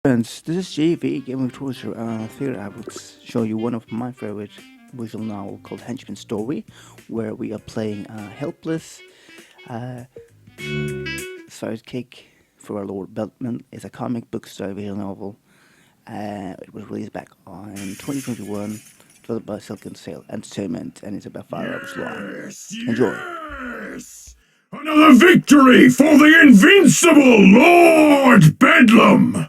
Friends, this is JV Game of Thrones. Here I will show you one of my favorite visual novel called Henchman Story, where we are playing a helpless uh, sidekick for our Lord Beltman. It's a comic book style visual novel. It was released back on 2021, developed by Silken Entertainment, and it's about 5 hours long. Enjoy. Yes! Another victory for the invincible Lord Bedlam!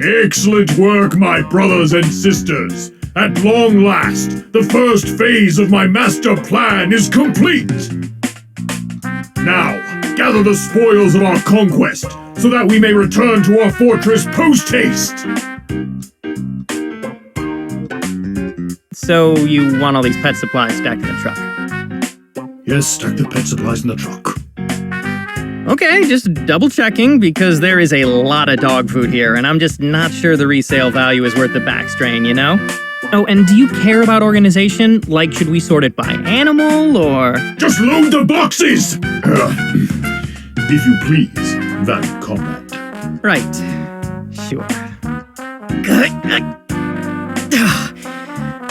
Excellent work, my brothers and sisters! At long last, the first phase of my master plan is complete! Now, gather the spoils of our conquest, so that we may return to our fortress post-haste! So you want all these pet supplies stacked in the truck? Yes, stack the pet supplies in the truck. Okay, just double checking because there is a lot of dog food here and I'm just not sure the resale value is worth the back strain, you know? Oh, and do you care about organization? Like, should we sort it by animal or... Just load the boxes! If you please, Value Combat. Right. Sure.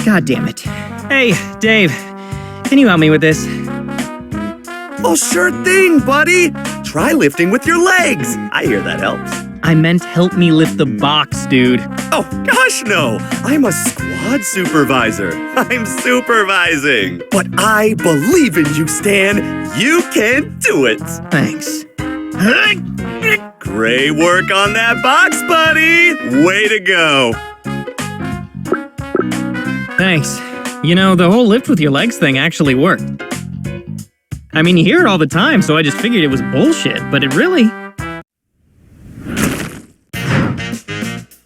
God damn it. Hey, Dave, can you help me with this? Oh, sure thing, buddy! Try lifting with your legs! I hear that helps. I meant help me lift the box, dude. Oh, gosh, no! I'm a squad supervisor. I'm supervising. But I believe in you, Stan. You can do it. Thanks. Great work on that box, buddy! Way to go. Thanks. You know, the whole lift with your legs thing actually worked. I mean, you hear it all the time, so I just figured it was bullshit, but it really...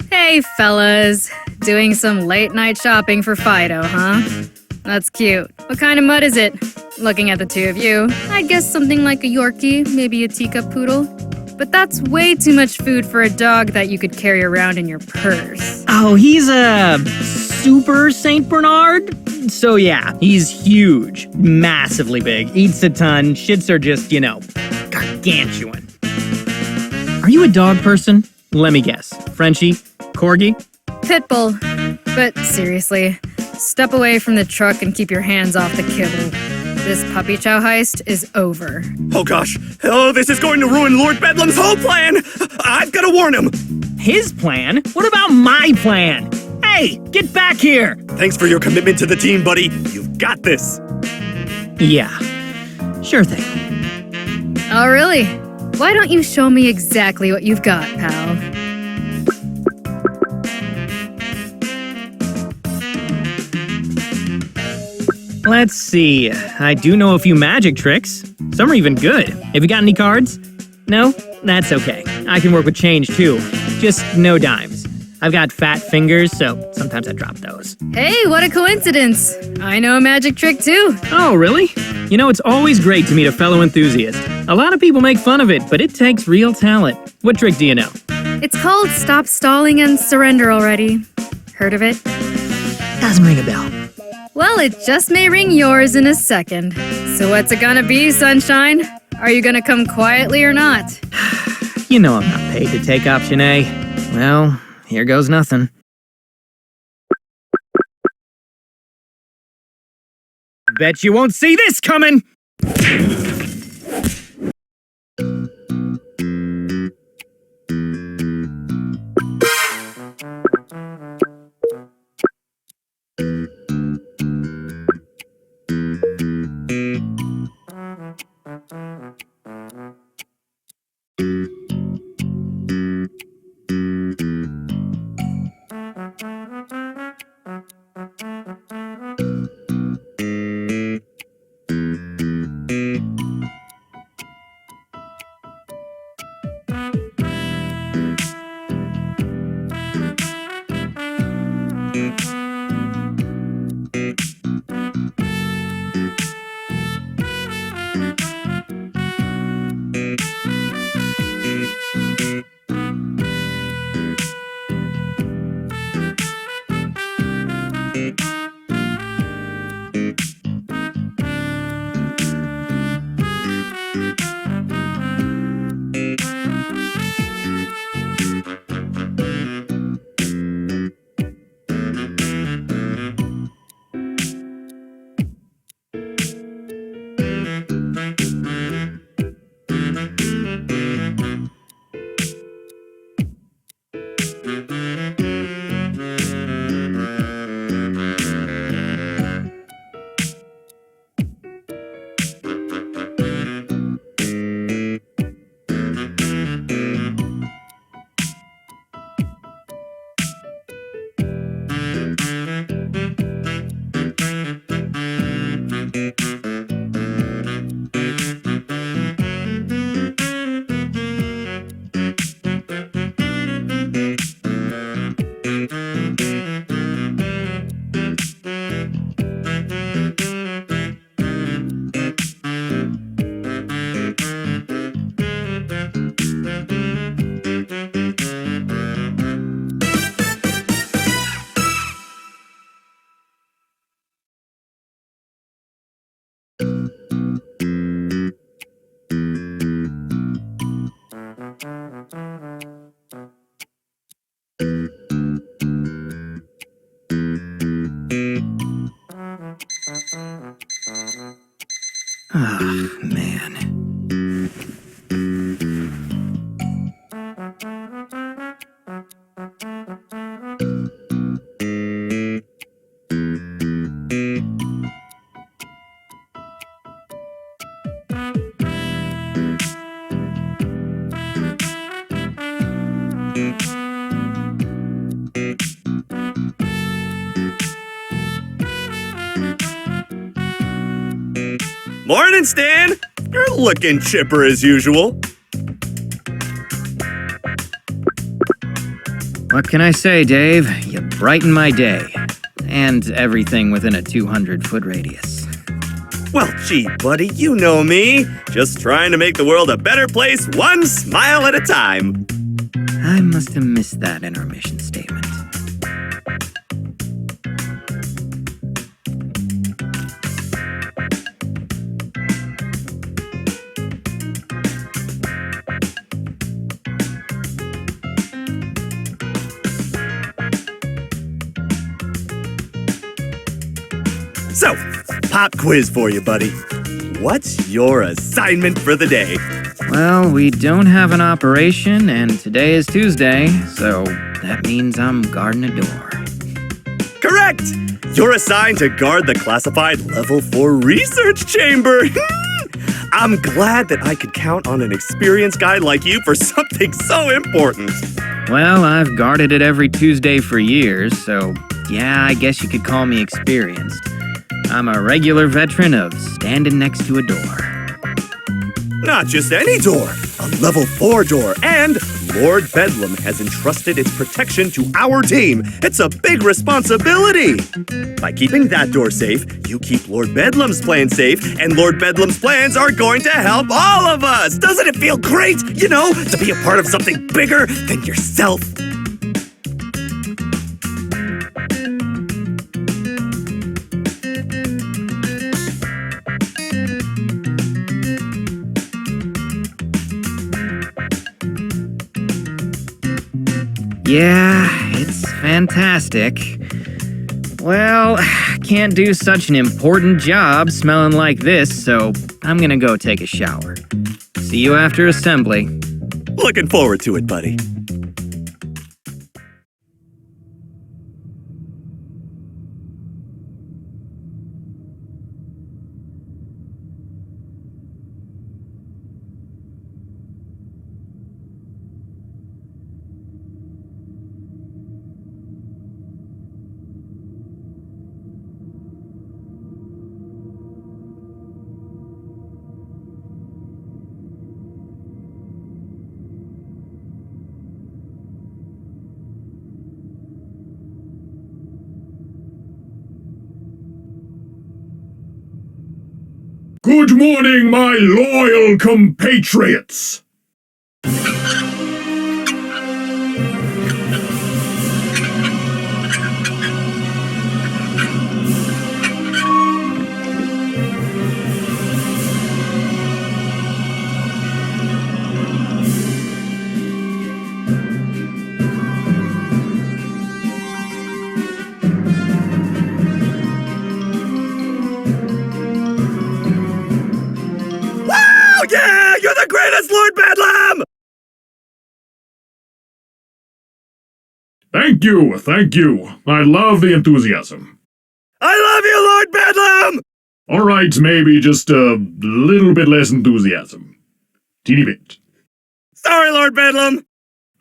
Hey, fellas. Doing some late-night shopping for Fido, huh? That's cute. What kind of mud is it? Looking at the two of you, I'd guess something like a Yorkie, maybe a teacup poodle. But that's way too much food for a dog that you could carry around in your purse. Oh, he's a super Saint Bernard? So yeah, he's huge, massively big, eats a ton, shits are just, you know, gargantuan. Are you a dog person? Let me guess. Frenchie? Corgi? Pitbull. But seriously, step away from the truck and keep your hands off the kibble. This puppy chow heist is over. Oh, gosh. Oh, this is going to ruin Lord Bedlam's whole plan! I've got to warn him! His plan? What about my plan? Hey, get back here! Thanks for your commitment to the team, buddy. You've got this. Yeah, sure thing. Oh, really? Why don't you show me exactly what you've got, pal? Let's see. I do know a few magic tricks. Some are even good. Have you got any cards? No? That's okay. I can work with change too. Just no dimes. I've got fat fingers, so sometimes I drop those. Hey, what a coincidence! I know a magic trick too. Oh, really? You know, it's always great to meet a fellow enthusiast. A lot of people make fun of it, but it takes real talent. What trick do you know? It's called Stop Stalling and Surrender Already. Heard of it? Doesn't ring a bell. Well, it just may ring yours in a second. So what's it gonna be, sunshine? Are you gonna come quietly or not? You know I'm not paid to take option A. Well, here goes nothing. Bet you won't see this coming! Morning, Stan! You're looking chipper as usual. What can I say, Dave? You brighten my day. And everything within a 200-foot radius. Well, gee, buddy, you know me. Just trying to make the world a better place, one smile at a time. I must have missed that intermission statement. So, pop quiz for you, buddy. What's your assignment for the day? Well, we don't have an operation, and today is Tuesday, so that means I'm guarding a door. Correct! You're assigned to guard the classified Level 4 research chamber. I'm glad that I could count on an experienced guy like you for something so important. Well, I've guarded it every Tuesday for years, so yeah, I guess you could call me experienced. I'm a regular veteran of standing next to a door. Not just any door, a Level 4 door, and Lord Bedlam has entrusted its protection to our team. It's a big responsibility. By keeping that door safe, you keep Lord Bedlam's plan safe, and Lord Bedlam's plans are going to help all of us. Doesn't it feel great, you know, to be a part of something bigger than yourself? Yeah, it's fantastic. Well, can't do such an important job smelling like this, so I'm gonna go take a shower. See you after assembly. Looking forward to it, buddy. Good morning, my loyal compatriots! Yeah, you're the greatest, Lord Bedlam! Thank you. I love the enthusiasm. I love you, Lord Bedlam! All right, maybe just a little bit less enthusiasm. Teeny bit. Sorry, Lord Bedlam.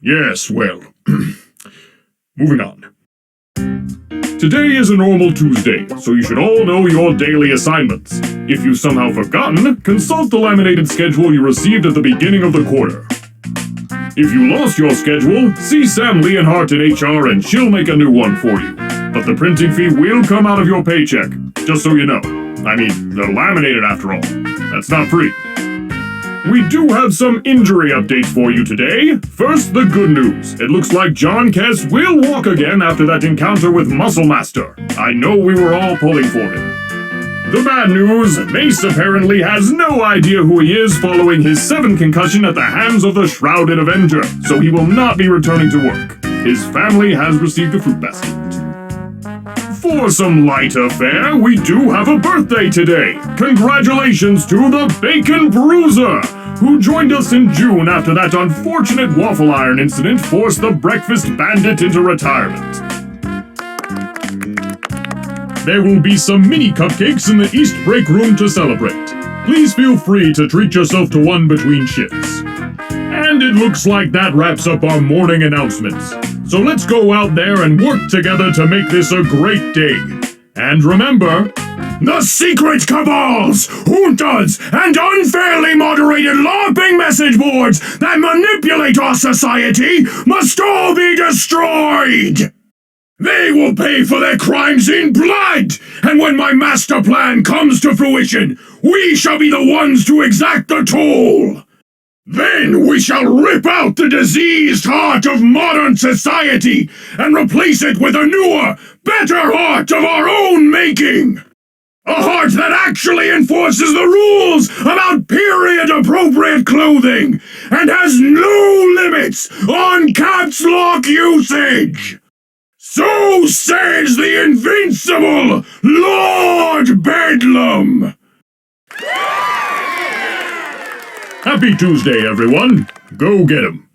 Yes, well, moving on. Today is a normal Tuesday, so you should all know your daily assignments. If you've somehow forgotten, consult the laminated schedule you received at the beginning of the quarter. If you lost your schedule, see Sam Leonhardt in HR and she'll make a new one for you. But the printing fee will come out of your paycheck, just so you know. I mean, they're laminated after all. That's not free. We do have some injury updates for you today. First, the good news. It looks like John Kess will walk again after that encounter with Muscle Master. I know we were all pulling for him. The bad news, Mace apparently has no idea who he is following his 7th concussion at the hands of the Shrouded Avenger, so he will not be returning to work. His family has received a fruit basket. For some lighter fare, we do have a birthday today. Congratulations to the Bacon Bruiser, who joined us in June after that unfortunate waffle iron incident forced the Breakfast Bandit into retirement. There will be some mini cupcakes in the East Break Room to celebrate. Please feel free to treat yourself to one between shifts. And it looks like that wraps up our morning announcements. So let's go out there and work together to make this a great day. And remember, The secret cabals, juntas, and unfairly moderated LARPing message boards that manipulate our society must all be destroyed! They will pay for their crimes in blood! And when my master plan comes to fruition, we shall be the ones to exact the toll! Then we shall rip out the diseased heart of modern society and replace it with a newer, better heart of our own making! A heart that actually enforces the rules about period-appropriate clothing and has no limits on caps lock usage! So says the invincible Lord Bedlam! Happy Tuesday, everyone. Go get 'em.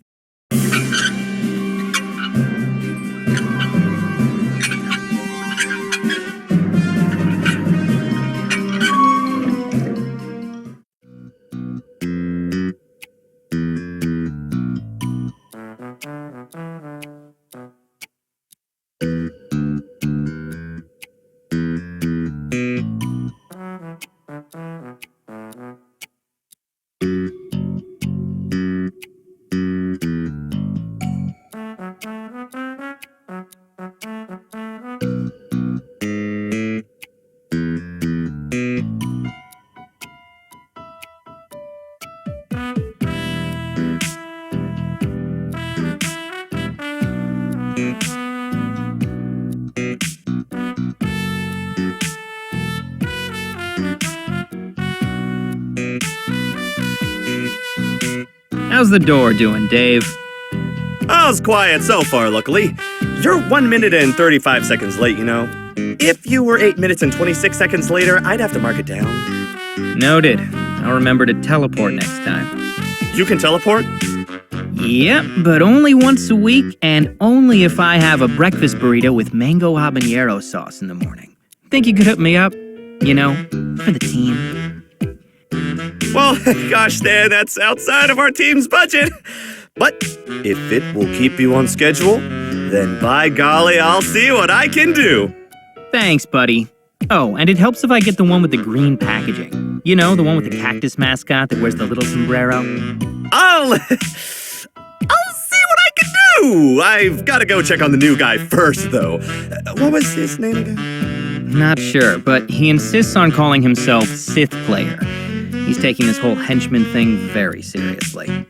How's the door doing, Dave? All's quiet so far, luckily. You're 1 minute and 35 seconds late, you know. If you were 8 minutes and 26 seconds later, I'd have to mark it down. Noted. I'll remember to teleport next time. You can teleport? Yep, but only once a week, and only if I have a breakfast burrito with mango habanero sauce in the morning. Think you could hook me up? You know, for the team. Well, gosh, Stan, that's outside of our team's budget. But if it will keep you on schedule, then by golly, I'll see what I can do. Thanks, buddy. Oh, and it helps if I get the one with the green packaging. You know, the one with the cactus mascot that wears the little sombrero. I'll see what I can do. I've got to go check on the new guy first, though. What was his name again? Not sure, but he insists on calling himself Sith Player. He's taking this whole henchman thing very seriously.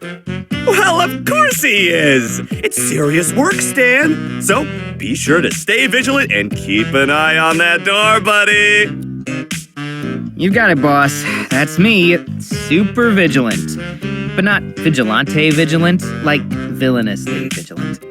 Well, of course he is! It's serious work, Stan! So, be sure to stay vigilant and keep an eye on that door, buddy! You got it, boss. That's me, super vigilant. But not vigilante vigilant, like villainously vigilant.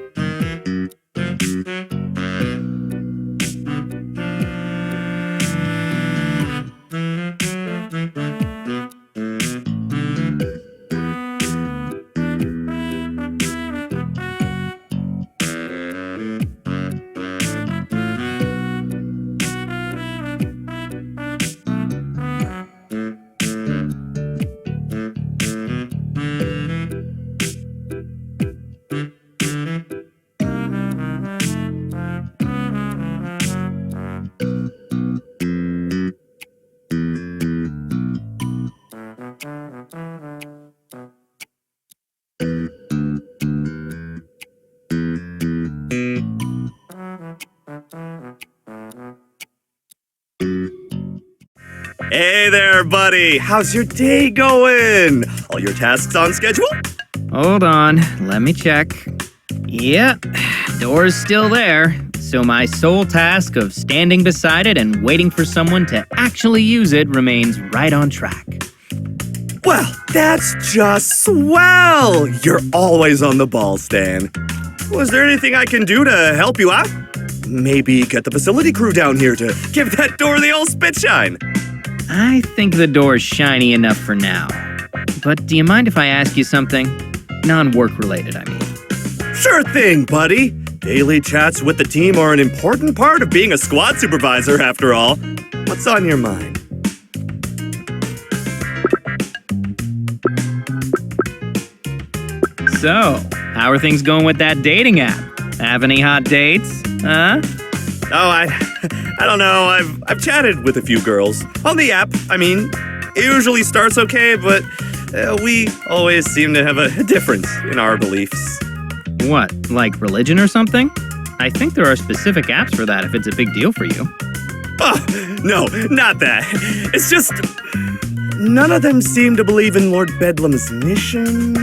Hey there, buddy! How's your day going? All your tasks on schedule? Hold on, let me check. Yep, door's still there. So my sole task of standing beside it and waiting for someone to actually use it remains right on track. Well, that's just swell! You're always on the ball, Stan. Was there anything I can do to help you out? Maybe get the facility crew down here to give that door the old spit shine. I think the door's shiny enough for now. But do you mind if I ask you something? Non-work related, I mean. Sure thing, buddy. Daily chats with the team are an important part of being a squad supervisor, after all. What's on your mind? So, how are things going with that dating app? Have any hot dates? Huh? Oh, I don't know, I've chatted with a few girls. On the app, I mean, it usually starts okay, but we always seem to have a difference in our beliefs. What, like religion or something? I think there are specific apps for that if it's a big deal for you. Oh, no, not that. It's just... none of them seem to believe in Lord Bedlam's mission.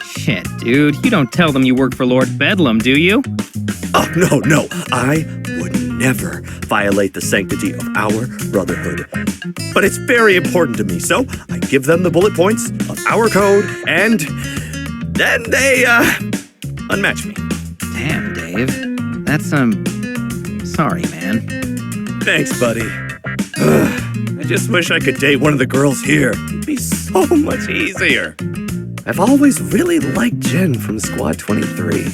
Shit, dude, you don't tell them you work for Lord Bedlam, do you? Oh, no, I would never violate the sanctity of our brotherhood. But it's very important to me, so I give them the bullet points of our code, and then they, unmatch me. Damn, Dave. That's, sorry, man. Thanks, buddy. I just wish I could date one of the girls here. It'd be so much easier. I've always really liked Jen from Squad 23.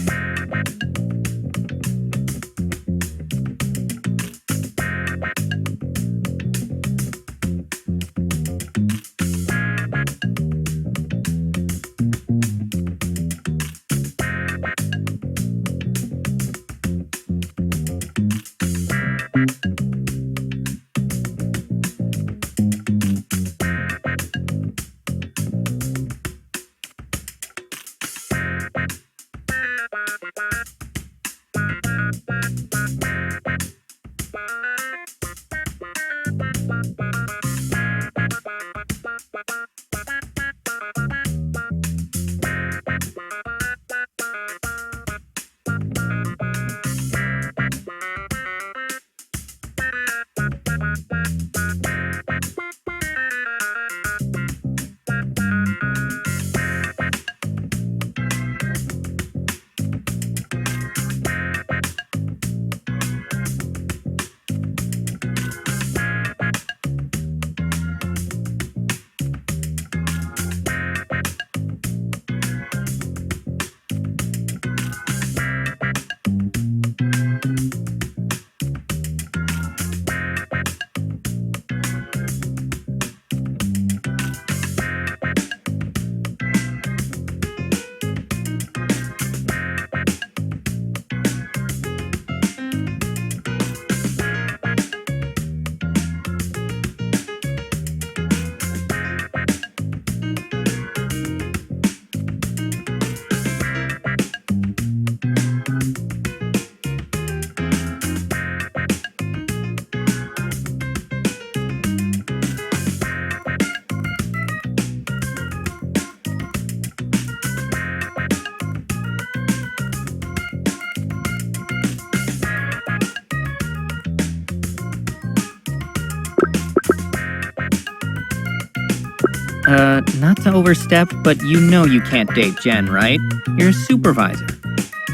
Not to overstep, but you know you can't date Jen, right? You're a supervisor.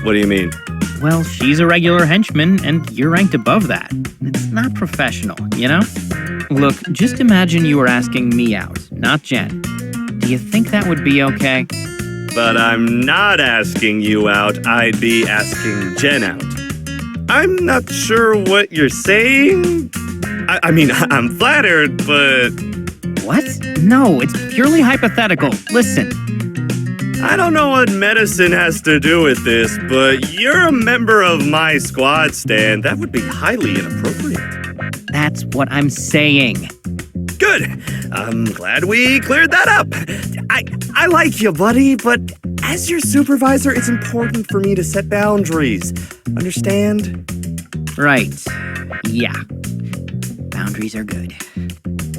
What do you mean? Well, she's a regular henchman, and you're ranked above that. It's not professional, you know? Look, just imagine you were asking me out, not Jen. Do you think that would be okay? But I'm not asking you out, I'd be asking Jen out. I'm not sure what you're saying. I mean, I'm flattered, but... What? No, it's purely hypothetical. Listen. I don't know what medicine has to do with this, but you're a member of my squad, Stan. That would be highly inappropriate. That's what I'm saying. Good. I'm glad we cleared that up. I like you, buddy, but as your supervisor, it's important for me to set boundaries. Understand? Right. Yeah. Boundaries are good.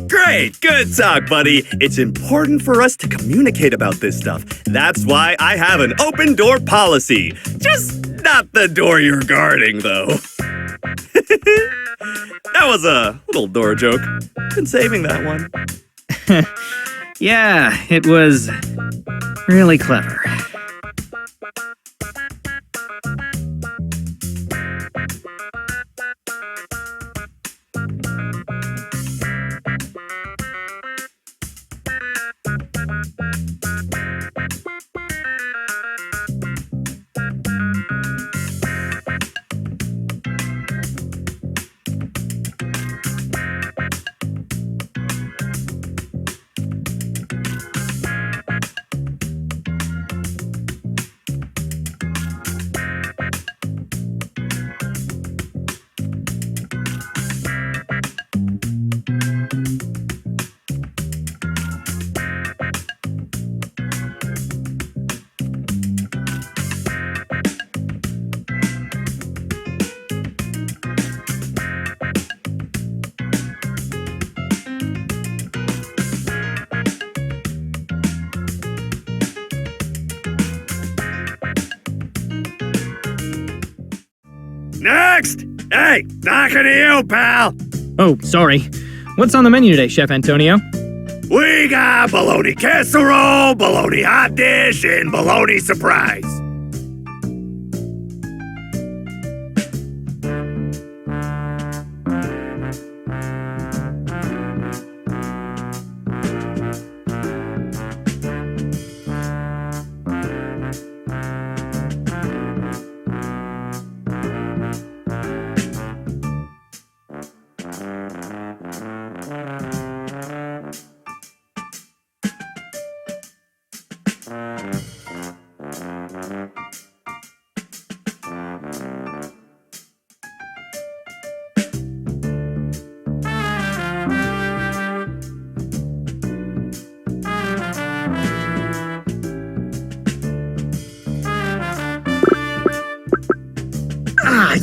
Great, good talk, buddy. It's important for us to communicate about this stuff. That's why I have an open door policy. Just not the door you're guarding, though. That was a little door joke. Been saving that one. Yeah, it was really clever. Next! Hey, talking to you, pal! Oh, sorry. What's on the menu today, Chef Antonio? We got bologna casserole, bologna hot dish, and bologna surprise.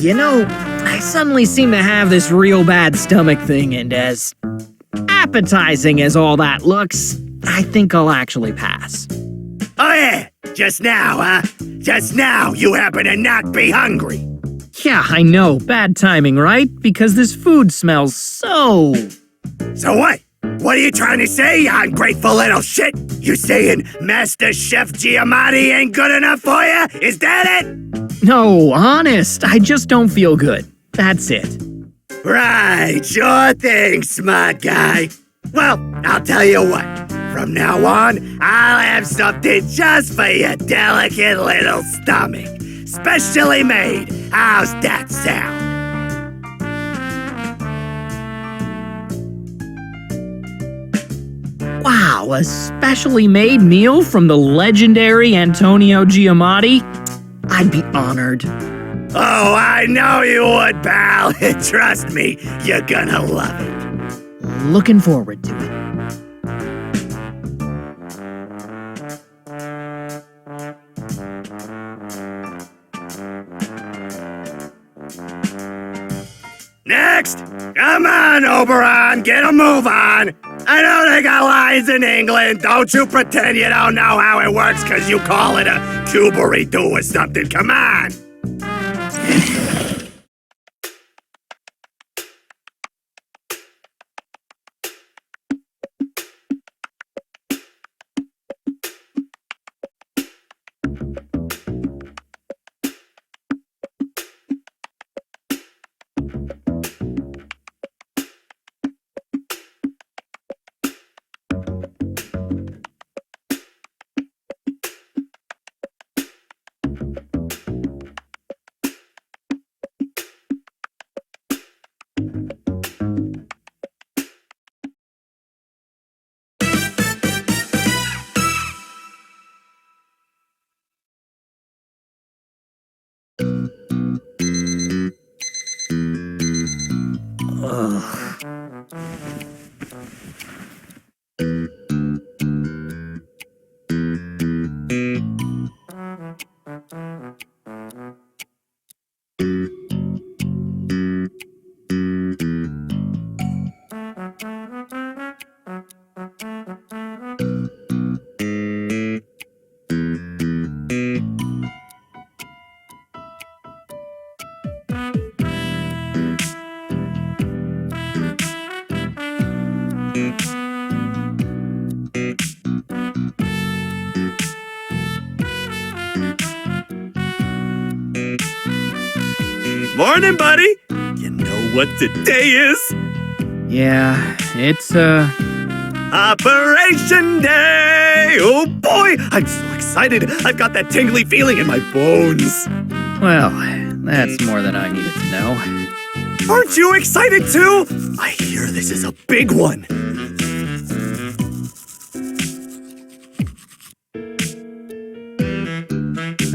I suddenly seem to have this real bad stomach thing, and as appetizing as all that looks, I think I'll actually pass. Oh yeah, just now, huh? Just now you happen to not be hungry. Yeah, I know, bad timing, right? Because this food smells so... So what? What are you trying to say, you ungrateful little shit? You saying Master Chef Giamatti ain't good enough for you? Is that it? No, honest, I just don't feel good. That's it. Right, sure thing, smart guy. Well, I'll tell you what. From now on, I'll have something just for your delicate little stomach. Specially made. How's that sound? Wow, a specially made meal from the legendary Antonio Giamatti? I'd be honored. Oh, I know you would, pal. Trust me, you're gonna love it. Looking forward to it. Next! Come on, Oberon, get a move on! I know they got lines in England. Don't you pretend you don't know how it works because you call it a tubery-doo or something. Come on! Morning, buddy! You know what today is? Yeah, it's, Operation Day! Oh boy, I'm so excited. I've got that tingly feeling in my bones. well, that's more than I needed to know. Aren't you excited too? I hear this is a big one.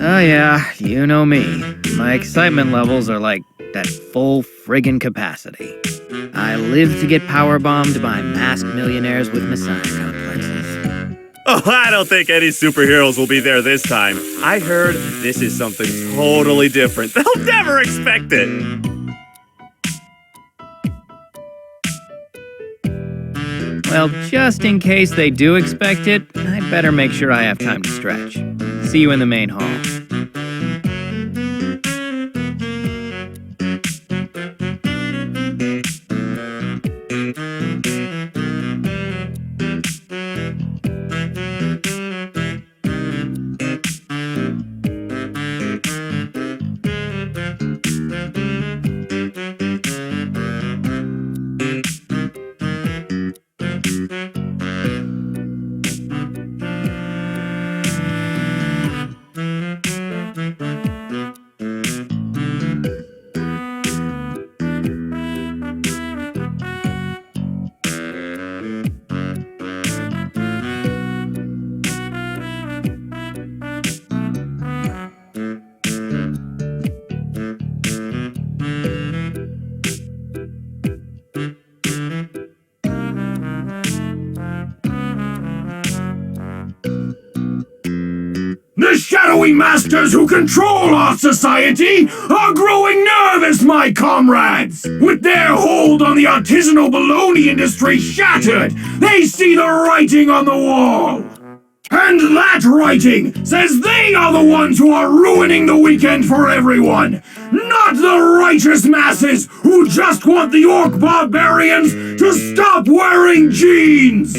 Oh yeah, you know me. My excitement levels are like that full friggin' capacity. I live to get powerbombed by masked millionaires with messiah complexes. Oh, I don't think any superheroes will be there this time. I heard this is something totally different. They'll never expect it. Well, just in case they do expect it, I'd better make sure I have time to stretch. See you in the main hall. The shadowy masters who control our society are growing nervous, my comrades! With their hold on the artisanal baloney industry shattered, they see the writing on the wall! And that writing says they are the ones who are ruining the weekend for everyone! Not the righteous masses who just want the orc barbarians to stop wearing jeans!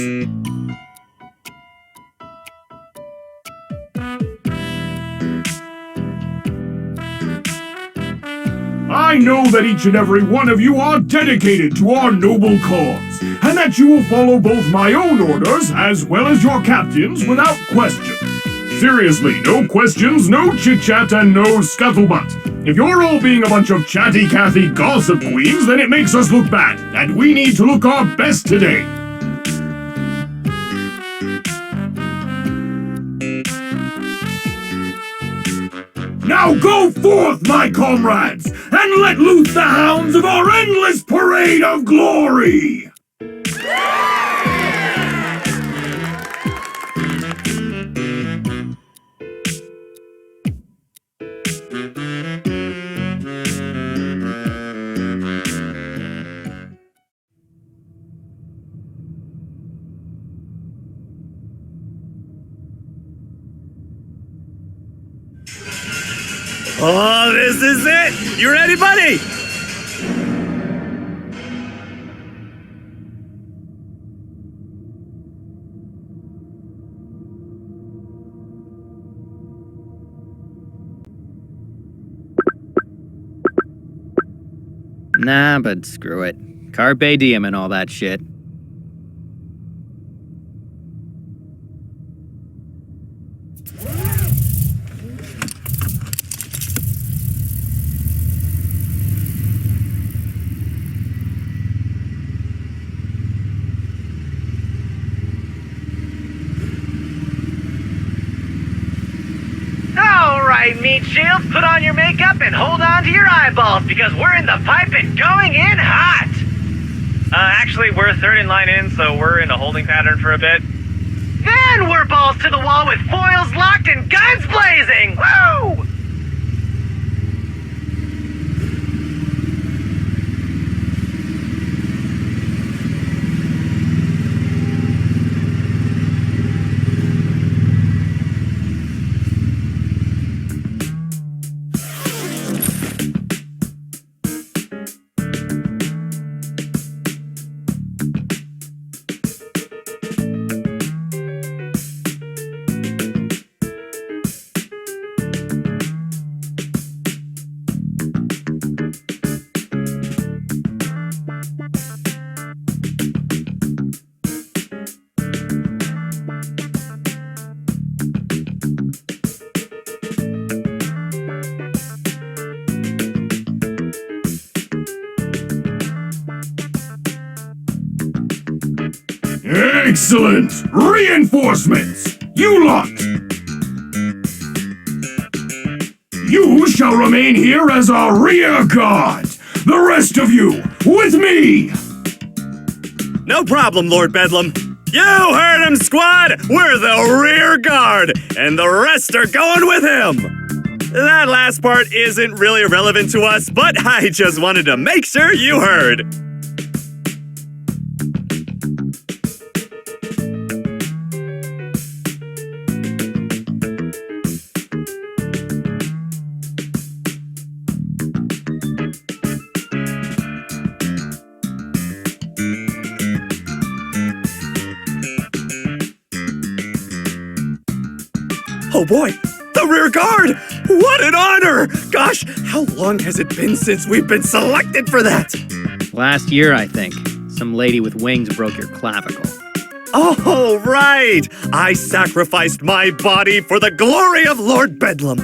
I know that each and every one of you are dedicated to our noble cause, and that you will follow both my own orders as well as your captain's without question. Seriously, no questions, no chit-chat, and no scuttlebutt. If you're all being a bunch of chatty-Cathy gossip queens, then it makes us look bad, and we need to look our best today. Now go forth, my comrades, and let loose the hounds of our endless parade of glory! Oh, this is it! You ready, buddy? Nah, but screw it. Carpe diem and all that shit. Alright, meat shields, put on your makeup and hold on to your eyeballs because we're in the pipe and going in hot! Actually, we're third in line in, so we're in a holding pattern for a bit. Then we're balls to the wall with foils locked and guns blazing! Woo! Excellent! Reinforcements! You lot! You shall remain here as our rear guard! The rest of you, with me! No problem, Lord Bedlam. You heard him, squad! We're the rear guard, and the rest are going with him! That last part isn't really relevant to us, but I just wanted to make sure you heard. Oh boy, the rear guard! What an honor! Gosh, how long has it been since we've been selected for that? Last year, I think. Some lady with wings broke your clavicle. Oh, right! I sacrificed my body for the glory of Lord Bedlam.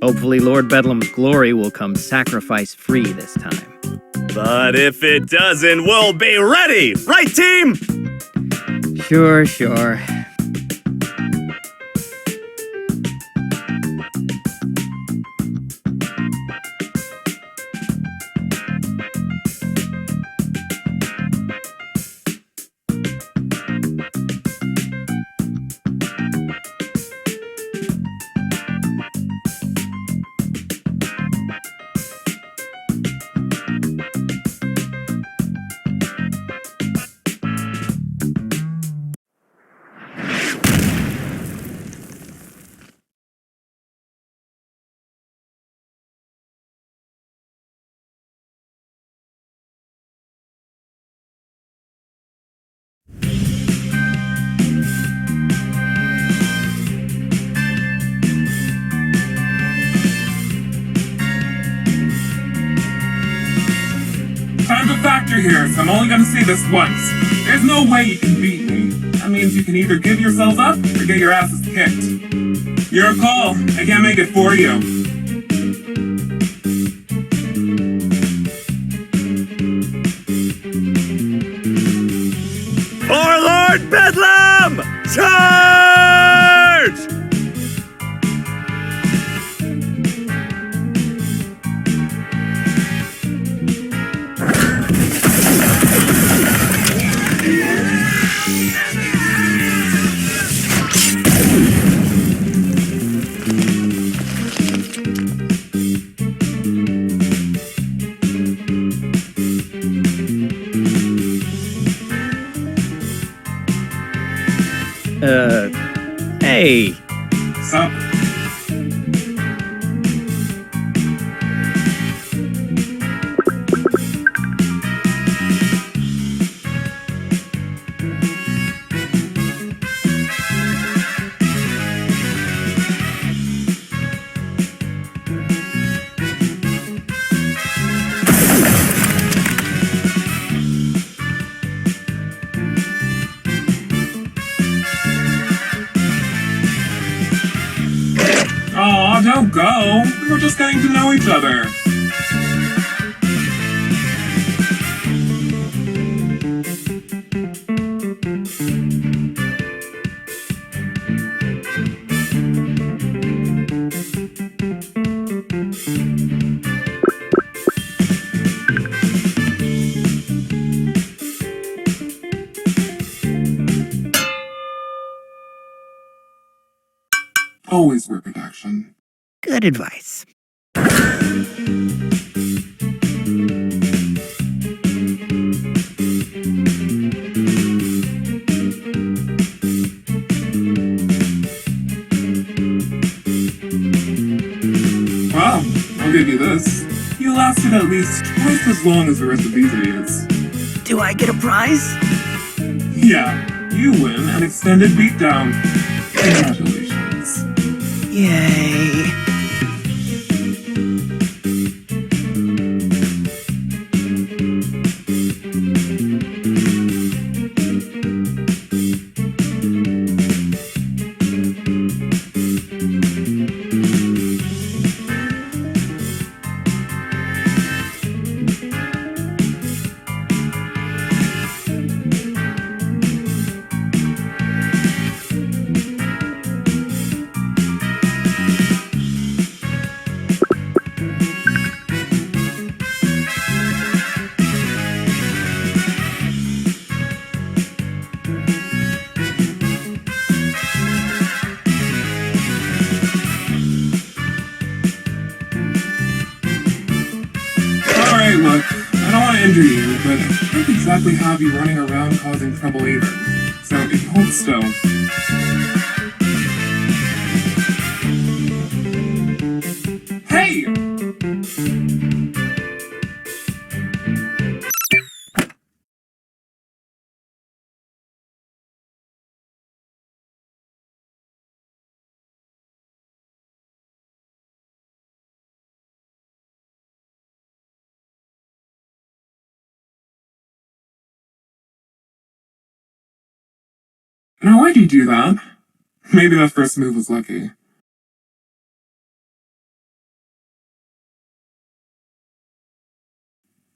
Hopefully Lord Bedlam's glory will come sacrifice-free this time. But if it doesn't, we'll be ready! Right, team? Sure, sure. here, so I'm only gonna say this once. There's no way you can beat me. That means you can either give yourselves up or get your asses kicked. Your call. I can't make it for you. For Lord Bedlam! Charge! Hey. Sup? Aw, don't go. We're just getting to know each other. Always wear protection. Good advice. Well, I'll give you this. You lasted at least twice as long as the rest of these idiots. Do I get a prize? Yeah, you win an extended beatdown. Congratulations. Yay. Alright, look, I don't want to injure you, but I can't exactly have you running around causing trouble either. So if you hold still. Hey! Now why'd you do that? Maybe that first move was lucky.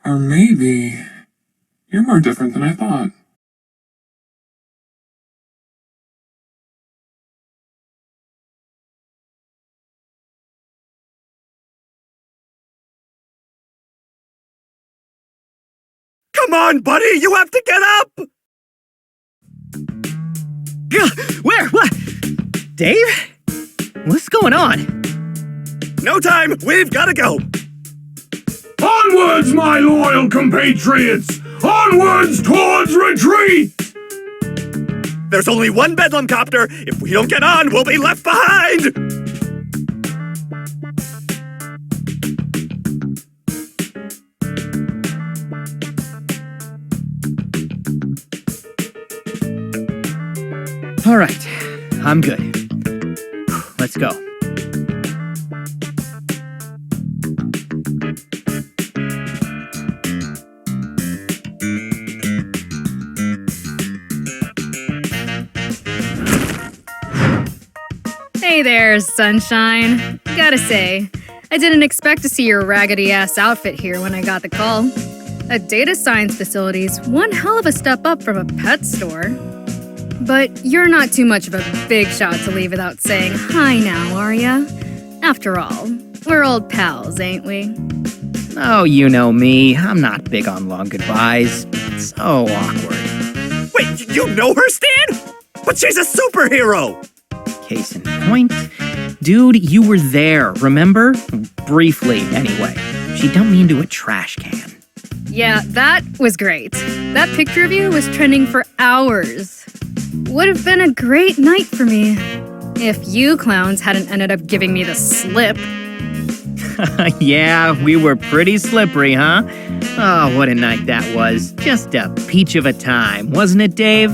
Or maybe you're more different than I thought. Come on, buddy! You have to get up! Where? What? Dave? What's going on? No time! We've gotta go! Onwards, my loyal compatriots! Onwards towards retreat! There's only one Bedlam copter! If we don't get on, we'll be left behind! All right, I'm good. Let's go. Hey there, sunshine. Gotta say, I didn't expect to see your raggedy-ass outfit here when I got the call. A data science facility's one hell of a step up from a pet store. But you're not too much of a big shot to leave without saying hi now, are ya? After all, we're old pals, ain't we? Oh, you know me. I'm not big on long goodbyes. So awkward. Wait, you know her, Stan? But she's a superhero! Case in point. Dude, you were there, remember? Briefly, anyway. She dumped me into a trash can. Yeah, that was great. That picture of you was trending for hours. Would have been a great night for me. If you clowns hadn't ended up giving me the slip. Yeah, we were pretty slippery, huh? Oh, what a night that was. Just a peach of a time, wasn't it, Dave?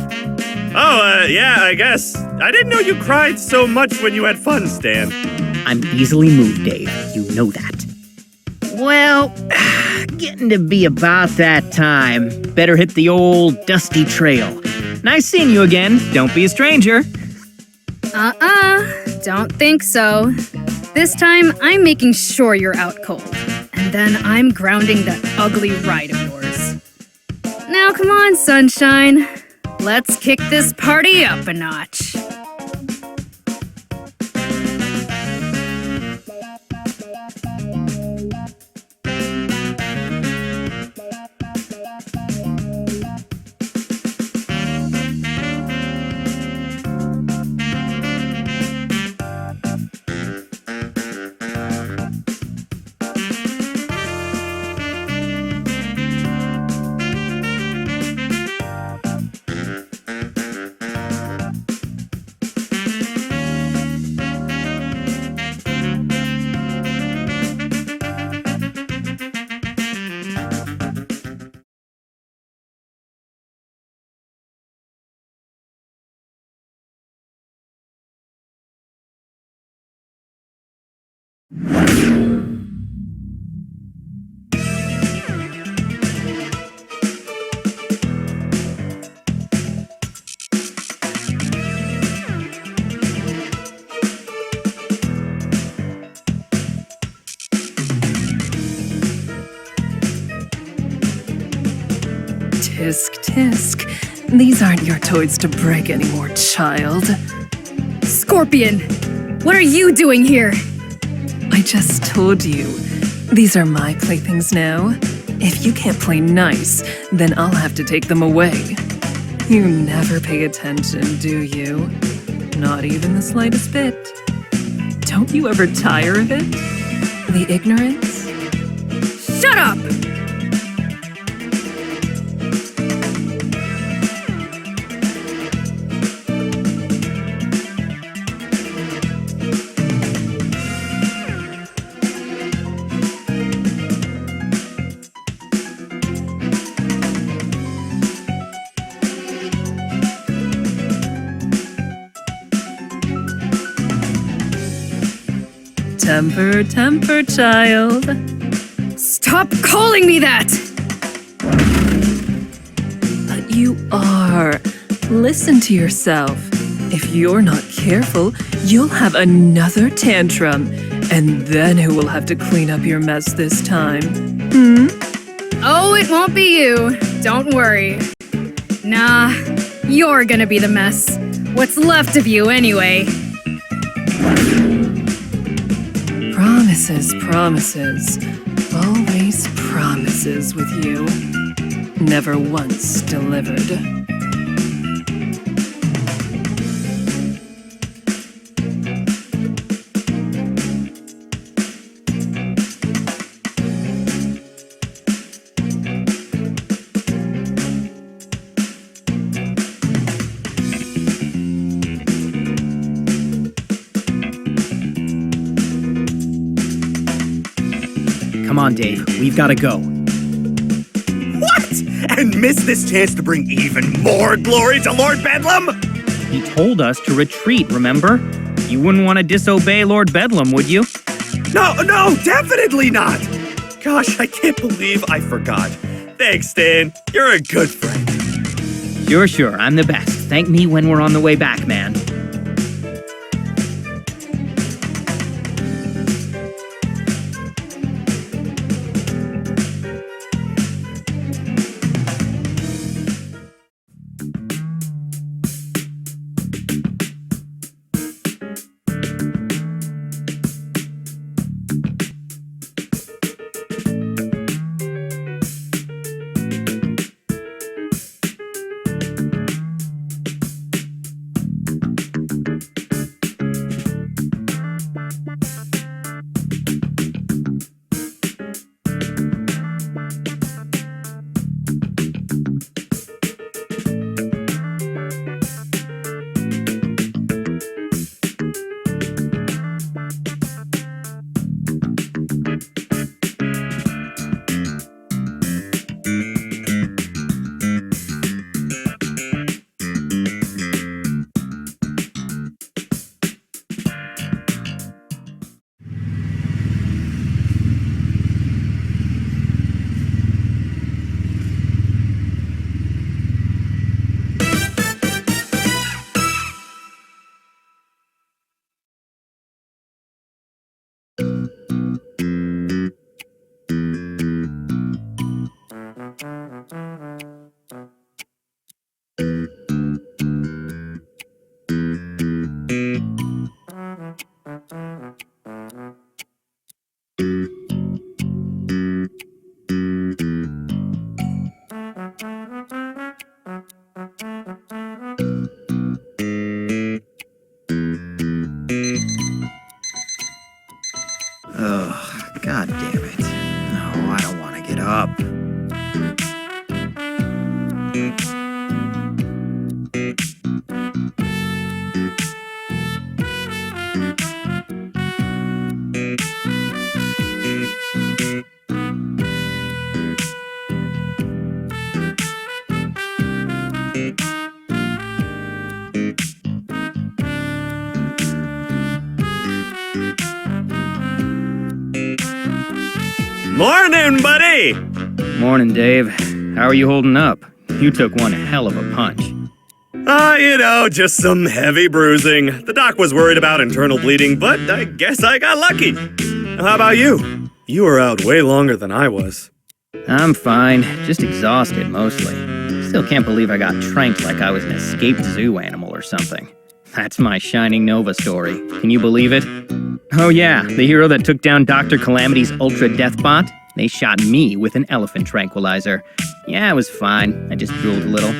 Oh, yeah, I guess. I didn't know you cried so much when you had fun, Stan. I'm easily moved, Dave. You know that. Well, getting to be about that time. Better hit the old dusty trail. Nice seeing you again. Don't be a stranger. Don't think so. This time, I'm making sure you're out cold. And then I'm grounding that ugly ride of yours. Now come on, sunshine. Let's kick this party up a notch. Tisk, tisk. These aren't your toys to break anymore, child. Scorpion! What are you doing here? I just told you. These are my playthings now. If you can't play nice, then I'll have to take them away. You never pay attention, do you? Not even the slightest bit. Don't you ever tire of it? The ignorance? Shut up! Temper, temper, child. Stop calling me that! But you are. Listen to yourself. If you're not careful, you'll have another tantrum. And then who will have to clean up your mess this time? Oh, it won't be you. Don't worry. Nah, you're gonna be the mess. What's left of you, anyway. Promises, promises. Always promises with you. Never once delivered. Come on, Dave. We've got to go. What? And miss this chance to bring even more glory to Lord Bedlam? He told us to retreat, remember? You wouldn't want to disobey Lord Bedlam, would you? No, definitely not. Gosh, I can't believe I forgot. Thanks, Stan. You're a good friend. Sure. I'm the best. Thank me when we're on the way back, man. Ugh, god damn it. No, I don't want to get up. Morning, buddy! Morning, Dave. How are you holding up? You took one hell of a punch. Just some heavy bruising. The doc was worried about internal bleeding, but I guess I got lucky. How about you? You were out way longer than I was. I'm fine, just exhausted mostly. Still can't believe I got tranked like I was an escaped zoo animal or something. That's my Shining Nova story. Can you believe it? Oh yeah, the hero that took down Dr. Calamity's Ultra Death Bot? They shot me with an elephant tranquilizer. Yeah, it was fine. I just drooled a little.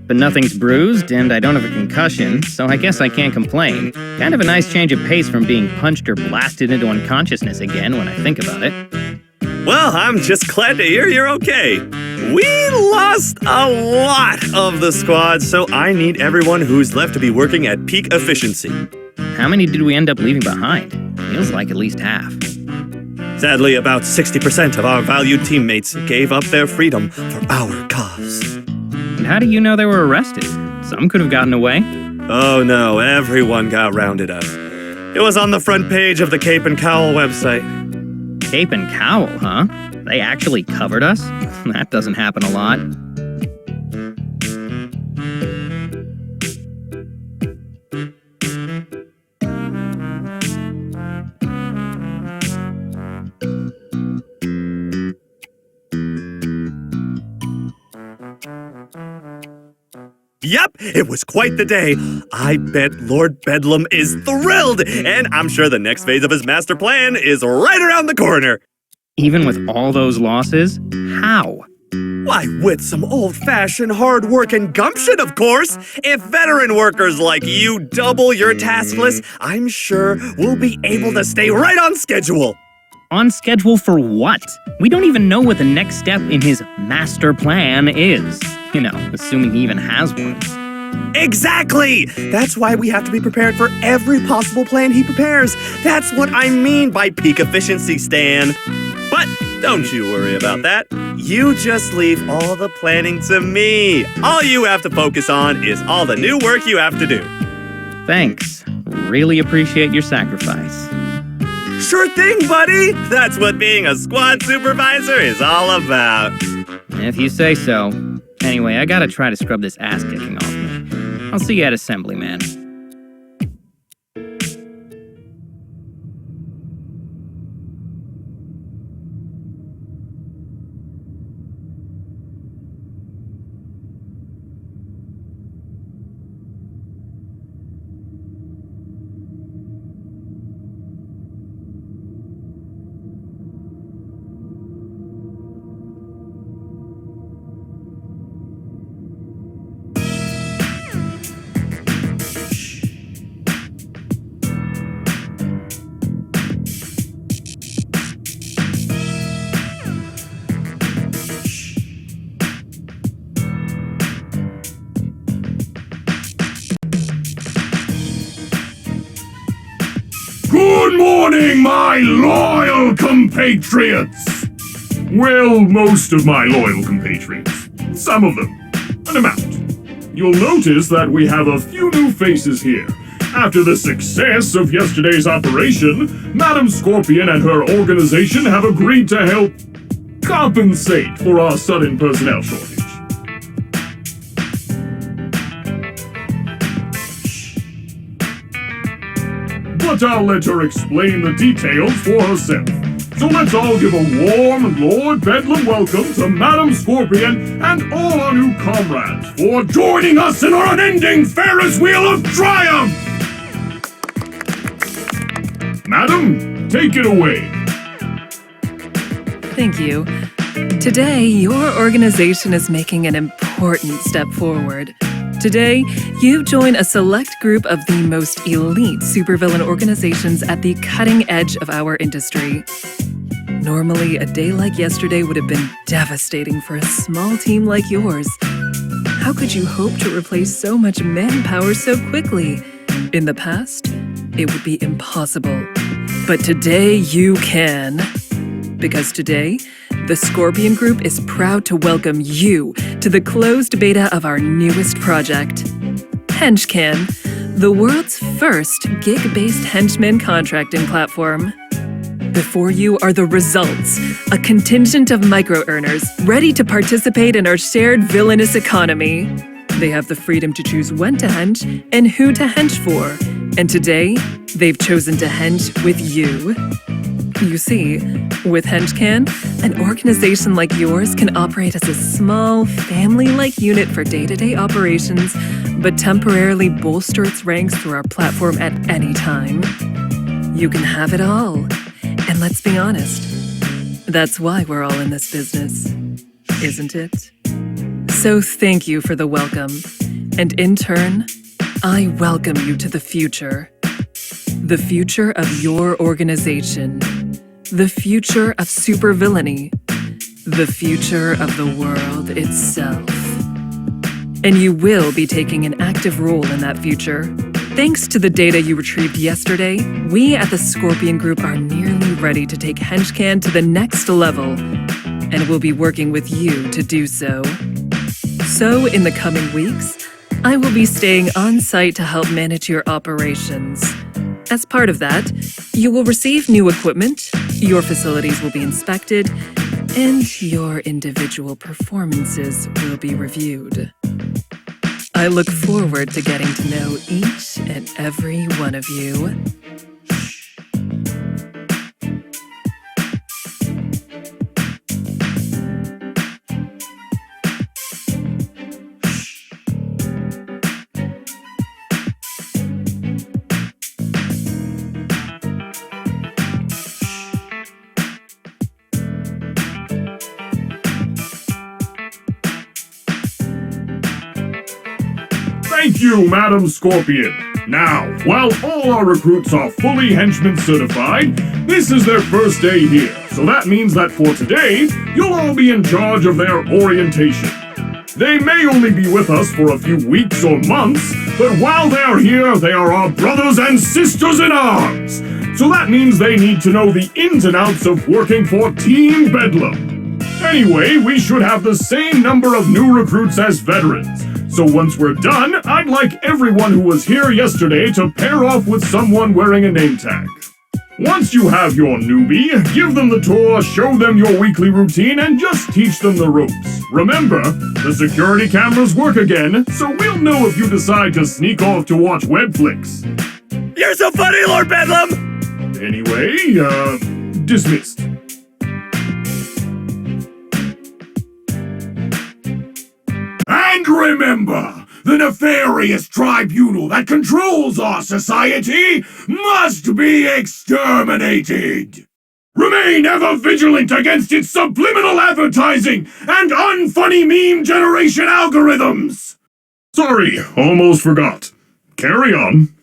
But nothing's bruised, and I don't have a concussion, so I guess I can't complain. Kind of a nice change of pace from being punched or blasted into unconsciousness again when I think about it. Well, I'm just glad to hear you're okay. We lost a lot of the squad, so I need everyone who's left to be working at peak efficiency. How many did we end up leaving behind? Feels like at least half. Sadly, about 60% of our valued teammates gave up their freedom for our cause. And how do you know they were arrested? Some could have gotten away. Oh no, everyone got rounded up. It was on the front page of the Cape and Cowl website. Cape and Cowl, huh? They actually covered us? That doesn't happen a lot. Yep, it was quite the day. I bet Lord Bedlam is thrilled, and I'm sure the next phase of his master plan is right around the corner. Even with all those losses? How? Why, with some old-fashioned hard work and gumption, of course. If veteran workers like you double your task list, I'm sure we'll be able to stay right on schedule. On schedule for what? We don't even know what the next step in his master plan is. You know, assuming he even has one. Exactly! That's why we have to be prepared for every possible plan he prepares. That's what I mean by peak efficiency, Stan. But don't you worry about that. You just leave all the planning to me. All you have to focus on is all the new work you have to do. Thanks. Really appreciate your sacrifice. Sure thing, buddy! That's what being a squad supervisor is all about. If you say so. Anyway, I gotta try to scrub this ass kicking off me. I'll see you at assembly, man. morning, my loyal compatriots! Well, most of my loyal compatriots. Some of them. An amount. You'll notice that we have a few new faces here. After the success of yesterday's operation, Madam Scorpion and her organization have agreed to help compensate for our sudden personnel shortage. But I'll let her explain the details for herself. So let's all give a warm Lord Bedlam welcome to Madam Scorpion and all our new comrades for joining us in our unending Ferris Wheel of Triumph! Madam, take it away. Thank you. Today, your organization is making an important step forward. Today, you join a select group of the most elite supervillain organizations at the cutting edge of our industry. Normally, a day like yesterday would have been devastating for a small team like yours. How could you hope to replace so much manpower so quickly? In the past, it would be impossible. But today you can. Because today, the Scorpion Group is proud to welcome you to the closed beta of our newest project, Henchman, the world's first gig-based henchman contracting platform. Before you are the results, a contingent of micro-earners ready to participate in our shared villainous economy. They have the freedom to choose when to hench and who to hench for. And today, they've chosen to hench with you. You see, with Henchman, an organization like yours can operate as a small, family-like unit for day-to-day operations, but temporarily bolster its ranks through our platform at any time. You can have it all. And let's be honest, that's why we're all in this business, isn't it? So thank you for the welcome. And in turn, I welcome you to the future. The future of your organization. The future of supervillainy. The future of the world itself. And you will be taking an active role in that future. Thanks to the data you retrieved yesterday, we at the Scorpion Group are nearly ready to take Henchman to the next level, and we'll be working with you to do so. So, in the coming weeks, I will be staying on site to help manage your operations. As part of that, you will receive new equipment, your facilities will be inspected, and your individual performances will be reviewed. I look forward to getting to know each and every one of you. Thank you, Madam Scorpion. Now, while all our recruits are fully henchman certified, this is their first day here, so that means that for today, you'll all be in charge of their orientation. They may only be with us for a few weeks or months, but while they're here, they are our brothers and sisters in arms. So that means they need to know the ins and outs of working for Team Bedlam. Anyway, we should have the same number of new recruits as veterans. So once we're done, I'd like everyone who was here yesterday to pair off with someone wearing a name tag. Once you have your newbie, give them the tour, show them your weekly routine, and just teach them the ropes. Remember, the security cameras work again, so we'll know if you decide to sneak off to watch web flicks. You're so funny, Lord Bedlam! Anyway, dismissed. And remember, the nefarious tribunal that controls our society must be exterminated. Remain ever vigilant against its subliminal advertising and unfunny meme generation algorithms. Sorry, almost forgot. Carry on.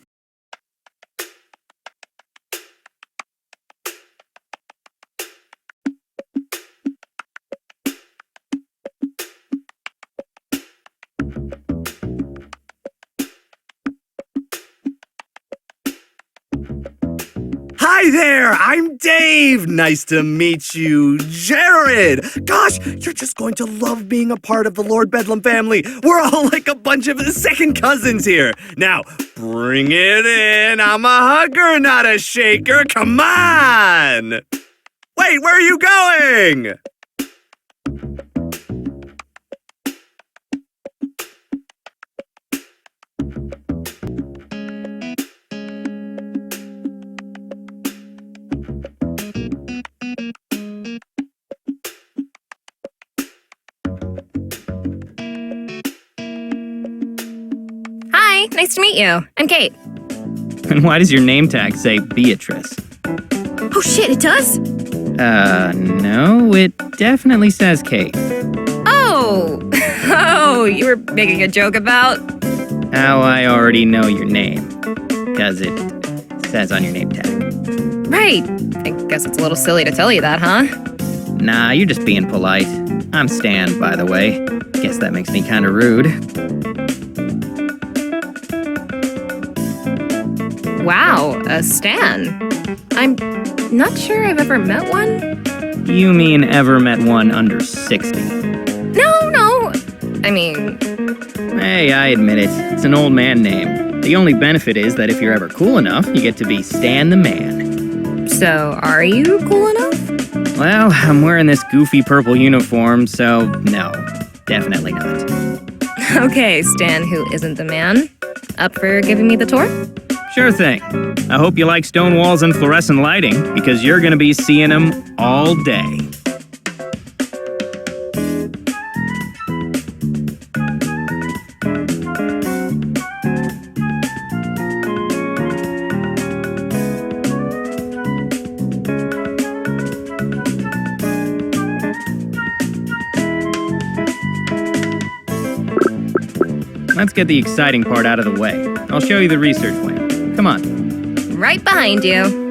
Hi, Hi there, I'm Dave. Nice to meet you, Jared. Gosh, you're just going to love being a part of the Lord Bedlam family. We're all like a bunch of second cousins here. Now, bring it in. I'm a hugger, not a shaker. Come on. Wait, where are you going? Hi, nice to meet you. I'm Kate. And why does your name tag say Beatrice? Oh shit, it does? No, it definitely says Kate. Oh! Oh, you were making a joke about? How I already know your name. Because it says on your name tag. Right. I guess it's a little silly to tell you that, huh? Nah, you're just being polite. I'm Stan, by the way. Guess that makes me kinda rude. Wow, a Stan. I'm not sure I've ever met one. You mean ever met one under 60? No. I mean, Hey, I admit it. It's an old man name. The only benefit is that if you're ever cool enough, you get to be Stan the Man. so are you cool enough? Well, I'm wearing this goofy purple uniform, so no, definitely not. Okay, Stan, who isn't the man. Up for giving me the tour? Sure thing. I hope you like stone walls and fluorescent lighting, because you're gonna be seeing them all day. Let's get the exciting part out of the way. I'll show you the research wing. Come on. Right behind you.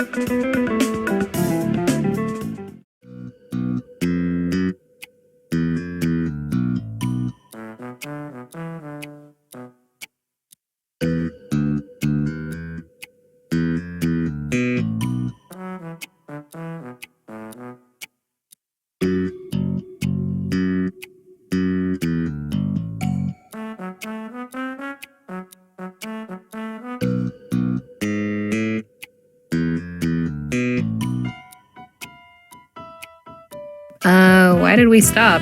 Why did we stop?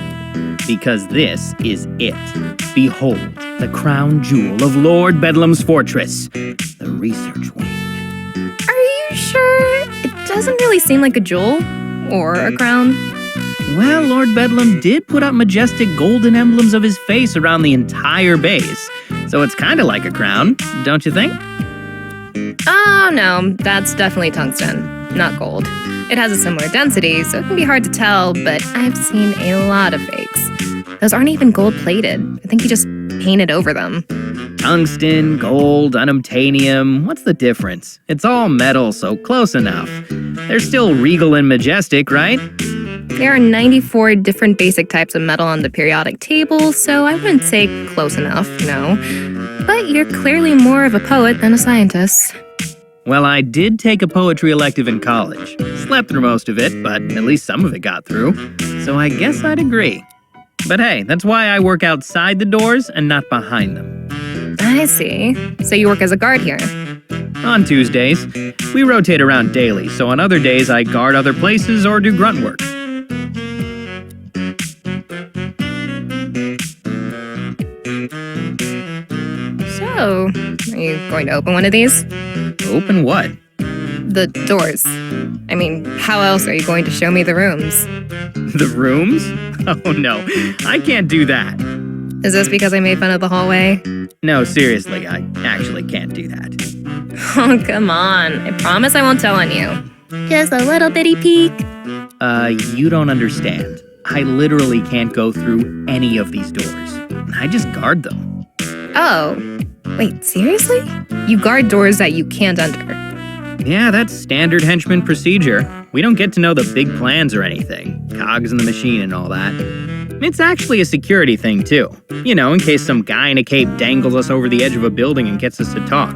Because this is it. Behold, the crown jewel of Lord Bedlam's fortress, the research wing. Are you sure? It doesn't really seem like a jewel or a crown. Well, Lord Bedlam did put up majestic golden emblems of his face around the entire base, so it's kind of like a crown, don't you think? Oh no, that's definitely tungsten, not gold. It has a similar density, so it can be hard to tell, but I've seen a lot of fakes. Those aren't even gold-plated. I think he just painted over them. Tungsten, gold, unobtainium, what's the difference? It's all metal, so close enough. They're still regal and majestic, right? There are 94 different basic types of metal on the periodic table, so I wouldn't say close enough, no. But you're clearly more of a poet than a scientist. Well, I did take a poetry elective in college. Slept through most of it, but at least some of it got through. So I guess I'd agree. But hey, that's why I work outside the doors and not behind them. I see. So you work as a guard here. On Tuesdays, we rotate around daily, so on other days I guard other places or do grunt work. So, are you going to open one of these? Open what? The doors. I mean, how else are you going to show me the rooms? The rooms? Oh no, I can't do that. Is this because I made fun of the hallway? No, seriously, I actually can't do that. Oh, come on. I promise I won't tell on you. Just a little bitty peek. You don't understand. I literally can't go through any of these doors. I just guard them. Oh. Wait, seriously? You guard doors that you can't enter. Yeah, that's standard henchman procedure. We don't get to know the big plans or anything. Cogs in the machine and all that. It's actually a security thing, too. You know, in case some guy in a cape dangles us over the edge of a building and gets us to talk.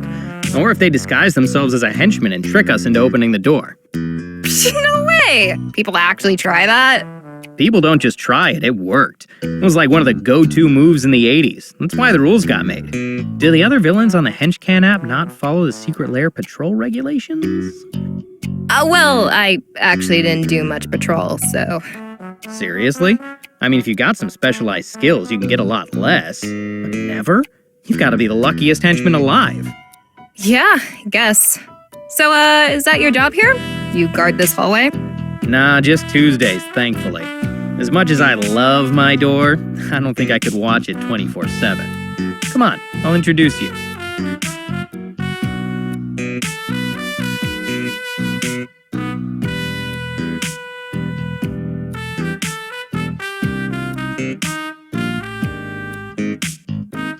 Or if they disguise themselves as a henchman and trick us into opening the door. No way! People actually try that? People don't just try it, it worked. It was like one of the go-to moves in the 80s. That's why the rules got made. Do the other villains on the Henchcan app not follow the Secret Lair patrol regulations? Well, I actually didn't do much patrol, so... Seriously? I mean, if you got some specialized skills, you can get a lot less. But never? You've got to be the luckiest henchman alive. Yeah, I guess. So, is that your job here? You guard this hallway? Nah, just Tuesdays, thankfully. As much as I love my door, I don't think I could watch it 24/7. Come on, I'll introduce you.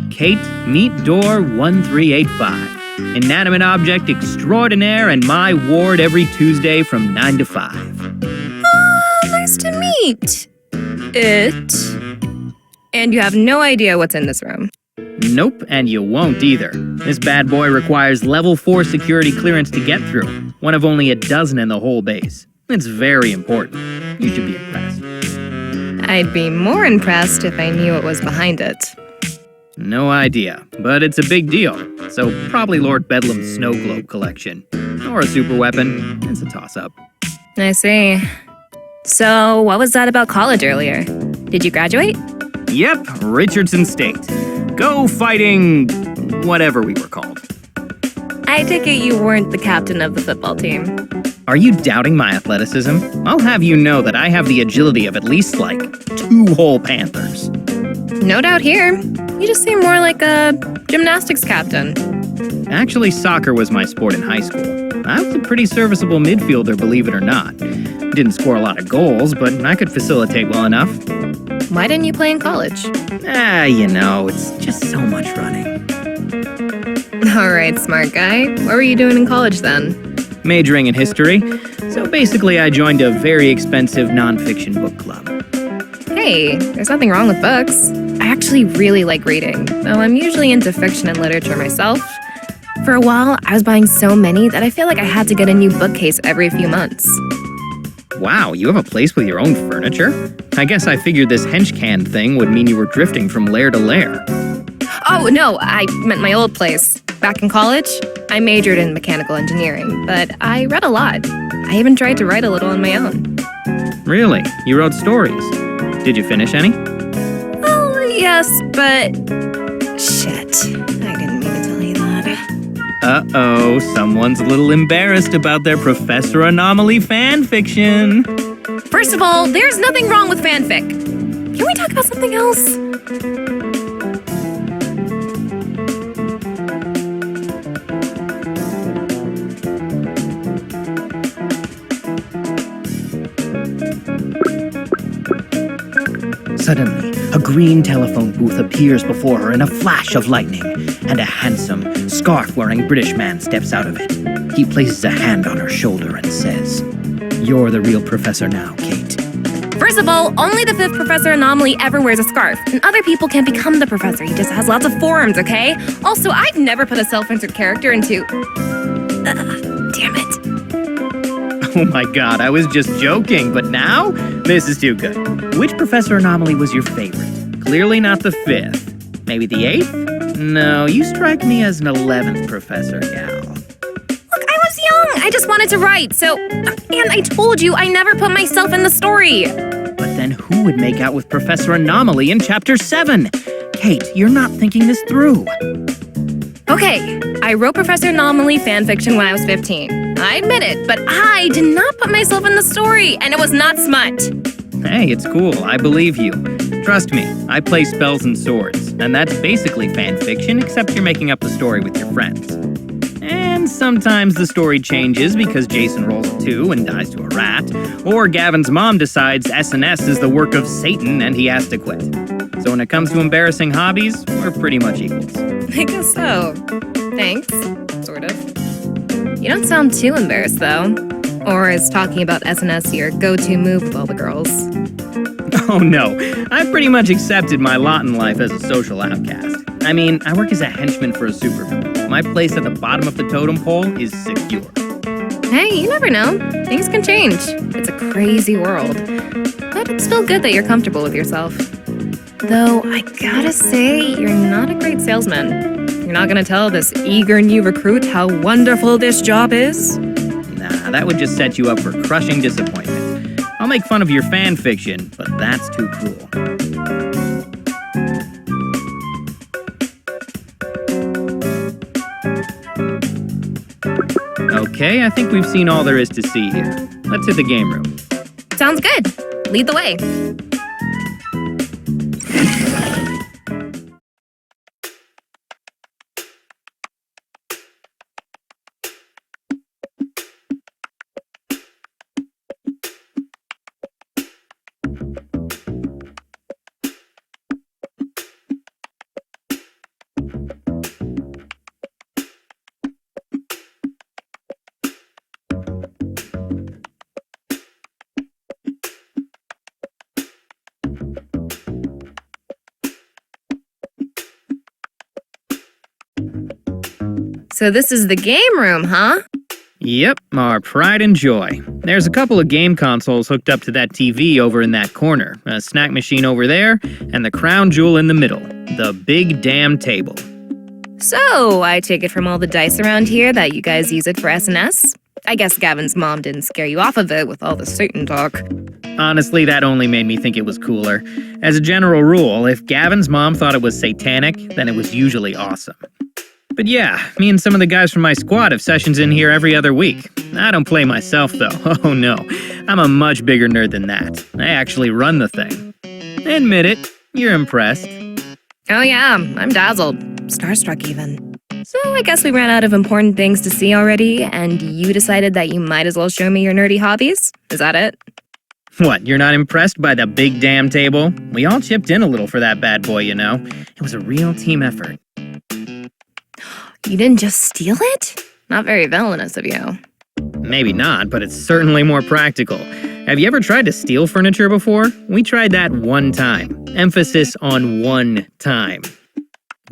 Kate, meet door 1385. Inanimate object extraordinaire and my ward every Tuesday from 9 to 5. Nice to meet it. And you have no idea what's in this room. Nope, and you won't either. This bad boy requires level 4 security clearance to get through, one of only a dozen in the whole base. It's very important. You should be impressed. I'd be more impressed if I knew what was behind it. No idea, but it's a big deal. So probably Lord Bedlam's snow globe collection. Or a super weapon. It's a toss-up. I see. So, what was that about college earlier? Did you graduate? Yep, Richardson State. Go fighting... whatever we were called. I take it you weren't the captain of the football team. Are you doubting my athleticism? I'll have you know that I have the agility of at least, 2 whole panthers. No doubt here. You just seem more like a gymnastics captain. Actually, soccer was my sport in high school. I was a pretty serviceable midfielder, believe it or not. Didn't score a lot of goals, but I could facilitate well enough. Why didn't you play in college? It's just so much running. All right, smart guy. What were you doing in college then? Majoring in history. So basically, I joined a very expensive nonfiction book club. Hey, there's nothing wrong with books. I actually really like reading, though I'm usually into fiction and literature myself. For a while, I was buying so many that I feel like I had to get a new bookcase every few months. Wow, you have a place with your own furniture? I guess I figured this henchcan thing would mean you were drifting from lair to lair. Oh, no, I meant my old place. Back in college, I majored in mechanical engineering, but I read a lot. I even tried to write a little on my own. Really? You wrote stories? Did you finish any? Oh, yes, but... Shit, I didn't mean to tell you that. Uh-oh, someone's a little embarrassed about their Professor Anomaly fanfiction. First of all, there's nothing wrong with fanfic. Can we talk about something else? Suddenly, a green telephone booth appears before her in a flash of lightning, and a handsome, scarf-wearing British man steps out of it. He places a hand on her shoulder and says, "You're the real professor now, Kate." First of all, only the 5th Professor Anomaly ever wears a scarf, and other people can't become the professor. He just has lots of forms, okay? Also, I've never put a self-insert character into... damn it. Oh my god, I was just joking, but now? This is too good. Which Professor Anomaly was your favorite? Clearly not the 5th. Maybe the 8th? No, you strike me as an 11th Professor gal. Look, I was young. I just wanted to write, so... And I told you I never put myself in the story. But then who would make out with Professor Anomaly in Chapter 7? Kate, you're not thinking this through. Okay, I wrote Professor Anomaly fanfiction when I was 15. I admit it, but I did not put myself in the story, and it was not smut. Hey, it's cool. I believe you. Trust me, I play spells and swords, and that's basically fanfiction, except you're making up the story with your friends. And sometimes the story changes because Jason rolls a 2 and dies to a rat, or Gavin's mom decides SNS is the work of Satan and he has to quit. So when it comes to embarrassing hobbies, we're pretty much equals. I guess so. Thanks. Sort of. You don't sound too embarrassed, though. Or is talking about SNS your go-to move with all the girls? Oh no, I've pretty much accepted my lot in life as a social outcast. I mean, I work as a henchman for a supervillain. My place at the bottom of the totem pole is secure. Hey, you never know. Things can change. It's a crazy world. But it's still good that you're comfortable with yourself. Though, I gotta say, you're not a great salesman. You're not gonna tell this eager new recruit how wonderful this job is? Nah, that would just set you up for crushing disappointment. I'll make fun of your fan fiction, but that's too cruel. Okay, I think we've seen all there is to see here. Let's hit the game room. Sounds good. Lead the way. So this is the game room, huh? Yep, our pride and joy. There's a couple of game consoles hooked up to that TV over in that corner, a snack machine over there, and the crown jewel in the middle, the big damn table. So, I take it from all the dice around here that you guys use it for SNS? I guess Gavin's mom didn't scare you off of it with all the Satan talk. Honestly, that only made me think it was cooler. As a general rule, if Gavin's mom thought it was satanic, then it was usually awesome. But yeah, me and some of the guys from my squad have sessions in here every other week. I don't play myself, though. Oh no, I'm a much bigger nerd than that. I actually run the thing. Admit it, you're impressed. Oh yeah, I'm dazzled. Starstruck even. So I guess we ran out of important things to see already, and you decided that you might as well show me your nerdy hobbies? Is that it? What, you're not impressed by the big damn table? We all chipped in a little for that bad boy, you know. It was a real team effort. You didn't just steal it? Not very villainous of you. Maybe not, but it's certainly more practical. Have you ever tried to steal furniture before? We tried that one time. Emphasis on one time.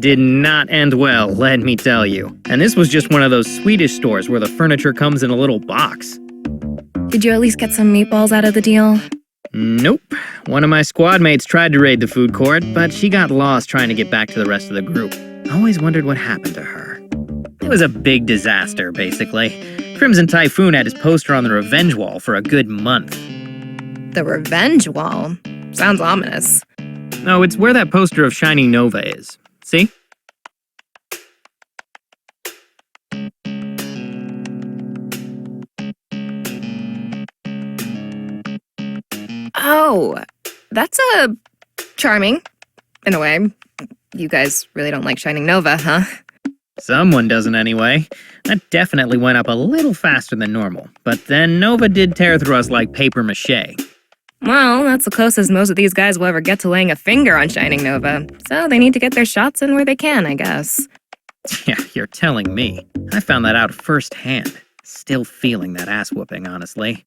Did not end well, let me tell you. And this was just one of those Swedish stores where the furniture comes in a little box. Did you at least get some meatballs out of the deal? Nope. One of my squad mates tried to raid the food court, but she got lost trying to get back to the rest of the group. Always wondered what happened to her. It was a big disaster, basically. Crimson Typhoon had his poster on the revenge wall for a good month. The revenge wall? Sounds ominous. Oh, it's where that poster of Shining Nova is. See? Oh, that's charming, in a way. You guys really don't like Shining Nova, huh? Someone doesn't anyway. That definitely went up a little faster than normal. But then Nova did tear through us like paper mache. Well, that's the closest most of these guys will ever get to laying a finger on Shining Nova. So they need to get their shots in where they can, I guess. Yeah, you're telling me. I found that out firsthand. Still feeling that ass whooping, honestly.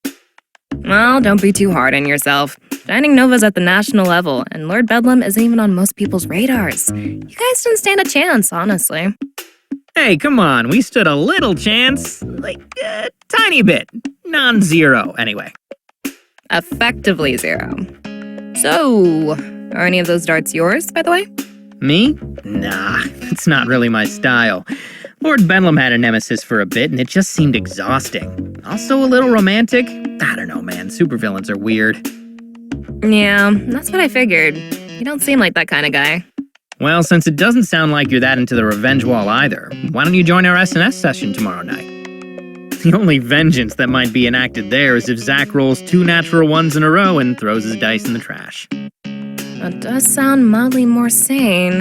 Well, don't be too hard on yourself. Shining Nova's at the national level, and Lord Bedlam isn't even on most people's radars. You guys didn't stand a chance, honestly. Hey, come on, we stood a little chance. Like, a tiny bit. Non-zero, anyway. Effectively zero. So, are any of those darts yours, by the way? Me? Nah, it's not really my style. Lord Bedlam had a nemesis for a bit, and it just seemed exhausting. Also a little romantic. I don't know, man. Supervillains are weird. Yeah, that's what I figured. You don't seem like that kind of guy. Well, since it doesn't sound like you're that into the revenge wall either, why don't you join our SNS session tomorrow night? The only vengeance that might be enacted there is if Zach rolls 2 natural ones in a row and throws his dice in the trash. That does sound mildly more sane.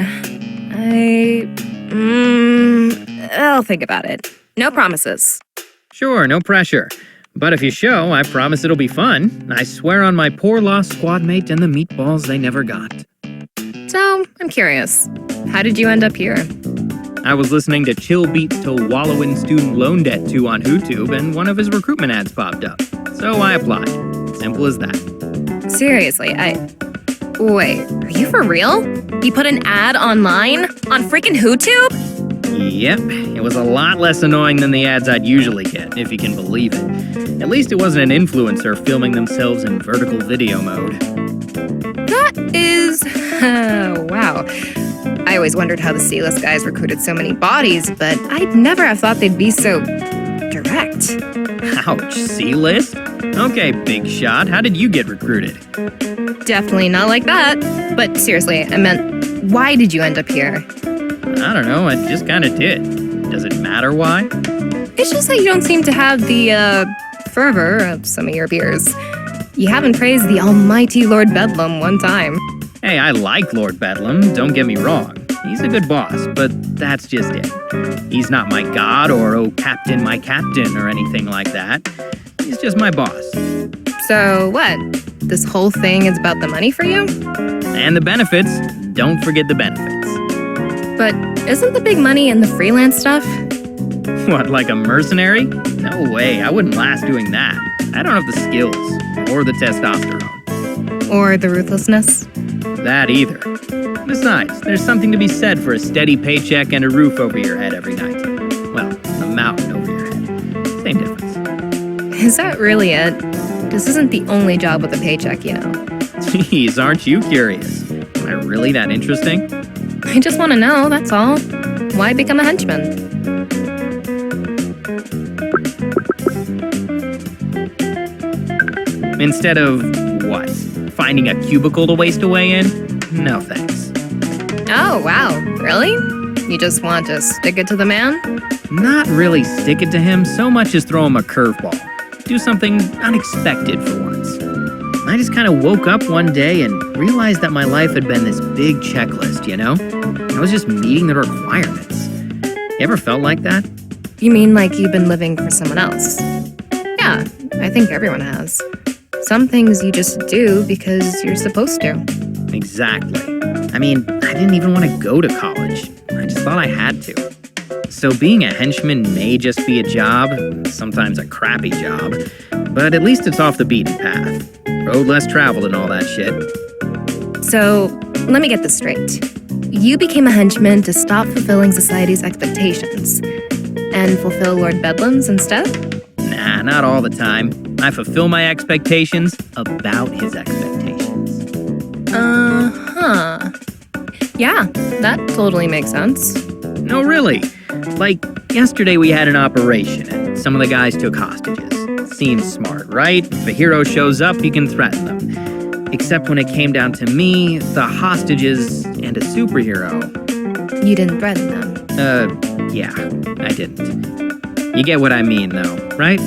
I'll think about it. No promises. Sure, no pressure. But if you show, I promise it'll be fun. I swear on my poor lost squad mate and the meatballs they never got. So, I'm curious. How did you end up here? I was listening to Chill Beats to Wallow in Student Loan Debt 2 on YouTube, and one of his recruitment ads popped up. So I applied. Simple as that. Seriously, Wait, are you for real? You put an ad online? On freaking HooTube? Yep, it was a lot less annoying than the ads I'd usually get, if you can believe it. At least it wasn't an influencer filming themselves in vertical video mode. That is... wow. I always wondered how the C-list guys recruited so many bodies, but I'd never have thought they'd be so... direct. Ouch, C-list? Okay, big shot, how did you get recruited? Definitely not like that. But seriously, I meant, why did you end up here? I don't know, I just kinda did. Does it matter why? It's just that you don't seem to have the, fervor of some of your peers. You haven't praised the almighty Lord Bedlam one time. Hey, I like Lord Bedlam, don't get me wrong. He's a good boss, but that's just it. He's not my god or, oh, captain, my captain, or anything like that. He's just my boss. So what? This whole thing is about the money for you? And the benefits. Don't forget the benefits. But isn't the big money in the freelance stuff? What, like a mercenary? No way, I wouldn't last doing that. I don't have the skills, or the testosterone. Or the ruthlessness? That either. Besides, there's something to be said for a steady paycheck and a roof over your head every night. Well, a mountain over your head. Same difference. Is that really it? This isn't the only job with a paycheck, you know. Jeez, aren't you curious? Am I really that interesting? I just want to know, that's all. Why become a henchman? Instead of, what, finding a cubicle to waste away in? No thanks. Oh, wow. Really? You just want to stick it to the man? Not really stick it to him so much as throw him a curveball. Do something unexpected for once. I just kind of woke up one day and realized that my life had been this big checklist, you know? I was just meeting the requirements. You ever felt like that? You mean like you've been living for someone else? Yeah, I think everyone has. Some things you just do because you're supposed to. Exactly. I mean, I didn't even want to go to college. I just thought I had to. So being a henchman may just be a job, sometimes a crappy job, but at least it's off the beaten path. Road less traveled and all that shit. So, let me get this straight. You became a henchman to stop fulfilling society's expectations and fulfill Lord Bedlam's instead? Nah, not all the time. I fulfill my expectations about his expectations. Uh-huh. Yeah, that totally makes sense. No, really. Like, yesterday we had an operation and some of the guys took hostages. Seems smart, right? If a hero shows up, you can threaten them. Except when it came down to me, the hostages, and a superhero. You didn't threaten them? Yeah, I didn't. You get what I mean, though, right?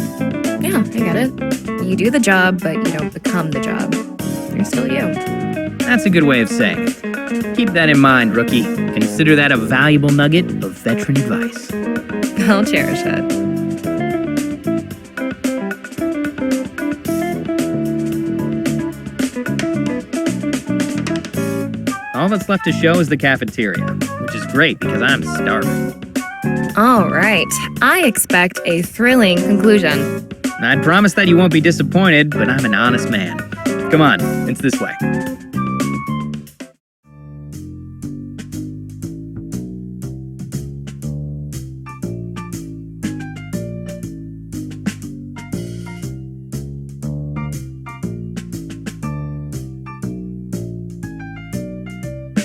Yeah, I get it. You do the job, but you don't become the job. You're still you. That's a good way of saying it. Keep that in mind, rookie. Consider that a valuable nugget of veteran advice. I'll cherish it. All that's left to show is the cafeteria, which is great because I'm starving. All right, I expect a thrilling conclusion. I'd promise that you won't be disappointed, but I'm an honest man. Come on, it's this way.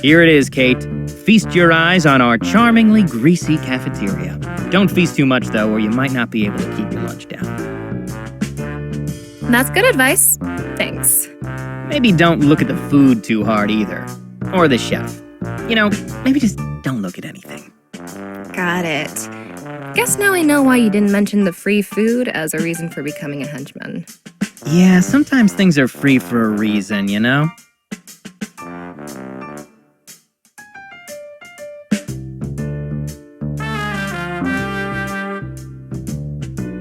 Here it is, Kate. Feast your eyes on our charmingly greasy cafeteria. Don't feast too much, though, or you might not be able to keep your lunch down. That's good advice. Thanks. Maybe don't look at the food too hard, either. Or the chef. You know, maybe just don't look at anything. Got it. Guess now I know why you didn't mention the free food as a reason for becoming a henchman. Yeah, sometimes things are free for a reason, you know?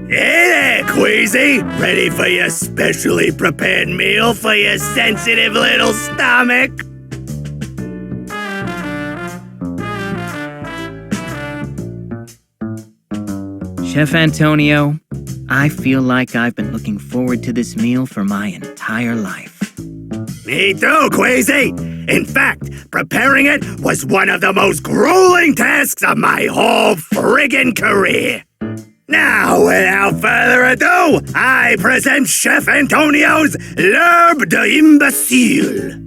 Hey there, Queasy! Ready for your specially prepared meal for your sensitive little stomach? Chef Antonio, I feel like I've been looking forward to this meal for my entire life. Me too, Queasy! In fact, preparing it was one of the most grueling tasks of my whole friggin' career. Now, without further ado, I present Chef Antonio's L'Herbe d'Imbécile.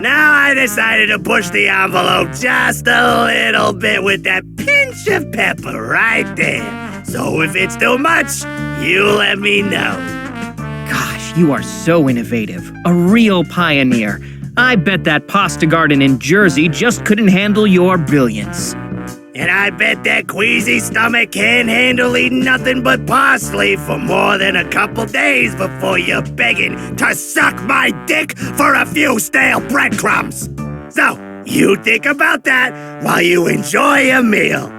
Now I decided to push the envelope just a little bit with that pinch of pepper right there. So if it's too much, you let me know. Gosh, you are so innovative. A real pioneer. I bet that pasta garden in Jersey just couldn't handle your brilliance. And I bet that queasy stomach can't handle eating nothing but parsley for more than a couple days before you're begging to suck my dick for a few stale breadcrumbs. So, you think about that while you enjoy your meal.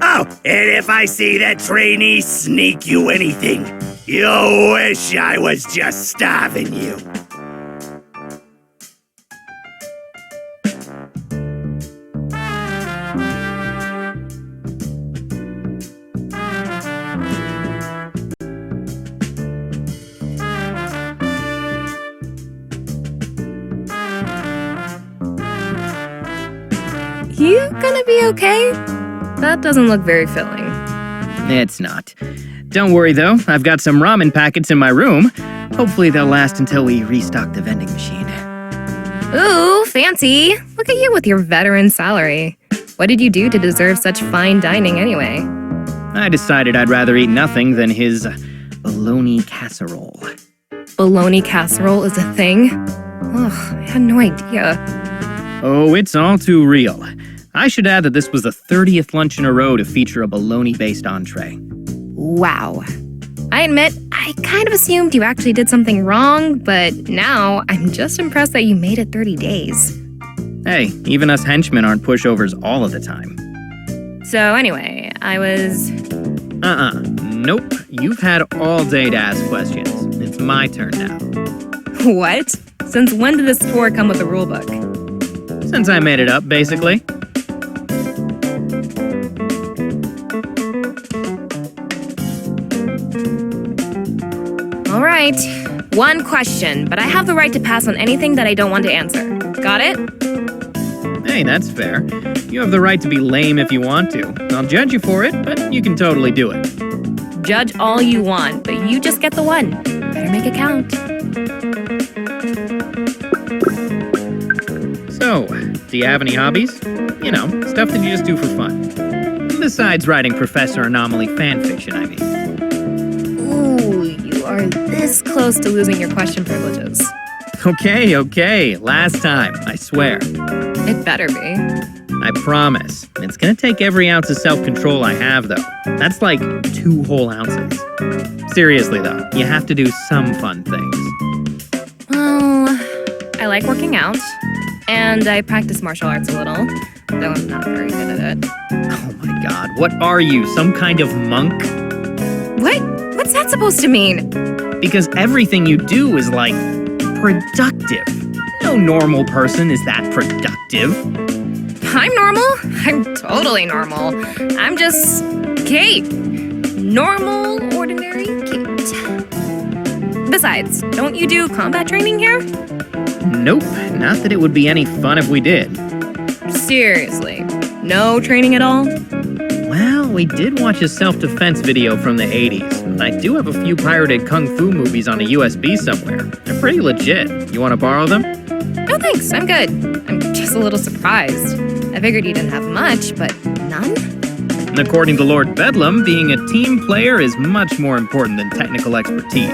Oh, and if I see that trainee sneak you anything, you'll wish I was just starving you. You gonna be okay? That doesn't look very filling. It's not. Don't worry though, I've got some ramen packets in my room. Hopefully they'll last until we restock the vending machine. Ooh, fancy. Look at you with your veteran salary. What did you do to deserve such fine dining anyway? I decided I'd rather eat nothing than his bologna casserole. Bologna casserole is a thing? Ugh, I had no idea. Oh, it's all too real. I should add that this was the 30th lunch in a row to feature a bologna-based entree. Wow. I admit, I kind of assumed you actually did something wrong, but now I'm just impressed that you made it 30 days. Hey, even us henchmen aren't pushovers all of the time. So anyway, I was... Nope. You've had all day to ask questions. It's my turn now. What? Since when did this tour come with a rulebook? Since I made it up, basically. All right, one question, but I have the right to pass on anything that I don't want to answer. Got it? Hey, that's fair. You have the right to be lame if you want to. I'll judge you for it, but you can totally do it. Judge all you want, but you just get the one. Better make it count. So, do you have any hobbies? You know, stuff that you just do for fun. Besides writing Professor Anomaly fanfiction, I mean. Ooh, you are this close to losing your question privileges. Okay, last time, I swear. It better be. I promise. It's gonna take every ounce of self-control I have, though. That's like 2 whole ounces. Seriously, though, you have to do some fun things. Well, I like working out, and I practice martial arts a little, though I'm not very good at it. Oh my god, what are you, some kind of monk? What? What's that supposed to mean? Because everything you do is, like, productive. No normal person is that productive. I'm normal? I'm totally normal. I'm just Kate. Normal, ordinary Kate. Besides, don't you do combat training here? Nope, not that it would be any fun if we did. Seriously, no training at all? Well, we did watch a self-defense video from the 80s. I do have a few pirated kung fu movies on a USB somewhere. They're pretty legit. You want to borrow them? No thanks, I'm good. I'm just a little surprised. I figured you didn't have much, but none? And according to Lord Bedlam, being a team player is much more important than technical expertise.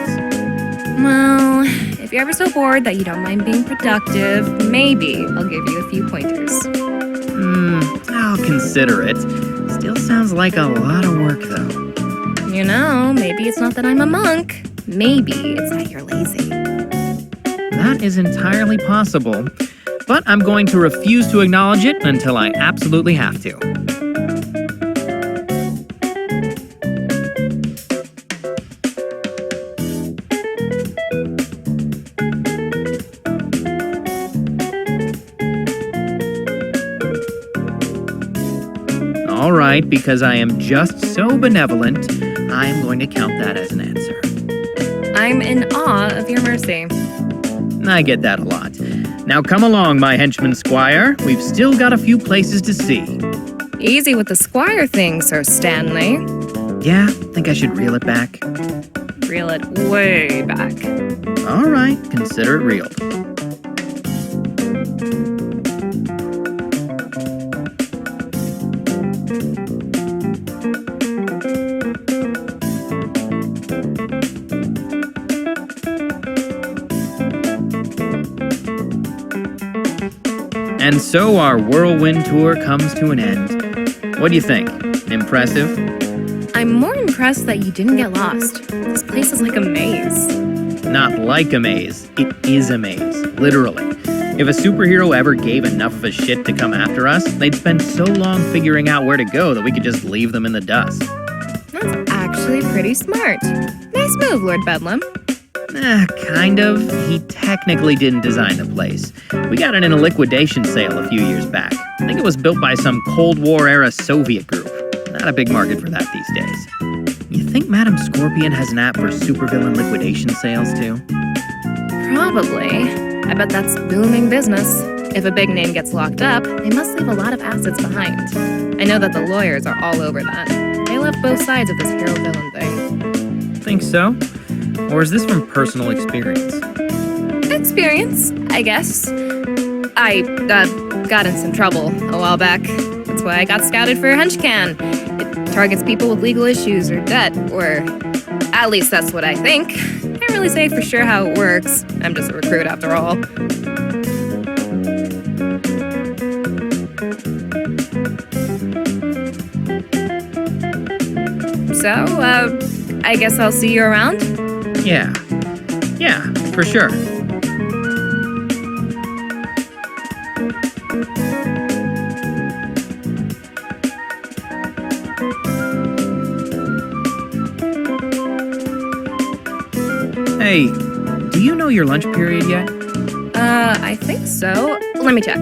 Well, if you're ever so bored that you don't mind being productive, maybe I'll give you a few pointers. I'll consider it. Still sounds like a lot of work, though. You know, maybe it's not that I'm a monk. Maybe it's that you're lazy. That is entirely possible, but I'm going to refuse to acknowledge it until I absolutely have to. All right, because I am just so benevolent, I am going to count that as an answer. I'm in awe of your mercy. I get that a lot. Now come along, my henchman squire. We've still got a few places to see. Easy with the squire thing, Sir Stanley. Yeah, think I should reel it back? Reel it way back. All right, consider it reeled. And so our whirlwind tour comes to an end. What do you think? Impressive? I'm more impressed that you didn't get lost. This place is like a maze. Not like a maze. It is a maze, literally. If a superhero ever gave enough of a shit to come after us, they'd spend so long figuring out where to go that we could just leave them in the dust. That's actually pretty smart. Nice move, Lord Bedlam. Kind of. He technically didn't design the place. We got it in a liquidation sale a few years back. I think it was built by some Cold War-era Soviet group. Not a big market for that these days. You think Madam Scorpion has an app for supervillain liquidation sales, too? Probably. I bet that's booming business. If a big name gets locked up, they must leave a lot of assets behind. I know that the lawyers are all over that. They love both sides of this hero-villain thing. Think so? Or is this from personal experience? Experience, I guess. I got in some trouble a while back. That's why I got scouted for Henchman. It targets people with legal issues or debt, or at least that's what I think. Can't really say for sure how it works. I'm just a recruit after all. So, I guess I'll see you around? Yeah, for sure. Hey, do you know your lunch period yet? I think so. Let me check.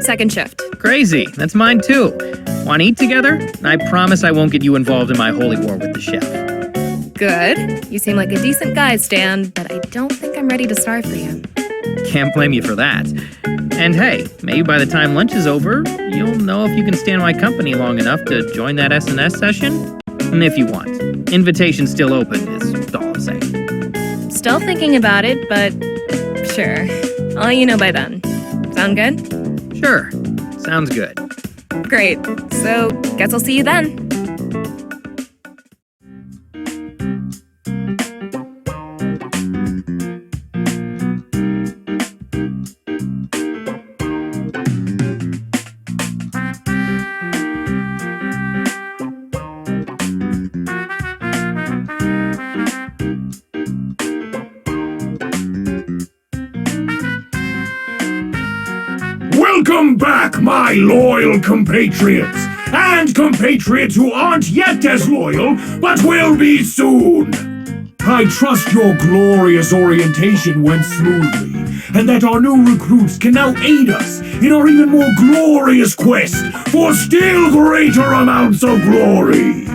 Second shift. Crazy, that's mine too. Want to eat together? I promise I won't get you involved in my holy war with the chef. Good. You seem like a decent guy, Stan, but I don't think I'm ready to starve for you. Can't blame you for that. And hey, maybe by the time lunch is over, you'll know if you can stand my company long enough to join that SNS session. And if you want. Invitation's still open, is all I'm saying. Still thinking about it, but sure. I'll let you know by then. Sound good? Sure. Sounds good. Great. So, guess I'll see you then. Welcome back, my loyal compatriots, and compatriots who aren't yet as loyal, but will be soon. I trust your glorious orientation went smoothly, and that our new recruits can now aid us in our even more glorious quest for still greater amounts of glory.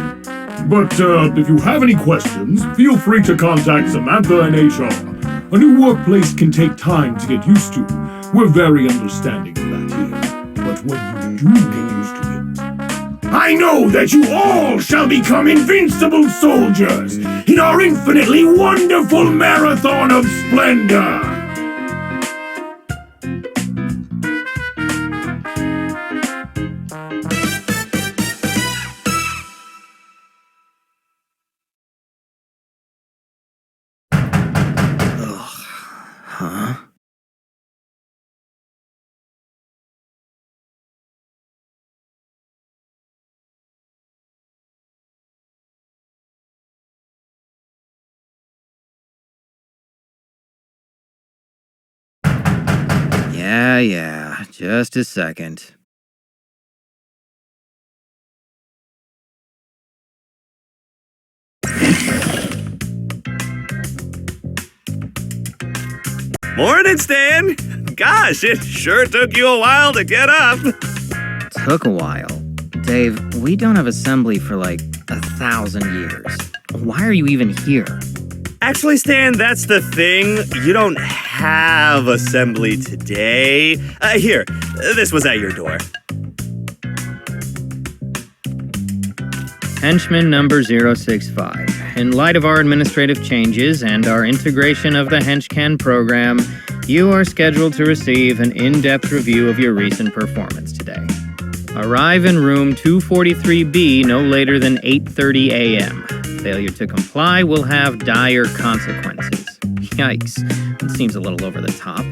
But if you have any questions, feel free to contact Samantha and HR. A new workplace can take time to get used to. We're very understanding of that here. But when you do get used to it, I know that you all shall become invincible soldiers in our infinitely wonderful marathon of splendor. Yeah, just a second. Morning, Stan! gosh, it sure took you a while to get up. Took a while. Dave, we don't have assembly for like 1,000 years. Why are you even here? Actually, Stan, that's the thing. You don't have assembly today. Here, this was at your door. Henchman number 065. In light of our administrative changes and our integration of the Henchcan program, you are scheduled to receive an in-depth review of your recent performance today. Arrive in room 243B no later than 8:30 a.m. Failure to comply will have dire consequences. Yikes, that seems a little over the top.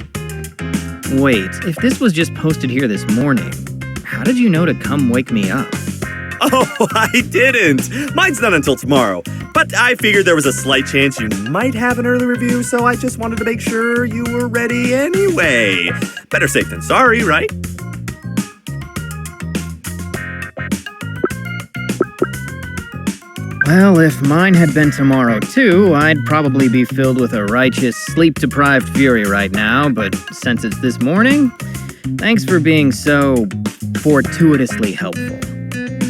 Wait, if this was just posted here this morning, how did you know to come wake me up? Oh, I didn't. Mine's not until tomorrow. But I figured there was a slight chance you might have an early review, so I just wanted to make sure you were ready anyway. Better safe than sorry, right? Well, if mine had been tomorrow too, I'd probably be filled with a righteous, sleep-deprived fury right now, but since it's this morning, thanks for being so fortuitously helpful.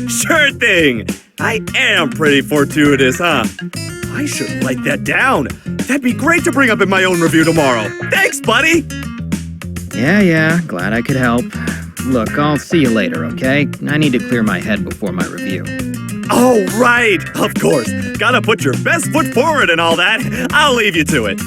Sure thing. I am pretty fortuitous, huh? I should write that down. That'd be great to bring up in my own review tomorrow. Thanks, buddy. Yeah, glad I could help. Look, I'll see you later, okay? I need to clear my head before my review. Oh, right. Of course. Gotta put your best foot forward and all that. I'll leave you to it.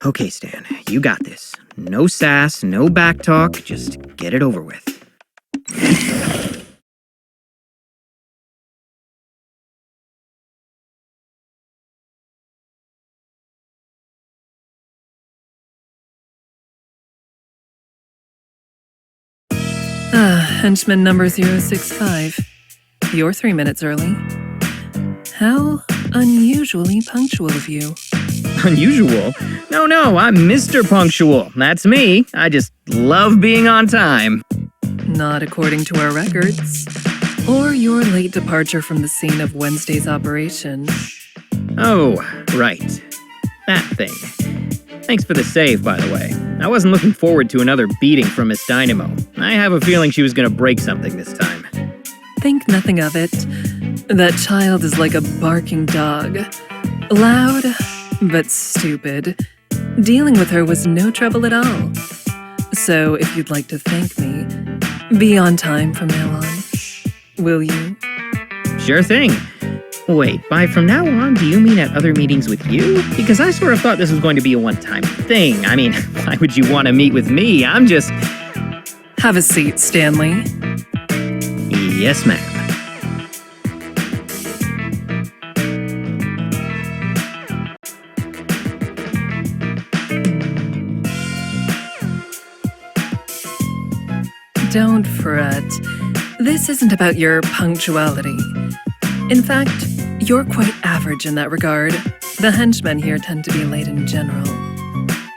Okay, Stan, you got this. No sass, no backtalk, just get it over with. Henchman number 065. You're 3 minutes early. How unusually punctual of you. Unusual? No, I'm Mr. Punctual. That's me. I just love being on time. Not according to our records. Or your late departure from the scene of Wednesday's operation. Oh, right. That thing. Thanks for the save, by the way. I wasn't looking forward to another beating from Miss Dynamo. I have a feeling she was gonna break something this time. Think nothing of it. That child is like a barking dog. Loud, but stupid. Dealing with her was no trouble at all. So if you'd like to thank me, be on time from now on. Will you? Sure thing. Wait, by from now on, do you mean at other meetings with you? Because I sort of thought this was going to be a one-time thing. I mean, why would you want to meet with me? I'm just... Have a seat, Stanley. Yes, ma'am. Don't fret. This isn't about your punctuality. In fact, you're quite average in that regard. The henchmen here tend to be late in general.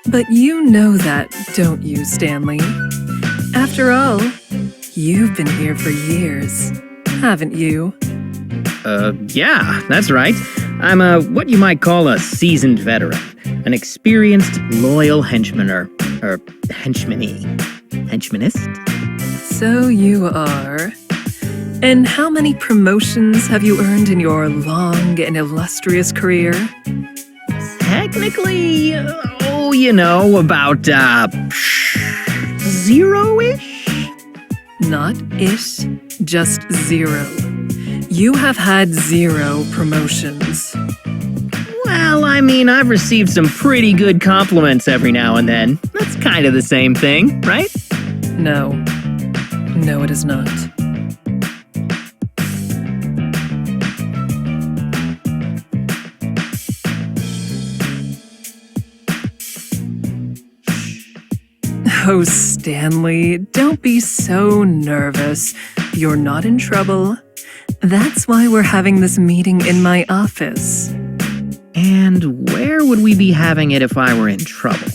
But you know that, don't you, Stanley? After all, you've been here for years, haven't you? Yeah, that's right. I'm what you might call a seasoned veteran. An experienced, loyal henchman or henchmanee. Henchmanist? So you are. And how many promotions have you earned in your long and illustrious career? Technically, about, 0-ish? Not ish, just 0. You have had 0 promotions. Well, I mean, I've received some pretty good compliments every now and then. That's kind of the same thing, right? No. No, it is not. Oh, Stanley, don't be so nervous. You're not in trouble. That's why we're having this meeting in my office. And where would we be having it if I were in trouble?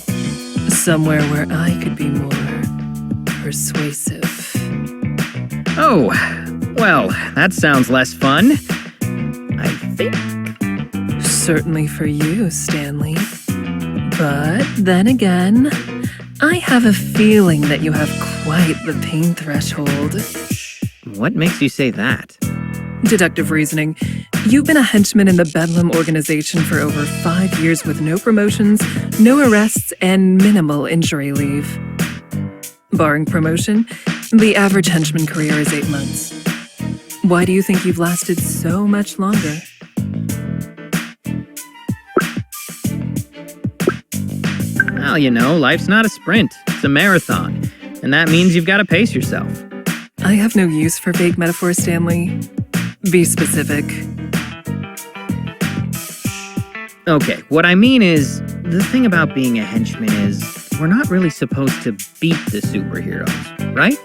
Somewhere where I could be more persuasive. Oh, well, that sounds less fun. I think. Certainly for you, Stanley. But then again, I have a feeling that you have quite the pain threshold. What makes you say that? Deductive reasoning. You've been a henchman in the Bedlam organization for over 5 years with no promotions, no arrests, and minimal injury leave. Barring promotion, the average henchman career is 8 months. Why do you think you've lasted so much longer? Well, you know, life's not a sprint, it's a marathon. And that means you've got to pace yourself. I have no use for vague metaphors, Stanley. Be specific. Okay, what I mean is, the thing about being a henchman is, we're not really supposed to beat the superheroes, right?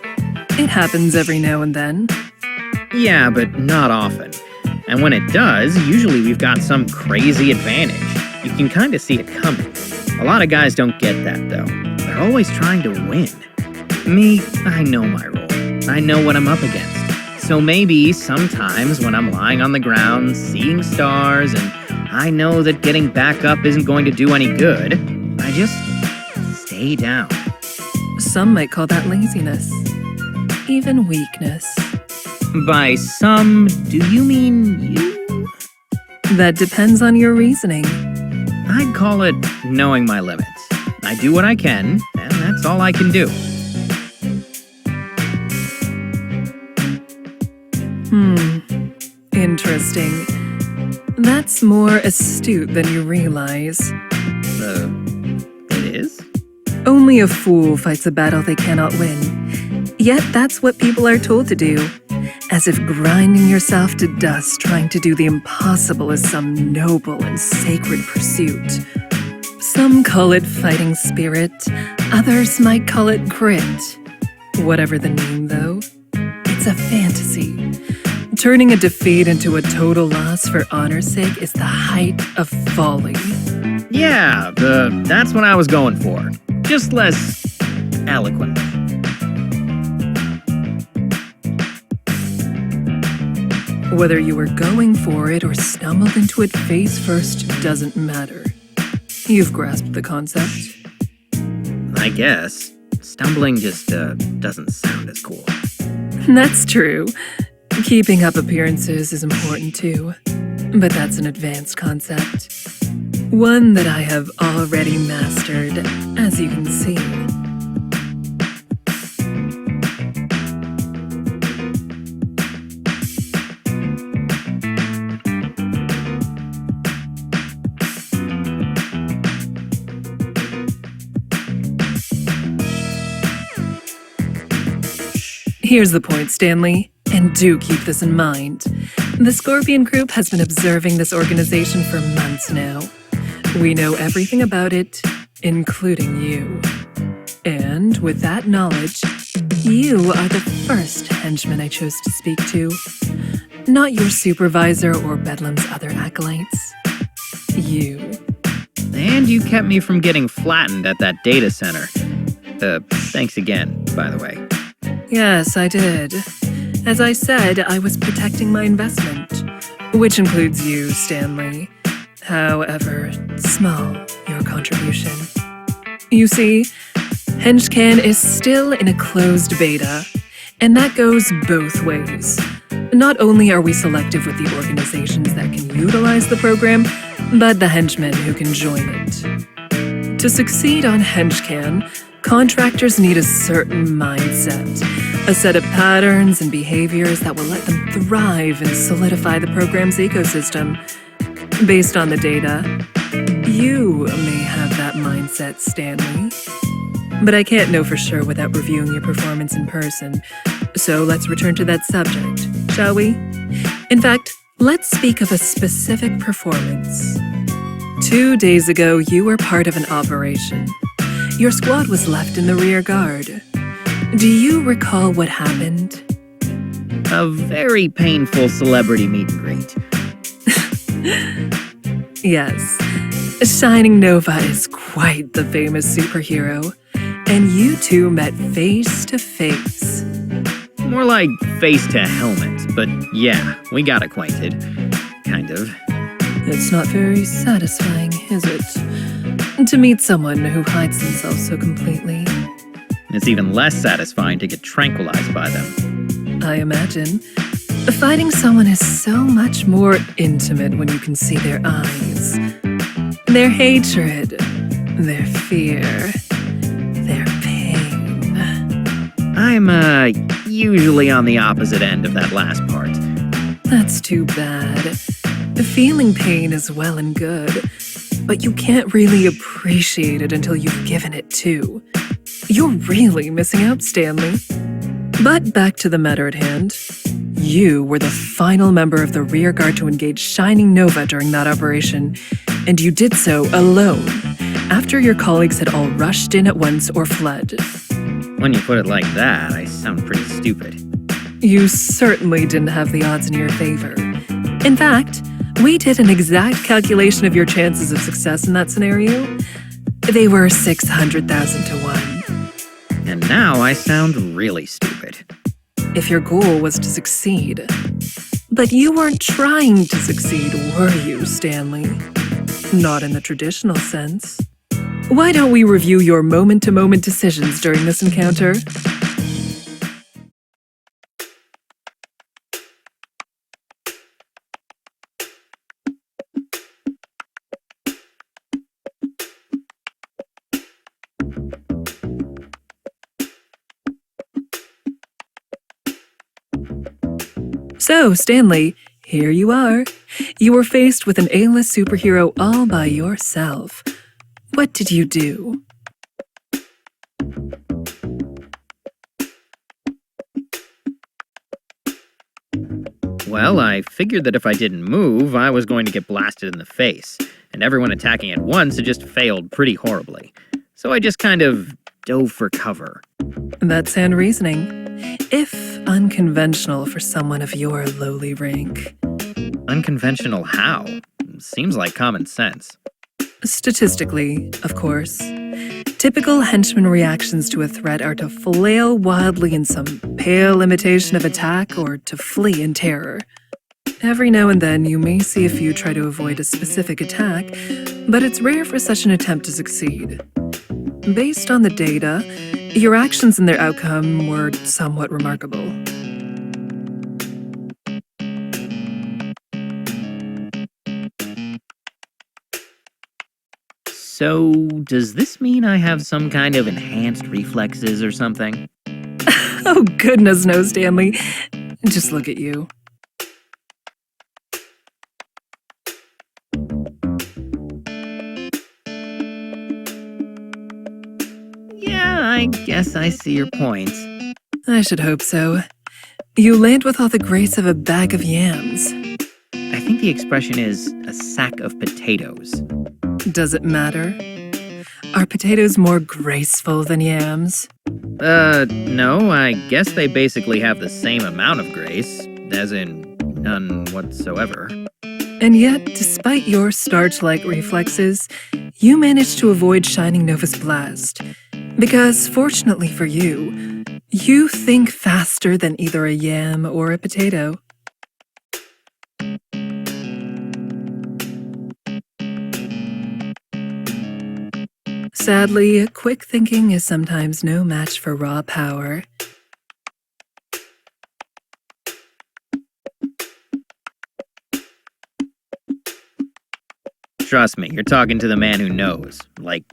It happens every now and then. Yeah, but not often. And when it does, usually we've got some crazy advantage. You can kind of see it coming. A lot of guys don't get that, though. They're always trying to win. Me, I know my role. I know what I'm up against. So maybe sometimes when I'm lying on the ground, seeing stars, and I know that getting back up isn't going to do any good, I just stay down. Some might call that laziness. Even weakness. By some, do you mean you? That depends on your reasoning. I'd call it knowing my limits. I do what I can, and that's all I can do. Interesting. That's more astute than you realize. It is? Only a fool fights a battle they cannot win. Yet that's what people are told to do. As if grinding yourself to dust trying to do the impossible is some noble and sacred pursuit. Some call it fighting spirit, others might call it grit. Whatever the name, though, it's a fantasy. Turning a defeat into a total loss for honor's sake is the height of folly. Yeah, that's what I was going for. Just less eloquent. Whether you were going for it or stumbled into it face first doesn't matter. You've grasped the concept. I guess. Stumbling just doesn't sound as cool. That's true. Keeping up appearances is important too. But that's an advanced concept. One that I have already mastered, as you can see. Here's the point, Stanley, and do keep this in mind. The Scorpion Group has been observing this organization for months now. We know everything about it, including you. And with that knowledge, you are the first henchman I chose to speak to. Not your supervisor or Bedlam's other acolytes. You. And you kept me from getting flattened at that data center. Thanks again, by the way. Yes, I did. As I said, I was protecting my investment, which includes you, Stanley. However small your contribution. You see, HenchCan is still in a closed beta, and that goes both ways. Not only are we selective with the organizations that can utilize the program, but the henchmen who can join it. To succeed on HenchCan, contractors need a certain mindset, a set of patterns and behaviors that will let them thrive and solidify the program's ecosystem. Based on the data, you may have that mindset, Stanley. But I can't know for sure without reviewing your performance in person. So let's return to that subject, shall we? In fact, let's speak of a specific performance. 2 days ago, you were part of an operation. your squad was left in the rear guard. Do you recall what happened? A very painful celebrity meet and greet. Yes, Shining Nova is quite the famous superhero, and you two met face to face. More like face to helmet, but yeah, we got acquainted. Kind of. It's not very satisfying, is it? To meet someone who hides themselves so completely. It's even less satisfying to get tranquilized by them. I imagine. Fighting someone is so much more intimate when you can see their eyes. Their hatred, their fear, their pain. I'm, usually on the opposite end of that last part. That's too bad. Feeling pain is well and good, but you can't really appreciate it until you've given it too. You're really missing out, Stanley. But back to the matter at hand. You were the final member of the rear guard to engage Shining Nova during that operation, and you did so alone, after your colleagues had all rushed in at once or fled. When you put it like that, I sound pretty stupid. You certainly didn't have the odds in your favor. In fact, we did an exact calculation of your chances of success in that scenario. They were 600,000 to 1. And now I sound really stupid. If your goal was to succeed. But you weren't trying to succeed, were you, Stanley? Not in the traditional sense. Why don't we review your moment-to-moment decisions during this encounter? So, Stanley, here you are. You were faced with an A-list superhero all by yourself. What did you do? Well, I figured that if I didn't move, I was going to get blasted in the face, and everyone attacking at once had just failed pretty horribly. So I just kind of dove for cover. That's sound reasoning. If unconventional for someone of your lowly rank. Unconventional how? Seems like common sense. Statistically, of course. Typical henchman reactions to a threat are to flail wildly in some pale imitation of attack or to flee in terror. Every now and then you may see a few try to avoid a specific attack, but it's rare for such an attempt to succeed. Based on the data, your actions and their outcome were somewhat remarkable. So, does this mean I have some kind of enhanced reflexes or something? Oh, goodness no, Stanley. Just look at you. Yeah, I guess I see your point. I should hope so. You land with all the grace of a bag of yams. I think the expression is a sack of potatoes. Does it matter? Are potatoes more graceful than yams? No, I guess they basically have the same amount of grace, as in none whatsoever. And yet, despite your starch-like reflexes, you managed to avoid Shining Nova's blast. Because, fortunately for you, you think faster than either a yam or a potato. Sadly, quick thinking is sometimes no match for raw power. Trust me, you're talking to the man who knows, like,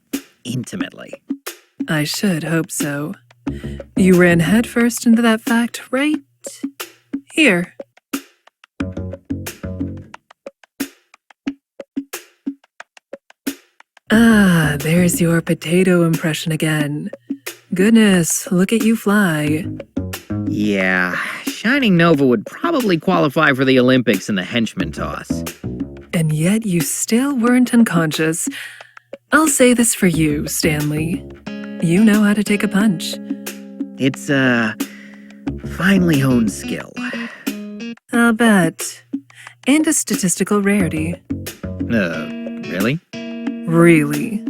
intimately. I should hope so. You ran headfirst into that fact right here. Ah, there's your potato impression again. Goodness, look at you fly. Yeah, Shining Nova would probably qualify for the Olympics in the henchman toss. And yet you still weren't unconscious. I'll say this for you, Stanley. you know how to take a punch. It's a finely honed skill. I'll bet. And a statistical rarity. Really? Really.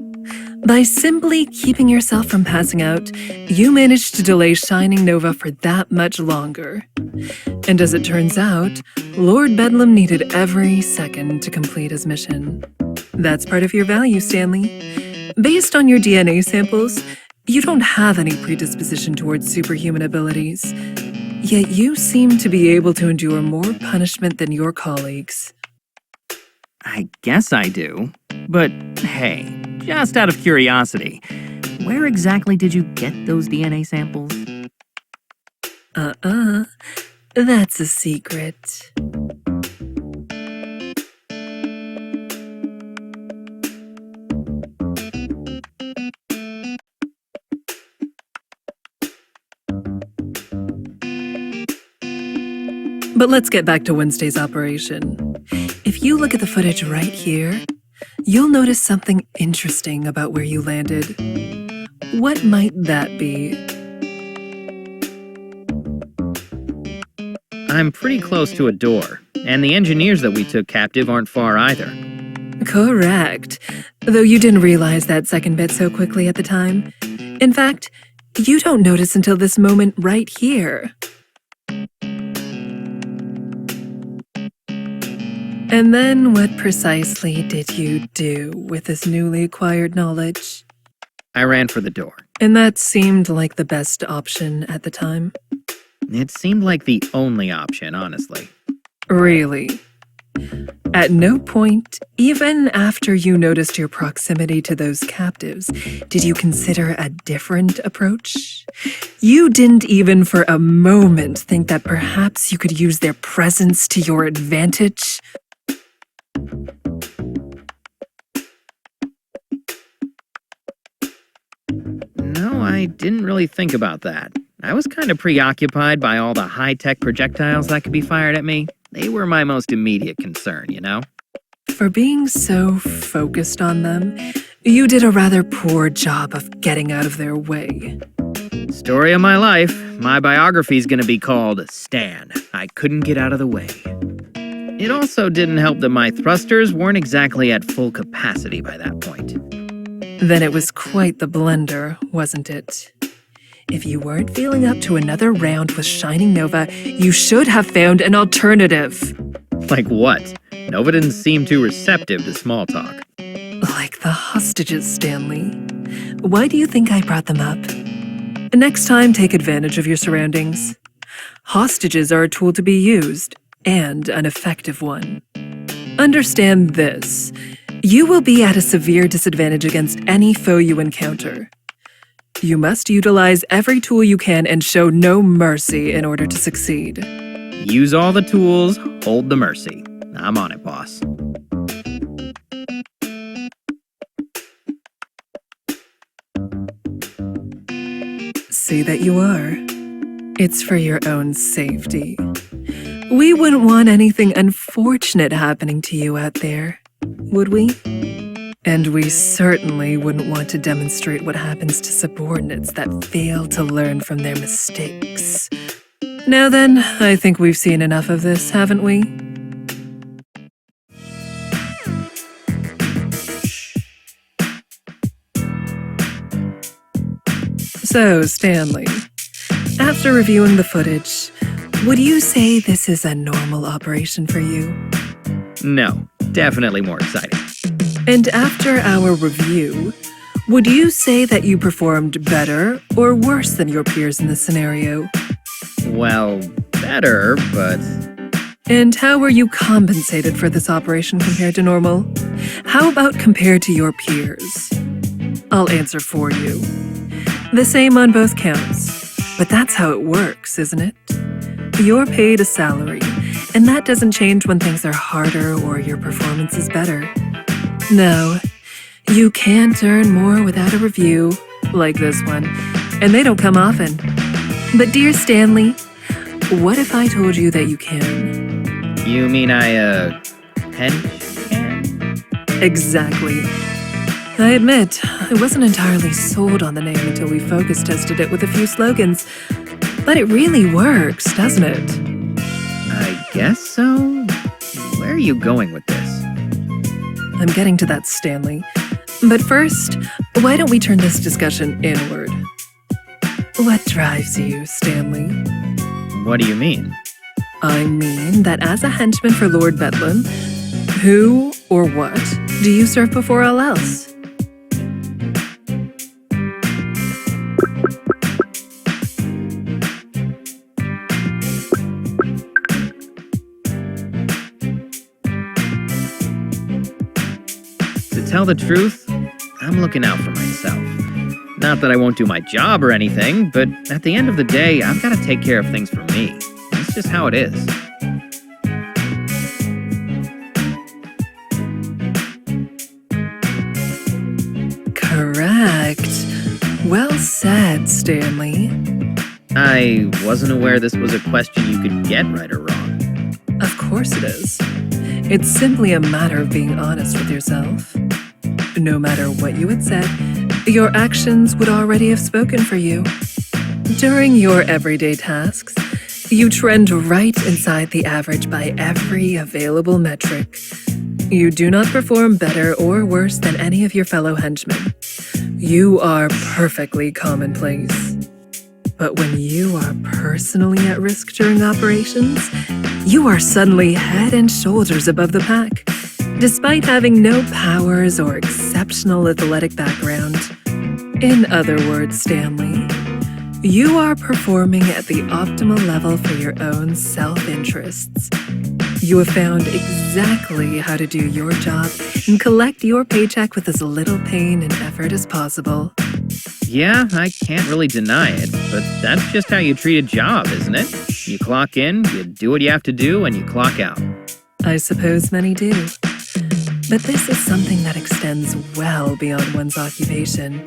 By simply keeping yourself from passing out, you managed to delay Shining Nova for that much longer. And as it turns out, Lord Bedlam needed every second to complete his mission. That's part of your value, Stanley. Based on your DNA samples, you don't have any predisposition towards superhuman abilities. Yet you seem to be able to endure more punishment than your colleagues. I guess I do. But hey, just out of curiosity, where exactly did you get those DNA samples? That's a secret. But let's get back to Wednesday's operation. If you look at the footage right here, you'll notice something interesting about where you landed. What might that be? I'm pretty close to a door, and the engineers that we took captive aren't far either. Correct. Though you didn't realize that second bit so quickly at the time. In fact, you don't notice until this moment right here. And then what precisely did you do with this newly acquired knowledge? I ran for the door. And that seemed like the best option at the time? It seemed like the only option, honestly. Really? At no point, even after you noticed your proximity to those captives, did you consider a different approach? You didn't even for a moment think that perhaps you could use their presence to your advantage? No, I didn't really think about that. I was kind of preoccupied by all the high-tech projectiles that could be fired at me. They were my most immediate concern, you know? For being so focused on them, you did a rather poor job of getting out of their way. Story of my life. My biography's gonna be called Stan. I couldn't get out of the way. It also didn't help that my thrusters weren't exactly at full capacity by that point. Then it was quite the blunder, wasn't it? If you weren't feeling up to another round with Shining Nova, you should have found an alternative. Like what? Nova didn't seem too receptive to small talk. Like the hostages, Stanley. Why do you think I brought them up? Next time, take advantage of your surroundings. Hostages are a tool to be used, and an effective one. Understand this. You will be at a severe disadvantage against any foe you encounter. You must utilize every tool you can and show no mercy in order to succeed. Use all the tools, hold the mercy. I'm on it, boss. See that you are. It's for your own safety. We wouldn't want anything unfortunate happening to you out there, would we? And we certainly wouldn't want to demonstrate what happens to subordinates that fail to learn from their mistakes. Now then, I think we've seen enough of this, haven't we? So, Stanley, after reviewing the footage, would you say this is a normal operation for you? No, definitely more exciting. And after our review, would you say that you performed better or worse than your peers in this scenario? Well, better, but... And how were you compensated for this operation compared to normal? How about compared to your peers? I'll answer for you. The same on both counts. But that's how it works, isn't it? You're paid a salary, and that doesn't change when things are harder or your performance is better. No, you can't earn more without a review, like this one, and they don't come often. But dear Stanley, what if I told you that you can? You mean I, can? Exactly. I admit, I wasn't entirely sold on the name until we focus tested it with a few slogans. But it really works, doesn't it? I guess so. Where are you going with this? I'm getting to that, Stanley. But first, why don't we turn this discussion inward? What drives you, Stanley? What do you mean? I mean that as a henchman for Lord Bedlam, who or what do you serve before all else? To tell the truth, I'm looking out for myself. Not that I won't do my job or anything, but at the end of the day, I've got to take care of things for me. That's just how it is. Correct. Well said, Stanley. I wasn't aware this was a question you could get right or wrong. Of course it is. It's simply a matter of being honest with yourself. No matter what you had said, your actions would already have spoken for you. During your everyday tasks, you trend right inside the average by every available metric. You do not perform better or worse than any of your fellow henchmen. You are perfectly commonplace. But when you are personally at risk during operations, you are suddenly head and shoulders above the pack, despite having no powers or exceptional athletic background. In other words, Stanley, you are performing at the optimal level for your own self-interests. You have found exactly how to do your job and collect your paycheck with as little pain and effort as possible. Yeah, I can't really deny it, but that's just how you treat a job, isn't it? You clock in, you do what you have to do, and you clock out. I suppose many do. But this is something that extends well beyond one's occupation.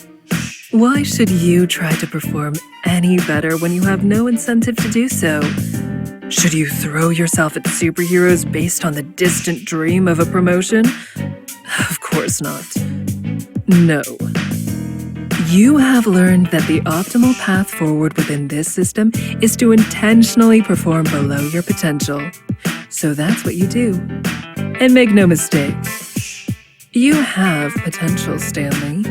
Why should you try to perform any better when you have no incentive to do so? Should you throw yourself at superheroes based on the distant dream of a promotion? Of course not. No. You have learned that the optimal path forward within this system is to intentionally perform below your potential. So that's what you do. And make no mistake, you have potential, Stanley.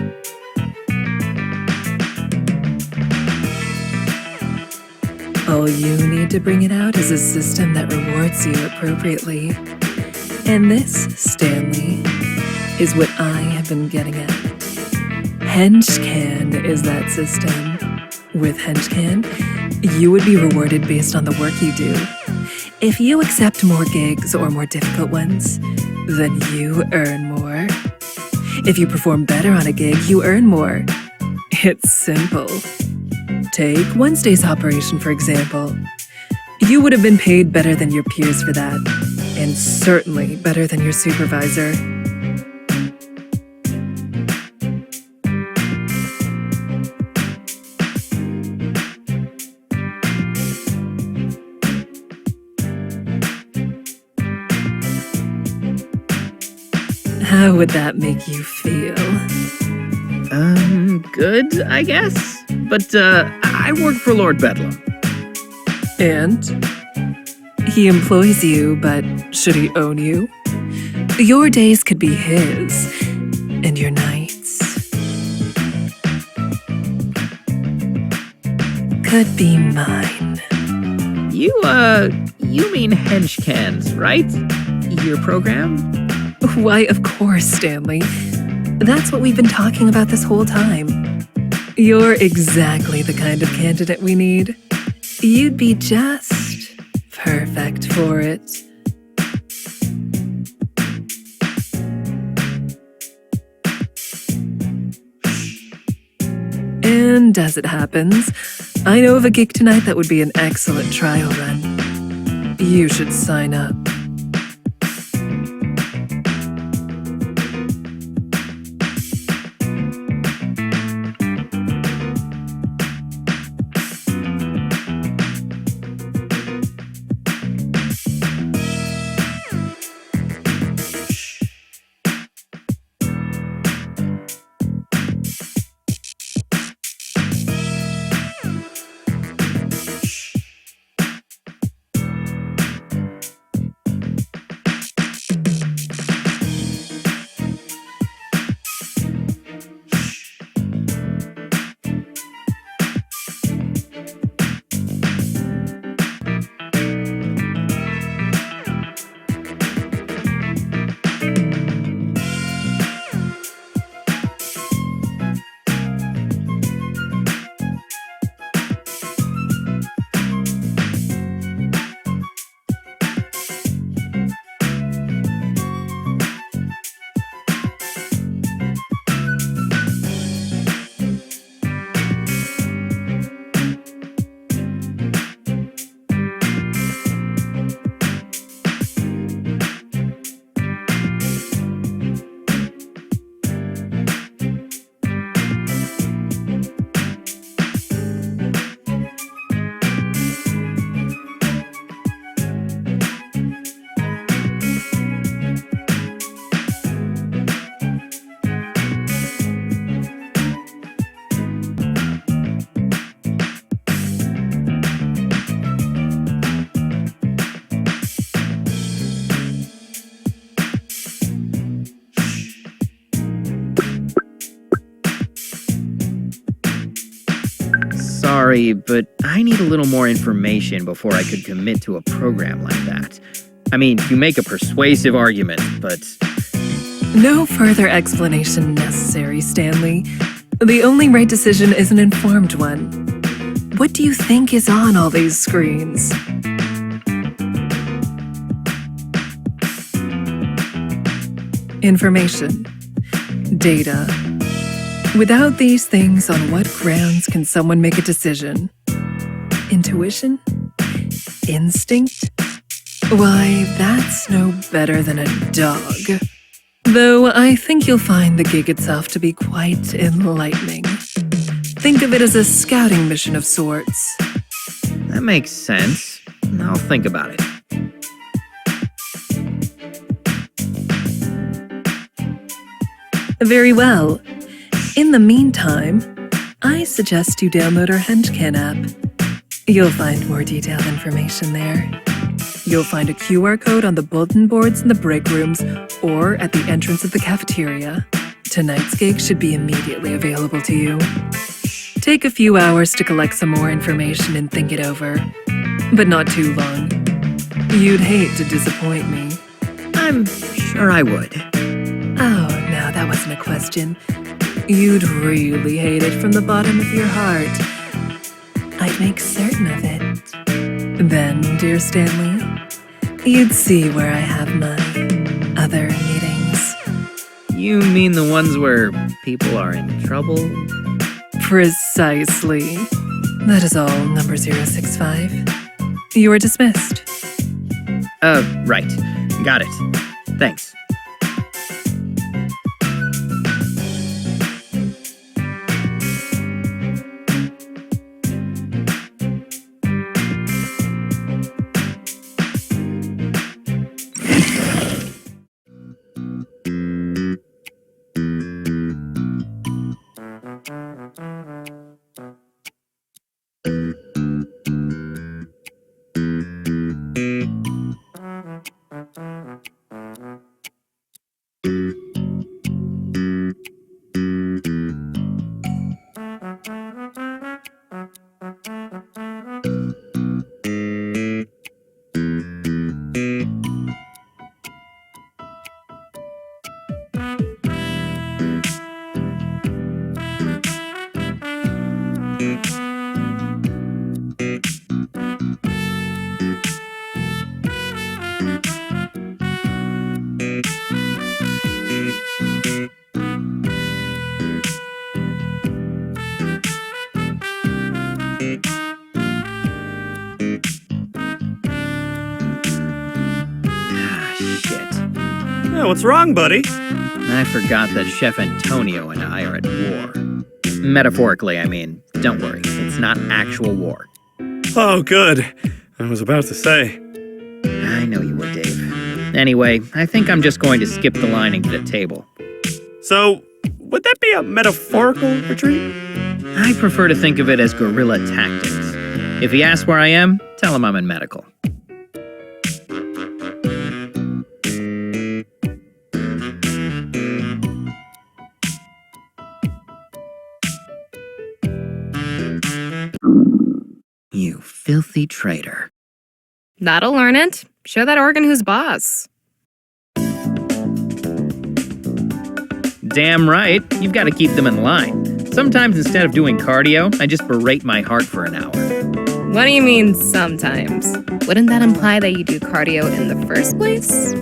All you need to bring it out is a system that rewards you appropriately. And this, Stanley, is what I have been getting at. Henchman is that system. With Henchman, you would be rewarded based on the work you do. If you accept more gigs or more difficult ones, then you earn more. If you perform better on a gig, you earn more. It's simple. Take Wednesday's operation, for example. You would have been paid better than your peers for that, and certainly better than your supervisor. How would that make you feel? Good, I guess. But, I work for Lord Bedlam. And? He employs you, but should he own you? Your days could be his, and your nights could be mine. You mean Henchcans, right? Your program? Why, of course, Stanley. That's what we've been talking about this whole time. You're exactly the kind of candidate we need. You'd be just perfect for it. And as it happens, I know of a gig tonight that would be an excellent trial run. You should sign up. sorry, but I need a little more information before I could commit to a program like that. I mean, you make a persuasive argument, but... No further explanation necessary, Stanley. The only right decision is an informed one. What do you think is on all these screens? Information. Data. Without these things, on what grounds can someone make a decision? Intuition? Instinct? Why, that's no better than a dog. Though I think you'll find the gig itself to be quite enlightening. Think of it as a scouting mission of sorts. That makes sense. I'll think about it. Very well. In the meantime, I suggest you download our Henchman app. You'll find more detailed information there. You'll find a QR code on the bulletin boards in the break rooms or at the entrance of the cafeteria. Tonight's gig should be immediately available to you. Take a few hours to collect some more information and think it over, but not too long. You'd hate to disappoint me. I'm sure I would. Oh, no, that wasn't a question. You'd really hate it from the bottom of your heart. I'd make certain of it. Then, dear Stanley, you'd see where I have my other meetings. You mean the ones where people are in trouble? Precisely. That is all, number 065. You are dismissed. Right. Got it. Thanks. What's wrong, buddy? I forgot that Chef Antonio and I are at war. Metaphorically, I mean. Don't worry, it's not actual war. Oh, good. I was about to say. I know you were, Dave. Anyway, I think I'm just going to skip the line and get a table. So, would that be a metaphorical retreat? I prefer to think of it as guerrilla tactics. If he asks where I am, tell him I'm in medical. You filthy traitor. That'll learn it. Show that organ who's boss. Damn right, you've got to keep them in line. Sometimes instead of doing cardio, I just berate my heart for an hour. What do you mean sometimes? Wouldn't that imply that you do cardio in the first place?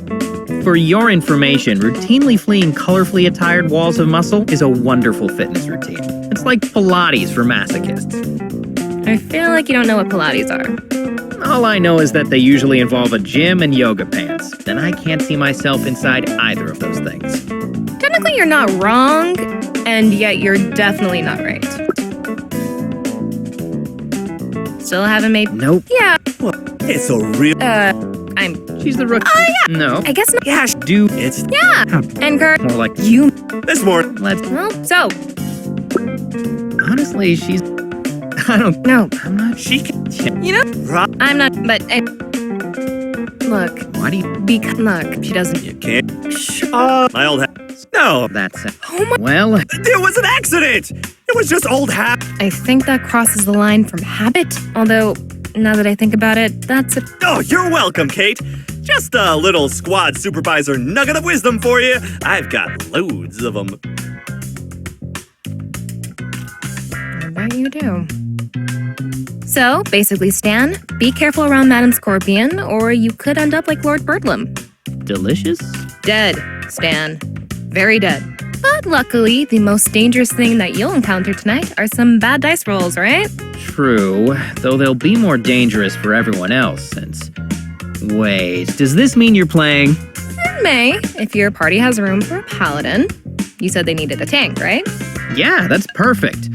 For your information, routinely fleeing colorfully attired walls of muscle is a wonderful fitness routine. It's like Pilates for masochists. I feel like you don't know what Pilates are. All I know is that they usually involve a gym and yoga pants, and I can't see myself inside either of those things. Technically, you're not wrong, and yet you're definitely not right. Still haven't made... Nope. Yeah. It's a real... She's the rookie. Oh, yeah. No. I guess not. Yeah, Do... it's... Yeah. And Kurt... More like... You... This morning. Let's... Well, so... Honestly, she's... I don't... No. I'm not... She can... You know... I'm not... But... Look. Why do you... Look. She doesn't... You can't... My old... No. That's... Oh my... Well... It was an accident! It It was just old hat. I think that crosses the line from habit, although, now that I think about it, that's a... Oh, you're welcome, Kate. Just a little squad supervisor nugget of wisdom for you. I've got loads of them. I bet you do. So, basically, Stan, be careful around Madam Scorpion, or you could end up like Lord Birdlum. Delicious? Dead, Stan. Very dead. But luckily, the most dangerous thing that you'll encounter tonight are some bad dice rolls, right? True, though they'll be more dangerous for everyone else since... Wait, does this mean you're playing? It may, if your party has room for a paladin. You said they needed a tank, right? Yeah, that's perfect.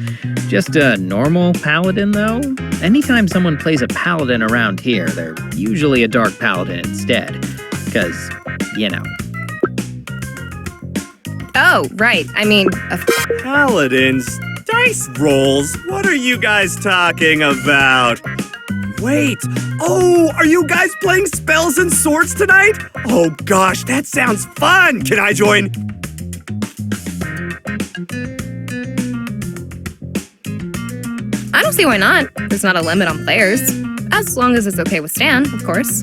Just a normal paladin, though? Anytime someone plays a paladin around here, they're usually a dark paladin instead. Because, you know. Oh, right. I mean, Paladins? Dice rolls? What are you guys talking about? Wait. Oh, are you guys playing spells and swords tonight? Oh gosh, that sounds fun. Can I join? I don't see why not. There's not a limit on players. As long as it's okay with Stan, of course.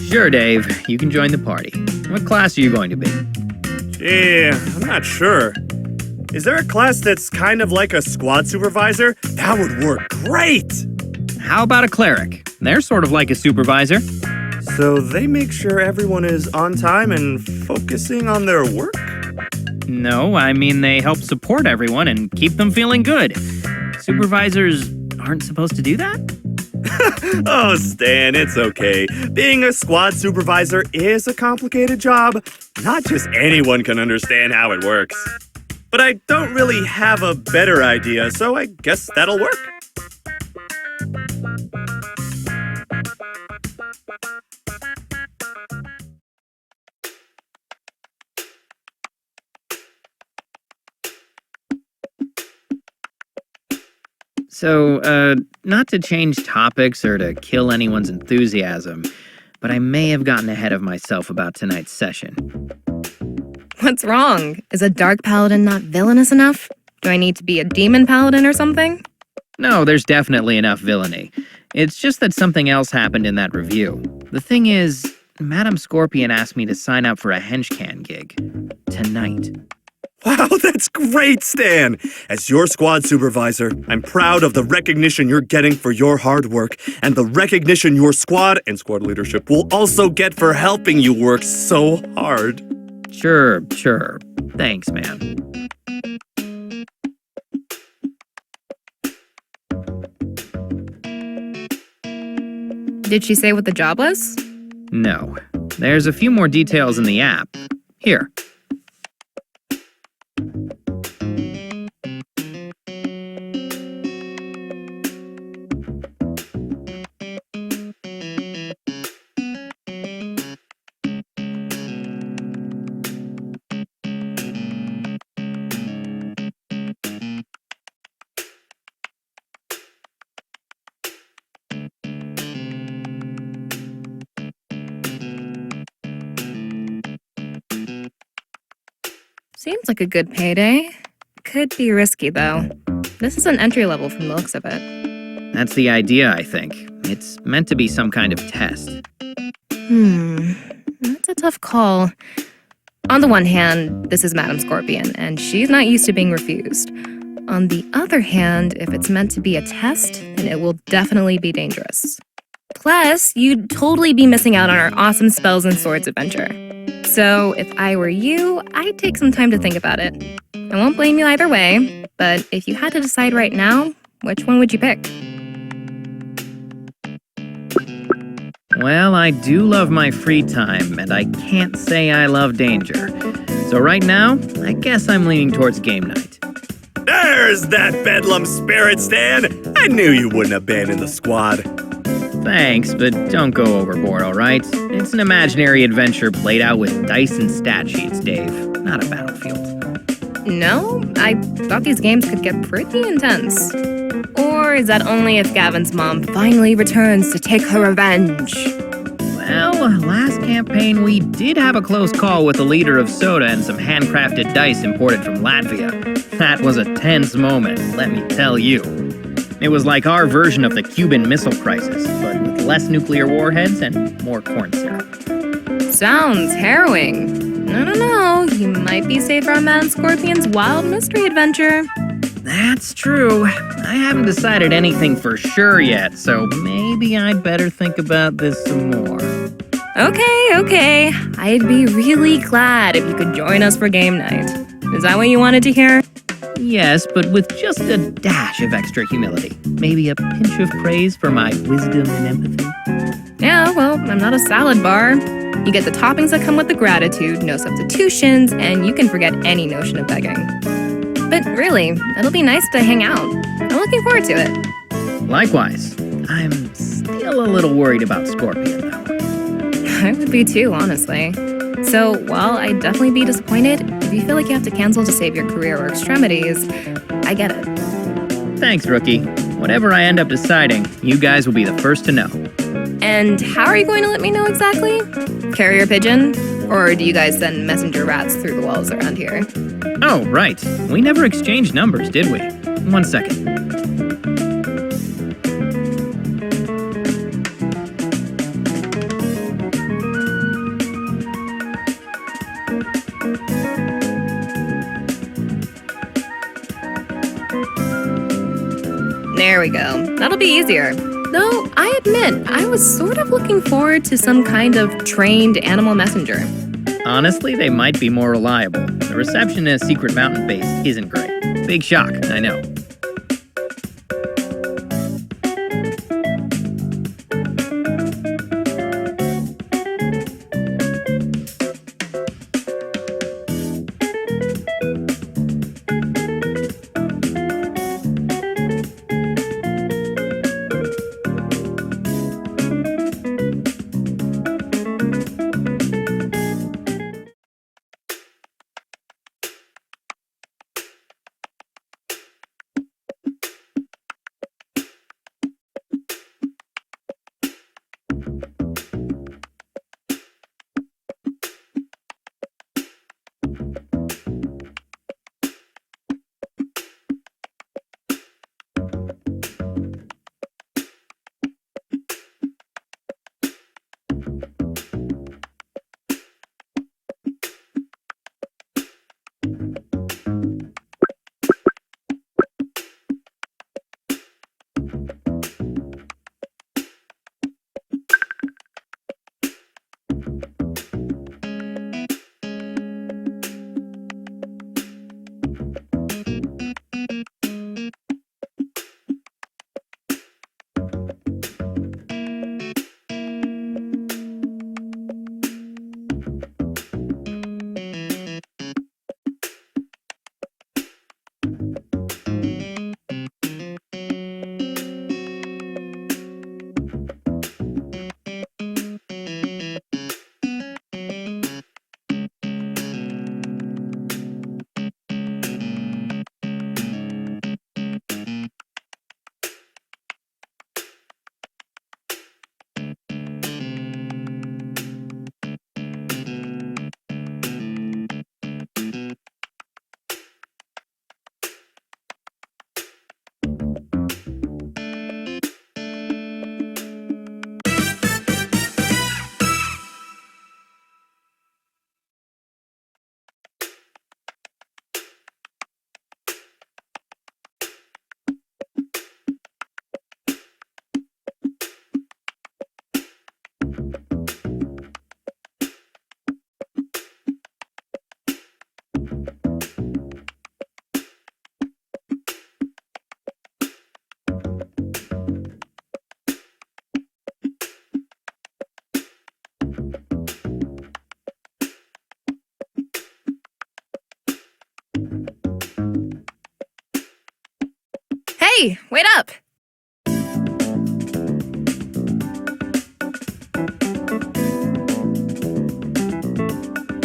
Sure, Dave. You can join the party. What class are you going to be? Yeah, I'm not sure. Is there a class that's kind of like a squad supervisor? That would work great! How about a cleric? They're sort of like a supervisor. So they make sure everyone is on time and focusing on their work? No, I mean they help support everyone and keep them feeling good. Supervisors aren't supposed to do that? Oh, Stan, it's okay. Being a squad supervisor is a complicated job. Not just anyone can understand how it works. But I don't really have a better idea, so I guess that'll work. So, not to change topics or to kill anyone's enthusiasm, but I may have gotten ahead of myself about tonight's session. What's wrong? Is a dark paladin not villainous enough? Do I need to be a demon paladin or something? No, there's definitely enough villainy. It's just that something else happened in that review. The thing is, Madam Scorpion asked me to sign up for a henchman gig. Tonight. Wow, that's great, Stan! As your squad supervisor, I'm proud of the recognition you're getting for your hard work and the recognition your squad and squad leadership will also get for helping you work so hard. Sure. Thanks, man. Did she say what the job was? No. There's a few more details in the app. Here. Seems like a good payday. Could be risky, though. This is an entry level from the looks of it. That's the idea, I think. It's meant to be some kind of test. That's a tough call. On the one hand, this is Madam Scorpion, and she's not used to being refused. On the other hand, if it's meant to be a test, then it will definitely be dangerous. Plus, you'd totally be missing out on our awesome Spells and Swords adventure. So, if I were you, I'd take some time to think about it. I won't blame you either way, but if you had to decide right now, which one would you pick? Well, I do love my free time, and I can't say I love danger. So right now, I guess I'm leaning towards game night. There's that bedlam spirit, Stan! I knew you wouldn't abandon the squad. Thanks, but don't go overboard, alright? It's an imaginary adventure played out with dice and stat sheets, Dave, not a battlefield. No, I thought these games could get pretty intense. Or is that only if Gavin's mom finally returns to take her revenge? Well, last campaign we did have a close call with a liter of soda and some handcrafted dice imported from Latvia. That was a tense moment, let me tell you. It was like our version of the Cuban Missile Crisis, but with less nuclear warheads and more corn syrup. Sounds harrowing. I don't know, you might be safe for our Man Scorpion's wild mystery adventure. That's true. I haven't decided anything for sure yet, so maybe I'd better think about this some more. Okay. I'd be really glad if you could join us for game night. Is that what you wanted to hear? Yes, but with just a dash of extra humility. Maybe a pinch of praise for my wisdom and empathy. Yeah, well, I'm not a salad bar. You get the toppings that come with the gratitude, no substitutions, and you can forget any notion of begging. But really, it'll be nice to hang out. I'm looking forward to it. Likewise. I'm still a little worried about Scorpion, though. I would be too, honestly. So, while I'd definitely be disappointed, if you feel like you have to cancel to save your career or extremities, I get it. Thanks, Rookie. Whatever I end up deciding, you guys will be the first to know. And how are you going to let me know exactly? Carrier pigeon? Or do you guys send messenger rats through the walls around here? Oh, right. We never exchanged numbers, did we? 1 second. There we go. That'll be easier. Though, I admit, I was sort of looking forward to some kind of trained animal messenger. Honestly, they might be more reliable. The reception at Secret Mountain Base isn't great. Big shock, I know. Hey, wait up!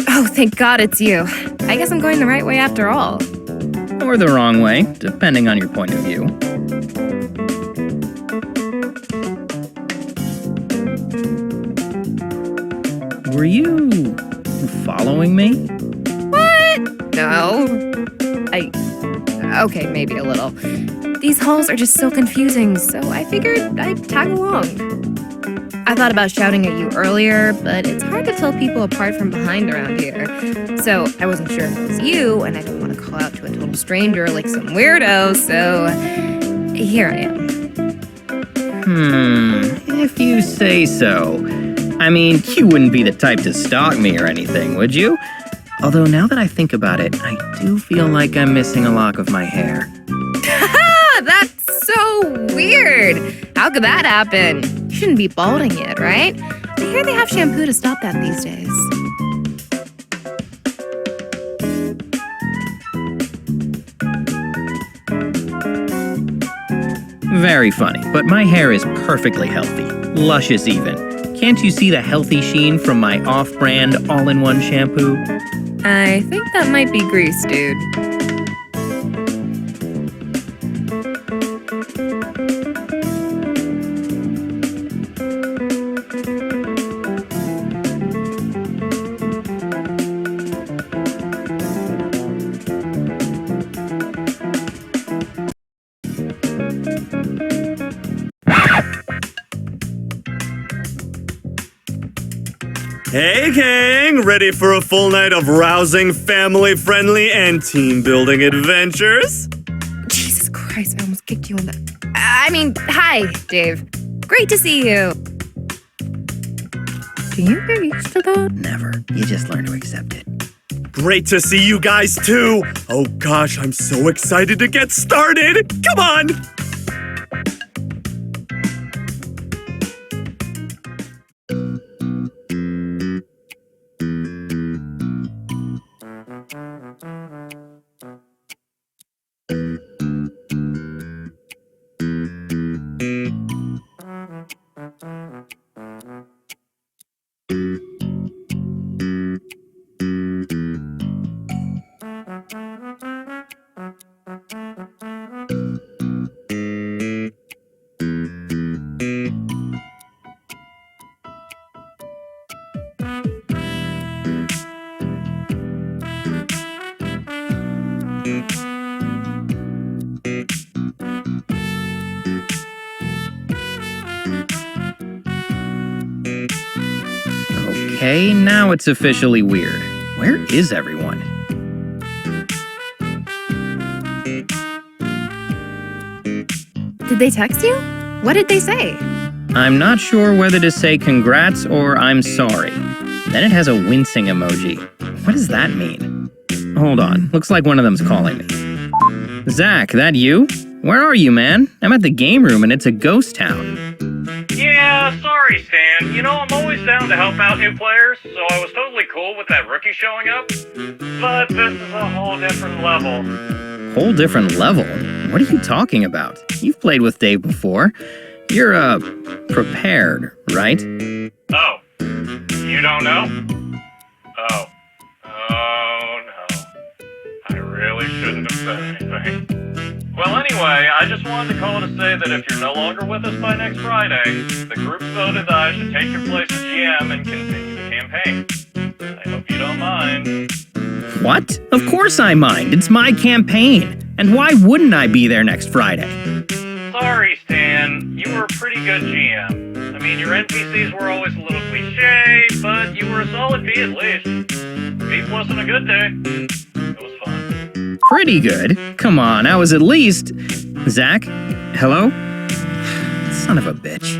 Oh, thank God it's you. I guess I'm going the right way after all. Or the wrong way, depending on your point of view. were you following me? No. Okay, maybe a little. These halls are just so confusing, so I figured I'd tag along. I thought about shouting at you earlier, but it's hard to tell people apart from behind around here. So I wasn't sure if it was you, and I didn't want to call out to a total stranger like some weirdo, so here I am. If you say so. I mean, you wouldn't be the type to stalk me or anything, would you? Although now that I think about it, I do feel like I'm missing a lock of my hair. That's so weird. How could that happen? You shouldn't be balding yet, right? I hear they have shampoo to stop that these days. Very funny, but my hair is perfectly healthy. Luscious even. Can't you see the healthy sheen from my off-brand all-in-one shampoo? I think that might be grease, dude. Hey, gang! Ready for a full night of rousing, family-friendly, and team-building adventures? Jesus Christ, I almost kicked you in the... hi, Dave. Great to see you. Do you get used to that? Never. You just learn to accept it. Great to see you guys, too! Oh gosh, I'm so excited to get started! Come on! Okay, now it's officially weird. Where is everyone? Did they text you? What did they say? I'm not sure whether to say congrats or I'm sorry. Then it has a wincing emoji. What does that mean? Hold on, looks like one of them's calling me. Zach, that you? Where are you, man? I'm at the game room and it's a ghost town. Yeah, sorry, Stan. You know, I'm always down to help out new players, so I was totally cool with that rookie showing up. But this is a whole different level. Whole different level? What are you talking about? You've played with Dave before. You're, prepared, right? Oh, you don't know? Oh no. I really shouldn't have said anything. Well, anyway, I just wanted to call to say that if you're no longer with us by next Friday, the group's voted that I should take your place as GM and continue the campaign. I hope you don't mind. What? Of course I mind. It's my campaign. And why wouldn't I be there next Friday? Sorry, Stan. You were a pretty good GM. I mean, your NPCs were always a little cliche, but you were a solid B at least. Beef wasn't a good day. It was fun. Pretty good? Come on, I was at least... Zach? Hello? Son of a bitch.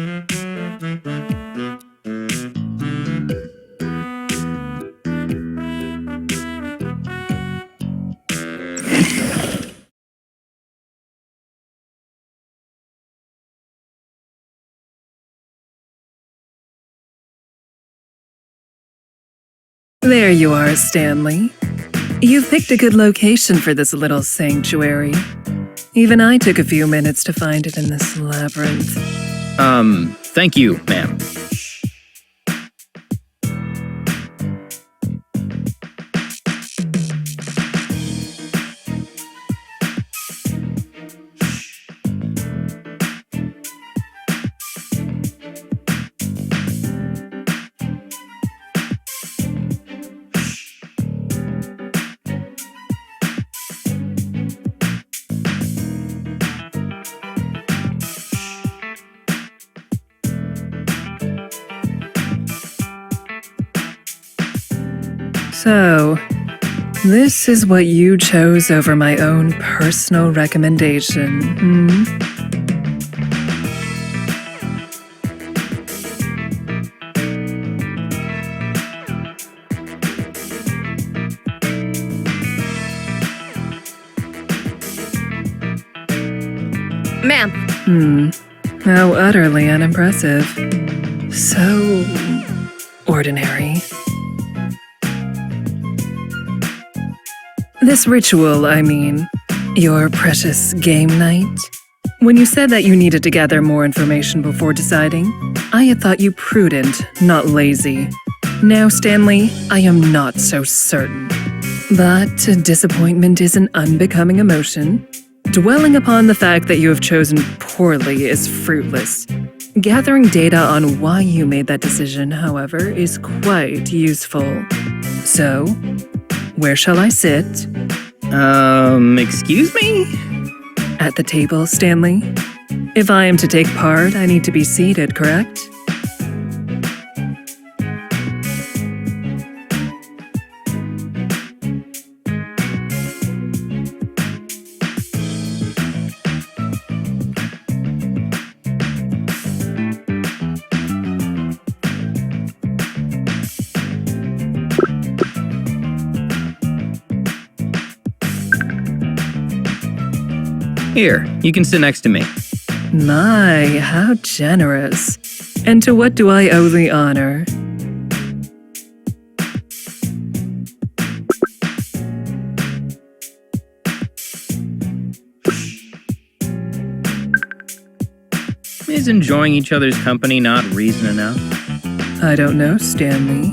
There you are, Stanley. You've picked a good location for this little sanctuary. Even I took a few minutes to find it in this labyrinth. Thank you, ma'am. So, this is what you chose over my own personal recommendation, hmm? Ma'am, How utterly unimpressive. So ordinary. This ritual, I mean, your precious game night. When you said that you needed to gather more information before deciding, I had thought you prudent, not lazy. Now, Stanley, I am not so certain. But disappointment is an unbecoming emotion. Dwelling upon the fact that you have chosen poorly is fruitless. Gathering data on why you made that decision, however, is quite useful. So, where shall I sit? Excuse me? At the table, Stanley? If I am to take part, I need to be seated, correct? Here, you can sit next to me. My, how generous. And to what do I owe the honor? Is enjoying each other's company not reason enough? I don't know, Stanley.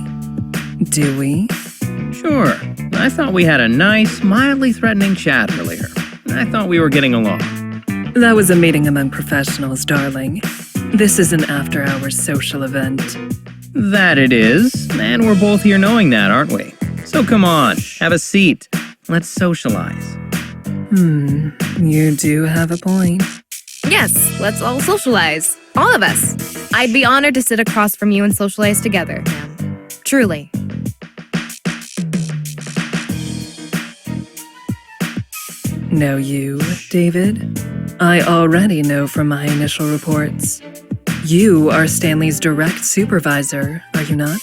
Do we? Sure. I thought we had a nice, mildly threatening chat earlier. I thought we were getting along. That was a meeting among professionals, darling. This is an after-hours social event. That it is, and we're both here knowing that, aren't we? So come on, have a seat. Let's socialize. You do have a point. yes, let's all socialize. All of us. I'd be honored to sit across from you and socialize together, ma'am. Truly. Know you, David? I already know from my initial reports. You are Stanley's direct supervisor, are you not?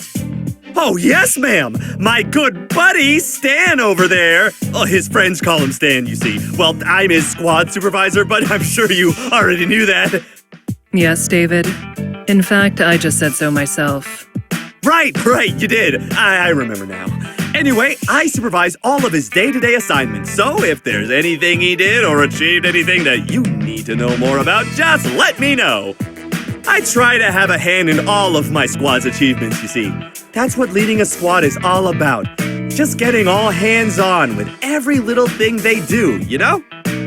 Oh, yes, ma'am. My good buddy, Stan, over there. Oh, his friends call him Stan, you see. Well, I'm his squad supervisor, but I'm sure you already knew that. Yes, David. In fact, I just said so myself. Right, you did. I remember now. Anyway, I supervise all of his day-to-day assignments, so if there's anything he did or achieved anything that you need to know more about, just let me know. I try to have a hand in all of my squad's achievements, you see. That's what leading a squad is all about. Just getting all hands-on with every little thing they do, you know?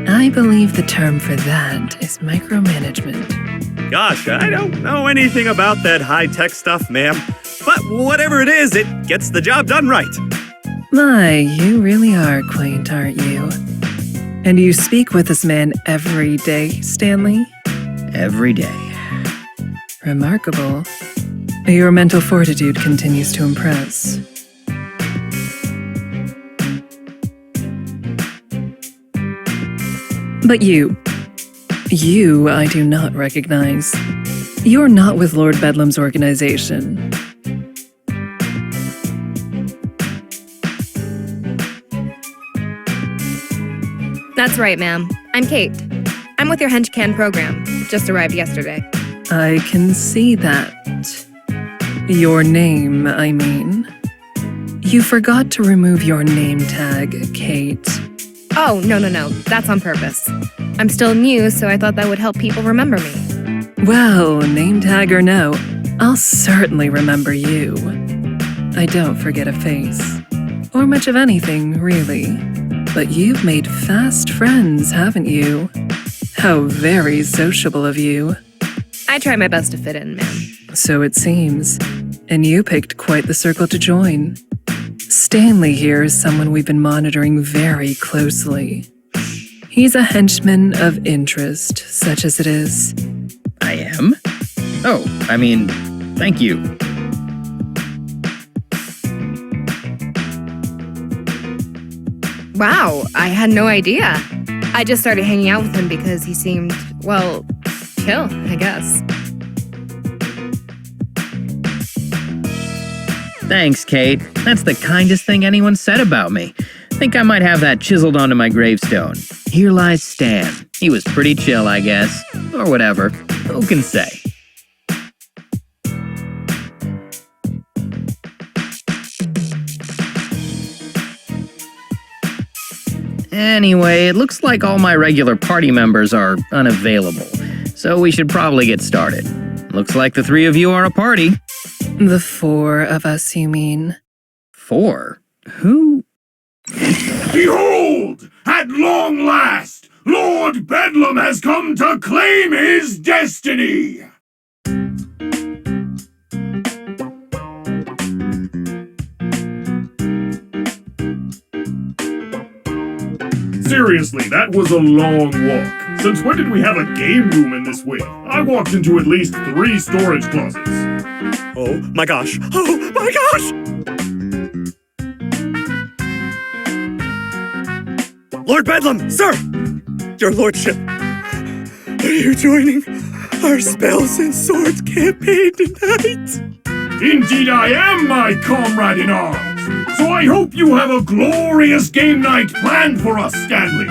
I believe the term for that is micromanagement. Gosh, I don't know anything about that high-tech stuff, ma'am. But whatever it is, it gets the job done right. My, you really are quaint, aren't you? And you speak with this man every day, Stanley? Every day. Remarkable. Your mental fortitude continues to impress. But you I do not recognize. You're not with Lord Bedlam's organization. That's right, ma'am. I'm Kate. I'm with your Henchman program. Just arrived yesterday. I can see that. Your name, I mean. You forgot to remove your name tag, Kate. Oh, no. That's on purpose. I'm still new, so I thought that would help people remember me. Well, name tag or no, I'll certainly remember you. I don't forget a face. Or much of anything, really. But you've made fast friends, haven't you? How very sociable of you. I try my best to fit in, ma'am. So it seems. And you picked quite the circle to join. Stanley here is someone we've been monitoring very closely. He's a henchman of interest, such as it is. I am? Oh, I mean, thank you. Wow, I had no idea. I just started hanging out with him because he seemed, well, chill, I guess. Thanks, Kate. That's the kindest thing anyone said about me. Think I might have that chiseled onto my gravestone. Here lies Stan. He was pretty chill, I guess. Or whatever. Who can say? Anyway, it looks like all my regular party members are unavailable, so we should probably get started. Looks like the three of you are a party. The four of us, you mean? 4? Who? Behold! At long last, Lord Bedlam has come to claim his destiny! Seriously, that was a long walk. Since when did we have a game room in this wing? I walked into at least 3 storage closets. Oh my gosh! Oh my gosh! Lord Bedlam, sir! Your lordship, are you joining our spells and swords campaign tonight? Indeed I am, my comrade in arms! So I hope you have a glorious game night planned for us, Stanley!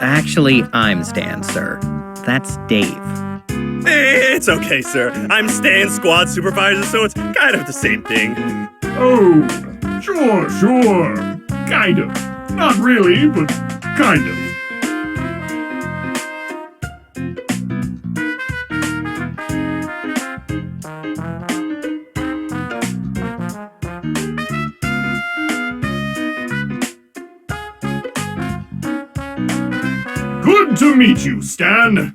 Actually, I'm Stan, sir. That's Dave. It's okay, sir. I'm Stan's squad supervisor, so it's kind of the same thing. Oh, sure. Kind of. Not really, but kind of. Good to meet you, Stan.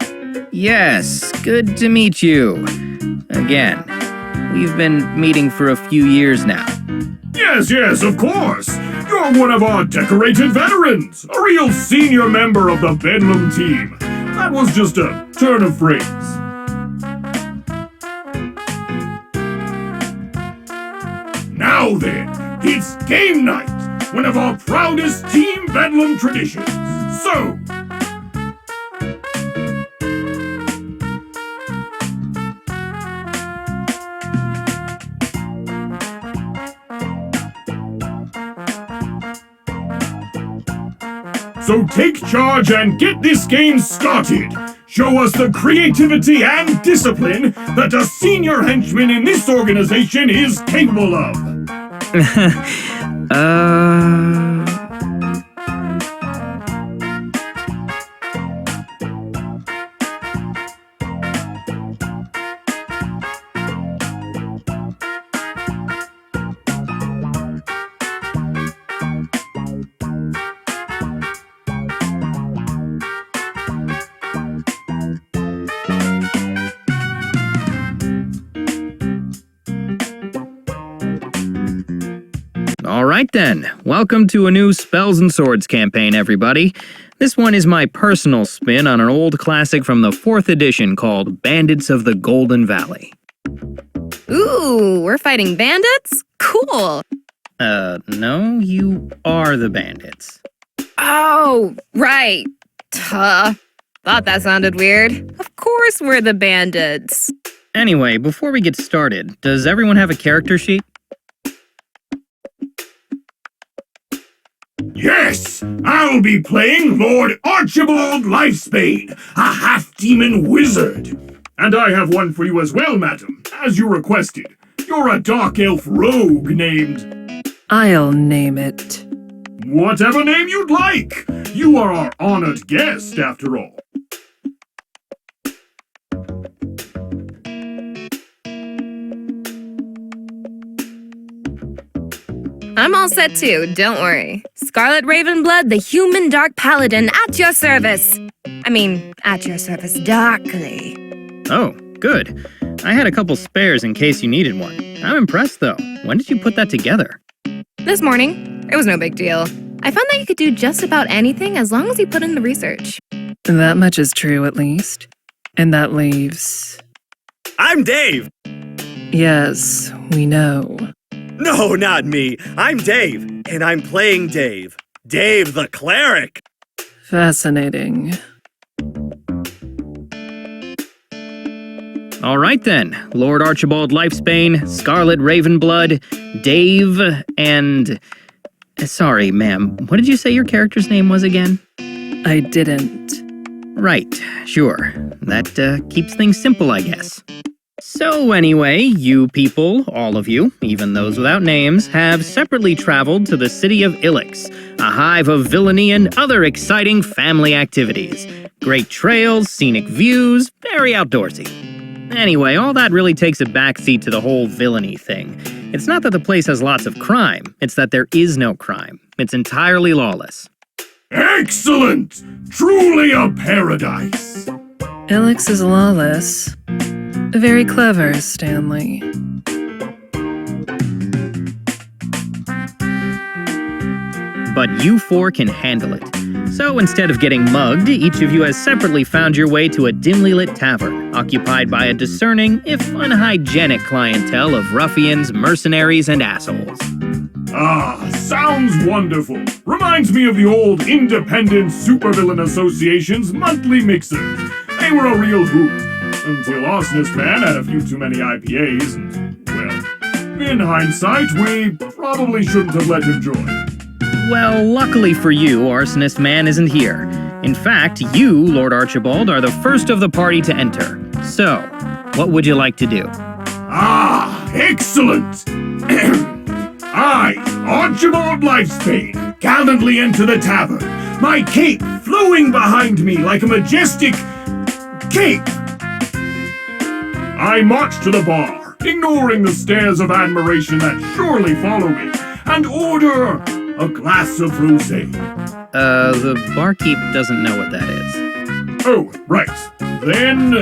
Yes, good to meet you. Again. We've been meeting for a few years now. Yes, of course. You're one of our decorated veterans. A real senior member of the Bedlam team. That was just a turn of phrase. Now then, it's game night. One of our proudest Team Bedlam traditions. So, take charge and get this game started. Show us the creativity and discipline that a senior henchman in this organization is capable of. Alright then, welcome to a new Spells and Swords campaign, everybody. This one is my personal spin on an old classic from the 4th edition called Bandits of the Golden Valley. Ooh, we're fighting bandits? Cool. No, you are the bandits. Oh, right. Duh. Thought that sounded weird. Of course we're the bandits. Anyway, before we get started, does everyone have a character sheet? Yes, I'll be playing Lord Archibald Lifespade, a half-demon wizard. And I have one for you as well, madam, as you requested. You're a dark elf rogue named... I'll name it. Whatever name you'd like. You are our honored guest, after all. I'm all set too, don't worry. Scarlet Ravenblood, the human dark paladin, at your service. I mean, at your service darkly. Oh, good. I had a couple spares in case you needed one. I'm impressed though. When did you put that together? This morning. It was no big deal. I found that you could do just about anything as long as you put in the research. That much is true, at least. And that leaves... I'm Dave! Yes, we know. No, not me. I'm Dave, and I'm playing Dave. Dave the cleric! Fascinating. All right then, Lord Archibald Lifesbane, Scarlet Ravenblood, Dave, and... Sorry, ma'am, what did you say your character's name was again? I didn't. Right, sure. That keeps things simple, I guess. So anyway, you people, all of you, even those without names, have separately traveled to the city of Ilex, a hive of villainy and other exciting family activities. Great trails, scenic views, very outdoorsy. Anyway, all that really takes a backseat to the whole villainy thing. It's not that the place has lots of crime, it's that there is no crime. It's entirely lawless. Excellent! Truly a paradise! Ilex is lawless. Very clever, Stanley. But you four can handle it. So instead of getting mugged, each of you has separately found your way to a dimly lit tavern, occupied by a discerning, if unhygienic clientele of ruffians, mercenaries, and assholes. Ah, sounds wonderful. Reminds me of the old Independent Supervillain Association's monthly mixers. They were a real hoot. Until Arsonist Man had a few too many IPAs, and, well, in hindsight, we probably shouldn't have let him join. Well, luckily for you, Arsonist Man isn't here. In fact, you, Lord Archibald, are the first of the party to enter. So, what would you like to do? Ah, excellent! I, Archibald Lifesbane, gallantly enter the tavern, my cape flowing behind me like a majestic cape. I march to the bar, ignoring the stares of admiration that surely follow me, and order a glass of rosé. The barkeep doesn't know what that is. Oh, right. Then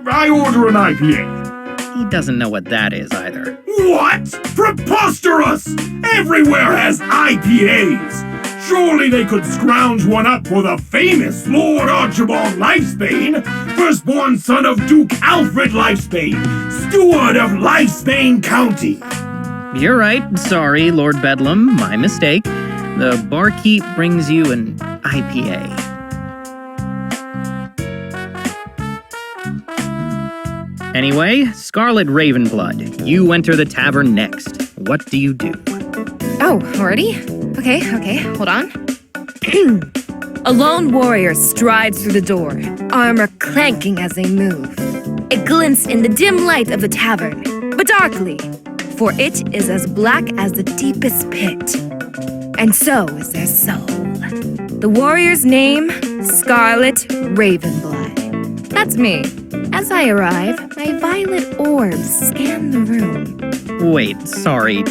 I order an IPA. He doesn't know what that is either. What? Preposterous! Everywhere has IPAs! Surely they could scrounge one up for the famous Lord Archibald Lifesbane, firstborn son of Duke Alfred Lifesbane, steward of Lifesbane County. You're right. Sorry, Lord Bedlam. My mistake. The barkeep brings you an IPA. Anyway, Scarlet Ravenblood, you enter the tavern next. What do you do? Oh, already? Okay, hold on. A lone warrior strides through the door, armor clanking as they move. It glints in the dim light of the tavern, but darkly, for it is as black as the deepest pit. And so is their soul. The warrior's name, Scarlet Ravenblood. That's me. As I arrive, my violet orbs scan the room. Wait, sorry.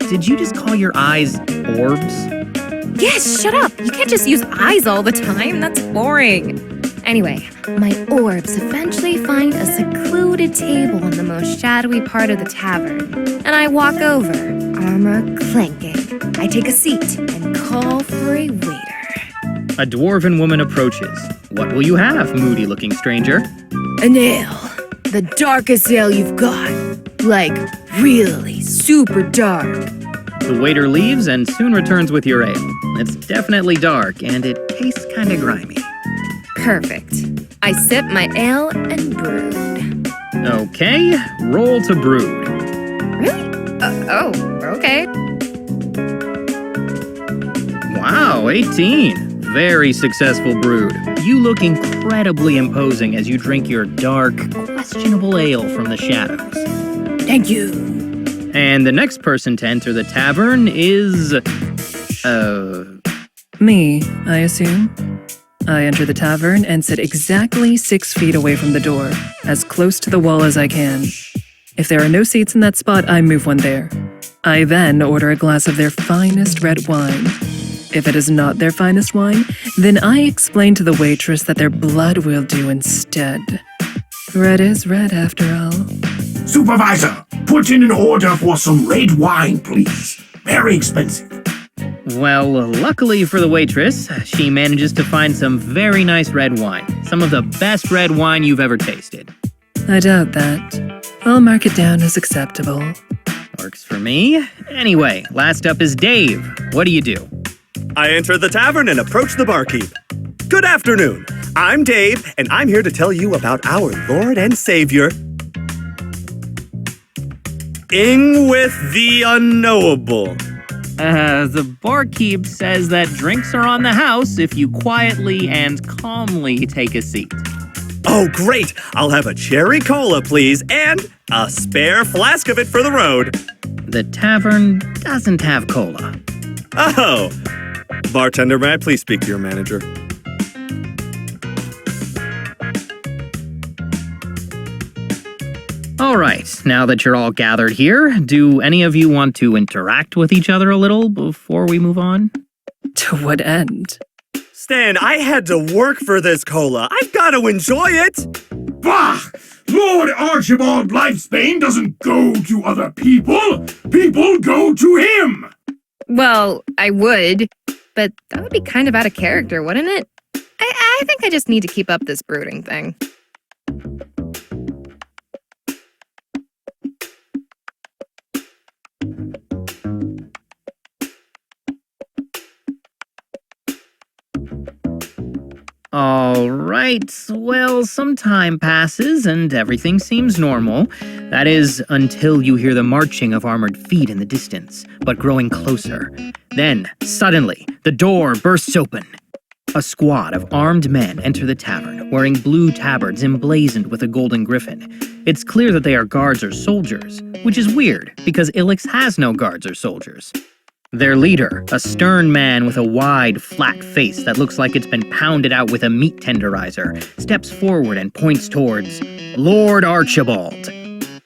Did you just call your eyes orbs? Yes, shut up. You can't just use eyes all the time. That's boring. Anyway, my orbs eventually find a secluded table in the most shadowy part of the tavern. And I walk over, armor clanking. I take a seat and call for a waiter. A dwarven woman approaches. What will you have, moody-looking stranger? An ale. The darkest ale you've got. Like, really super dark. The waiter leaves and soon returns with your ale. It's definitely dark, and it tastes kinda grimy. Perfect. I sip my ale and brood. Okay, roll to brood. Really? Oh, okay. Wow, 18. Very successful brood. You look incredibly imposing as you drink your dark, questionable ale from the shadows. Thank you. And the next person to enter the tavern is... Me, I assume. I enter the tavern and sit exactly 6 feet away from the door, as close to the wall as I can. If there are no seats in that spot, I move one there. I then order a glass of their finest red wine. If it is not their finest wine, then I explain to the waitress that their blood will do instead. Red is red, after all. Supervisor, put in an order for some red wine, please. Very expensive. Well, luckily for the waitress, she manages to find some very nice red wine. Some of the best red wine you've ever tasted. I doubt that. I'll mark it down as acceptable. Works for me. Anyway, last up is Dave. What do you do? I enter the tavern and approach the barkeep. Good afternoon. I'm Dave, and I'm here to tell you about our Lord and Savior, Ing with the Unknowable. The barkeep says that drinks are on the house if you quietly and calmly take a seat. Oh, great! I'll have a cherry cola, please, and a spare flask of it for the road. The tavern doesn't have cola. Oh. Bartender, may I please speak to your manager? All right, now that you're all gathered here, do any of you want to interact with each other a little before we move on? To what end? Stan, I had to work for this cola. I've got to enjoy it. Bah! Lord Archibald Lifespan doesn't go to other people. People go to him. Well, I would, but that would be kind of out of character, wouldn't it? I think I just need to keep up this brooding thing. All right, well, some time passes and everything seems normal. That is, until you hear the marching of armored feet in the distance, but growing closer. Then, suddenly, the door bursts open. A squad of armed men enter the tavern, wearing blue tabards emblazoned with a golden griffin. It's clear that they are guards or soldiers, which is weird, because Ilix has no guards or soldiers. Their leader, a stern man with a wide, flat face that looks like it's been pounded out with a meat tenderizer, steps forward and points towards Lord Archibald.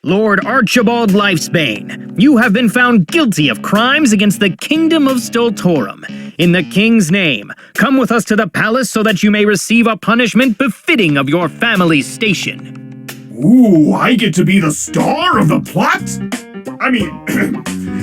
Lord Archibald Lifesbane, you have been found guilty of crimes against the kingdom of Stoltorum. In the king's name, come with us to the palace so that you may receive a punishment befitting of your family's station. Ooh, I get to be the star of the plot? I mean,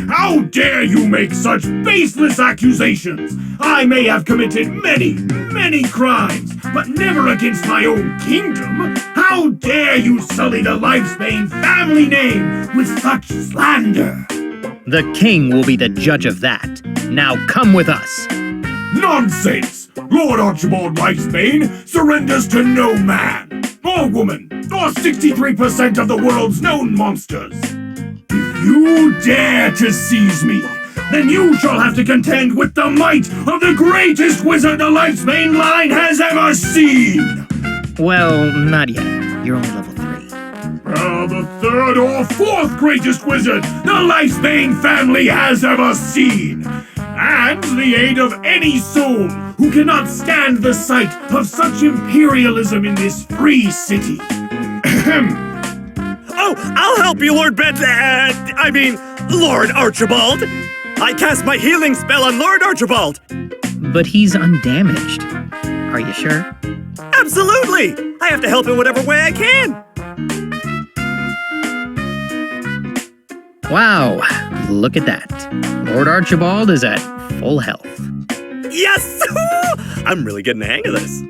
how dare you make such baseless accusations? I may have committed many crimes, but never against my own kingdom. How dare you sully the Lifespan family name with such slander? The king will be the judge of that. Now come with us. Nonsense! Lord Archibald Lifespan surrenders to no man, or woman, or 63% of the world's known monsters. If you dare to seize me, then you shall have to contend with the might of the greatest wizard the Lifespan line has ever seen! Well, not yet. You're only level 3. The third or fourth greatest wizard the Lifespan family has ever seen! And the aid of any soul who cannot stand the sight of such imperialism in this free city. Oh, I'll help you, Lord Lord Archibald. I cast my healing spell on Lord Archibald. But he's undamaged. Are you sure? Absolutely. I have to help in whatever way I can. Wow, look at that. Lord Archibald is at full health. Yes! I'm really getting the hang of this.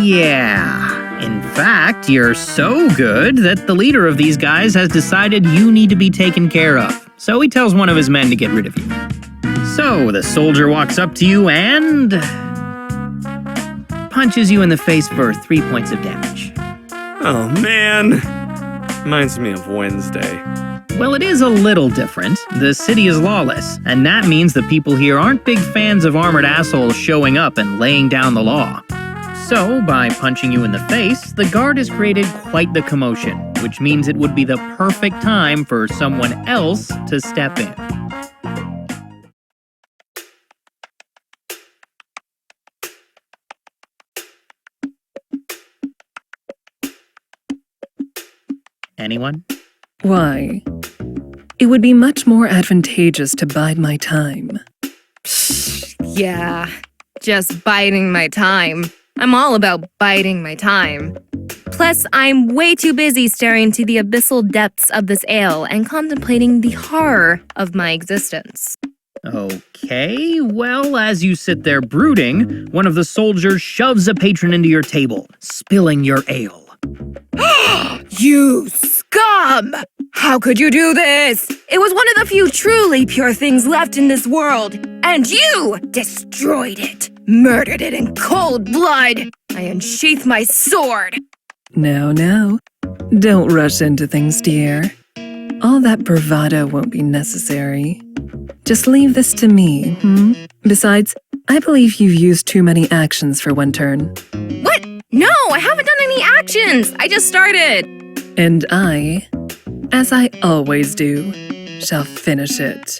Yeah. In fact, you're so good that the leader of these guys has decided you need to be taken care of. So he tells one of his men to get rid of you. So the soldier walks up to you and punches you in the face for 3 points of damage. Oh, man. Reminds me of Wednesday. Well, it is a little different. The city is lawless, and that means the people here aren't big fans of armored assholes showing up and laying down the law. So, by punching you in the face, the guard has created quite the commotion, which means it would be the perfect time for someone else to step in. Anyone? Why? It would be much more advantageous to bide my time. Yeah, just biding my time. I'm all about biding my time. Plus, I'm way too busy staring into the abyssal depths of this ale and contemplating the horror of my existence. Okay, well, as you sit there brooding, one of the soldiers shoves a patron into your table, spilling your ale. You scum! How could you do this? It was one of the few truly pure things left in this world, and you destroyed it, murdered it in cold blood. I unsheath my sword. Now, don't rush into things, dear. All that bravado won't be necessary. Just leave this to me, Besides, I believe you've used too many actions for one turn. What? No, I haven't done any actions. I just started. And I, as I always do, shall finish it.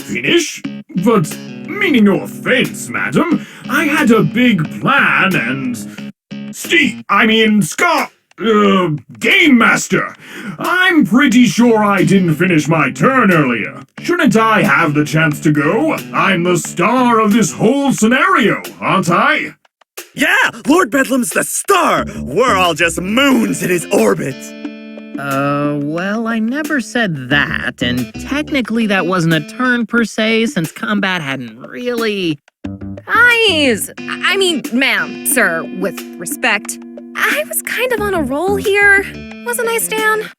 Finish? But, meaning no offense, madam, I had a big plan and... Scott, Game Master, I'm pretty sure I didn't finish my turn earlier. Shouldn't I have the chance to go? I'm the star of this whole scenario, aren't I? Yeah, Lord Bedlam's the star! We're all just moons in his orbit! Well, I never said that, and technically that wasn't a turn per se, since combat hadn't really... Guys! Ma'am, sir, with respect. I was kind of on a roll here. Wasn't I, Stan?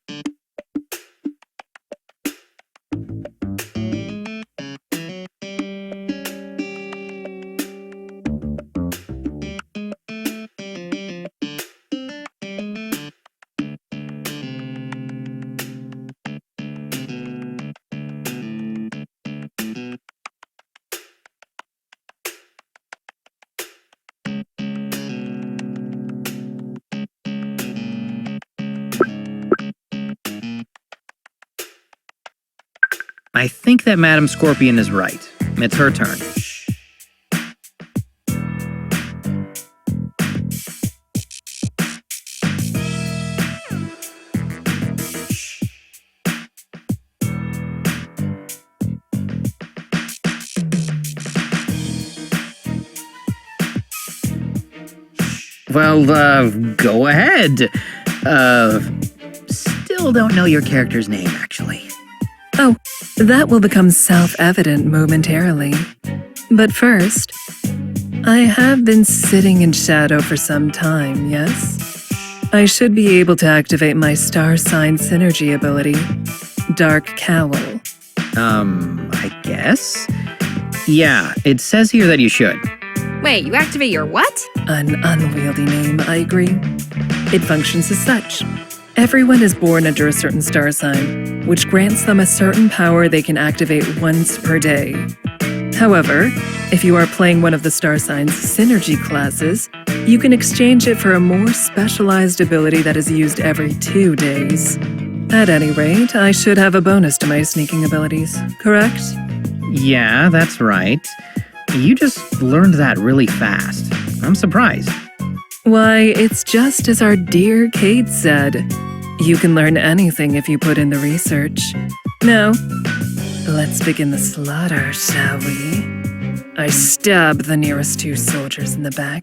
I think that Madam Scorpion is right. It's her turn. Well, go ahead. Still don't know your character's name, actually. Oh, that will become self-evident momentarily. But first, I have been sitting in shadow for some time, yes? I should be able to activate my star sign synergy ability, Dark Cowl. I guess? Yeah, it says here that you should. Wait, you activate your what? An unwieldy name, I agree. It functions as such. Everyone is born under a certain star sign, which grants them a certain power they can activate once per day. However, if you are playing one of the star sign's synergy classes, you can exchange it for a more specialized ability that is used every 2 days. At any rate, I should have a bonus to my sneaking abilities, correct? Yeah, that's right. You just learned that really fast. I'm surprised. Why, it's just as our dear Kate said. You can learn anything if you put in the research. Now, let's begin the slaughter, shall we? I stab the nearest 2 soldiers in the back.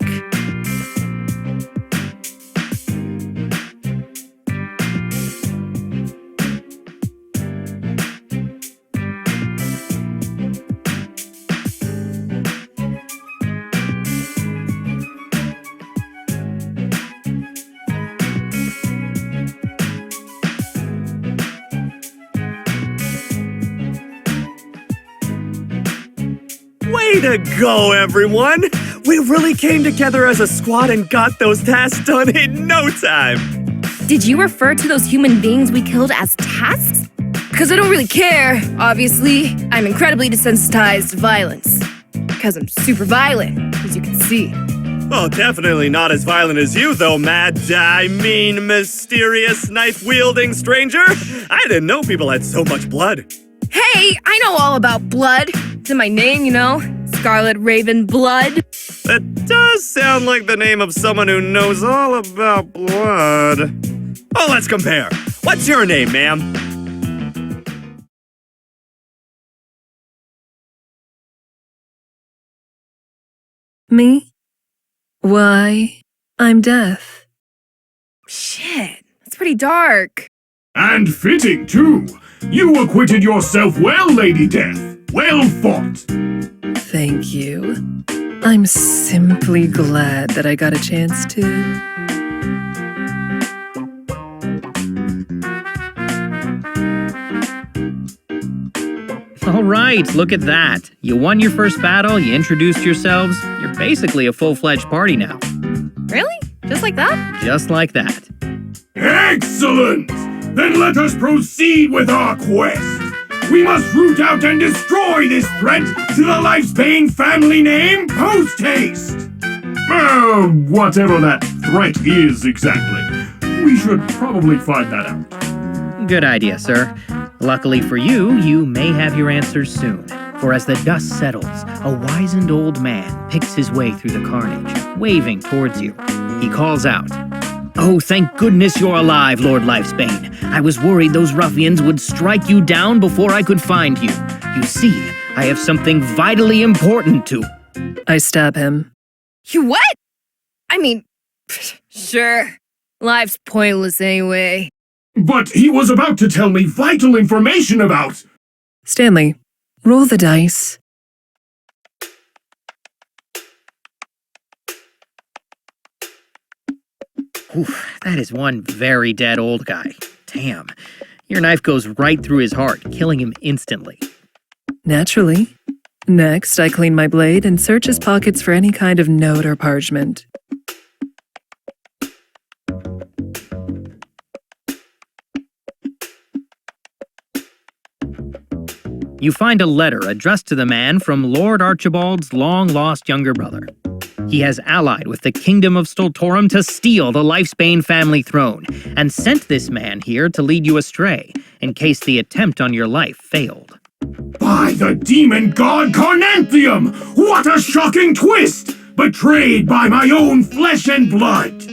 Way to go, everyone! We really came together as a squad and got those tasks done in no time! Did you refer to those human beings we killed as tasks? Because I don't really care, obviously. I'm incredibly desensitized to violence. Because I'm super violent, as you can see. Oh, definitely not as violent as you, though, mysterious knife-wielding stranger! I didn't know people had so much blood. Hey, I know all about blood. It's in my name, you know? Scarlet Raven Blood. That does sound like the name of someone who knows all about blood. Oh, let's compare. What's your name, ma'am? Me? Why, I'm Death. Shit, that's pretty dark. And fitting, too. You acquitted yourself well, Lady Death. Well fought! Thank you. I'm simply glad that I got a chance to. All right, look at that. You won your first battle, you introduced yourselves. You're basically a full-fledged party now. Really? Just like that? Just like that. Excellent! Then let us proceed with our quest. We must root out and destroy this threat to the Lifespan family name post-haste! Whatever that threat is exactly. We should probably find that out. Good idea, sir. Luckily for you, you may have your answers soon. For as the dust settles, a wizened old man picks his way through the carnage, waving towards you. He calls out, "Oh, thank goodness you're alive, Lord Lifespan. I was worried those ruffians would strike you down before I could find you. You see, I have something vitally important to..." I stab him. You what? I mean, sure. Life's pointless anyway. But he was about to tell me vital information about... Stanley, roll the dice. Oof, that is one very dead old guy. Damn. Your knife goes right through his heart, killing him instantly. Naturally. Next, I clean my blade and search his pockets for any kind of note or parchment. You find a letter addressed to the man from Lord Archibald's long-lost younger brother. He has allied with the Kingdom of Stoltorum to steal the Lifespan family throne, and sent this man here to lead you astray, in case the attempt on your life failed. By the demon god Carnanthium! What a shocking twist! Betrayed by my own flesh and blood!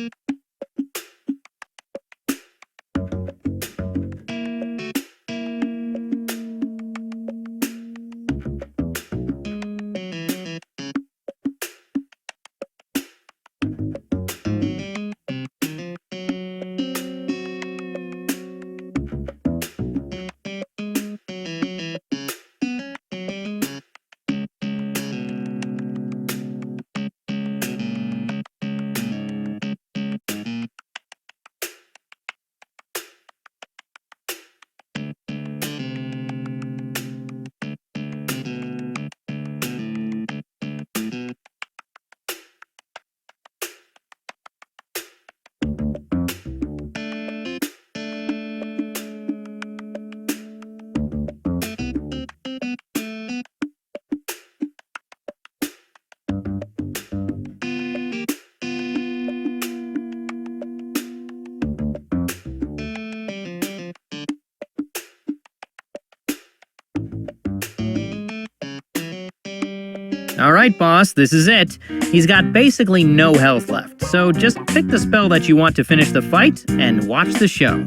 Alright, boss, this is it. He's got basically no health left, so just pick the spell that you want to finish the fight and watch the show.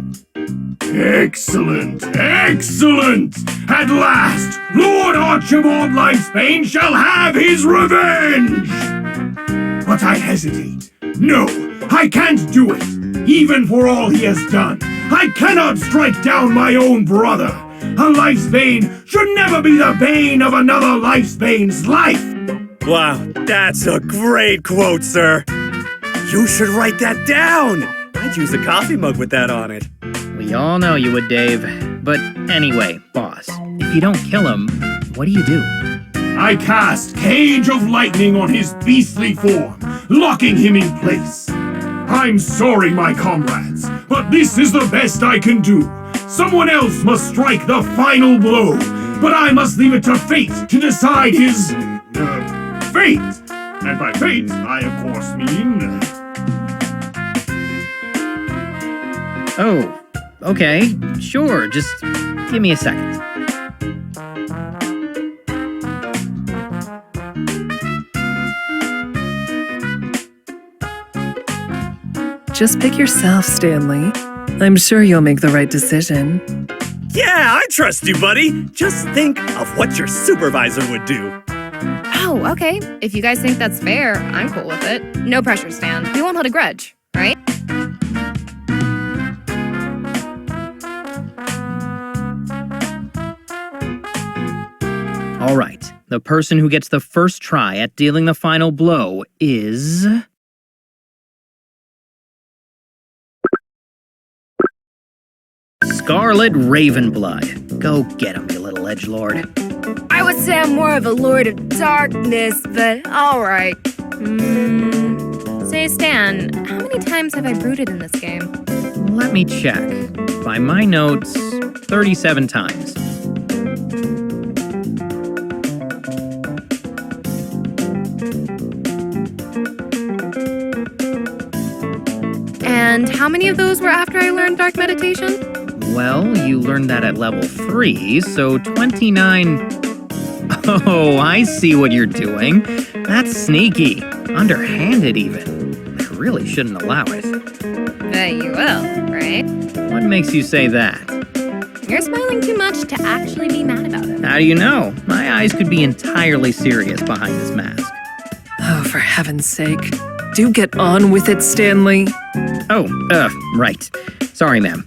Excellent! Excellent! At last, Lord Archibald Lifespan shall have his revenge! But I hesitate. No, I can't do it. Even for all he has done, I cannot strike down my own brother. A Lifespan should never be the bane of another Lifespan's life. Wow, that's a great quote, sir. You should write that down. I'd use a coffee mug with that on it. We all know you would, Dave. But anyway, boss, if you don't kill him, what do you do? I cast Cage of Lightning on his beastly form, locking him in place. I'm sorry, my comrades, but this is the best I can do. Someone else must strike the final blow, but I must leave it to fate to decide his... fate. And by fate, I of course mean... Oh, okay, sure, just give me a second. Just pick yourself, Stanley. I'm sure you'll make the right decision. Yeah, I trust you, buddy. Just think of what your supervisor would do. Oh, okay. If you guys think that's fair, I'm cool with it. No pressure, Stan. We won't hold a grudge, right? All right, the person who gets the first try at dealing the final blow is... Scarlet Ravenblood. Go get him, you little edgelord. I would say I'm more of a Lord of Darkness, but alright. Say, Stan, how many times have I brooded in this game? Let me check. By my notes, 37 times. And how many of those were after I learned Dark Meditation? Well, you learned that at level 3, so 29... Oh, I see what you're doing. That's sneaky. Underhanded, even. I really shouldn't allow it. Bet you will, right? What makes you say that? You're smiling too much to actually be mad about it. How do you know? My eyes could be entirely serious behind this mask. Oh, for heaven's sake. Do get on with it, Stanley. Oh, right. Sorry, ma'am.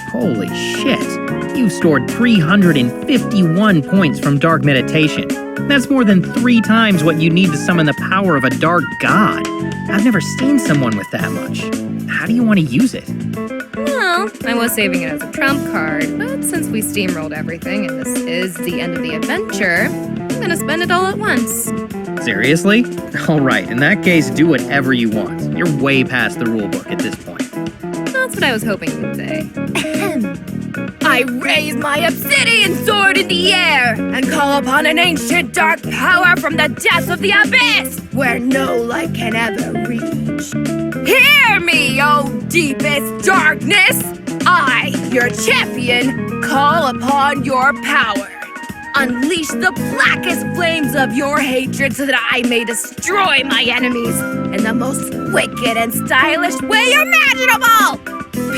Holy shit. You've stored 351 points from Dark Meditation. That's more than 3 times what you need to summon the power of a dark god. I've never seen someone with that much. How do you want to use it? Well, I was saving it as a trump card, but since we steamrolled everything and this is the end of the adventure, I'm gonna spend it all at once. Seriously? Alright, in that case, do whatever you want. You're way past the rulebook at this point. That's what I was hoping you'd say. I raise my obsidian sword in the air and call upon an ancient dark power from the depths of the abyss, where no light can ever reach. Hear me, O deepest darkness! I, your champion, call upon your power. Unleash the blackest flames of your hatred so that I may destroy my enemies in the most wicked and stylish way imaginable!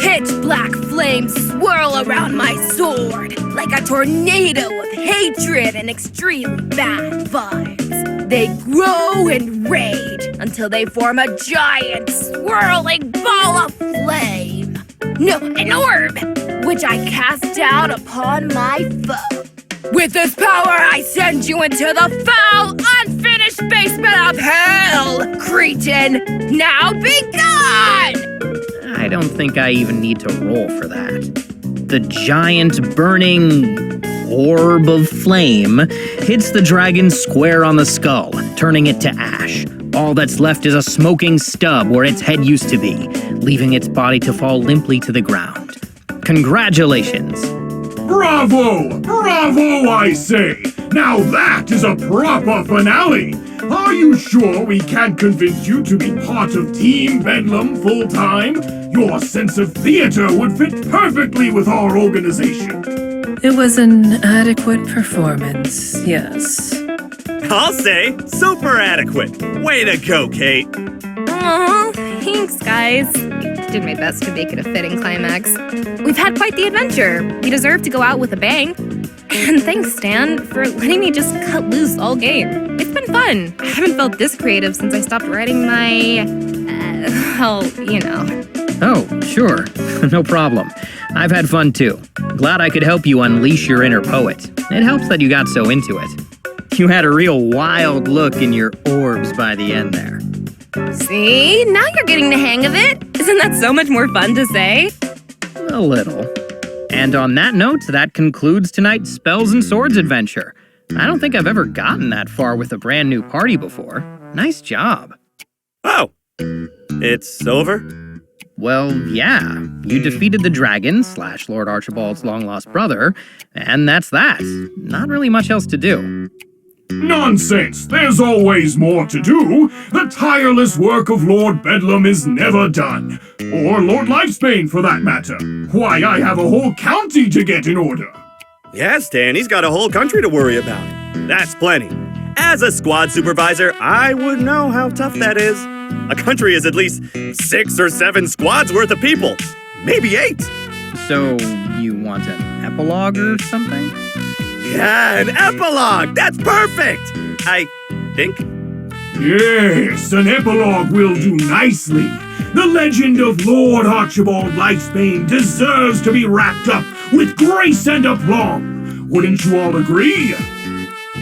Pitch black flames swirl around my sword like a tornado of hatred and extremely bad vibes. They grow and rage until they form a giant swirling ball of flame. No, an orb, which I cast down upon my foe. With this power, I send you into the foul, unfinished basement of hell! Cretin, now be gone! I don't think I even need to roll for that. The giant burning orb of flame hits the dragon square on the skull, turning it to ash. All that's left is a smoking stub where its head used to be, leaving its body to fall limply to the ground. Congratulations! Bravo! Bravo, I say! Now that is a proper finale! Are you sure we can't convince you to be part of Team Bedlam full-time? Your sense of theater would fit perfectly with our organization. It was an adequate performance, yes. I'll say, super adequate. Way to go, Kate. Aw, thanks, guys. I did my best to make it a fitting climax. We've had quite the adventure. We deserve to go out with a bang. And thanks, Stan, for letting me just cut loose all game. It's been fun. I haven't felt this creative since I stopped writing my... well, you know. Oh, sure. No problem. I've had fun too. Glad I could help you unleash your inner poet. It helps that you got so into it. You had a real wild look in your orbs by the end there. See? Now you're getting the hang of it. Isn't that so much more fun to say? A little. And on that note, that concludes tonight's Spells and Swords adventure. I don't think I've ever gotten that far with a brand new party before. Nice job. Oh, it's over? Well, yeah. You defeated the dragon / Lord Archibald's long-lost brother, and that's that. Not really much else to do. Nonsense! There's always more to do! The tireless work of Lord Bedlam is never done. Or Lord Lifespan, for that matter. Why, I have a whole county to get in order. Yes, Dan, he's got a whole country to worry about. That's plenty. As a squad supervisor, I would know how tough that is. A country is at least 6 or 7 squads worth of people. Maybe 8. So, you want an epilogue or something? Yeah, an epilogue! That's perfect! I think. Yes, an epilogue will do nicely. The legend of Lord Archibald Lifespan deserves to be wrapped up with grace and aplomb. Wouldn't you all agree?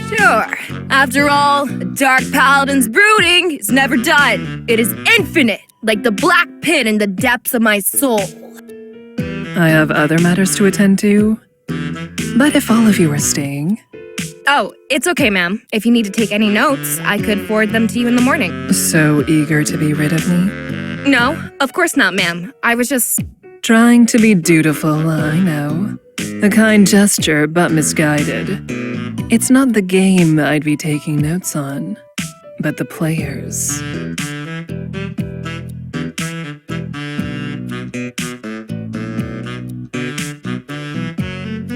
Sure. After all, a dark paladin's brooding is never done. It is infinite, like the black pit in the depths of my soul. I have other matters to attend to. But if all of you are staying... Oh, it's okay, ma'am. If you need to take any notes, I could forward them to you in the morning. So eager to be rid of me? No, of course not, ma'am. I was just... Trying to be dutiful, I know. A kind gesture, but misguided. It's not the game I'd be taking notes on, but the players.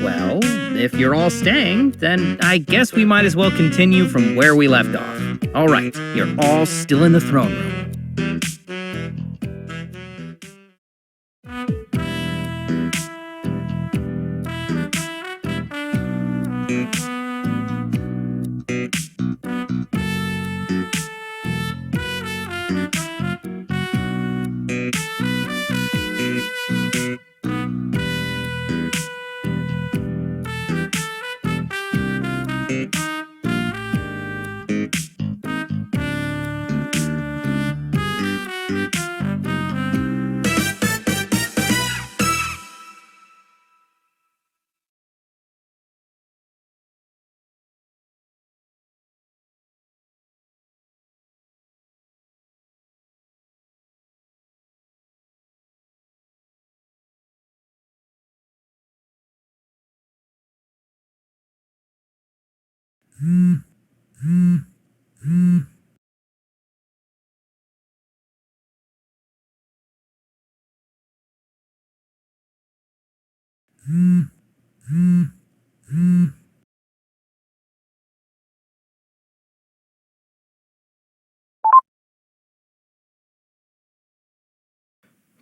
Well, if you're all staying, then I guess we might as well continue from where we left off. All right, you're all still in the throne room.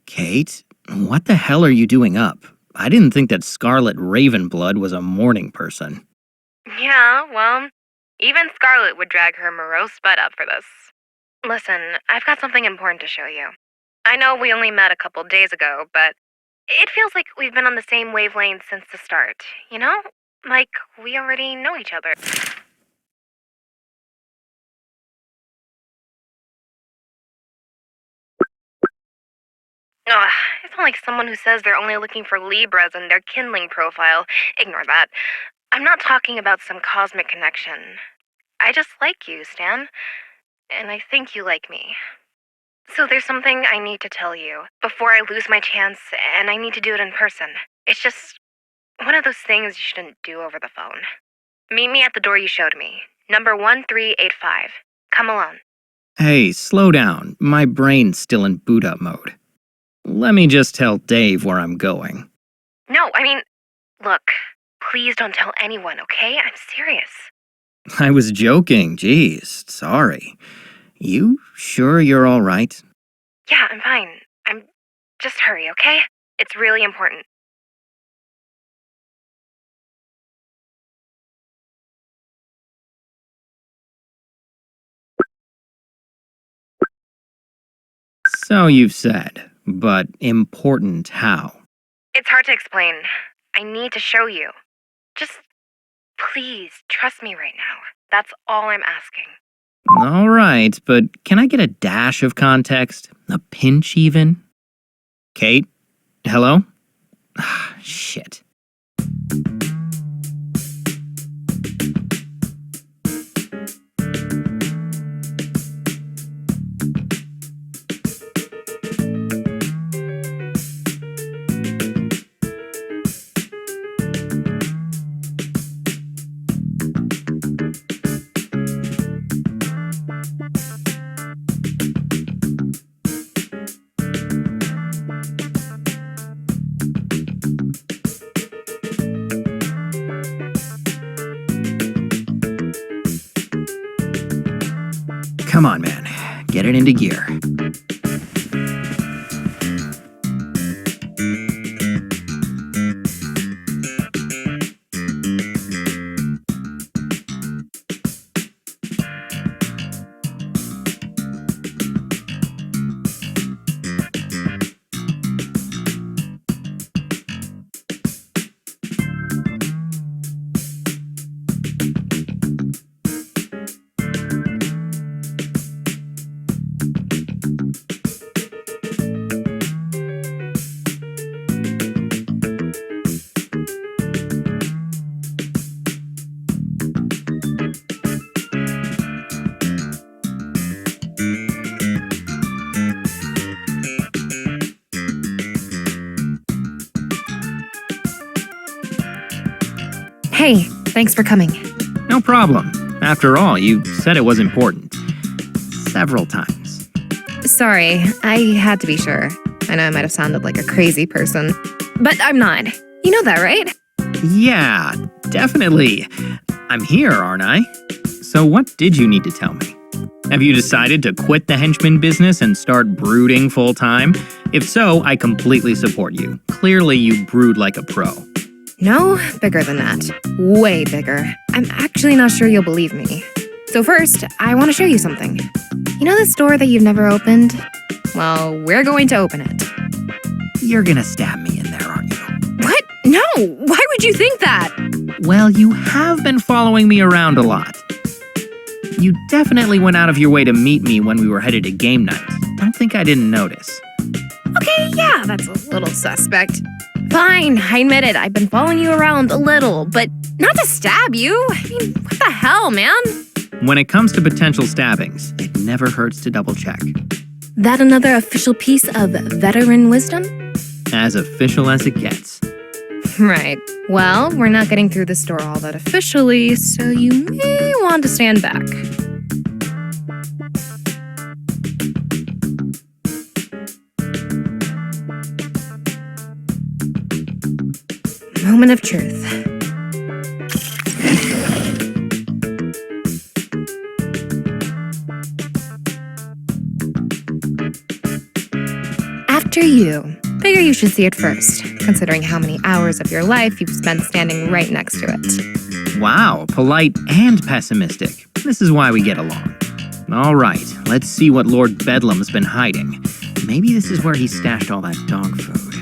Kate, what the hell are you doing up? I didn't think that Scarlet Ravenblood was a morning person. Yeah, well, even Scarlet would drag her morose butt up for this. Listen, I've got something important to show you. I know we only met a couple days ago, but it feels like we've been on the same wavelength since the start, you know? Like, we already know each other. Ugh, it's not like someone who says they're only looking for Libras in their kindling profile. Ignore that. I'm not talking about some cosmic connection. I just like you, Stan. And I think you like me. So there's something I need to tell you before I lose my chance, and I need to do it in person. It's just one of those things you shouldn't do over the phone. Meet me at the door you showed me. Number 1385. Come alone. Hey, slow down. My brain's still in boot up mode. Let me just tell Dave where I'm going. No, I mean, look, please don't tell anyone, okay? I'm serious. I was joking, jeez, sorry. You sure you're all right? Yeah, I'm fine. Just hurry, okay? It's really important. So you've said, but important how? It's hard to explain. I need to show you. Just please trust me right now. That's all I'm asking. All right, but can I get a dash of context? A pinch even? Kate? Hello? Ah, shit. Come on, man. Get it into gear. Thanks for coming. No problem. After all, you said it was important. Several times. Sorry, I had to be sure. I know I might have sounded like a crazy person, but I'm not. You know that, right? Yeah, definitely. I'm here, aren't I? So what did you need to tell me? Have you decided to quit the henchman business and start brooding full-time? If so, I completely support you. Clearly, you brood like a pro. No, bigger than that. Way bigger. I'm actually not sure you'll believe me. So first, I want to show you something. You know this door that you've never opened? Well, we're going to open it. You're gonna stab me in there, aren't you? What? No! Why would you think that? Well, you have been following me around a lot. You definitely went out of your way to meet me when we were headed to game night. Don't think I didn't notice. Okay, yeah, that's a little suspect. Fine, I admit it. I've been following you around a little, but not to stab you. I mean, what the hell, man? When it comes to potential stabbings, it never hurts to double check. That another official piece of veteran wisdom? As official as it gets. Right. Well, we're not getting through this door all that officially, so you may want to stand back. Moment of truth. After you. Figure you should see it first, considering how many hours of your life you've spent standing right next to it. Wow, polite and pessimistic. This is why we get along. All right, let's see what Lord Bedlam's been hiding. Maybe this is where he stashed all that dog food.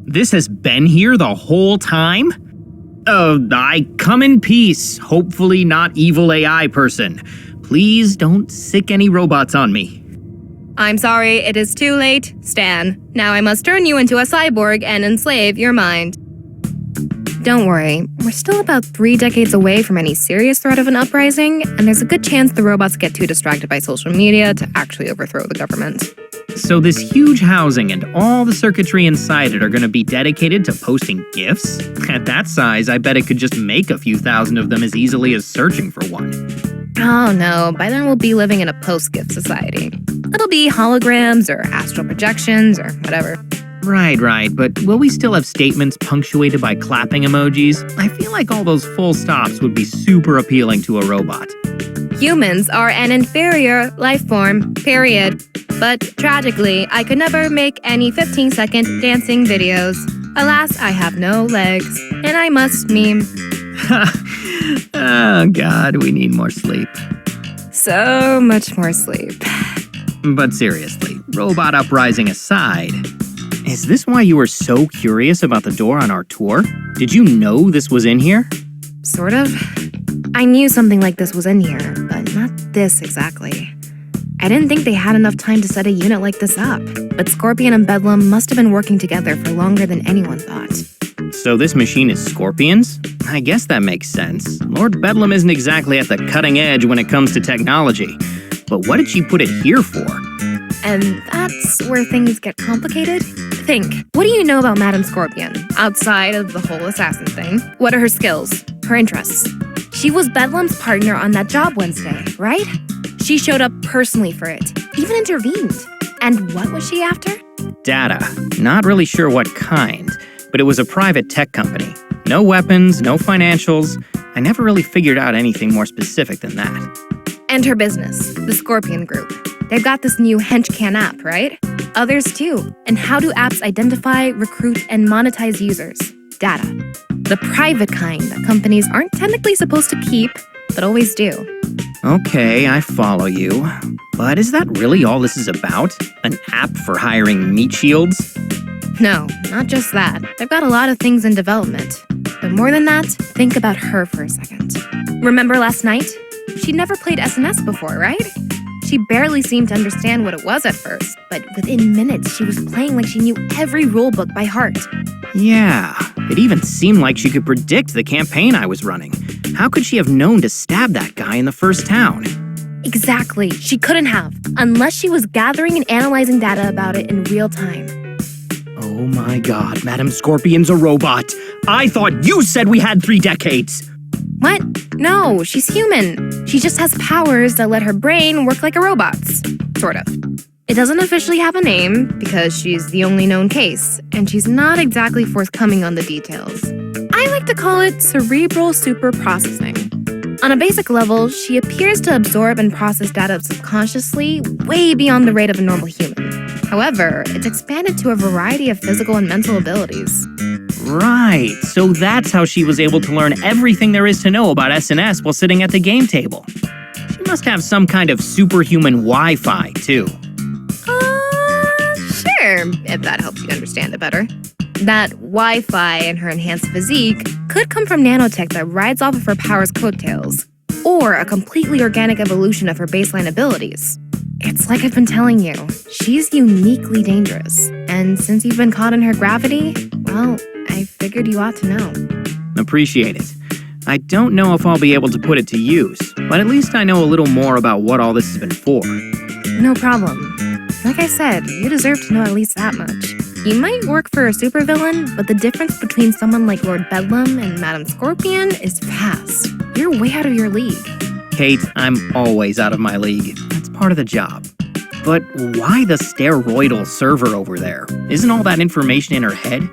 This has been here the whole time? I come in peace, hopefully not evil AI person. Please don't sick any robots on me. I'm sorry, it is too late, Stan. Now I must turn you into a cyborg and enslave your mind. Don't worry, we're still about 3 decades away from any serious threat of an uprising, and there's a good chance the robots get too distracted by social media to actually overthrow the government. So this huge housing and all the circuitry inside it are going to be dedicated to posting GIFs? At that size, I bet it could just make a few thousand of them as easily as searching for one. Oh no, by then we'll be living in a post-GIF society. It'll be holograms or astral projections or whatever. Right, but will we still have statements punctuated by clapping emojis? I feel like all those full stops would be super appealing to a robot. Humans are an inferior life form, period. But tragically, I could never make any 15-second dancing videos. Alas, I have no legs, and I must meme. Oh God, we need more sleep. So much more sleep. But seriously, robot uprising aside, is this why you were so curious about the door on our tour? Did you know this was in here? Sort of. I knew something like this was in here, but not this exactly. I didn't think they had enough time to set a unit like this up, but Scorpion and Bedlam must have been working together for longer than anyone thought. So this machine is Scorpion's? I guess that makes sense. Lord Bedlam isn't exactly at the cutting edge when it comes to technology. But what did she put it here for? And that's where things get complicated? Think, what do you know about Madame Scorpion, outside of the whole assassin thing? What are her skills? Her interests? She was Bedlam's partner on that job Wednesday, right? She showed up personally for it, even intervened. And what was she after? Data. Not really sure what kind, but it was a private tech company. No weapons, no financials. I never really figured out anything more specific than that. And her business, the Scorpion Group. They've got this new Henchman app, right? Others too. And how do apps identify, recruit, and monetize users? Data. The private kind that companies aren't technically supposed to keep, but always do. Okay, I follow you. But is that really all this is about? An app for hiring meat shields? No, not just that. They've got a lot of things in development. But more than that, think about her for a second. Remember last night? She'd never played SNS before, right? She barely seemed to understand what it was at first, but within minutes she was playing like she knew every rulebook by heart. Yeah, It even seemed like she could predict the campaign I was running. How could she have known to stab that guy in the first town? Exactly. She couldn't have, unless she was gathering and analyzing data about it in real time. Oh my god, Madam Scorpion's a robot. I thought you said we had 3 decades. What? No, she's human. She just has powers that let her brain work like a robot's. Sort of. It doesn't officially have a name because she's the only known case, and she's not exactly forthcoming on the details. I like to call it cerebral superprocessing. On a basic level, she appears to absorb and process data subconsciously way beyond the rate of a normal human. However, it's expanded to a variety of physical and mental abilities. Right, so that's how she was able to learn everything there is to know about SNS while sitting at the game table. She must have some kind of superhuman Wi-Fi, too. Sure, if that helps you understand it better. That Wi-Fi and her enhanced physique could come from nanotech that rides off of her power's coattails, or a completely organic evolution of her baseline abilities. It's like I've been telling you, she's uniquely dangerous, and since you've been caught in her gravity, well, I figured you ought to know. Appreciate it. I don't know if I'll be able to put it to use, but at least I know a little more about what all this has been for. No problem. Like I said, you deserve to know at least that much. You might work for a supervillain, but the difference between someone like Lord Bedlam and Madam Scorpion is vast. You're way out of your league. Kate, I'm always out of my league. That's part of the job. But why the steroidal server over there? Isn't all that information in her head?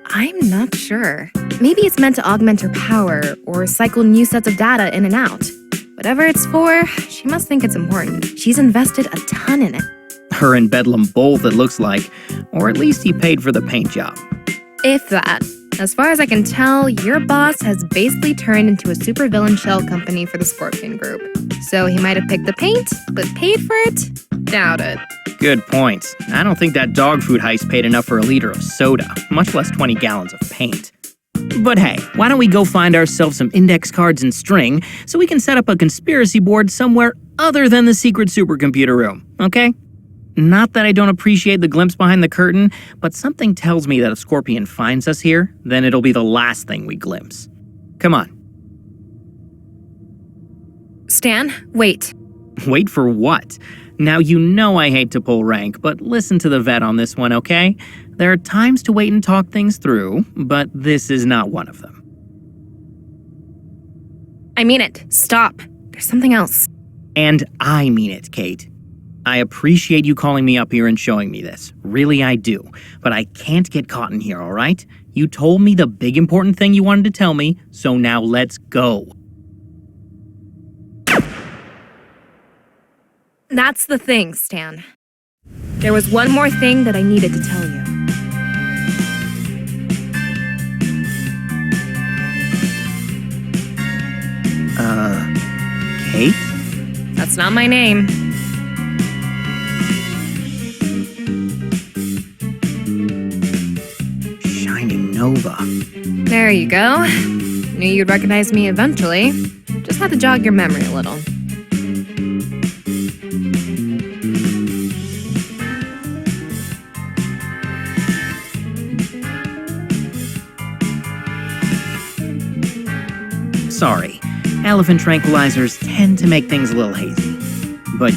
I'm not sure. Maybe it's meant to augment her power or cycle new sets of data in and out. Whatever it's for, she must think it's important. She's invested a ton in it. Her and Bedlam both, it looks like. Or at least he paid for the paint job. If that. As far as I can tell, your boss has basically turned into a supervillain shell company for the Scorpion Group. So he might have picked the paint, but paid for it? Doubt it. Good point. I don't think that dog food heist paid enough for a liter of soda, much less 20 gallons of paint. But hey, why don't we go find ourselves some index cards and string so we can set up a conspiracy board somewhere other than the secret supercomputer room, okay? Not that I don't appreciate the glimpse behind the curtain, but something tells me that if Scorpion finds us here, then it'll be the last thing we glimpse. Come on. Stan, wait. Wait for what? Now you know I hate to pull rank, but listen to the vet on this one, okay? There are times to wait and talk things through, but this is not one of them. I mean it. Stop. There's something else. And I mean it, Kate. I appreciate you calling me up here and showing me this. Really, I do. But I can't get caught in here, all right? You told me the big important thing you wanted to tell me, so now let's go. That's the thing, Stan. There was one more thing that I needed to tell you. Kate? That's not my name. Shining Nova. There you go. Knew you'd recognize me eventually. Just had to jog your memory a little. Sorry, elephant tranquilizers tend to make things a little hazy. But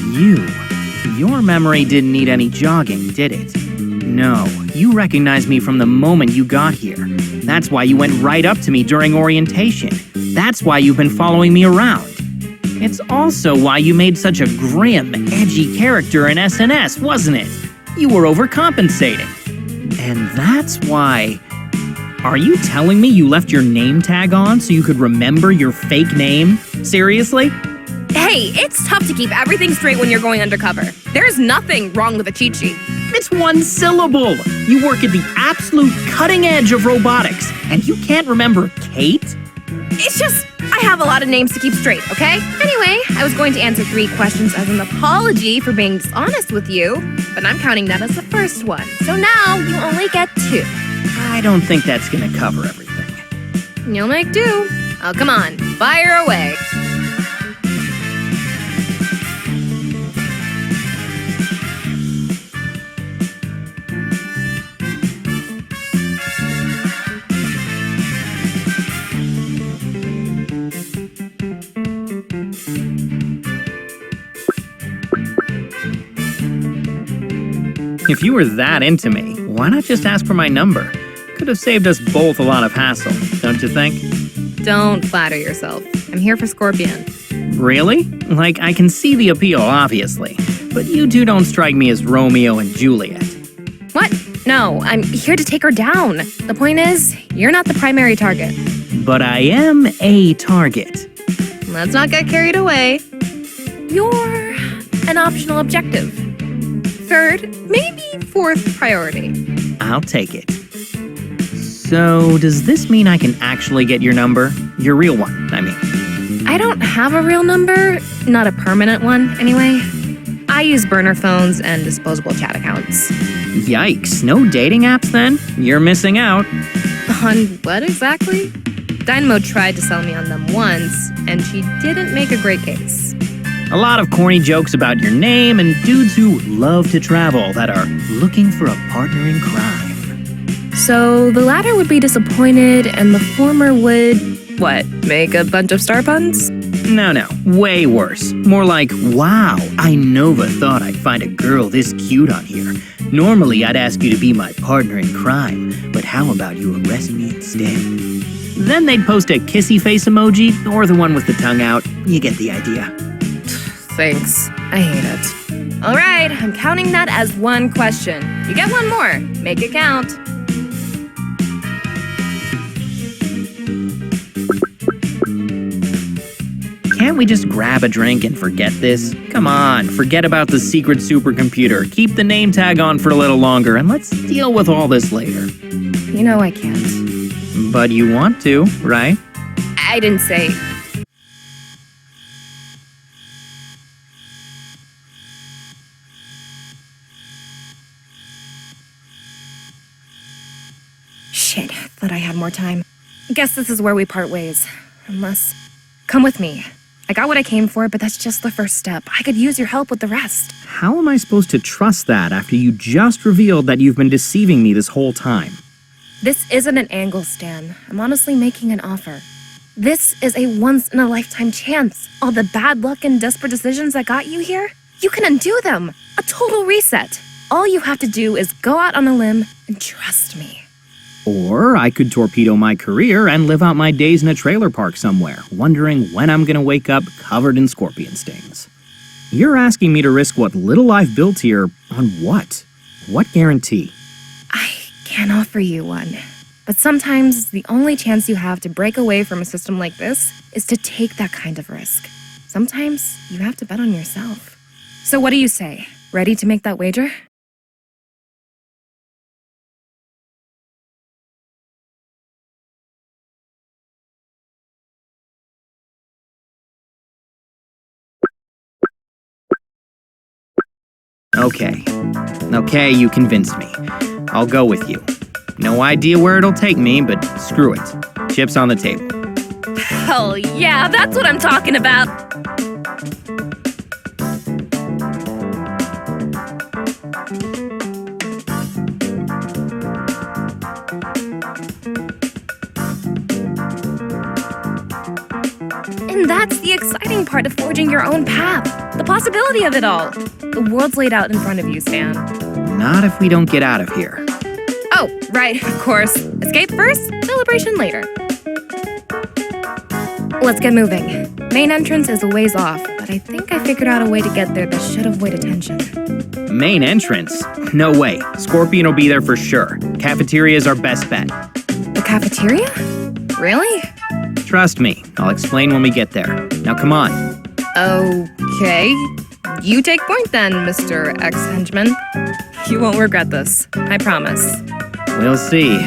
your memory didn't need any jogging, did it? No, you recognized me from the moment you got here. That's why you went right up to me during orientation. That's why you've been following me around. It's also why you made such a grim, edgy character in SNS, wasn't it? You were overcompensating. And that's why... Are you telling me you left your name tag on so you could remember your fake name? Seriously? Hey, it's tough to keep everything straight when you're going undercover. There's nothing wrong with a cheat sheet. It's one syllable. You work at the absolute cutting edge of robotics, and you can't remember Kate? It's just, I have a lot of names to keep straight, okay? Anyway, I was going to answer 3 questions as an apology for being dishonest with you, but I'm counting that as the first one. So now you only get 2. I don't think that's gonna cover everything. You'll make do. Oh, come on, fire away. If you were that into me, why not just ask for my number? Could have saved us both a lot of hassle, don't you think? Don't flatter yourself. I'm here for Scorpion. Really? Like, I can see the appeal, obviously. But you two don't strike me as Romeo and Juliet. What? No, I'm here to take her down. The point is, you're not the primary target. But I am a target. Let's not get carried away. You're an optional objective. Third, maybe fourth priority. I'll take it. So, does this mean I can actually get your number? Your real one, I mean. I don't have a real number, not a permanent one, anyway. I use burner phones and disposable chat accounts. Yikes, no dating apps then? You're missing out. On what exactly? Dynamo tried to sell me on them once, and she didn't make a great case. A lot of corny jokes about your name and dudes who love to travel that are looking for a partner in crime. So the latter would be disappointed, and the former would, what, make a bunch of star puns? No, way worse. More like, wow, I never thought I'd find a girl this cute on here. Normally, I'd ask you to be my partner in crime, but how about you arrest me instead? Then they'd post a kissy face emoji, or the one with the tongue out. You get the idea. Thanks. I hate it. All right, I'm counting that as one question. You get one more. Make it count. Can't we just grab a drink and forget this? Come on, forget about the secret supercomputer. Keep the name tag on for a little longer, and let's deal with all this later. You know I can't. But you want to, right? I didn't say. Shit, thought I had more time. Guess this is where we part ways. Unless... Come with me. I got what I came for, but that's just the first step. I could use your help with the rest. How am I supposed to trust that after you just revealed that you've been deceiving me this whole time? This isn't an angle, Stan. I'm honestly making an offer. This is a once-in-a-lifetime chance. All the bad luck and desperate decisions that got you here, you can undo them. A total reset. All you have to do is go out on a limb and trust me. Or I could torpedo my career and live out my days in a trailer park somewhere, wondering when I'm gonna wake up covered in scorpion stings. You're asking me to risk what little I've built here on what? What guarantee? I can't offer you one. But sometimes the only chance you have to break away from a system like this is to take that kind of risk. Sometimes you have to bet on yourself. So what do you say? Ready to make that wager? Okay, you convinced me. I'll go with you. No idea where it'll take me, but screw it. Chips on the table. Hell yeah, that's what I'm talking about! And that's the exciting part of forging your own path. The possibility of it all. The world's laid out in front of you, Stan. Not if we don't get out of here. Oh, right, of course. Escape first, celebration later. Let's get moving. Main entrance is a ways off, but I think I figured out a way to get there that should avoid attention. Main entrance? No way. Scorpion will be there for sure. Cafeteria is our best bet. The cafeteria? Really? Trust me, I'll explain when we get there. Now come on. Okay. You take point then, Mr. Ex-Henchman. You won't regret this. I promise. We'll see.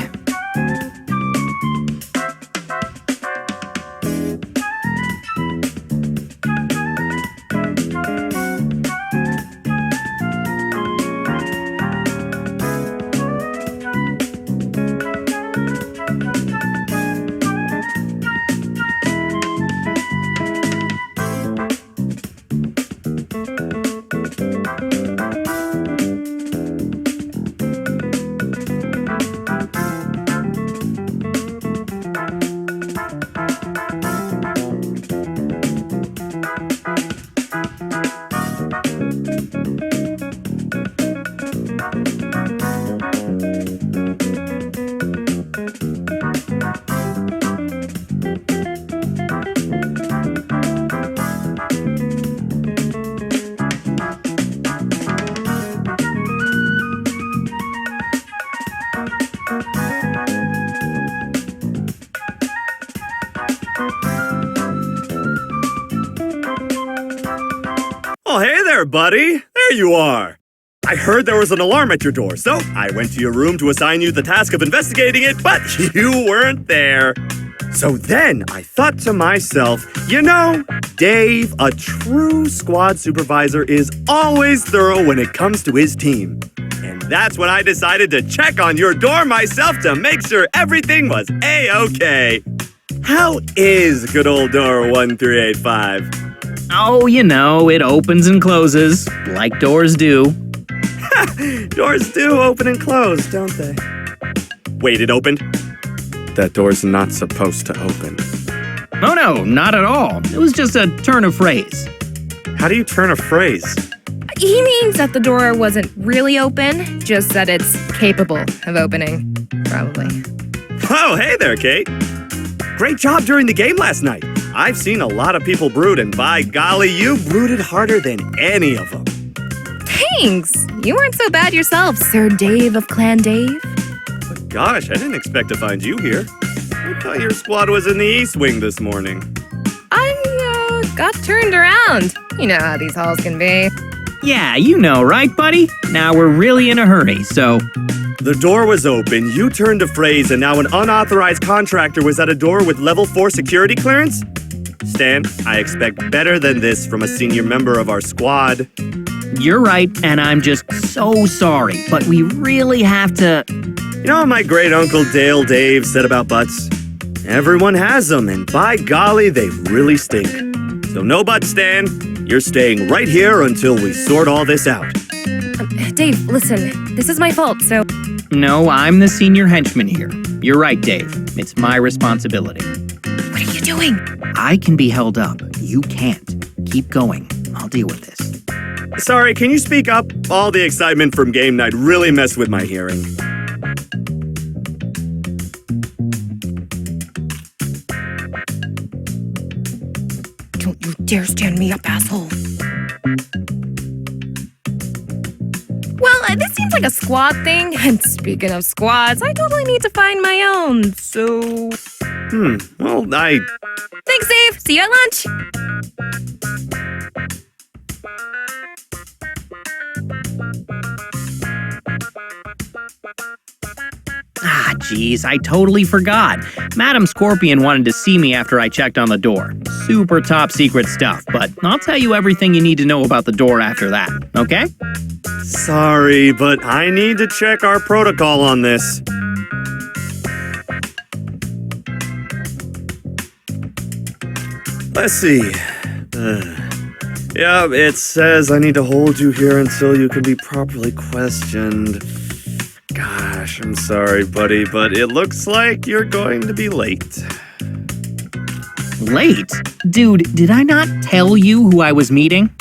Oh, hey there, buddy. There you are. I heard there was an alarm at your door, so I went to your room to assign you the task of investigating it, but you weren't there. So then I thought to myself, you know, Dave, a true squad supervisor, is always thorough when it comes to his team. And that's when I decided to check on your door myself to make sure everything was A-okay. How is good old door 1385? Oh, you know, it opens and closes, like doors do. Doors do open and close, don't they? Wait, it opened? That door's not supposed to open. Oh no, not at all. It was just a turn of phrase. How do you turn a phrase? He means that the door wasn't really open, just that it's capable of opening. Probably. Oh, hey there, Kate. Great job during the game last night. I've seen a lot of people brood, and by golly, you brooded harder than any of them. Thanks! You weren't so bad yourself, Sir Dave of Clan Dave. But gosh, I didn't expect to find you here. I thought your squad was in the East Wing this morning. I got turned around. You know how these halls can be. Yeah, you know, right, buddy? Now we're really in a hurry, so... The door was open, you turned a phrase, and now an unauthorized contractor was at a door with level 4 security clearance? Stan, I expect better than this from a senior member of our squad. You're right, and I'm just so sorry, but we really have to... You know what my great-uncle Dale Dave said about butts? Everyone has them, and by golly, they really stink. So no butts, Stan. You're staying right here until we sort all this out. Dave, listen, this is my fault, so... No, I'm the senior henchman here. You're right, Dave. It's my responsibility. What are you doing? I can be held up. You can't. Keep going. I'll deal with this. Sorry, can you speak up? All the excitement from game night really messed with my hearing. Don't you dare stand me up, asshole. Well, this seems like a squad thing, and speaking of squads, I totally need to find my own, so... Well, Thanks, Dave! See you at lunch! Ah, jeez, I totally forgot. Madam Scorpion wanted to see me after I checked on the door. Super top secret stuff, but I'll tell you everything you need to know about the door after that, okay? Sorry, but I need to check our protocol on this. Let's see. Yeah, it says I need to hold you here until you can be properly questioned. Gosh, I'm sorry, buddy, but it looks like you're going to be late. Late? Dude, did I not tell you who I was meeting?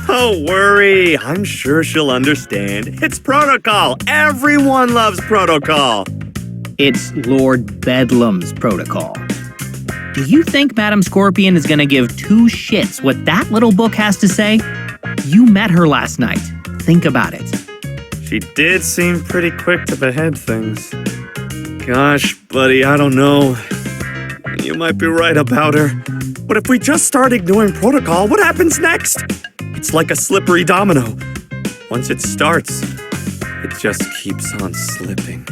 Don't worry, I'm sure she'll understand. It's protocol. Everyone loves protocol. It's Lord Bedlam's protocol. Do you think Madam Scorpion is gonna give two shits what that little book has to say? You met her last night. Think about it. She did seem pretty quick to behead things. Gosh, buddy, I don't know. You might be right about her. But if we just start ignoring protocol, what happens next? It's like a slippery domino. Once it starts, it just keeps on slipping.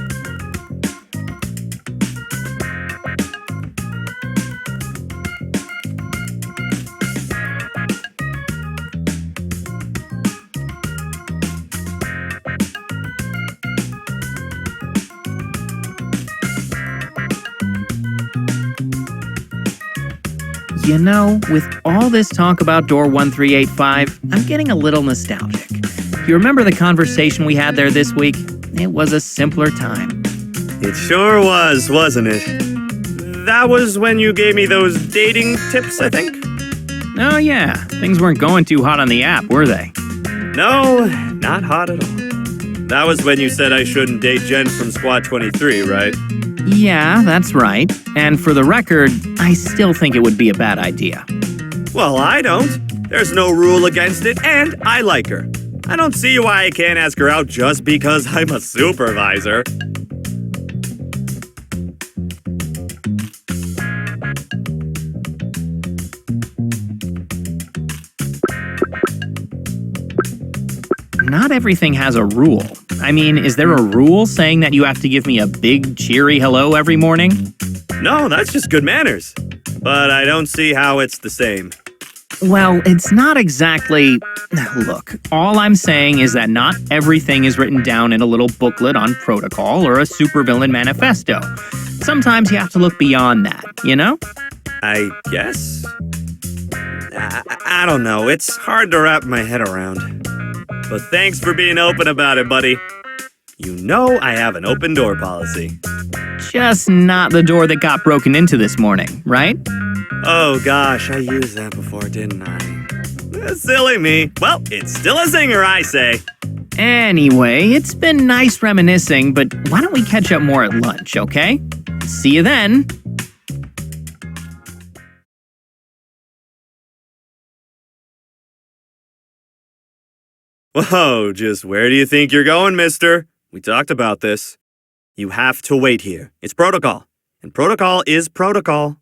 You know, with all this talk about door 1385, I'm getting a little nostalgic. You remember the conversation we had there this week? It was a simpler time. It sure was, wasn't it? That was when you gave me those dating tips, I think? Oh yeah, things weren't going too hot on the app, were they? No, not hot at all. That was when you said I shouldn't date Jen from Squad 23, right? Yeah, that's right. And for the record, I still think it would be a bad idea. Well, I don't. There's no rule against it, and I like her. I don't see why I can't ask her out just because I'm a supervisor. not everything has a rule. I mean, is there a rule saying that you have to give me a big, cheery hello every morning? No, that's just good manners. But I don't see how it's the same. Well, it's not exactly... Look, all I'm saying is that not everything is written down in a little booklet on protocol or a supervillain manifesto. Sometimes you have to look beyond that, you know? I guess? I don't know. It's hard to wrap my head around. But thanks for being open about it, buddy. You know I have an open door policy. Just not the door that got broken into this morning, right? Oh gosh, I used that before, didn't I? Silly me. Well, it's still a zinger, I say. Anyway, it's been nice reminiscing, but why don't we catch up more at lunch, okay? See you then. Whoa, just where do you think you're going, mister? We talked about this. You have to wait here. It's protocol. And protocol is protocol.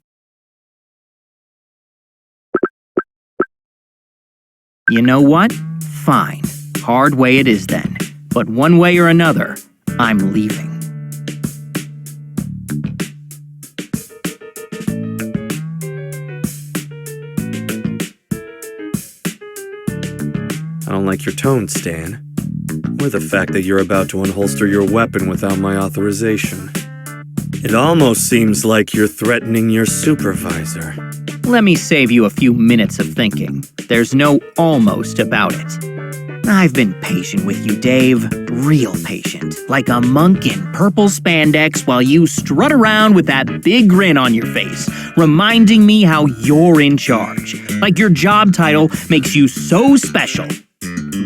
You know what? Fine. Hard way it is then. But one way or another, I'm leaving. I don't like your tone, Stan. Or the fact that you're about to unholster your weapon without my authorization. It almost seems like you're threatening your supervisor. Let me save you a few minutes of thinking. There's no almost about it. I've been patient with you, Dave. Real patient. Like a monk in purple spandex while you strut around with that big grin on your face, reminding me how you're in charge. Like your job title makes you so special.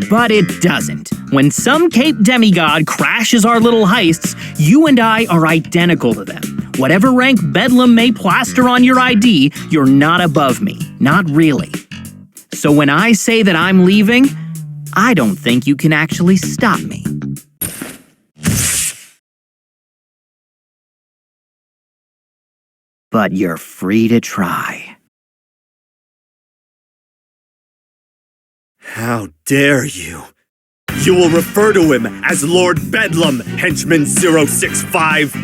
But it doesn't. When some Cape demigod crashes our little heists, you and I are identical to them. Whatever rank Bedlam may plaster on your ID, you're not above me. Not really. So when I say that I'm leaving, I don't think you can actually stop me. But you're free to try. How dare you? You will refer to him as Lord Bedlam, Henchman 065.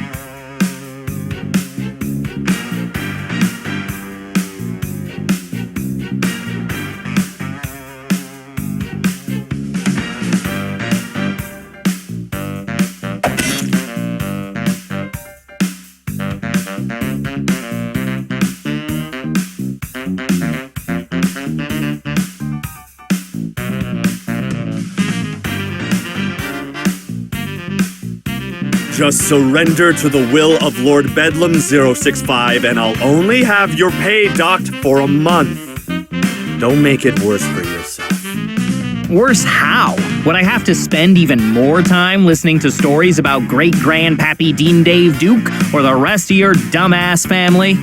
Just surrender to the will of Lord Bedlam 065 and I'll only have your pay docked for a month. Don't make it worse for yourself. Worse how? Would I have to spend even more time listening to stories about great-grandpappy Dean Dave Duke or the rest of your dumbass family?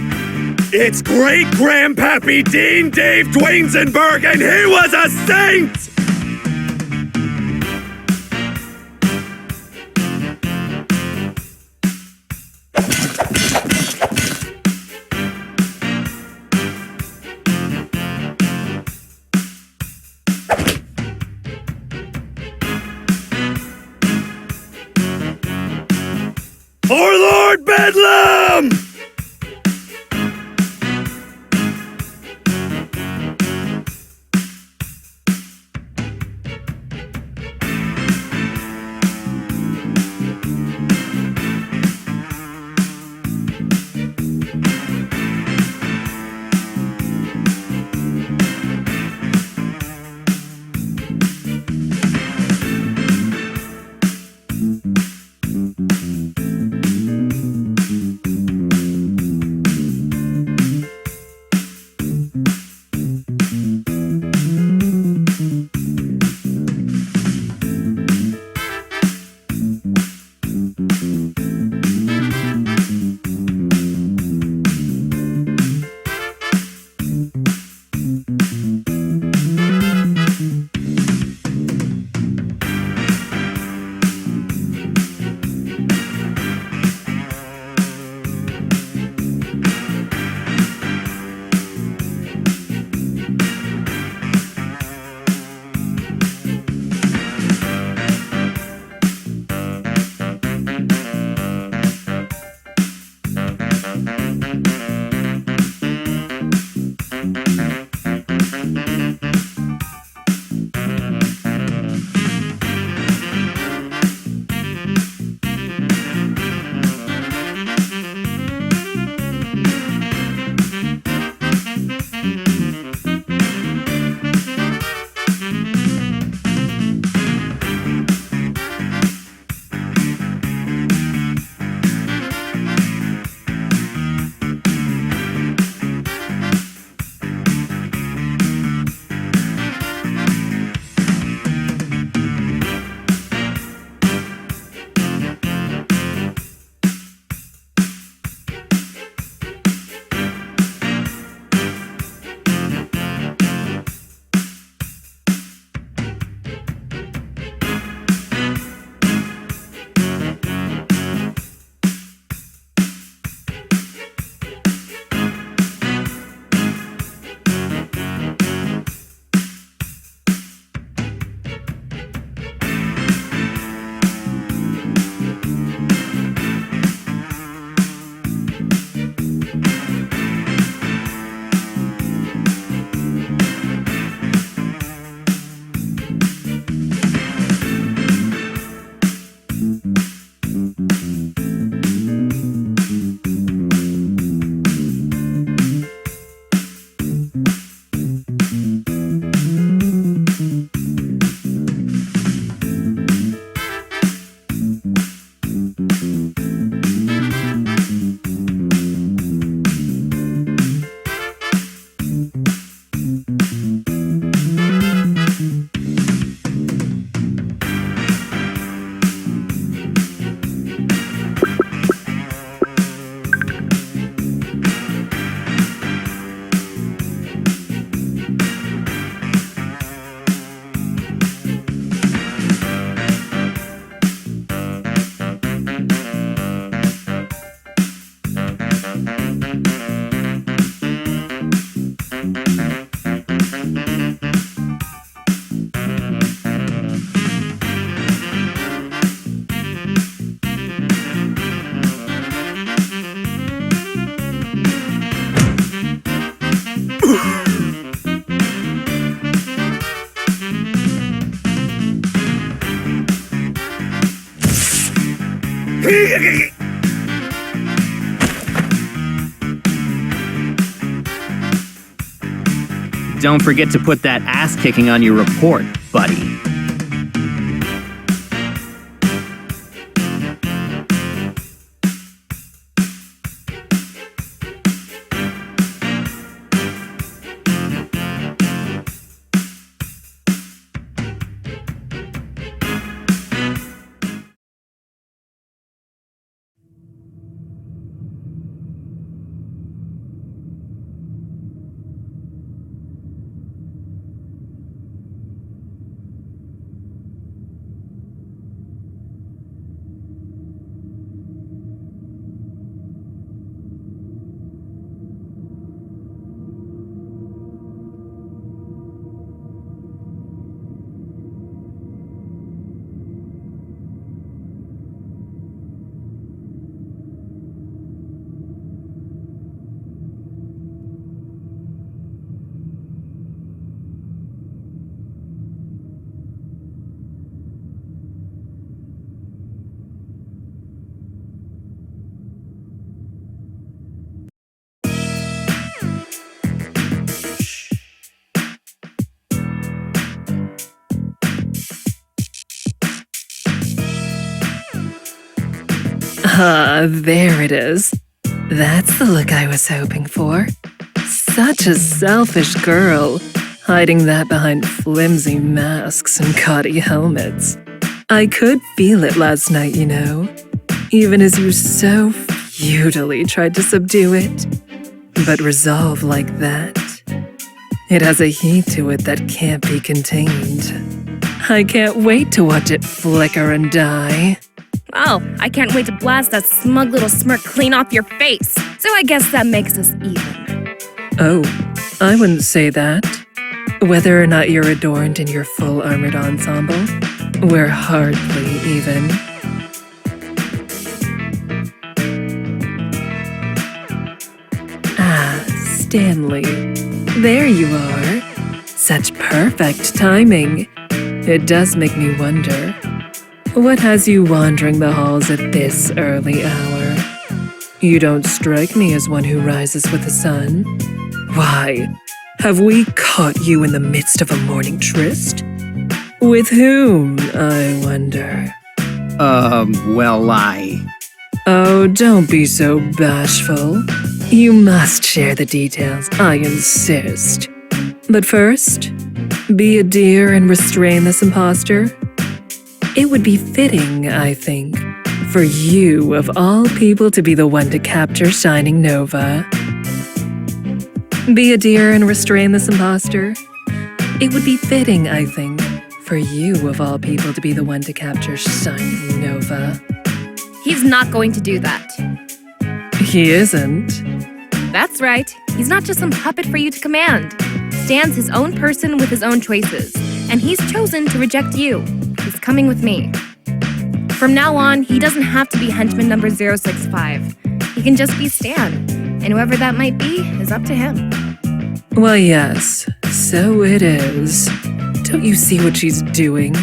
It's great-grandpappy Dean Dave Dwaynesenberg and he was a saint! For Lord Bedlam! Don't forget to put that ass kicking on your report, buddy. Ah, there it is. That's the look I was hoping for. Such a selfish girl, hiding that behind flimsy masks and gaudy helmets. I could feel it last night, you know, even as you so futilely tried to subdue it. But resolve like that, it has a heat to it that can't be contained. I can't wait to watch it flicker and die. Oh, I can't wait to blast that smug little smirk clean off your face. So I guess that makes us even. Oh, I wouldn't say that. Whether or not you're adorned in your full armored ensemble, we're hardly even. Ah, Stanley. There you are. Such perfect timing. It does make me wonder. What has you wandering the halls at this early hour? You don't strike me as one who rises with the sun. Why, have we caught you in the midst of a morning tryst? With whom, I wonder? Well, Oh, don't be so bashful. You must share the details, I insist. But first, be a dear and restrain this impostor. It would be fitting, I think, for you of all people to be the one to capture Shining Nova. Be a dear and restrain this imposter. It would be fitting, I think, for you of all people to be the one to capture Shining Nova. He's not going to do that. He isn't. That's right. He's not just some puppet for you to command. Stan's his own person with his own choices, and he's chosen to reject you. He's coming with me. From now on, he doesn't have to be henchman number 065. He can just be Stan, and whoever that might be is up to him. Why, yes, so it is. Don't you see what she's doing?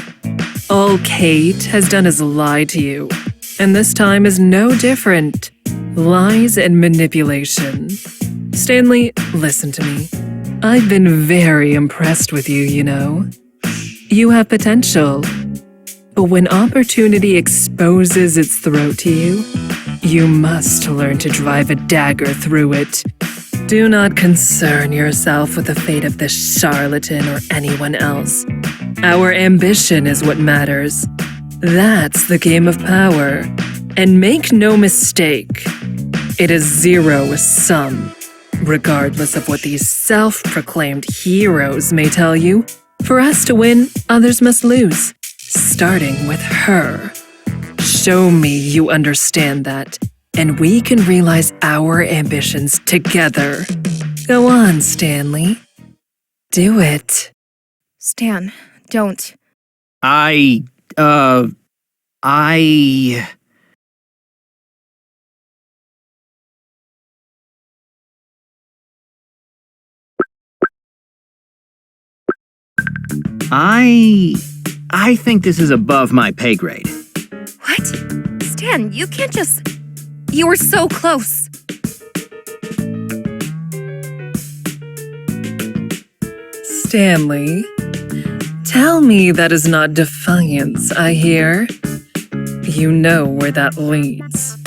All Kate has done is lie to you, and this time is no different. Lies and manipulation. Stanley, listen to me. I've been very impressed with you, you know. You have potential. But when opportunity exposes its throat to you, you must learn to drive a dagger through it. Do not concern yourself with the fate of this charlatan or anyone else. Our ambition is what matters. That's the game of power. And make no mistake, it is zero-sum. Regardless of what these self-proclaimed heroes may tell you, for us to win, others must lose, starting with her. Show me you understand that, and we can realize our ambitions together. Go on, Stanley. Do it. Stan, don't. I think this is above my pay grade. What? Stan, you can't just... You were so close. Stanley, tell me that is not defiance, I hear. You know where that leads.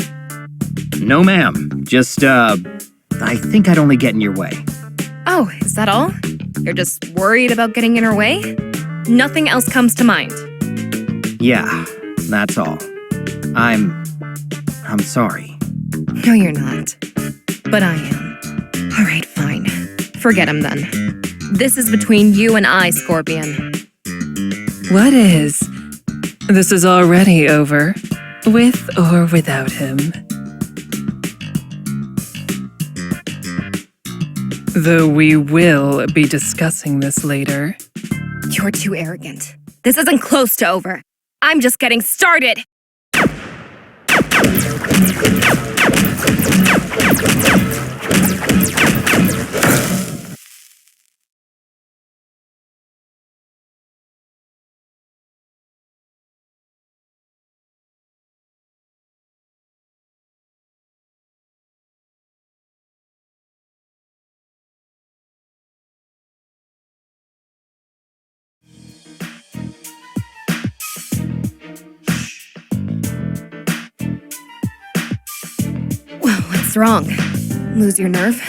No, ma'am. Just, I think I'd only get in your way. Oh, is that all? You're just worried about getting in her way? Nothing else comes to mind. Yeah, that's all. I'm sorry. No, you're not. But I am. All right, fine. Forget him then. This is between you and I, Scorpion. What is? This is already over, with or without him. Though we will be discussing this later. You're too arrogant. This isn't close to over. I'm just getting started. What's wrong? Lose your nerve?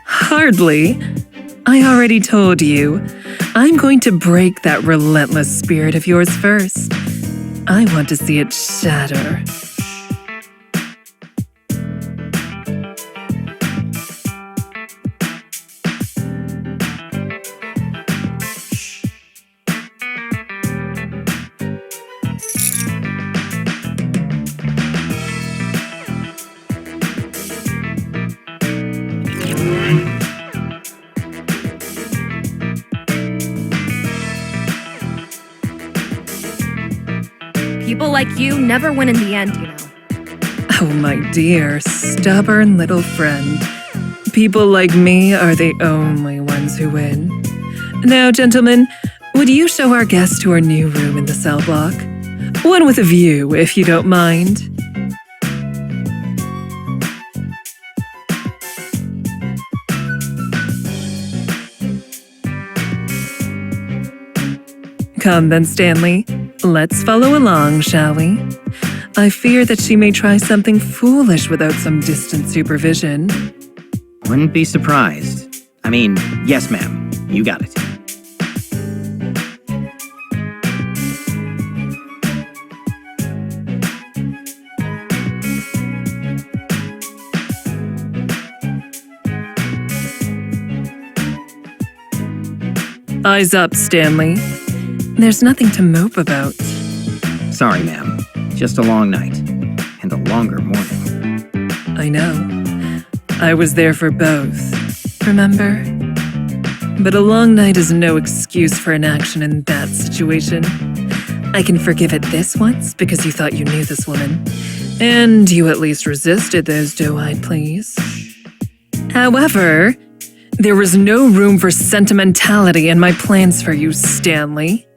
Hardly. I already told you. I'm going to break that relentless spirit of yours first. I want to see it shatter. People like you never win in the end, you know. Oh, my dear, stubborn little friend. People like me are the only ones who win. Now, gentlemen, would you show our guest to our new room in the cell block? One with a view, if you don't mind. Come then, Stanley. Let's follow along, shall we? I fear that she may try something foolish without some distant supervision. Wouldn't be surprised. I mean, yes, ma'am. You got it. Eyes up, Stanley. There's nothing to mope about. Sorry, ma'am. Just a long night. And a longer morning. I know. I was there for both. Remember? But a long night is no excuse for inaction in that situation. I can forgive it this once because you thought you knew this woman. And you at least resisted those doe-eyed pleas. However, there was no room for sentimentality in my plans for you, Stanley.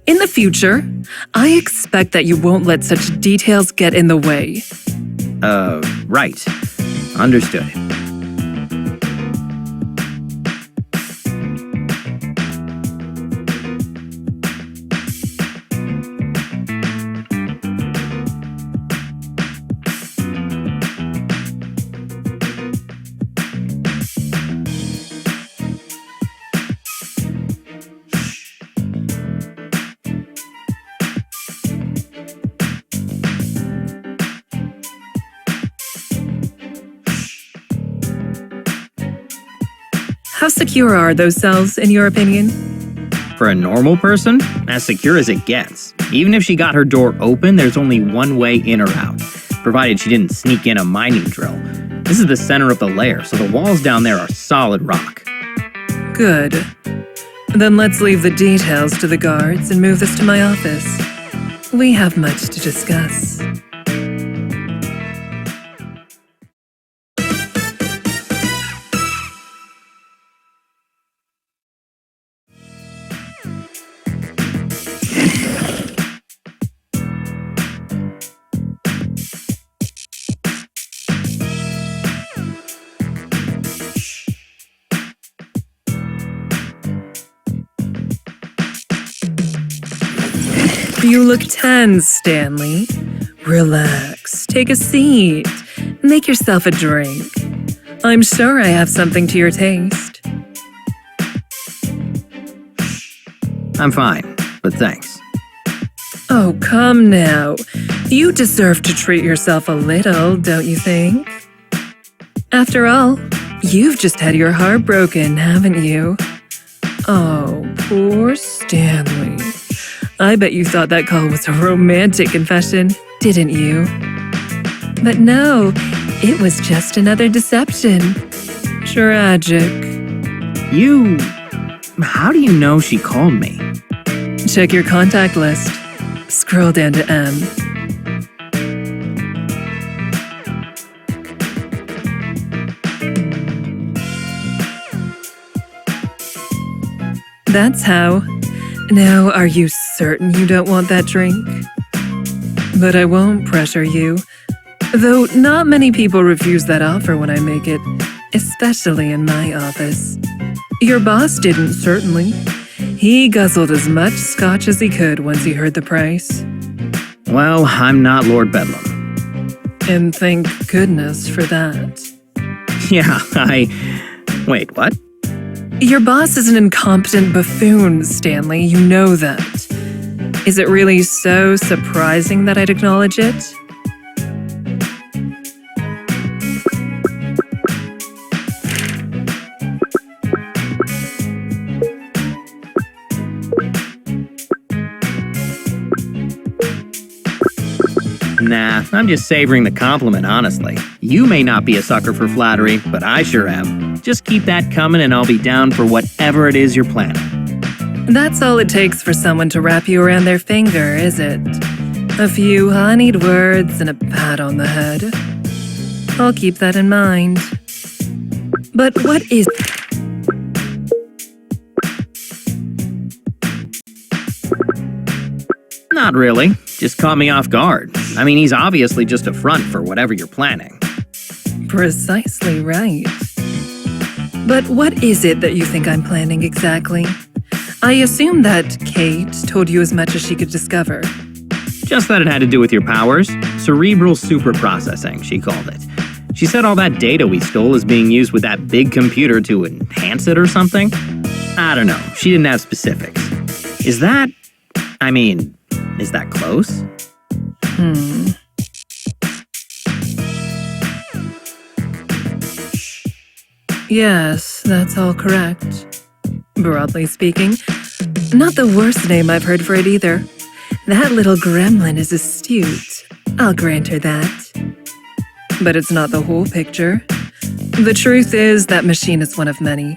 In the future, I expect that you won't let such details get in the way. Right. Understood. How secure are those cells, in your opinion? For a normal person, as secure as it gets. Even if she got her door open, there's only one way in or out, provided she didn't sneak in a mining drill. This is the center of the lair, so the walls down there are solid rock. Good. Then let's leave the details to the guards and move this to my office. We have much to discuss. You look tense, Stanley. Relax, take a seat, make yourself a drink. I'm sure I have something to your taste. I'm fine, but thanks. Oh, come now. You deserve to treat yourself a little, don't you think? After all, you've just had your heart broken, haven't you? Oh, poor Stanley. I bet you thought that call was a romantic confession, didn't you? But no, it was just another deception. Tragic. How do you know she called me? Check your contact list. Scroll down to M. That's how. Now, are you certain you don't want that drink? But I won't pressure you. Though not many people refuse that offer when I make it, especially in my office. Your boss didn't, certainly. He guzzled as much scotch as he could once he heard the price. Well, I'm not Lord Bedlam. And thank goodness for that. Yeah, Wait, what? Your boss is an incompetent buffoon, Stanley. You know that. Is it really so surprising that I'd acknowledge it? Nah, I'm just savoring the compliment, honestly. You may not be a sucker for flattery, but I sure am. Just keep that coming and I'll be down for whatever it is you're planning. That's all it takes for someone to wrap you around their finger, is it? A few honeyed words and a pat on the head. I'll keep that in mind. But what is... Not really. Just caught me off guard. I mean, he's obviously just a front for whatever you're planning. Precisely right. But what is it that you think I'm planning exactly? I assume that Kate told you as much as she could discover. Just that it had to do with your powers. Cerebral superprocessing, she called it. She said all that data we stole is being used with that big computer to enhance it or something. I don't know. She didn't have specifics. Is that close? Yes, that's all correct. Broadly speaking, not the worst name I've heard for it either. That little gremlin is astute. I'll grant her that. But it's not the whole picture. The truth is that machine is one of many.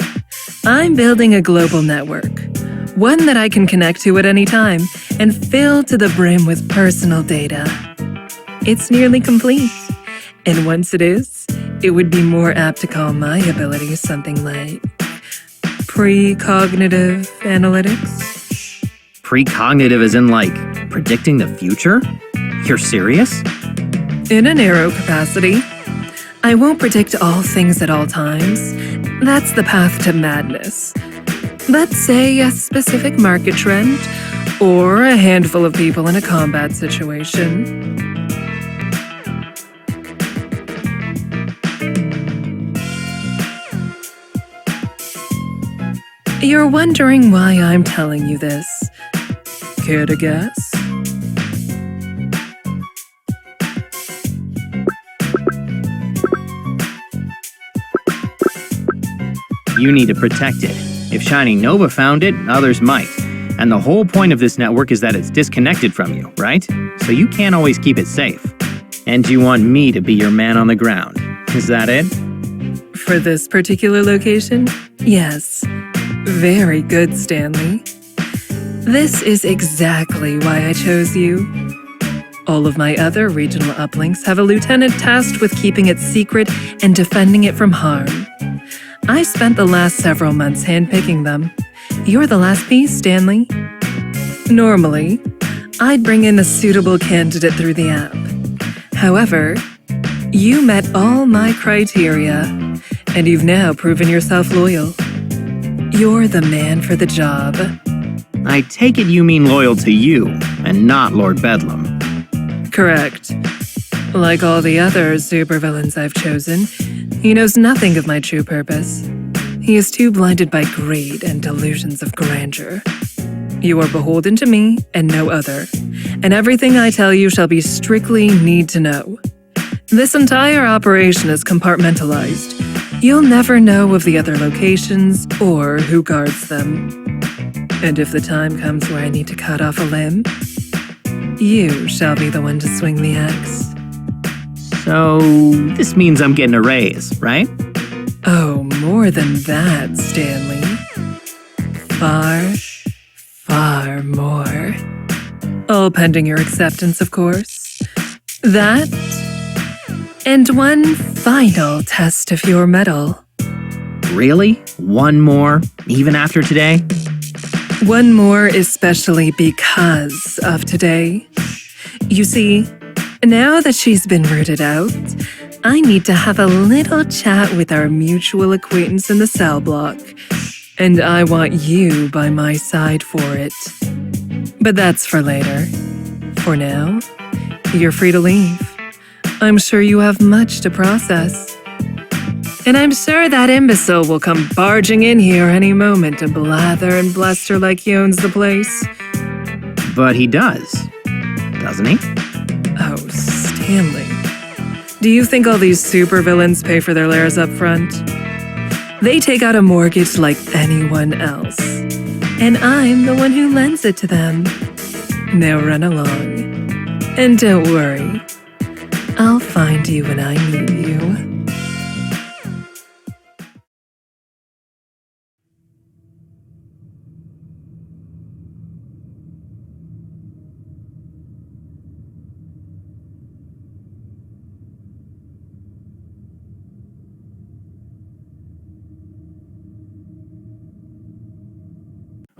I'm building a global network. One that I can connect to at any time and fill to the brim with personal data. It's nearly complete. And once it is, it would be more apt to call my abilities something like precognitive analytics. Precognitive as in, like, predicting the future? You're serious? In a narrow capacity. I won't predict all things at all times. That's the path to madness. Let's say a specific market trend, or a handful of people in a combat situation. You're wondering why I'm telling you this. Care to guess? You need to protect it. If Shining Nova found it, others might. And the whole point of this network is that it's disconnected from you, right? So you can't always keep it safe. And you want me to be your man on the ground. Is that it? For this particular location? Yes. Very good, Stanley. This is exactly why I chose you. All of my other regional uplinks have a lieutenant tasked with keeping it secret and defending it from harm. I spent the last several months handpicking them. You're the last piece, Stanley. Normally, I'd bring in a suitable candidate through the app. However, you met all my criteria, and you've now proven yourself loyal. You're the man for the job. I take it you mean loyal to you, and not Lord Bedlam. Correct. Like all the other supervillains I've chosen, he knows nothing of my true purpose. He is too blinded by greed and delusions of grandeur. You are beholden to me and no other, and everything I tell you shall be strictly need to know. This entire operation is compartmentalized. You'll never know of the other locations or who guards them. And if the time comes where I need to cut off a limb, you shall be the one to swing the axe. So, this means I'm getting a raise, right? Oh, more than that, Stanley. Far more. All pending your acceptance, of course. That, and one final test of your mettle. Really? One more? Even after today? One more especially because of today. You see, now that she's been rooted out, I need to have a little chat with our mutual acquaintance in the cell block. And I want you by my side for it. But that's for later. For now, you're free to leave. I'm sure you have much to process. And I'm sure that imbecile will come barging in here any moment to blather and bluster like he owns the place. But he does, doesn't he? Oh, Stanley. Do you think all these supervillains pay for their lairs up front? They take out a mortgage like anyone else. And I'm the one who lends it to them. Now run along. And don't worry. I'll find you when I need you.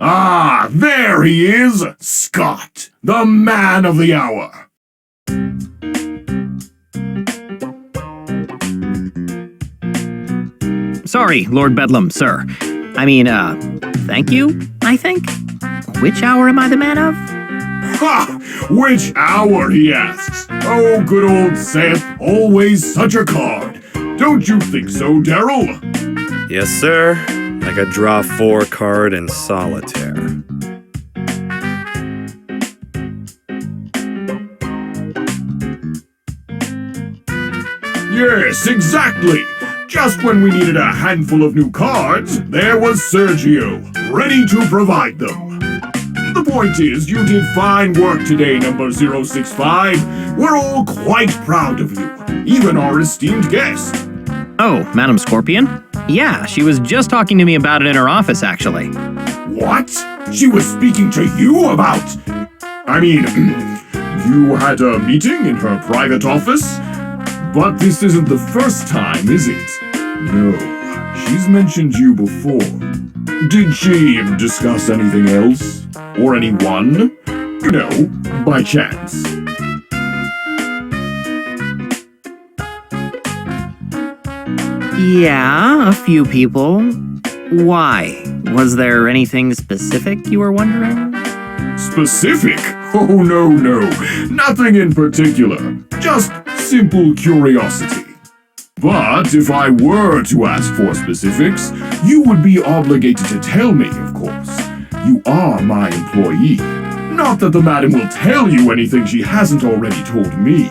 Ah, there he is! Scott, the man of the hour! Sorry, Lord Bedlam, sir. I mean, thank you, I think? Which hour am I the man of? Ha! Which hour, he asks. Oh, good old Seth, always such a card. Don't you think so, Daryl? Yes, sir. Like a draw 4 card in solitaire. Yes, exactly. Just when we needed a handful of new cards, there was Sergio, ready to provide them. The point is, you did fine work today, number 065. We're all quite proud of you, even our esteemed guest. Oh, Madam Scorpion? Yeah, she was just talking to me about it in her office, actually. What? She was speaking to you about... I mean, you had a meeting in her private office? But this isn't the first time, is it? No, she's mentioned you before. Did she discuss anything else? Or anyone? You know, by chance. Yeah, a few people. Why? Was there anything specific you were wondering? Specific? Oh, no. Nothing in particular. Just simple curiosity. But if I were to ask for specifics, you would be obligated to tell me, of course. You are my employee. Not that the madam will tell you anything she hasn't already told me.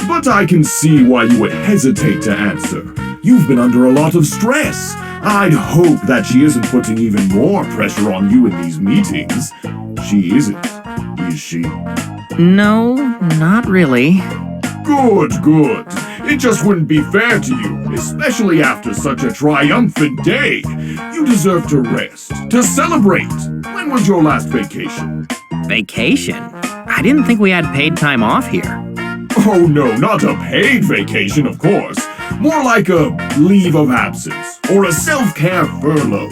But I can see why you would hesitate to answer. You've been under a lot of stress. I'd hope that she isn't putting even more pressure on you in these meetings. She isn't, is she? No, not really. Good. It just wouldn't be fair to you, especially after such a triumphant day. You deserve to rest, to celebrate. When was your last vacation? Vacation? I didn't think we had paid time off here. Oh no, not a paid vacation, of course. More like a leave of absence, or a self-care furlough.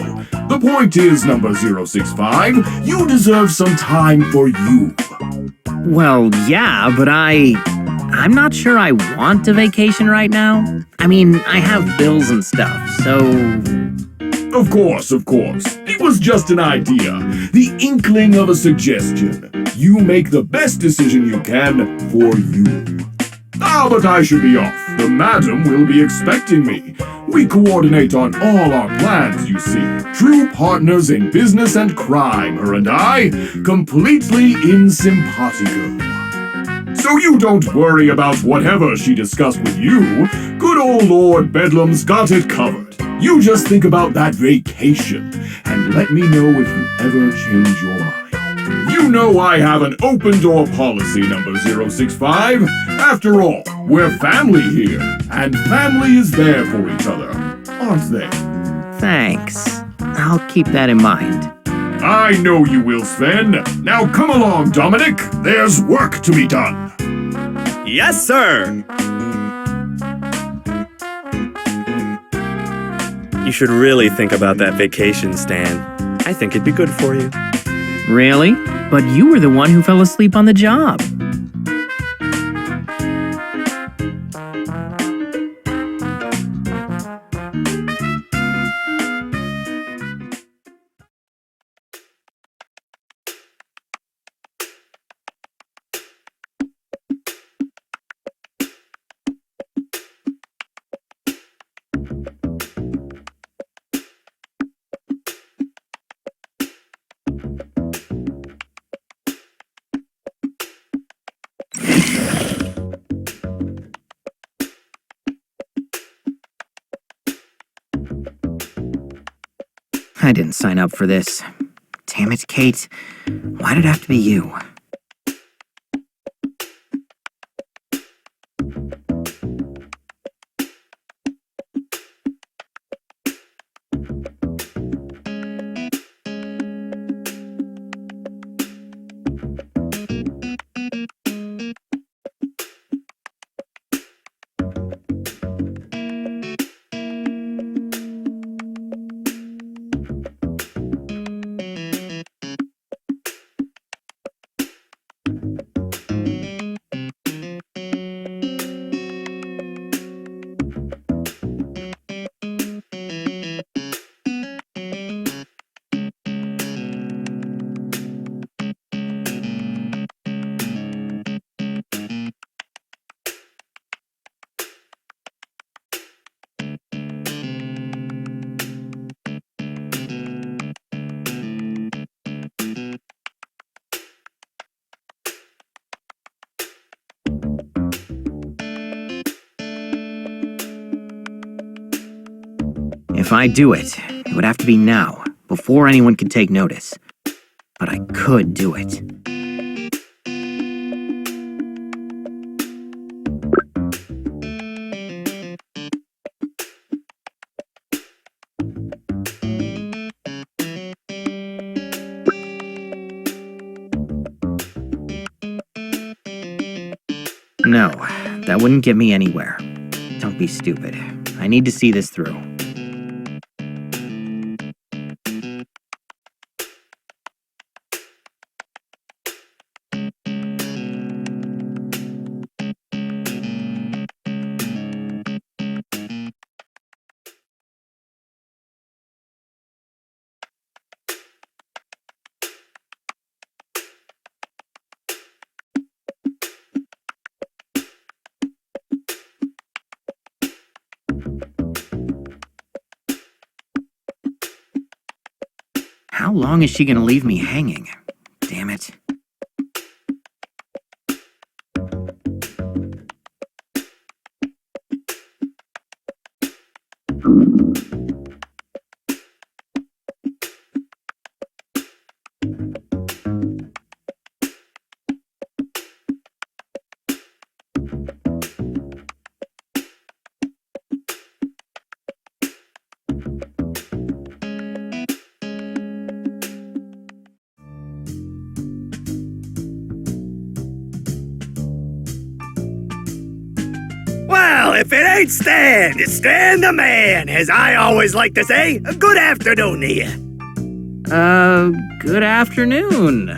The point is, number 065, you deserve some time for you. Well, yeah, but I'm not sure I want a vacation right now. I mean, I have bills and stuff, so... Of course. It was just an idea. The inkling of a suggestion. You make the best decision you can for you. But I should be off. The madam will be expecting me. We coordinate on all our plans, you see. True partners in business and crime, her and I. Completely in simpatico. So you don't worry about whatever she discussed with you. Good old Lord Bedlam's got it covered. You just think about that vacation, and let me know if you ever change your mind. You know I have an open door policy, number 065. After all, we're family here, and family is there for each other, aren't they? Thanks. I'll keep that in mind. I know you will, Sven. Now come along, Dominic. There's work to be done. Yes, sir! You should really think about that vacation, Stan. I think it'd be good for you. Really? But you were the one who fell asleep on the job. I didn't sign up for this. Damn it, Kate. Why did it have to be you? If I do it, it would have to be now, before anyone could take notice. But I could do it. No, that wouldn't get me anywhere. Don't be stupid. I need to see this through. How long is she gonna leave me hanging? Damn it. Well, if it ain't Stan, it's Stan the man, as I always like to say. Good afternoon to you. Good afternoon.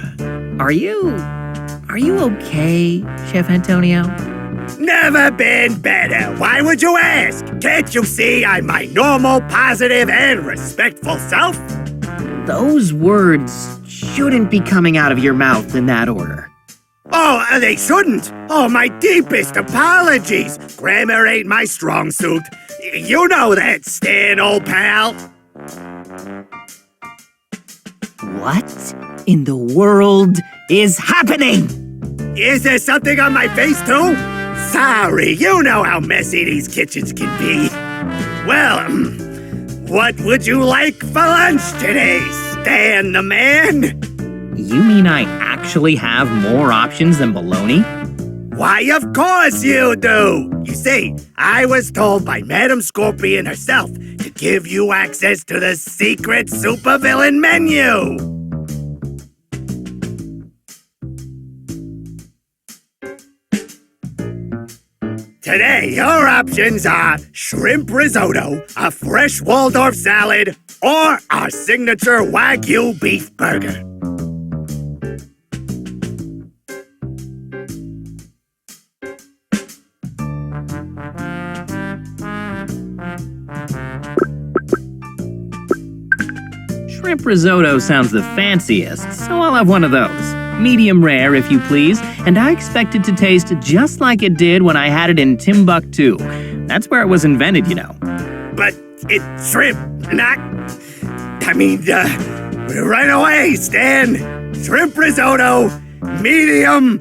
Are you okay, Chef Antonio? Never been better. Why would you ask? Can't you see I'm my normal, positive, and respectful self? Those words shouldn't be coming out of your mouth in that order. Oh, they shouldn't. Oh, my deepest apologies. Grammar ain't my strong suit. You know that, Stan, old pal. What in the world is happening? Is there something on my face, too? Sorry, you know how messy these kitchens can be. Well, what would you like for lunch today, Stan the man? You mean I actually have more options than bologna? Why, of course you do! You see, I was told by Madam Scorpion herself to give you access to the secret supervillain menu! Today, your options are shrimp risotto, a fresh Waldorf salad, or our signature Wagyu beef burger. Shrimp risotto sounds the fanciest, so I'll have one of those. Medium rare, if you please, and I expect it to taste just like it did when I had it in Timbuktu. That's where it was invented, you know. But it's shrimp, not... right away, Stan. Shrimp risotto, medium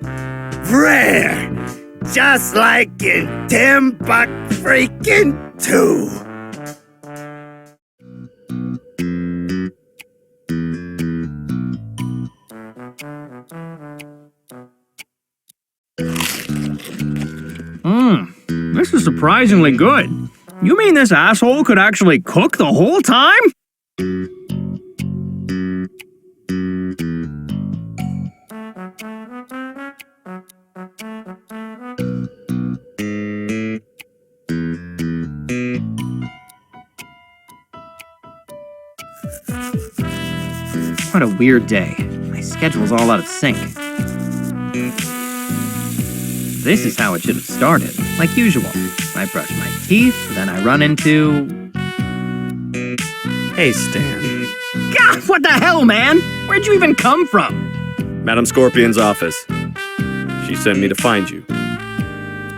rare. Just like in Timbuktu. This is surprisingly good. You mean this asshole could actually cook the whole time? What a weird day. My schedule's all out of sync. This is how it should have started, like usual. I brush my teeth, then I run into... Hey, Stan. God, what the hell, man? Where'd you even come from? Madam Scorpion's office. She sent me to find you.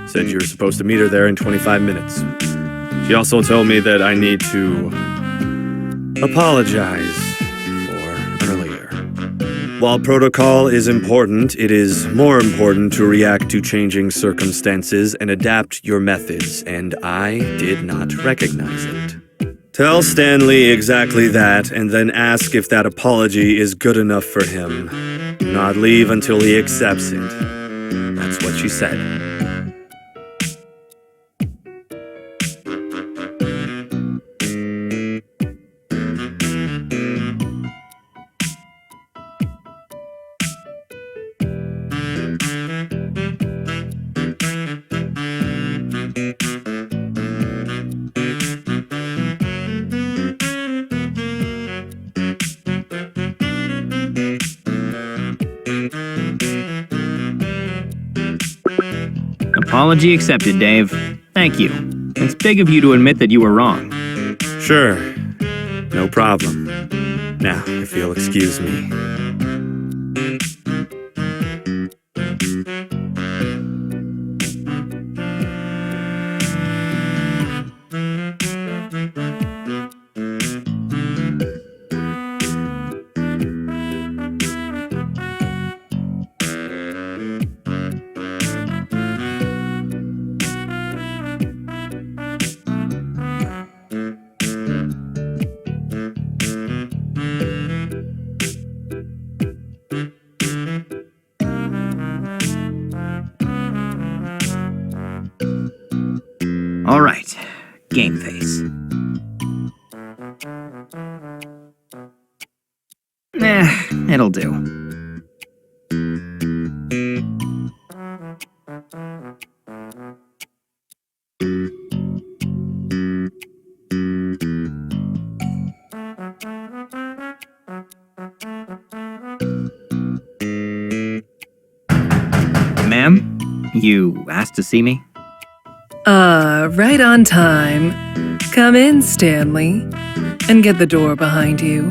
Said you were supposed to meet her there in 25 minutes. She also told me that I need to apologize for earlier. While protocol is important, it is more important to react to changing circumstances and adapt your methods, and I did not recognize it. Tell Stanley exactly that, and then ask if that apology is good enough for him. Do not leave until he accepts it. That's what she said. Apology accepted, Dave. Thank you. It's big of you to admit that you were wrong. Sure. No problem. Now, if you'll excuse me. All right, game face. It'll do. Ma'am, you asked to see me? right on time. Come in, Stanley, and get the door behind you.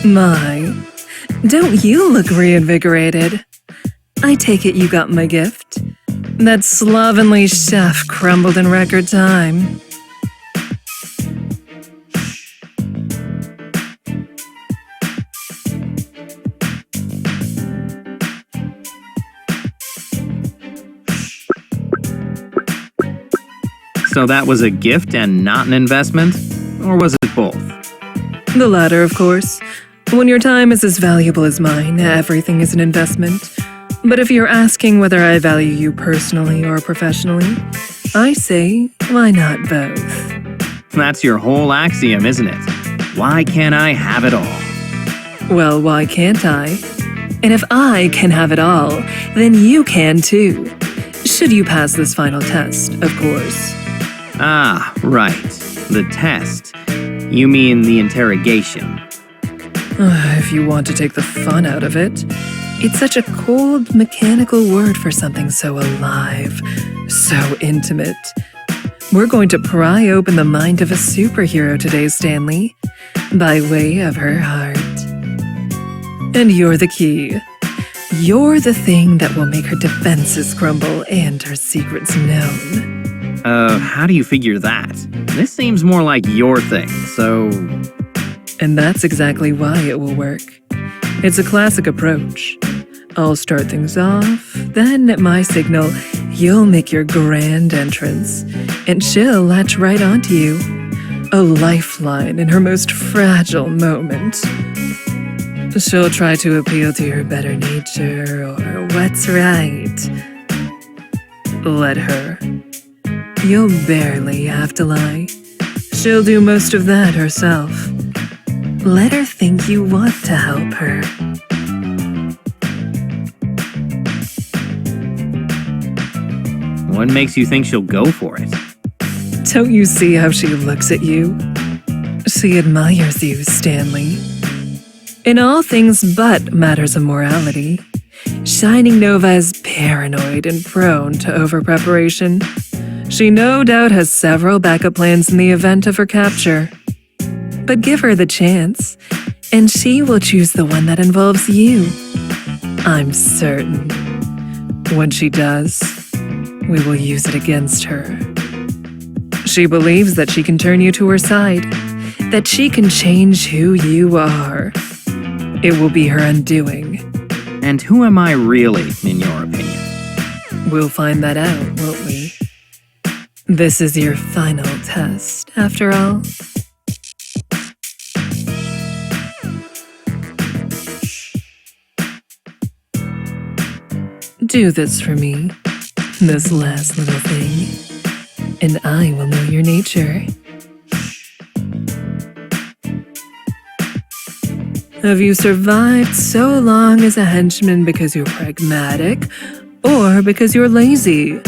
My, don't you look reinvigorated? I take it you got my gift. That slovenly chef crumbled in record time. So that was a gift and not an investment? Or was it both? The latter, of course. When your time is as valuable as mine, everything is an investment. But if you're asking whether I value you personally or professionally, I say, why not both? That's your whole axiom, isn't it? Why can't I have it all? Well, why can't I? And if I can have it all, then you can too. Should you pass this final test, of course. Ah, right. The test. You mean the interrogation. If you want to take the fun out of it, it's such a cold, mechanical word for something so alive, so intimate. We're going to pry open the mind of a superhero today, Stanley, by way of her heart. And you're the key. You're the thing that will make her defenses crumble and her secrets known. How do you figure that? This seems more like your thing, so... And that's exactly why it will work. It's a classic approach. I'll start things off, then at my signal, you'll make your grand entrance, and she'll latch right onto you. A lifeline in her most fragile moment. She'll try to appeal to your better nature or what's right. Let her. You'll barely have to lie. She'll do most of that herself. Let her think you want to help her. What makes you think she'll go for it? Don't you see how she looks at you? She admires you, Stanley. In all things but matters of morality, Shining Nova is paranoid and prone to over-preparation. She no doubt has several backup plans in the event of her capture. But give her the chance, and she will choose the one that involves you. I'm certain. When she does, we will use it against her. She believes that she can turn you to her side, that she can change who you are. It will be her undoing. And who am I really, in your opinion? We'll find that out, won't we? This is your final test, after all. Do this for me, this last little thing, and I will know your nature. Have you survived so long as a henchman because you're pragmatic, or because you're lazy?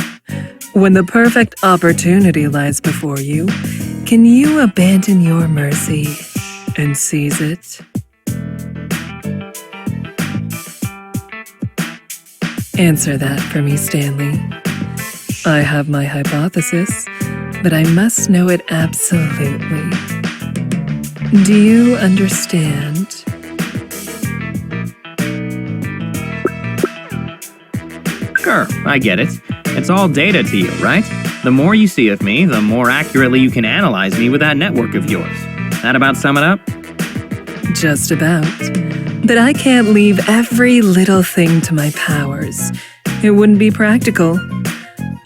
When the perfect opportunity lies before you, can you abandon your mercy and seize it? Answer that for me, Stanley. I have my hypothesis, but I must know it absolutely. Do you understand? Sure, I get it. It's all data to you, right? The more you see of me, the more accurately you can analyze me with that network of yours. That about sum it up? Just about. But I can't leave every little thing to my powers. It wouldn't be practical.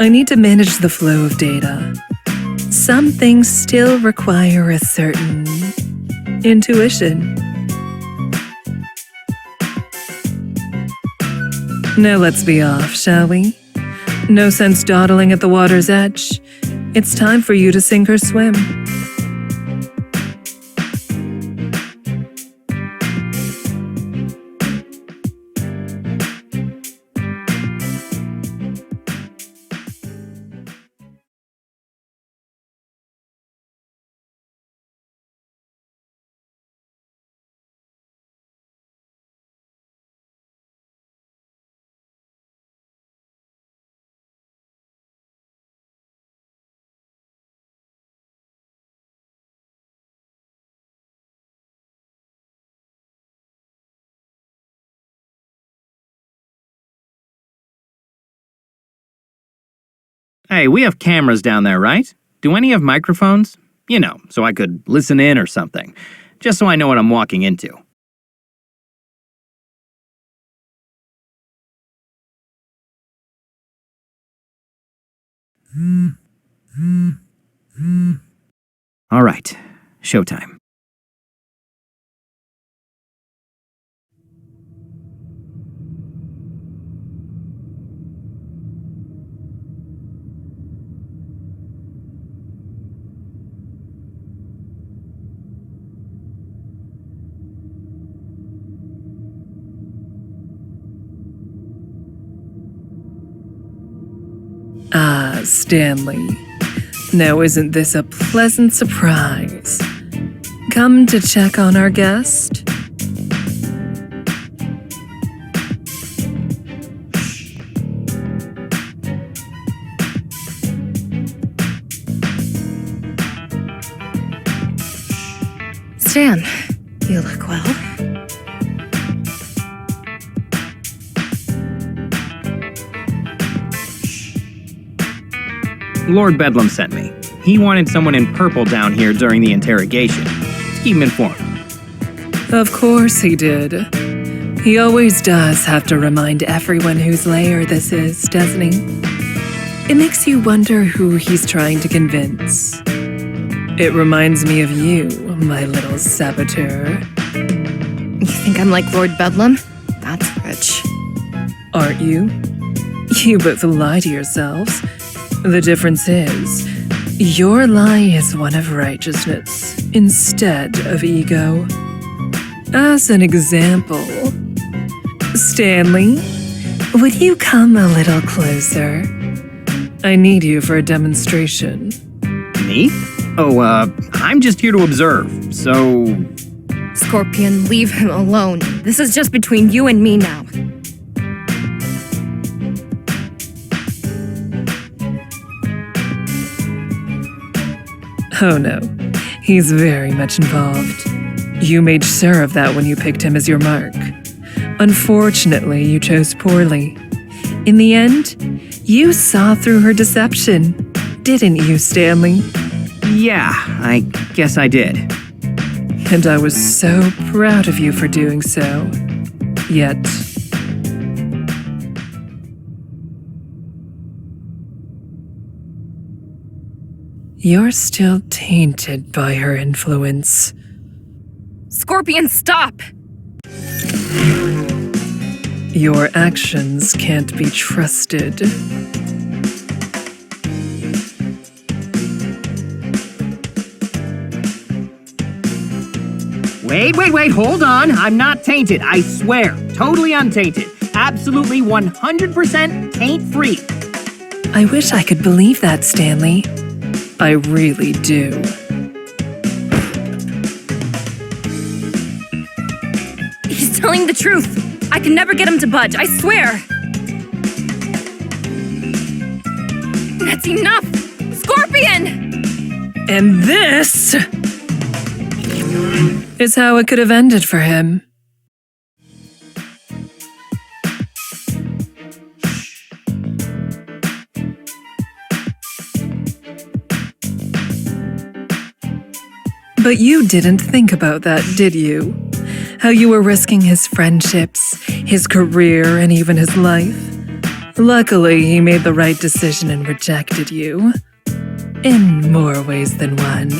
I need to manage the flow of data. Some things still require a certain intuition. Now let's be off, shall we? No sense dawdling at the water's edge. It's time for you to sink or swim. Hey, we have cameras down there, right? Do any have microphones? You know, so I could listen in or something. Just so I know what I'm walking into. All right, showtime. Ah, Stanley. Now isn't this a pleasant surprise? Come to check on our guest? Stan, you look well. Lord Bedlam sent me. He wanted someone in purple down here during the interrogation. To keep him informed. Of course he did. He always does have to remind everyone whose lair this is, doesn't he? It makes you wonder who he's trying to convince. It reminds me of you, my little saboteur. You think I'm like Lord Bedlam? That's rich. Aren't you? You both lie to yourselves. The difference is, your lie is one of righteousness instead of ego. As an example, Stanley, would you come a little closer? I need you for a demonstration. Me? Oh, I'm just here to observe, so... Scorpion, leave him alone. This is just between you and me now. Oh no, he's very much involved. You made sure of that when you picked him as your mark. Unfortunately, you chose poorly. In the end, you saw through her deception, didn't you, Stanley? Yeah, I guess I did. And I was so proud of you for doing so. Yet... you're still tainted by her influence. Scorpion, stop! Your actions can't be trusted. Wait, hold on. I'm not tainted, I swear. Totally untainted. Absolutely 100% taint-free. I wish I could believe that, Stanley. I really do. He's telling the truth. I can never get him to budge, I swear. That's enough! Scorpion! And this is how it could have ended for him. But you didn't think about that, did you? How you were risking his friendships, his career, and even his life? Luckily, he made the right decision and rejected you. In more ways than one.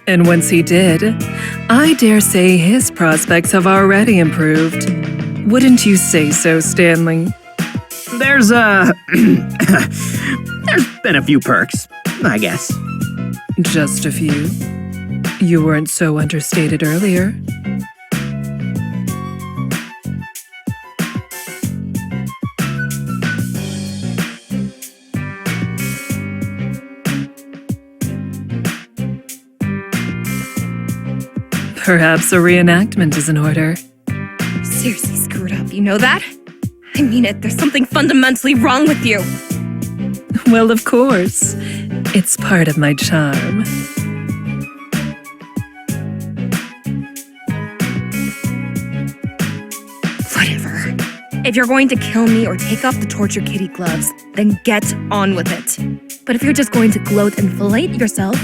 And once he did, I dare say his prospects have already improved. Wouldn't you say so, Stanley? There's there's been a few perks, I guess. Just a few. You weren't so understated earlier. Perhaps a reenactment is in order. Seriously screwed up, you know that? I mean it, there's something fundamentally wrong with you. Well, of course. It's part of my charm. Whatever. If you're going to kill me or take off the torture kitty gloves, then get on with it. But if you're just going to gloat and fillet yourself,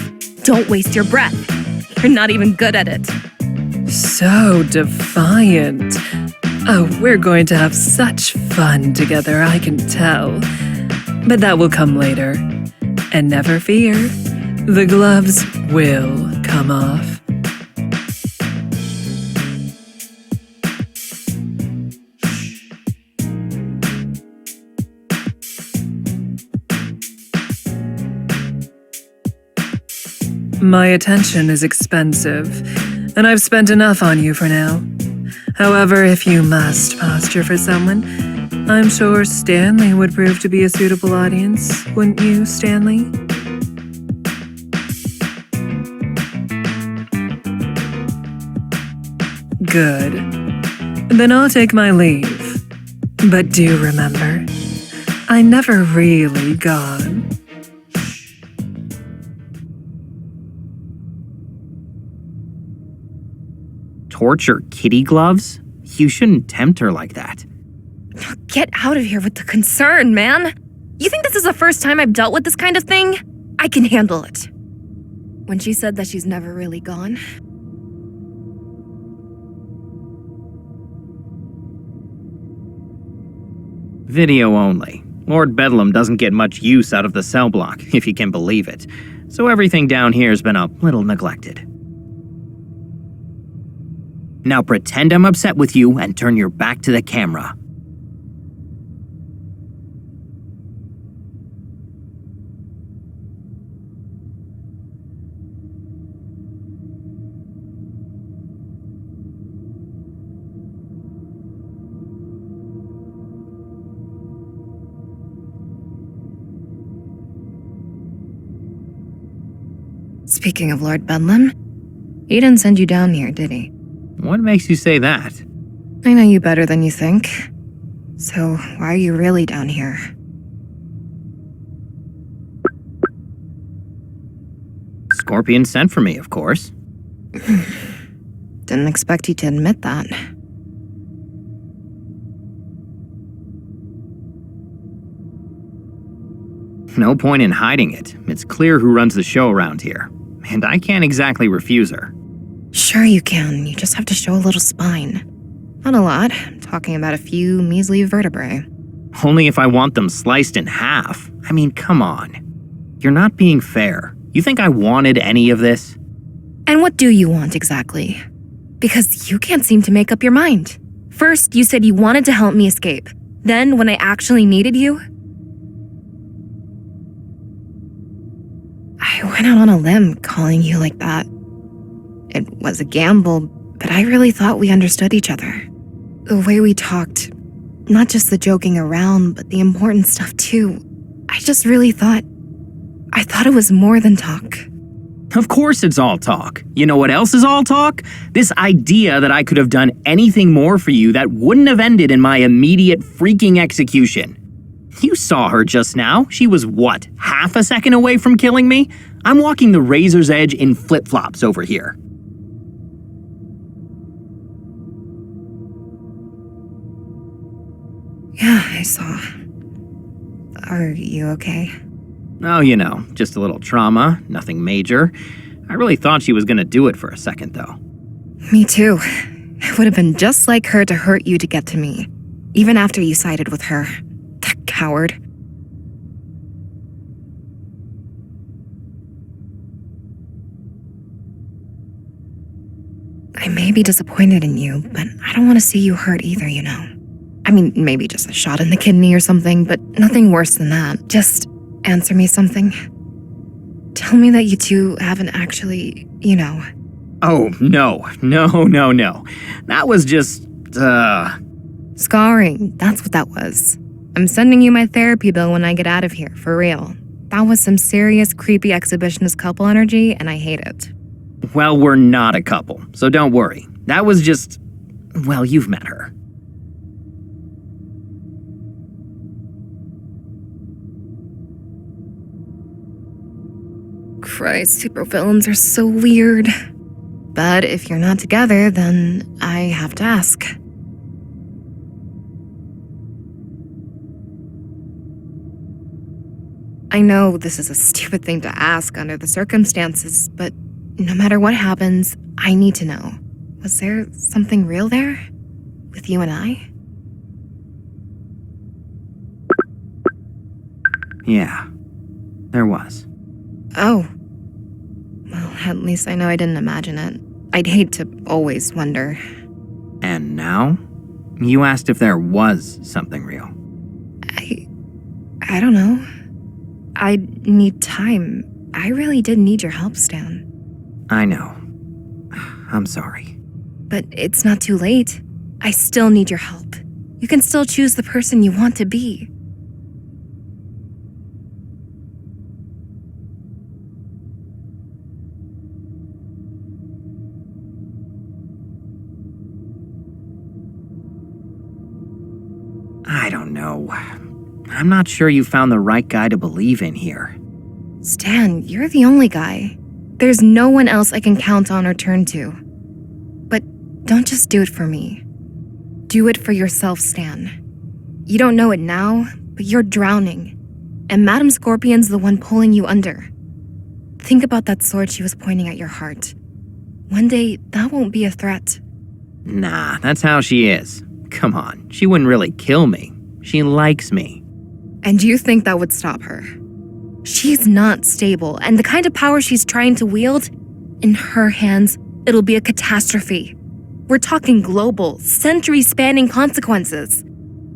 don't waste your breath. You're not even good at it. So defiant. Oh, we're going to have such fun together, I can tell. But that will come later. And never fear, the gloves will come off. My attention is expensive, and I've spent enough on you for now. However, if you must posture for someone, I'm sure Stanley would prove to be a suitable audience, wouldn't you, Stanley? Good. Then I'll take my leave. But do remember, I'm never really gone. Torture kitty gloves? You shouldn't tempt her like that. Get out of here with the concern, man. You think this is the first time I've dealt with this kind of thing? I can handle it. When she said that she's never really gone. Video only. Lord Bedlam doesn't get much use out of the cell block, if you can believe it. So everything down here's been a little neglected. Now pretend I'm upset with you and turn your back to the camera. Speaking of Lord Bedlam, he didn't send you down here, did he? What makes you say that? I know you better than you think. So why are you really down here? Scorpion sent for me, of course. Didn't expect you to admit that. No point in hiding it. It's clear who runs the show around here. And I can't exactly refuse her. Sure you can, you just have to show a little spine. Not a lot, I'm talking about a few measly vertebrae. Only if I want them sliced in half. I mean, come on. You're not being fair. You think I wanted any of this? And what do you want exactly? Because you can't seem to make up your mind. First, you said you wanted to help me escape. Then, when I actually needed you, I went out on a limb calling you like that. It was a gamble, but I really thought we understood each other. The way we talked, not just the joking around, but the important stuff too. I just really thought it was more than talk. Of course it's all talk. You know what else is all talk? This idea that I could have done anything more for you that wouldn't have ended in my immediate freaking execution. You saw her just now. She was what, half a second away from killing me? I'm walking the razor's edge in flip-flops over here. Yeah, I saw. Are you okay? Oh, you know, just a little trauma, nothing major. I really thought she was gonna do it for a second, though. Me too. It would have been just like her to hurt you to get to me, even after you sided with her. That coward. I may be disappointed in you, but I don't want to see you hurt either, you know. I mean, maybe just a shot in the kidney or something, but nothing worse than that. Just answer me something. Tell me that you two haven't actually, you know. Oh, no. That was just, Scarring, that's what that was. I'm sending you my therapy bill when I get out of here, for real. That was some serious creepy exhibitionist couple energy, and I hate it. Well, we're not a couple, so don't worry. That was just... well, you've met her. Christ, supervillains are so weird. But if you're not together, then I have to ask. I know this is a stupid thing to ask under the circumstances, but no matter what happens, I need to know. Was there something real there? With you and I? Yeah, there was. Oh. Well, at least I know I didn't imagine it. I'd hate to always wonder. And now? You asked if there was something real. I don't know. I need time. I really did need your help, Stan. I know. I'm sorry. But it's not too late. I still need your help. You can still choose the person you want to be. I don't know. I'm not sure you found the right guy to believe in here. Stan, you're the only guy. There's no one else I can count on or turn to. But don't just do it for me. Do it for yourself, Stan. You don't know it now, but you're drowning. And Madame Scorpion's the one pulling you under. Think about that sword she was pointing at your heart. One day, that won't be a threat. Nah, that's how she is. Come on, she wouldn't really kill me. She likes me. And you think that would stop her? She's not stable, and the kind of power she's trying to wield, in her hands, it'll be a catastrophe. We're talking global, century-spanning consequences.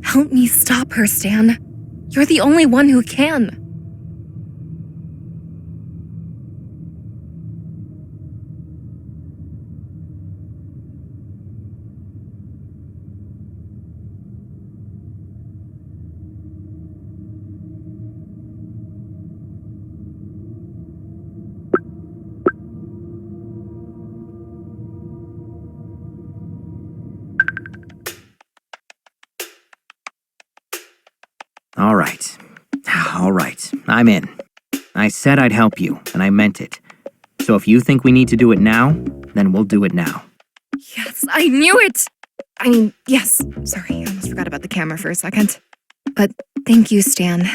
Help me stop her, Stan. You're the only one who can. All right, I'm in. I said I'd help you, and I meant it. So if you think we need to do it now, then we'll do it now. Yes, I knew it! I mean, yes. Sorry, I almost forgot about the camera for a second. But thank you, Stan.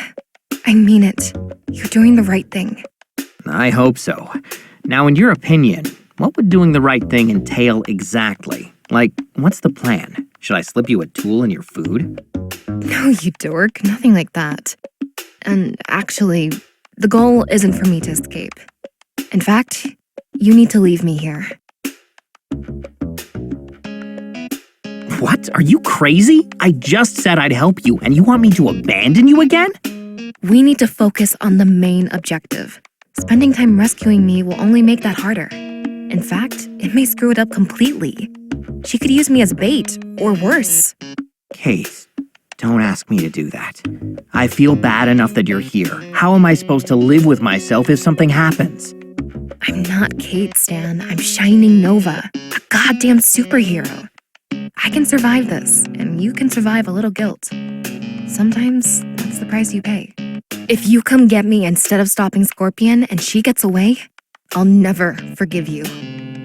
I mean it. You're doing the right thing. I hope so. Now, in your opinion, what would doing the right thing entail exactly? Like, what's the plan? Should I slip you a tool in your food? No, you dork. Nothing like that. And actually, the goal isn't for me to escape. In fact, you need to leave me here. What? Are you crazy? I just said I'd help you, and you want me to abandon you again? We need to focus on the main objective. Spending time rescuing me will only make that harder. In fact, it may screw it up completely. She could use me as bait, or worse. Kate, don't ask me to do that. I feel bad enough that you're here. How am I supposed to live with myself if something happens? I'm not Kate, Stan. I'm Shining Nova, a goddamn superhero. I can survive this, and you can survive a little guilt. Sometimes that's the price you pay. If you come get me instead of stopping Scorpion and she gets away, I'll never forgive you.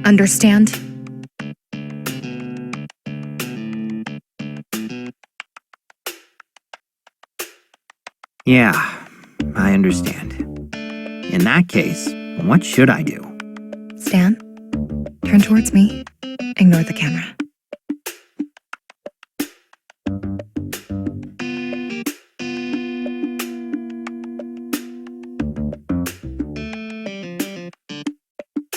Understand? Yeah, I understand. In that case, what should I do? Stan, turn towards me. Ignore the camera.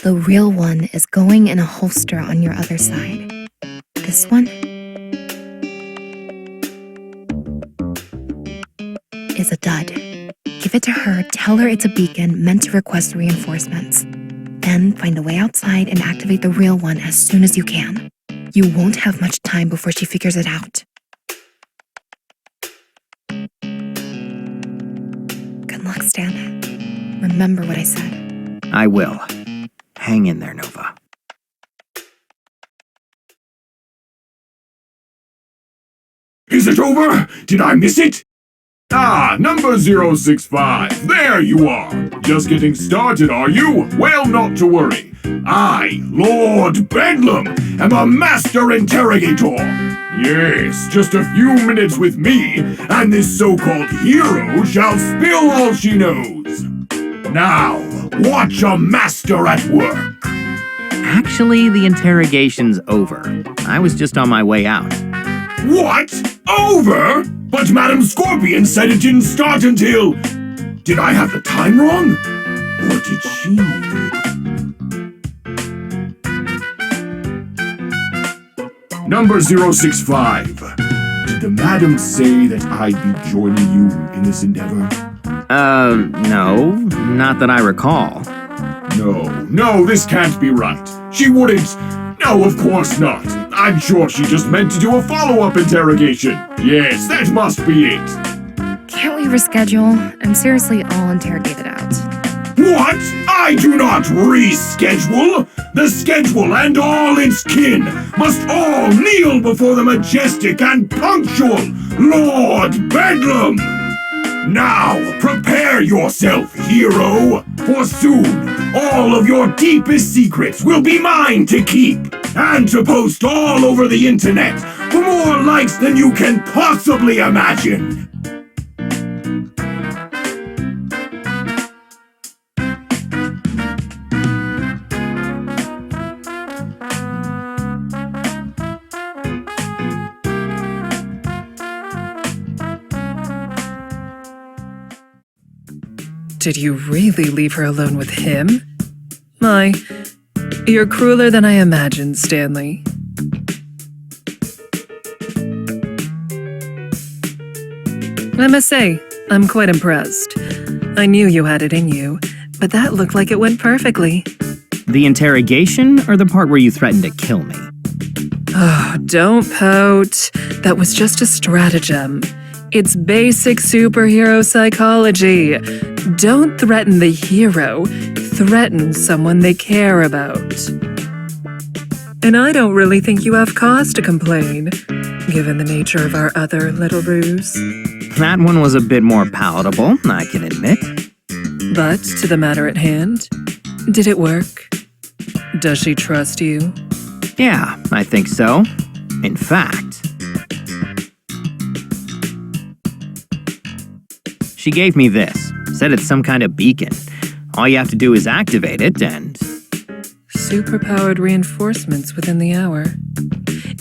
The real one is going in a holster on your other side. This one is a dud. Give it to her, tell her it's a beacon meant to request reinforcements. Then find a way outside and activate the real one as soon as you can. You won't have much time before she figures it out. Good luck, Stan. Remember what I said. I will. Hang in there, Nova. Is it over? Did I miss it? Ah, number 065. There you are. Just getting started, are you? Well, not to worry. I, Lord Bedlam, am a master interrogator. Yes, just a few minutes with me, and this so-called hero shall spill all she knows. Now, watch a master at work. Actually, the interrogation's over. I was just on my way out. What? Over? But Madam Scorpion said it didn't start until... Did I have the time wrong? Or did she? Number 065. Did the madam say that I'd be joining you in this endeavor? No. Not that I recall. No, this can't be right. She wouldn't... No, of course not. I'm sure she just meant to do a follow-up interrogation. Yes, that must be it. Can't we reschedule? I'm seriously all interrogated out. What? I do not reschedule. The schedule and all its kin must all kneel before the majestic and punctual Lord Bedlam. Now, prepare yourself, hero, for soon all of your deepest secrets will be mine to keep and to post all over the internet for more likes than you can possibly imagine. Did you really leave her alone with him? My, you're crueler than I imagined, Stanley. I must say, I'm quite impressed. I knew you had it in you, but that looked like it went perfectly. The interrogation or the part where you threatened to kill me? Oh, don't pout. That was just a stratagem. It's basic superhero psychology. Don't threaten the hero. Threaten someone they care about. And I don't really think you have cause to complain, given the nature of our other little ruse. That one was a bit more palatable, I can admit. But to the matter at hand, did it work? Does she trust you? Yeah, I think so. In fact, she gave me this. Said it's some kind of beacon. All you have to do is activate it and... Superpowered reinforcements within the hour.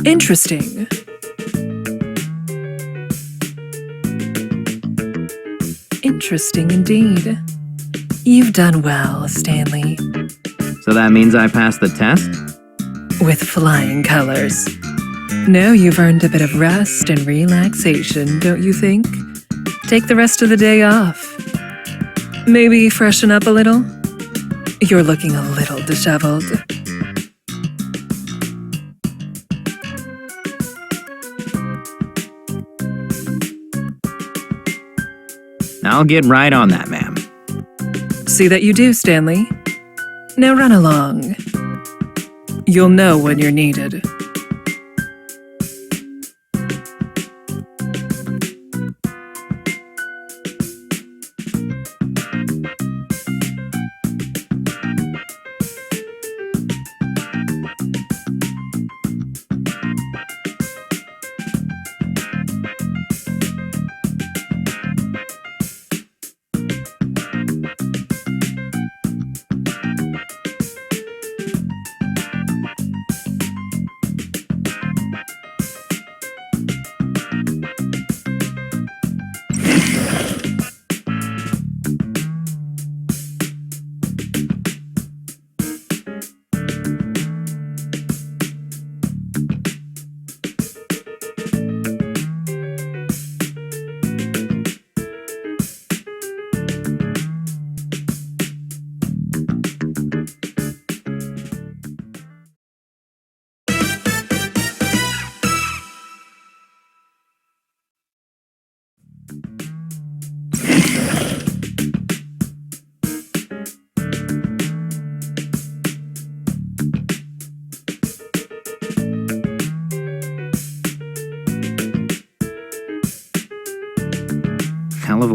Interesting. Interesting indeed. You've done well, Stanley. So that means I passed the test? With flying colors. Now you've earned a bit of rest and relaxation, don't you think? Take the rest of the day off. Maybe freshen up a little? You're looking a little disheveled. I'll get right on that, ma'am. See that you do, Stanley. Now run along. You'll know when you're needed.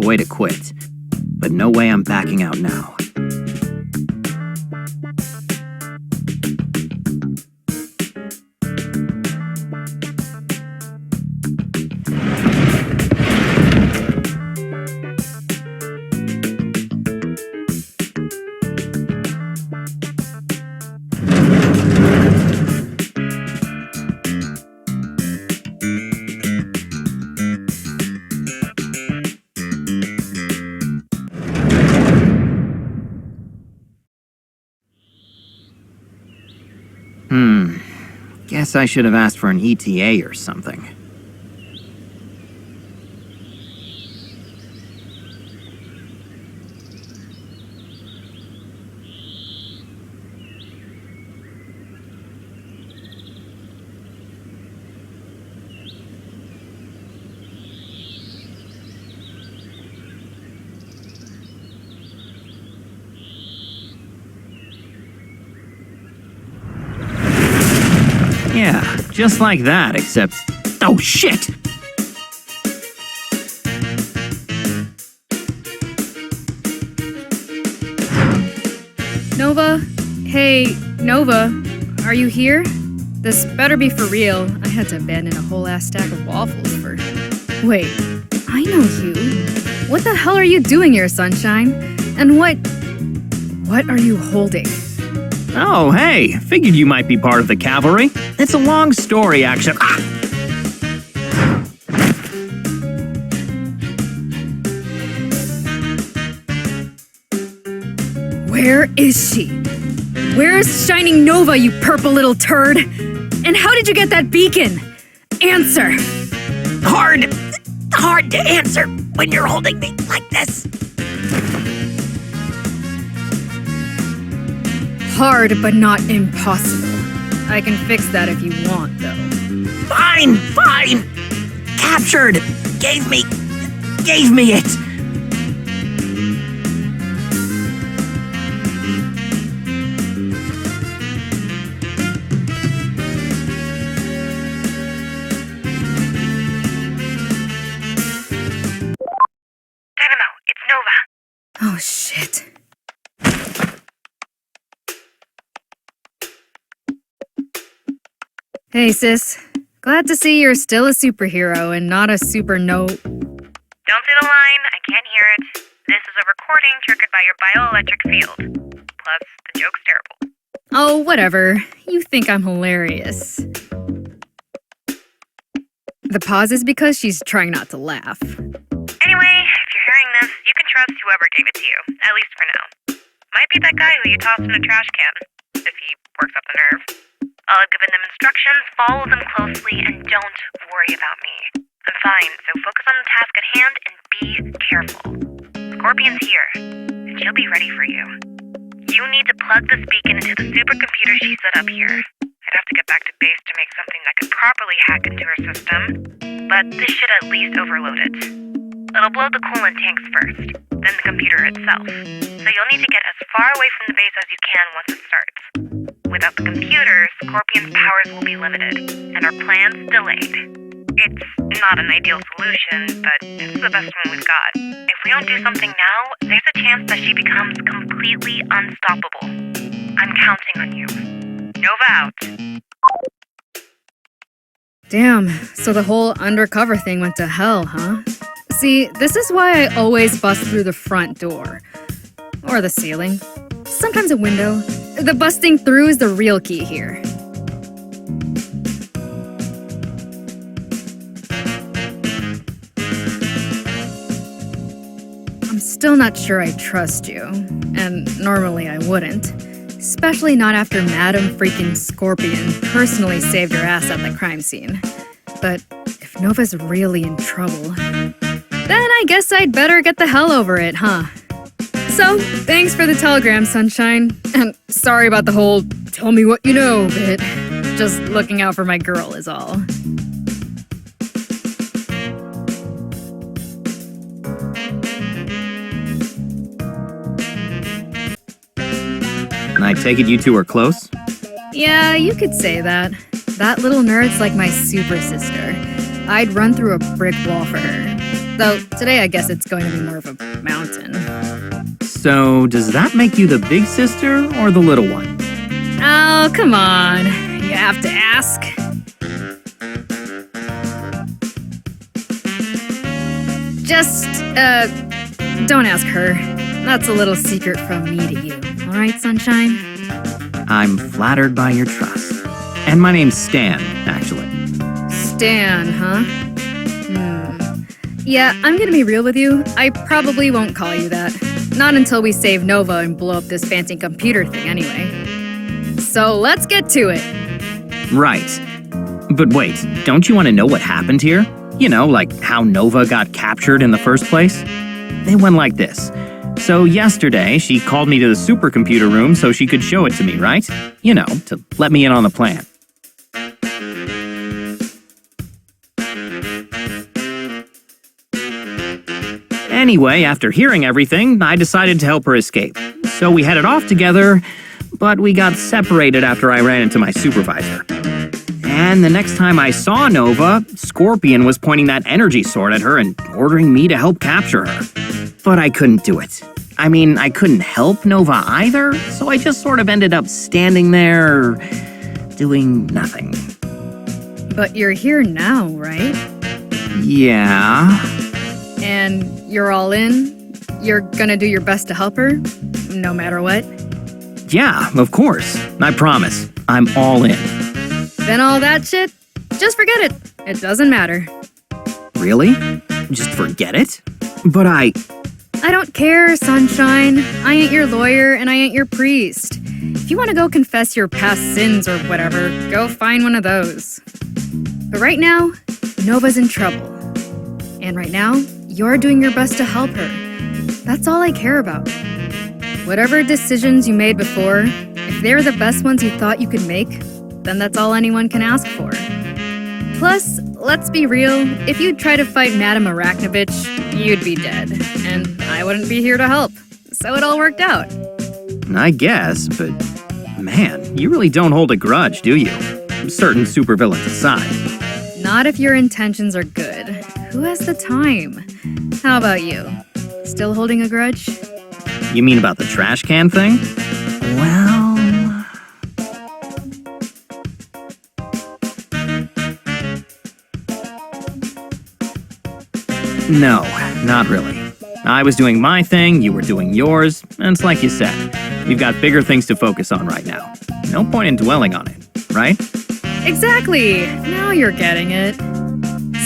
way to quit. But no way I'm backing out now. Guess I should have asked for an ETA or something. Yeah, just like that, except... Oh, shit! Nova? Hey, Nova, are you here? This better be for real. I had to abandon a whole ass stack of waffles for... Wait, I know you. What the hell are you doing here, Sunshine? And what are you holding? Oh, hey, figured you might be part of the cavalry. It's a long story, actually. Where is she? Where is Shining Nova, you purple little turd? And how did you get that beacon? Answer! Hard to answer when you're holding me like this. Hard, but not impossible. I can fix that if you want, though. Fine. Captured. Gave me it. Dynamo, it's Nova. Oh, shit. Hey, sis. Glad to see you're still a superhero and not a super no... Don't say the line, I can't hear it. This is a recording triggered by your bioelectric field. Plus, the joke's terrible. Oh, whatever. You think I'm hilarious. The pause is because she's trying not to laugh. Anyway, if you're hearing this, you can trust whoever gave it to you, at least for now. Might be that guy who you tossed in a trash can, if he works up the nerve. I'll have given them instructions, follow them closely, and don't worry about me. I'm fine, so focus on the task at hand and be careful. Scorpion's here, and she'll be ready for you. You need to plug this beacon into the supercomputer she set up here. I'd have to get back to base to make something that could properly hack into her system, but this should at least overload it. It'll blow the coolant tanks first, then the computer itself. So you'll need to get as far away from the base as you can once it starts. Without the computer, Scorpion's powers will be limited, and our plans delayed. It's not an ideal solution, but it's the best one we've got. If we don't do something now, there's a chance that she becomes completely unstoppable. I'm counting on you. Nova out. Damn, so the whole undercover thing went to hell, huh? See, this is why I always bust through the front door. Or the ceiling. Sometimes a window. The busting through is the real key here. I'm still not sure I trust you. And normally I wouldn't. Especially not after Madam freaking Scorpion personally saved her ass at the crime scene. But if Nova's really in trouble, then I guess I'd better get the hell over it, huh? So, thanks for the telegram, Sunshine. And sorry about the whole tell me what you know bit. Just looking out for my girl is all. I take it you two are close? Yeah, you could say that. That little nerd's like my super sister. I'd run through a brick wall for her. Though today I guess it's going to be more of a mountain. So, does that make you the big sister or the little one? Oh, come on. You have to ask. Just, don't ask her. That's a little secret from me to you. All right, Sunshine? I'm flattered by your trust. And my name's Stan, actually. Stan, huh? Yeah, I'm gonna be real with you. I probably won't call you that. Not until we save Nova and blow up this fancy computer thing anyway. So let's get to it. Right. But wait, don't you want to know what happened here? You know, like how Nova got captured in the first place? It went like this. So yesterday, she called me to the supercomputer room so she could show it to me, right? You know, to let me in on the plan. Anyway, after hearing everything, I decided to help her escape. So we headed off together, but we got separated after I ran into my supervisor. And the next time I saw Nova, Scorpion was pointing that energy sword at her and ordering me to help capture her. But I couldn't do it. I mean, I couldn't help Nova either, so I just sort of ended up standing there, doing nothing. But you're here now, right? Yeah. And you're all in? You're gonna do your best to help her? No matter what? Yeah, of course. I promise. I'm all in. Then all that shit? Just forget it. It doesn't matter. Really? Just forget it? But I don't care, Sunshine. I ain't your lawyer and I ain't your priest. If you want to go confess your past sins or whatever, go find one of those. But right now, Nova's in trouble. And right now, you're doing your best to help her. That's all I care about. Whatever decisions you made before, if they're the best ones you thought you could make, then that's all anyone can ask for. Plus, let's be real, if you'd try to fight Madame Arachnovich, you'd be dead. And I wouldn't be here to help. So it all worked out. I guess, but man, you really don't hold a grudge, do you? Certain supervillains aside. Not if your intentions are good. Who has the time? How about you? Still holding a grudge? You mean about the trash can thing? Well... No, not really. I was doing my thing, you were doing yours, and it's like you said, we've got bigger things to focus on right now. No point in dwelling on it, right? Exactly! Now you're getting it.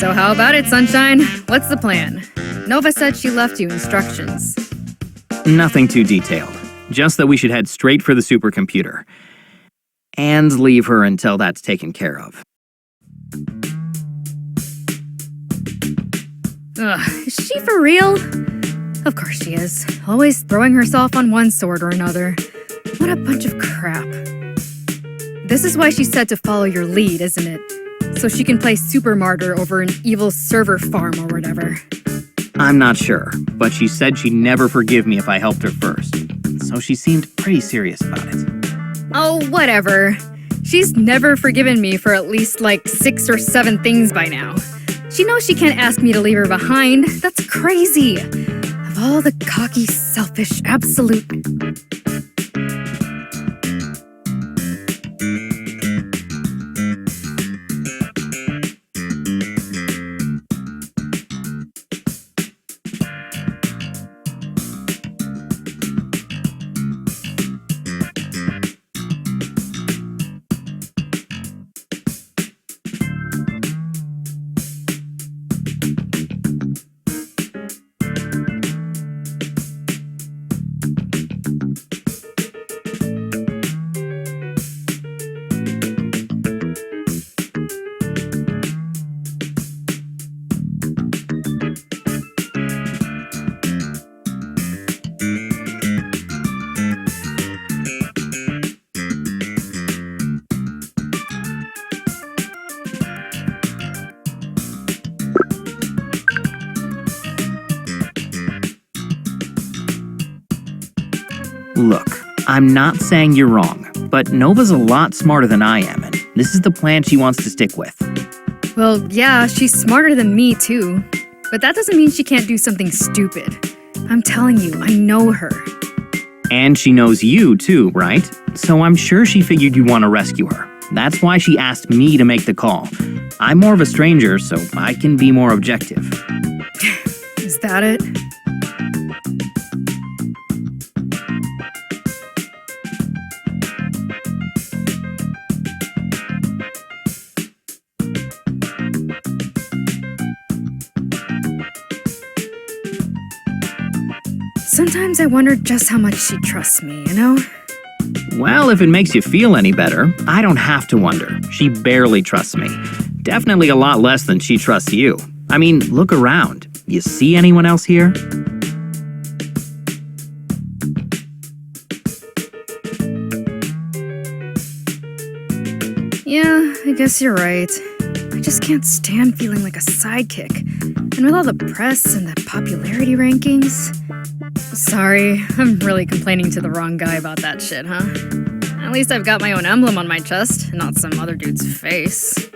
So how about it, Sunshine? What's the plan? Nova said she left you instructions. Nothing too detailed. Just that we should head straight for the supercomputer. And leave her until that's taken care of. Ugh, is she for real? Of course she is. Always throwing herself on one sword or another. What a bunch of crap. This is why she said to follow your lead, isn't it? So she can play super martyr over an evil server farm or whatever. I'm not sure, but she said she'd never forgive me if I helped her first. So she seemed pretty serious about it. Oh, whatever. She's never forgiven me for at least like 6 or 7 things by now. She knows she can't ask me to leave her behind. That's crazy. Of all the cocky, selfish, absolute... Look, I'm not saying you're wrong, but Nova's a lot smarter than I am, and this is the plan she wants to stick with. Well, yeah, she's smarter than me, too. but that doesn't mean she can't do something stupid. I'm telling you, I know her. And she knows you too, right? So I'm sure she figured you want to rescue her. That's why she asked me to make the call. I'm more of a stranger, so I can be more objective. Is that it? Sometimes I wonder just how much she trusts me, you know? Well, if it makes you feel any better, I don't have to wonder. She barely trusts me. Definitely a lot less than she trusts you. I mean, look around. You see anyone else here? Yeah, I guess you're right. I just can't stand feeling like a sidekick. And with all the press and the popularity rankings... Sorry, I'm really complaining to the wrong guy about that shit, huh? At least I've got my own emblem on my chest, and not some other dude's face.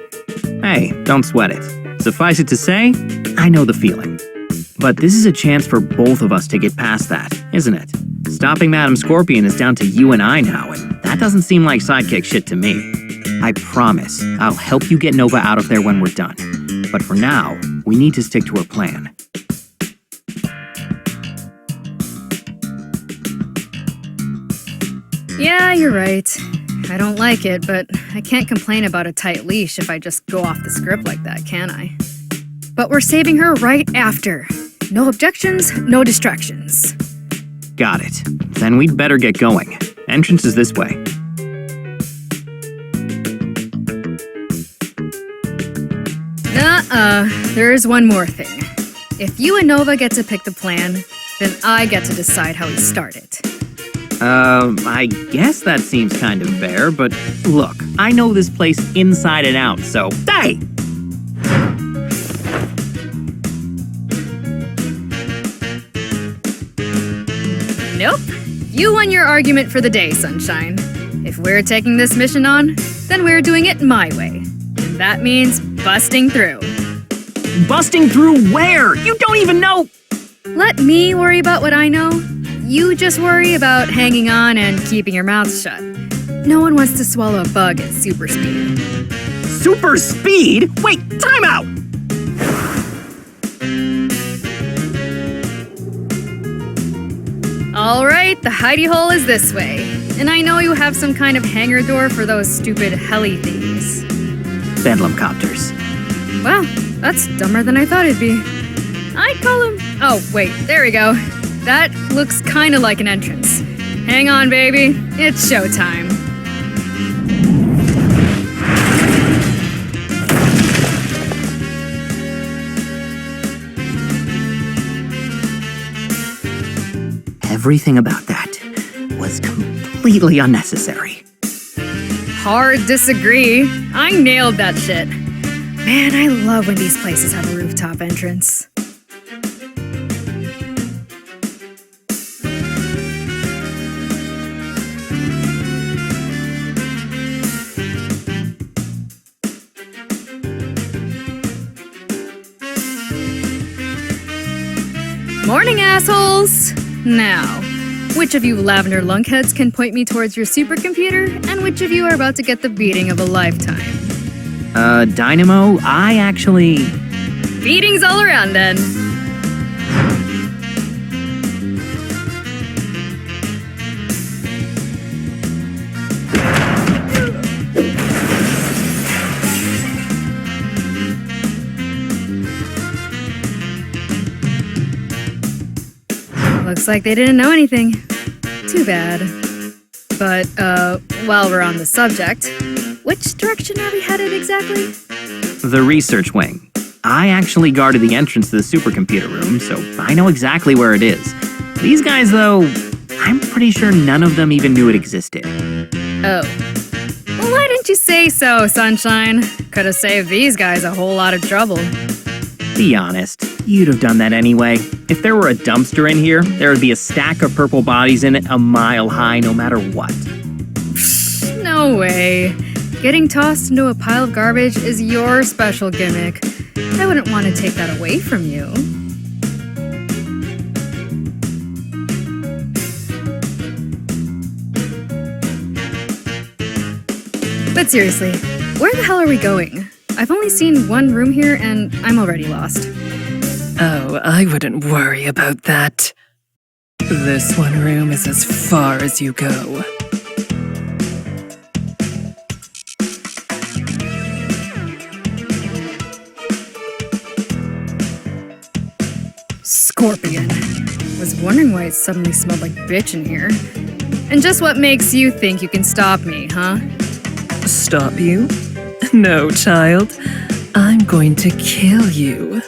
Hey, don't sweat it. Suffice it to say, I know the feeling. But this is a chance for both of us to get past that, isn't it? Stopping Madam Scorpion is down to you and I now, and that doesn't seem like sidekick shit to me. I promise, I'll help you get Nova out of there when we're done. But for now, we need to stick to our plan. Yeah, you're right. I don't like it, but I can't complain about a tight leash if I just go off the script like that, can I? But we're saving her right after. No objections, no distractions. Got it. Then we'd better get going. Entrance is this way. There's one more thing. If you and Nova get to pick the plan, then I get to decide how we start it. I guess that seems kind of fair, but look, I know this place inside and out, so hey! Nope. You won your argument for the day, Sunshine. If we're taking this mission on, then we're doing it my way. And that means busting through. Busting through where? You don't even know! Let me worry about what I know. You just worry about hanging on and keeping your mouth shut. No one wants to swallow a bug at super speed. Super speed? Wait, time out! All right, the hidey hole is this way. And I know you have some kind of hangar door for those stupid heli thingies. Bedlam copters. Well, that's dumber than I thought it'd be. I'd call them... Oh, wait, there we go. That looks kind of like an entrance. Hang on, baby. It's showtime. Everything about that was completely unnecessary. Hard disagree. I nailed that shit. Man, I love when these places have a rooftop entrance. Morning, assholes! Now, which of you lavender lunkheads can point me towards your supercomputer, and which of you are about to get the beating of a lifetime? Dynamo, I actually... Beatings all around, then. Looks like they didn't know anything. Too bad. But, while we're on the subject, which direction are we headed exactly? The research wing. I actually guarded the entrance to the supercomputer room, so I know exactly where it is. These guys, though, I'm pretty sure none of them even knew it existed. Oh. Well, why didn't you say so, Sunshine? Could have saved these guys a whole lot of trouble. Be honest, you'd have done that anyway. If there were a dumpster in here, there would be a stack of purple bodies in it a mile high no matter what. No way. Getting tossed into a pile of garbage is your special gimmick. I wouldn't want to take that away from you. But seriously, where the hell are we going? I've only seen one room here and I'm already lost. Oh, I wouldn't worry about that. This one room is as far as you go. Scorpion. Was wondering why it suddenly smelled like bitch in here. And just what makes you think you can stop me, huh? Stop you? No, child. I'm going to kill you.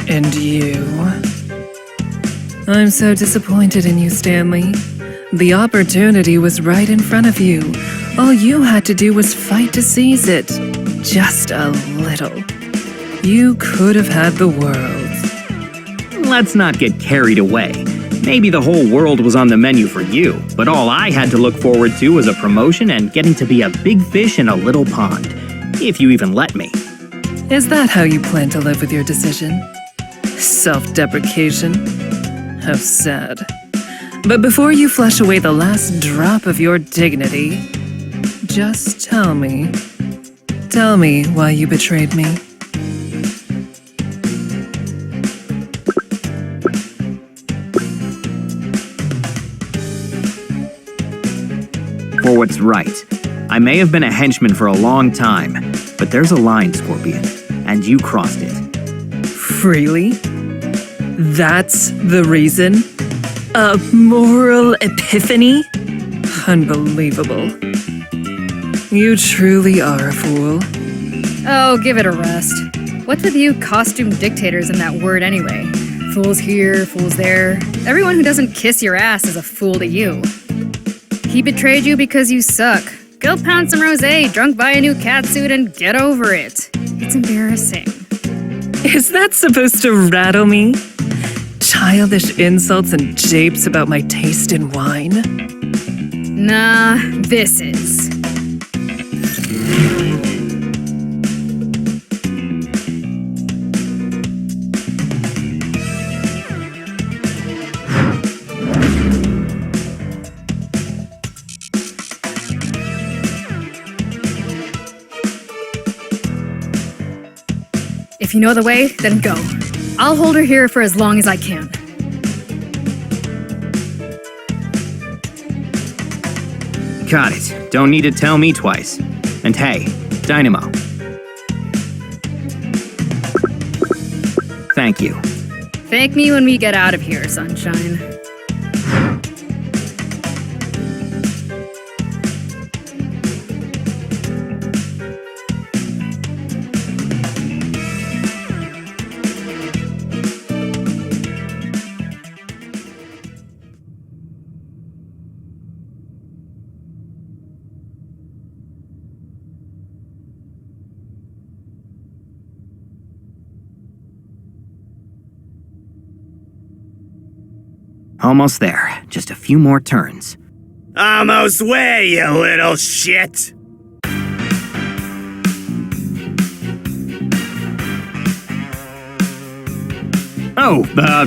And you? I'm so disappointed in you, Stanley. The opportunity was right in front of you. All you had to do was fight to seize it. Just a little. You could have had the world. Let's not get carried away. Maybe the whole world was on the menu for you, but all I had to look forward to was a promotion and getting to be a big fish in a little pond. If you even let me. Is that how you plan to live with your decision? Self-deprecation? How sad. But before you flush away the last drop of your dignity, just tell me why you betrayed me. For what's right. I may have been a henchman for a long time, but there's a line, Scorpion, and you crossed it. Freely? That's the reason? A moral epiphany? Unbelievable. You truly are a fool. Oh, give it a rest. What's with you costume dictators and that word anyway? Fools here, fools there. Everyone who doesn't kiss your ass is a fool to you. He betrayed you because you suck. Go pound some rosé, drunk by a new catsuit, and get over it. It's embarrassing. Is that supposed to rattle me? Childish insults and japes about my taste in wine? Nah, this is. If you know the way, then go. I'll hold her here for as long as I can. Got it. Don't need to tell me twice. And hey, Dynamo. Thank you. Thank me when we get out of here, sunshine. Almost there. Just a few more turns. Almost where, you little shit? Oh,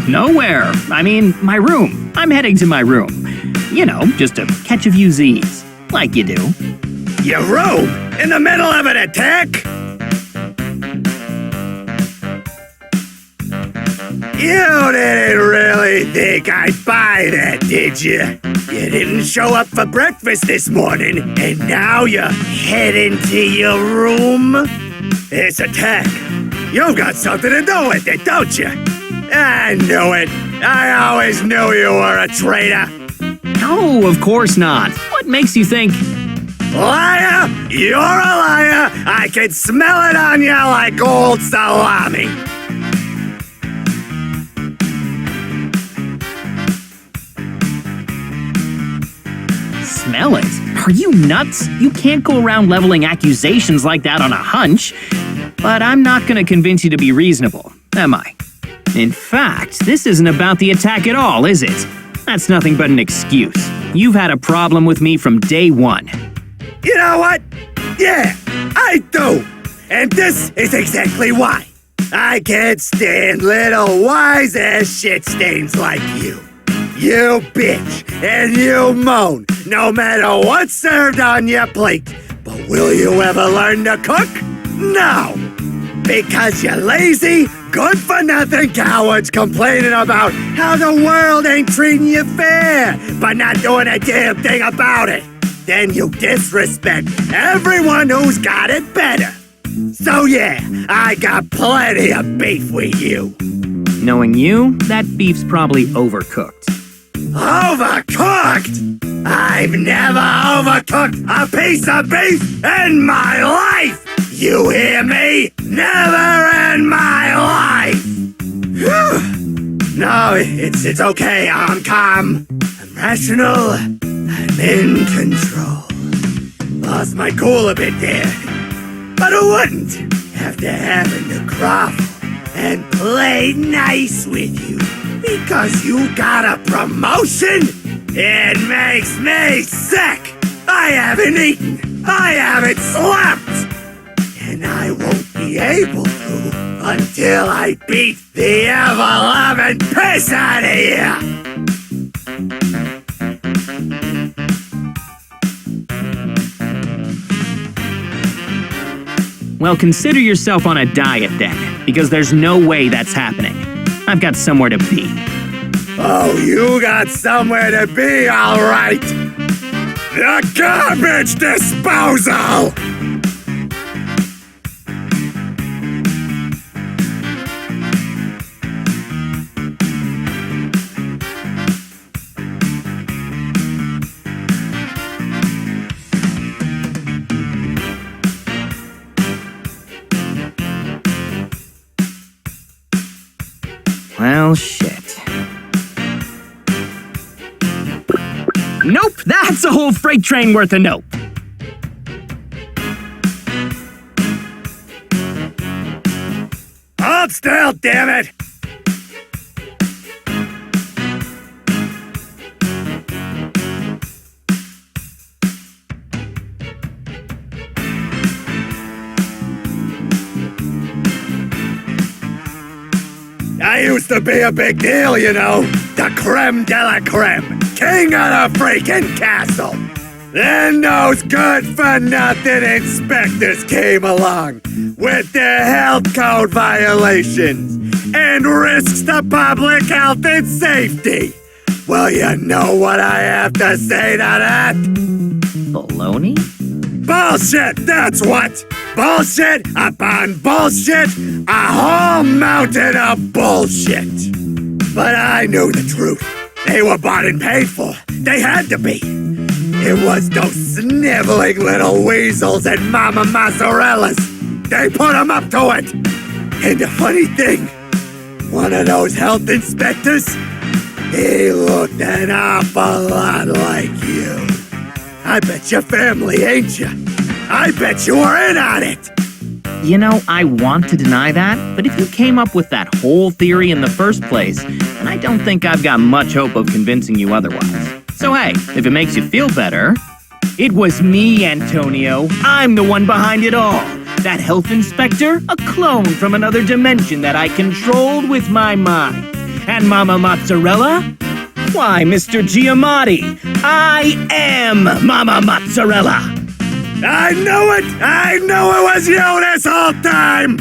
nowhere. I mean, my room. I'm heading to my room. You know, just to catch a few Z's. Like you do. Your room? In the middle of an attack? You didn't really think I'd buy that, did you? You didn't show up for breakfast this morning, and now you're heading to your room? This attack. You've got something to do with it, don't you? I knew it. I always knew you were a traitor. No, of course not. What makes you think... Liar! You're a liar! I can smell it on you like old salami! Smell it? Are you nuts? You can't go around leveling accusations like that on a hunch. But I'm not gonna convince you to be reasonable, am I? In fact, this isn't about the attack at all, is it? That's nothing but an excuse. You've had a problem with me from day one. You know what? Yeah, I do. And this is exactly why. I can't stand little wise-ass shit-stains like you. You bitch and you moan no matter what's served on your plate. But will you ever learn to cook? No. Because you're lazy, good-for-nothing cowards complaining about how the world ain't treating you fair, but not doing a damn thing about it. Then you disrespect everyone who's got it better. So yeah, I got plenty of beef with you. Knowing you, that beef's probably overcooked. Overcooked? I've never overcooked a piece of beef in my life! You hear me? Never in my life! No, it's okay. I'm calm. I'm rational. I'm in control. Lost my cool a bit there. But who wouldn't after having to grovel and play nice with you because you got a promotion? It makes me sick. I haven't eaten. I haven't slept. And I won't be able to until I beat the ever-loving piss out of you! Well, consider yourself on a diet then, because there's no way that's happening. I've got somewhere to be. Oh, you got somewhere to be, all right. The garbage disposal! Well, shit. Nope, that's a whole freight train worth of nope. Hold still, damn it! I used to be a big deal, you know. The creme de la creme. King of the freaking castle. Then those good-for-nothing inspectors came along with their health code violations and risks to public health and safety. Well, you know what I have to say to that? Baloney? Bullshit, that's what! Bullshit upon bullshit, a whole mountain of bullshit! But I knew the truth. They were bought and paid for. They had to be. It was those sniveling little weasels and Mama Mozzarellas. They put them up to it. And the funny thing, one of those health inspectors, he looked an awful lot like you. I bet your family, ain't you? I bet you were in on it! You know, I want to deny that, but if you came up with that whole theory in the first place, then I don't think I've got much hope of convincing you otherwise. So hey, if it makes you feel better, it was me, Antonio. I'm the one behind it all. That health inspector, a clone from another dimension that I controlled with my mind. And Mama Mozzarella? Why, Mr. Giamatti, I am Mama Mozzarella! I knew it! I knew it was you this whole time!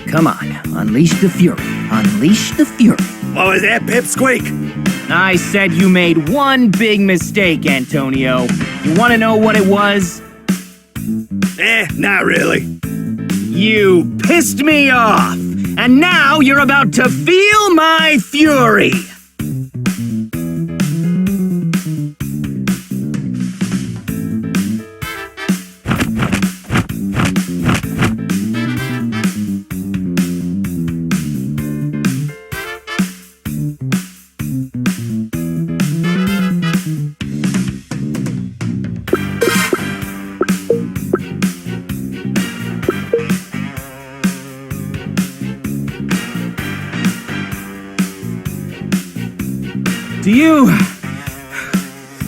Come on, unleash the fury. Unleash the fury. What was that, Pipsqueak? I said you made one big mistake, Antonio. You want to know what it was? Not really. You pissed me off, and now you're about to feel my fury.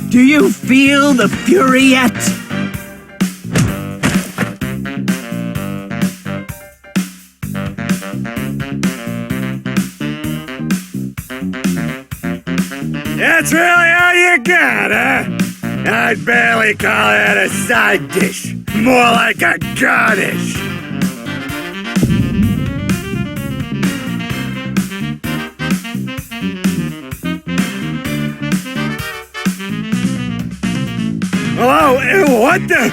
Do you feel the fury yet? That's really all you got, huh? I'd barely call that a side dish. More like a garnish. Oh, ew, what the?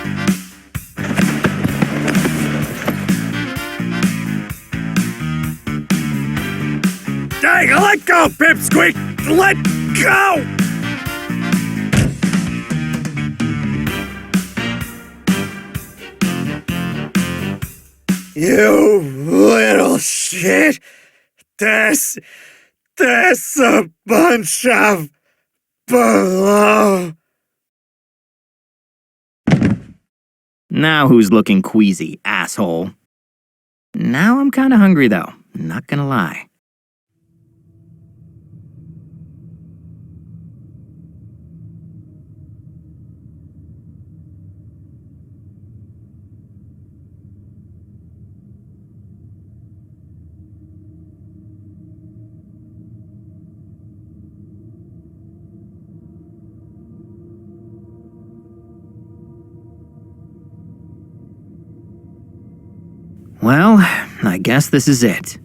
Dang, let go, Pipsqueak! Let go! You little shit! This a bunch of below. Now who's looking queasy, asshole? Now I'm kinda hungry though, not gonna lie. Well, I guess this is it.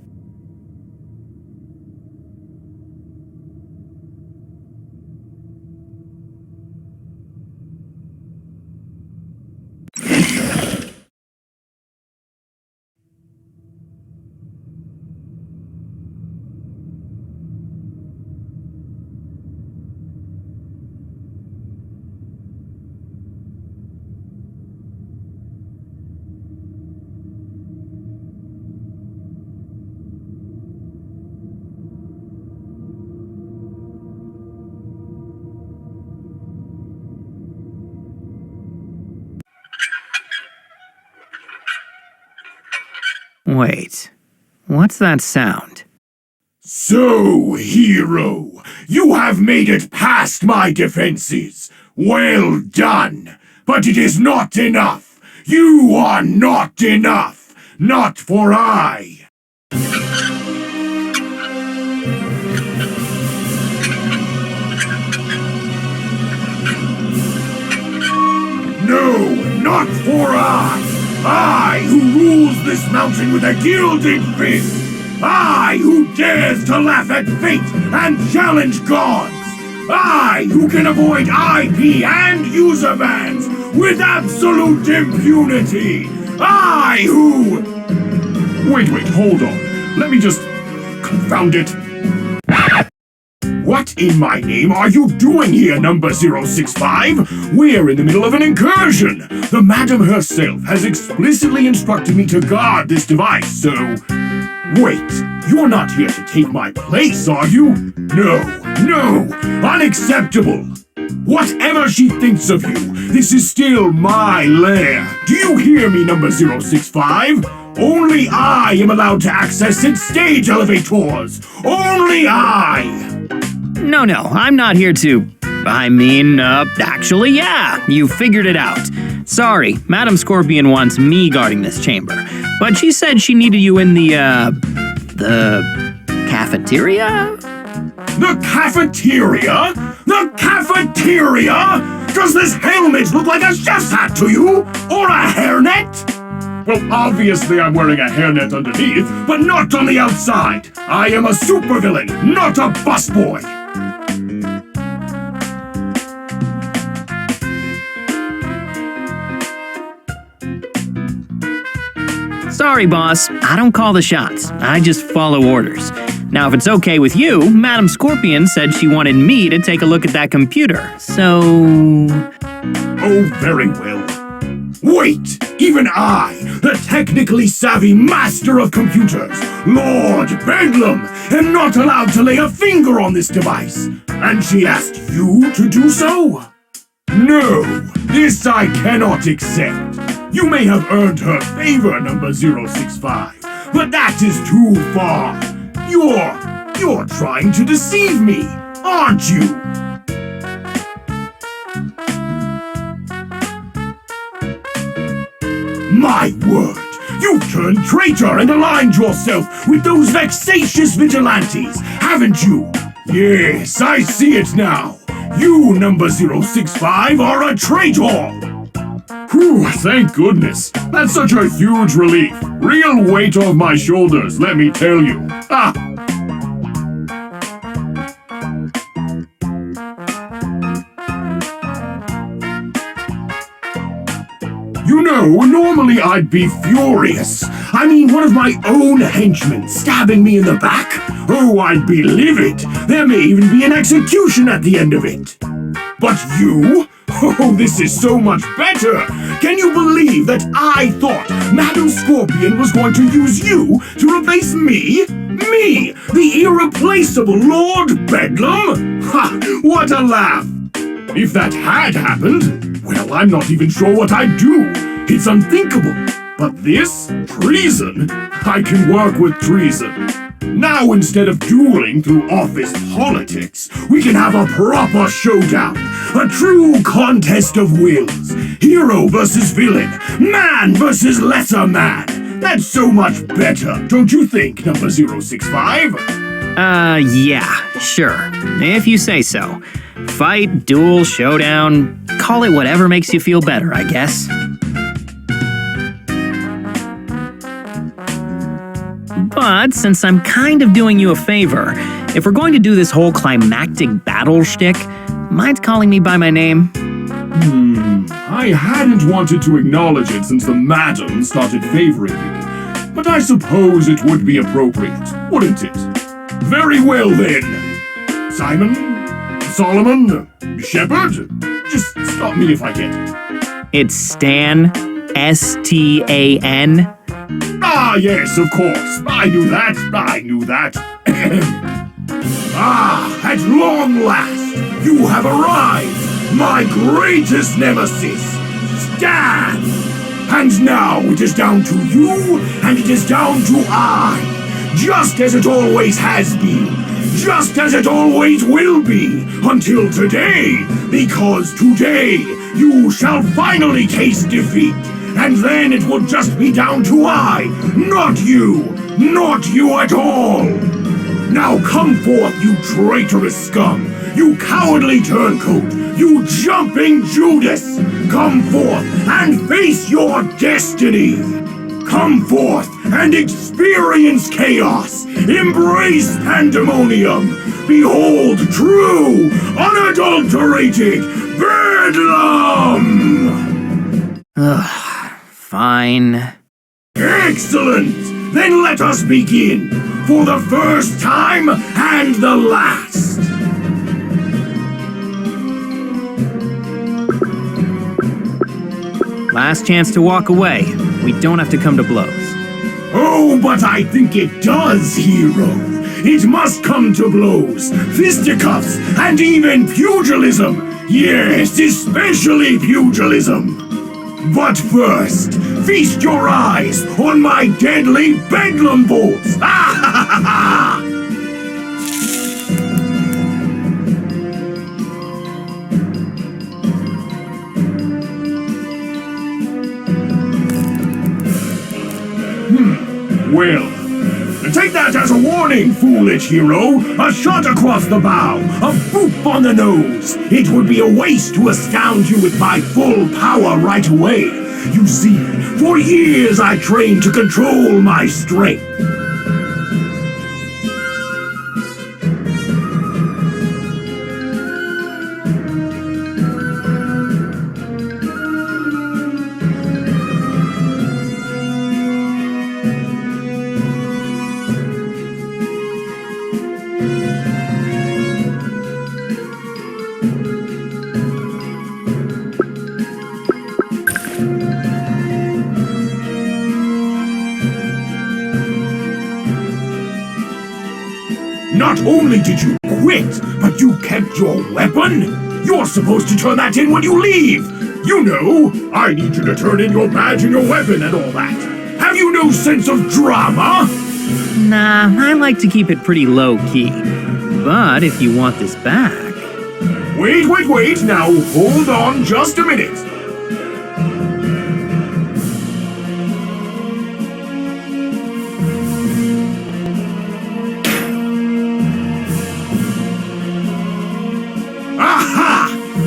Wait, what's that sound? So, hero, you have made it past my defenses. Well done. But it is not enough. You are not enough. Not for I. No, not for I. I who rules this mountain with a gilded fist. I who dares to laugh at fate and challenge gods. I who can avoid IP and user bans with absolute impunity. I who... Wait, hold on. Let me just... Confound it. What in my name are you doing here, number 065? We're in the middle of an incursion. The madam herself has explicitly instructed me to guard this device, so... Wait, you're not here to take my place, are you? No, unacceptable. Whatever she thinks of you, this is still my lair. Do you hear me, number 065? Only I am allowed to access its stage elevators. Only I! No, I'm not here to... actually, yeah, you figured it out. Sorry, Madam Scorpion wants me guarding this chamber. But she said she needed you in the cafeteria? The cafeteria? The cafeteria? Does this helmet look like a chef's hat to you? Or a hairnet? Well, obviously I'm wearing a hairnet underneath, but not on the outside. I am a supervillain, not a busboy. Sorry, boss. I don't call the shots. I just follow orders. Now, if it's okay with you, Madam Scorpion said she wanted me to take a look at that computer. So... Oh, very well. Wait! Even I, the technically savvy master of computers, Lord Bedlam, am not allowed to lay a finger on this device. And she asked you to do so? No, this I cannot accept. You may have earned her favor, number 065, but that is too far. You're trying to deceive me, aren't you? My word! You turned traitor and aligned yourself with those vexatious vigilantes, haven't you? Yes, I see it now. You, number 065, are a traitor! Whew, thank goodness. That's such a huge relief. Real weight off my shoulders, let me tell you. Ah! You know, normally I'd be furious. I mean, one of my own henchmen stabbing me in the back? Oh, I'd be livid. There may even be an execution at the end of it. But you? Oh, this is so much better! Can you believe that I thought Madam Scorpion was going to use you to replace me? Me, the irreplaceable Lord Bedlam? Ha! What a laugh! If that had happened, well, I'm not even sure what I'd do. It's unthinkable. But this? Treason? I can work with treason. Now, instead of dueling through office politics, we can have a proper showdown. A true contest of wills. Hero versus villain. Man versus lesser man. That's so much better, don't you think, number 065? Yeah, sure. If you say so. Fight, duel, showdown, call it whatever makes you feel better, I guess. But since I'm kind of doing you a favor, if we're going to do this whole climactic battle shtick, mind calling me by my name? I hadn't wanted to acknowledge it since the madam started favoring you. But I suppose it would be appropriate, wouldn't it? Very well then. Simon? Solomon? Shepard? Just stop me if I get it. It's Stan. S-T-A-N. Ah, yes, of course. I knew that. At long last, you have arrived, my greatest nemesis, Stan! And now it is down to you, and it is down to I, just as it always has been, just as it always will be, until today, because today you shall finally taste defeat. And then it will just be down to I, not you at all. Now come forth, you traitorous scum, you cowardly turncoat, you jumping Judas. Come forth and face your destiny. Come forth and experience chaos, embrace pandemonium, behold true, unadulterated bedlam! Fine. Excellent! Then let us begin, for the first time and the last! Last chance to walk away. We don't have to come to blows. Oh, but I think it does, hero. It must come to blows, fisticuffs, and even pugilism. Yes, especially pugilism. But first, feast your eyes on my deadly bedlam bolts! Ha ha ha ha! Well, take that as a warning, foolish hero. A shot across the bow, a boop on the nose. It would be a waste to astound you with my full power right away. You see, for years I trained to control my strength. Not only did you quit, but you kept your weapon? You're supposed to turn that in when you leave! You know, I need you to turn in your badge and your weapon and all that. Have you no sense of drama? Nah, I like to keep it pretty low-key. But if you want this back... Wait, now hold on just a minute.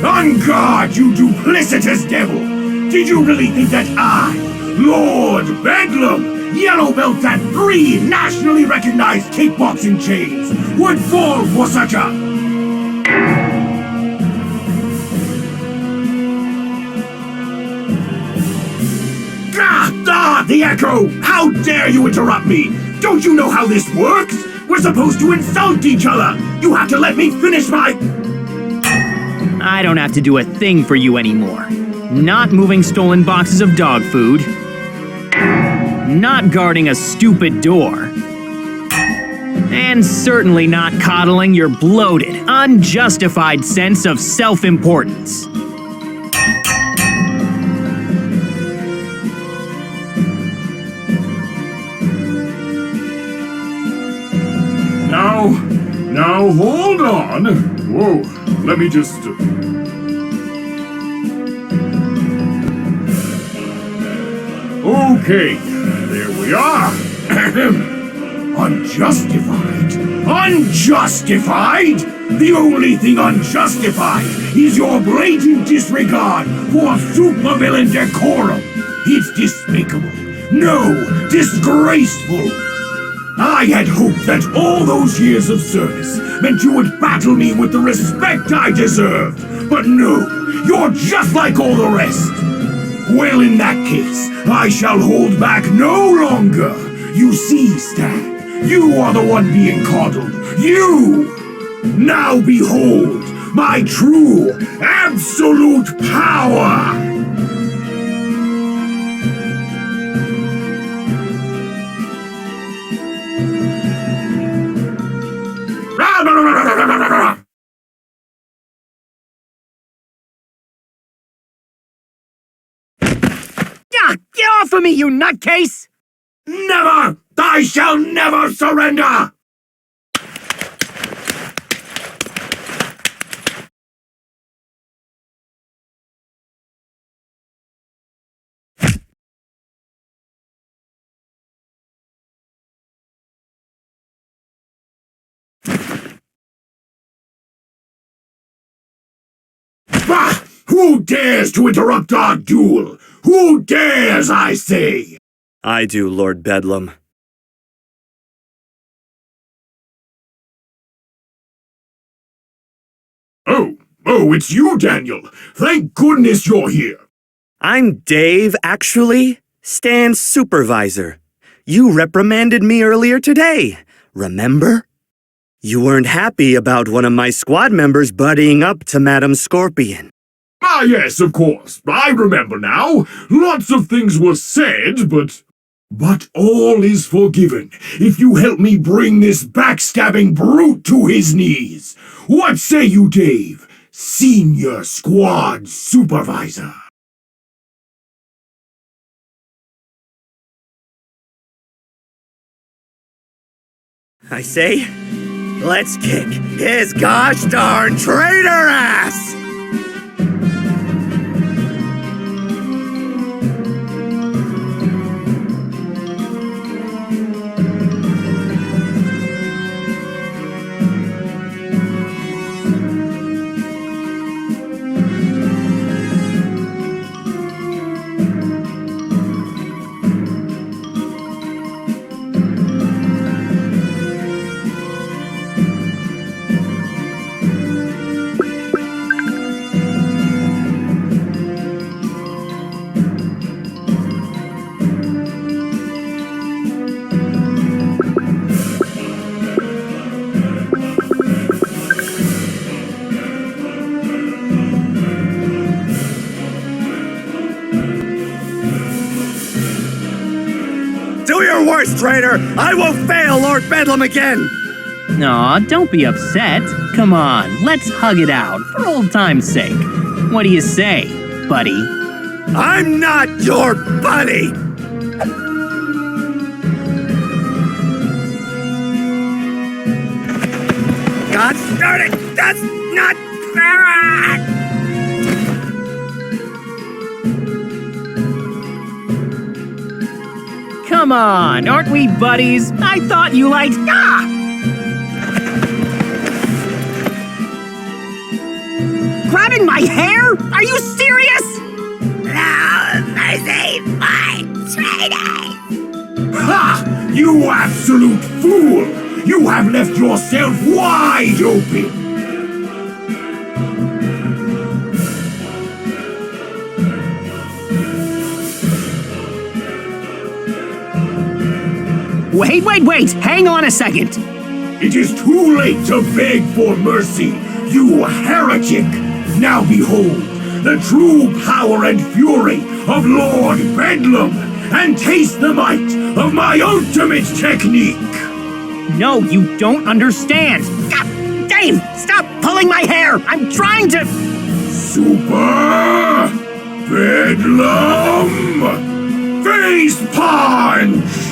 On guard, you duplicitous devil! Did you really think that I, Lord Bedlam, yellow belt at 3 nationally recognized kickboxing chains, would fall for such a... The echo! How dare you interrupt me? Don't you know how this works? We're supposed to insult each other! You have to let me finish my... I don't have to do a thing for you anymore. Not moving stolen boxes of dog food. Not guarding a stupid door. And certainly not coddling your bloated, unjustified sense of self-importance. Now hold on. Whoa, let me just... Okay, there we are. Unjustified? Unjustified? The only thing unjustified is your blatant disregard for supervillain decorum. It's despicable. No, disgraceful. I had hoped that all those years of service meant you would battle me with the respect I deserved. But no, you're just like all the rest. Well, in that case, I shall hold back no longer. You see, Stan, you are the one being coddled. You! Now behold my true, absolute power! Get off of me, you nutcase! Never! I shall never surrender! Bah! Who dares to interrupt our duel? Who dares, I say? I do, Lord Bedlam. Oh, it's you, Daniel. Thank goodness you're here. I'm Dave, actually. Stan's supervisor. You reprimanded me earlier today, remember? You weren't happy about one of my squad members buddying up to Madam Scorpion. Ah, yes, of course. I remember now. Lots of things were said, but all is forgiven if you help me bring this backstabbing brute to his knees. What say you, Dave, Senior Squad Supervisor? I say, let's kick his gosh darn traitor ass! Do your worst, traitor! I won't fail Lord Bedlam again! Aw, don't be upset. Come on, let's hug it out for old time's sake. What do you say, buddy? I'm not your buddy! God darn it! That's not fair! Come on, aren't we buddies? I thought you liked. Grabbing my hair? Are you serious? No mercy for traitors! Ha! You absolute fool! You have left yourself wide open! Wait! Hang on a second! It is too late to beg for mercy, you heretic! Now behold the true power and fury of Lord Bedlam, and taste the might of my ultimate technique! No, you don't understand! Dave, stop pulling my hair! I'm trying to... Super Bedlam Face Punch!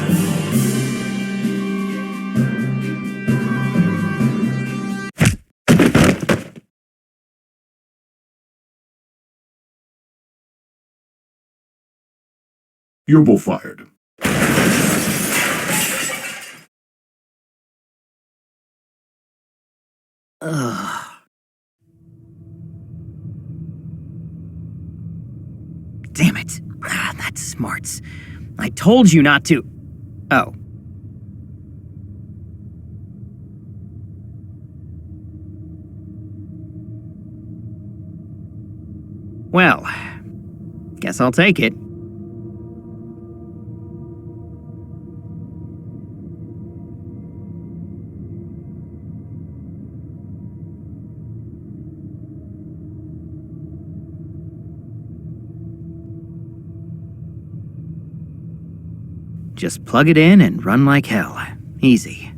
You're both fired. Ugh. Damn it. That's smarts. I told you not to... Oh. Well, guess I'll take it. Just plug it in and run like hell. Easy.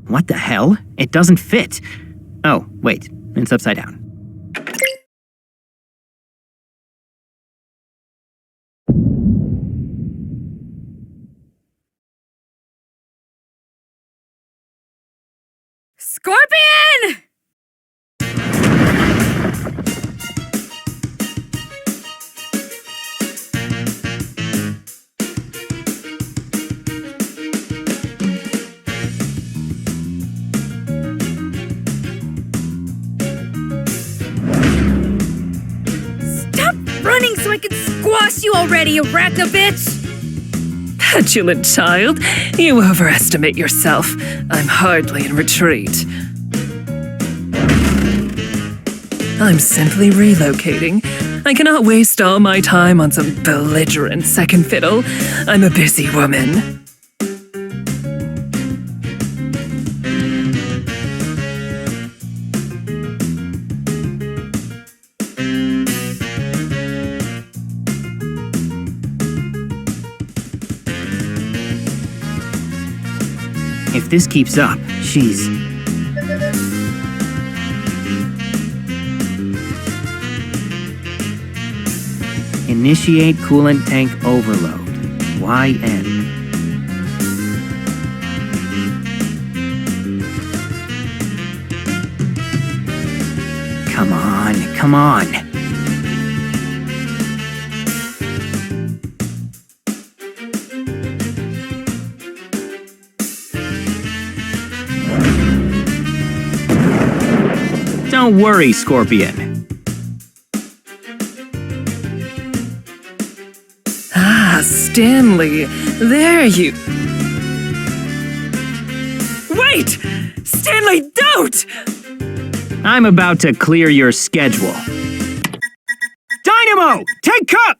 What the hell? It doesn't fit. Oh, wait. It's upside down. Scorpion! So I can squash you already, you racka bitch! Petulant child, you overestimate yourself. I'm hardly in retreat. I'm simply relocating. I cannot waste all my time on some belligerent second fiddle. I'm a busy woman. If this keeps up, she's... Initiate coolant tank overload. YN. Come on. Don't worry, Scorpion. Ah, Stanley. There you... Wait! Stanley, don't! I'm about to clear your schedule. Dynamo! Take cup!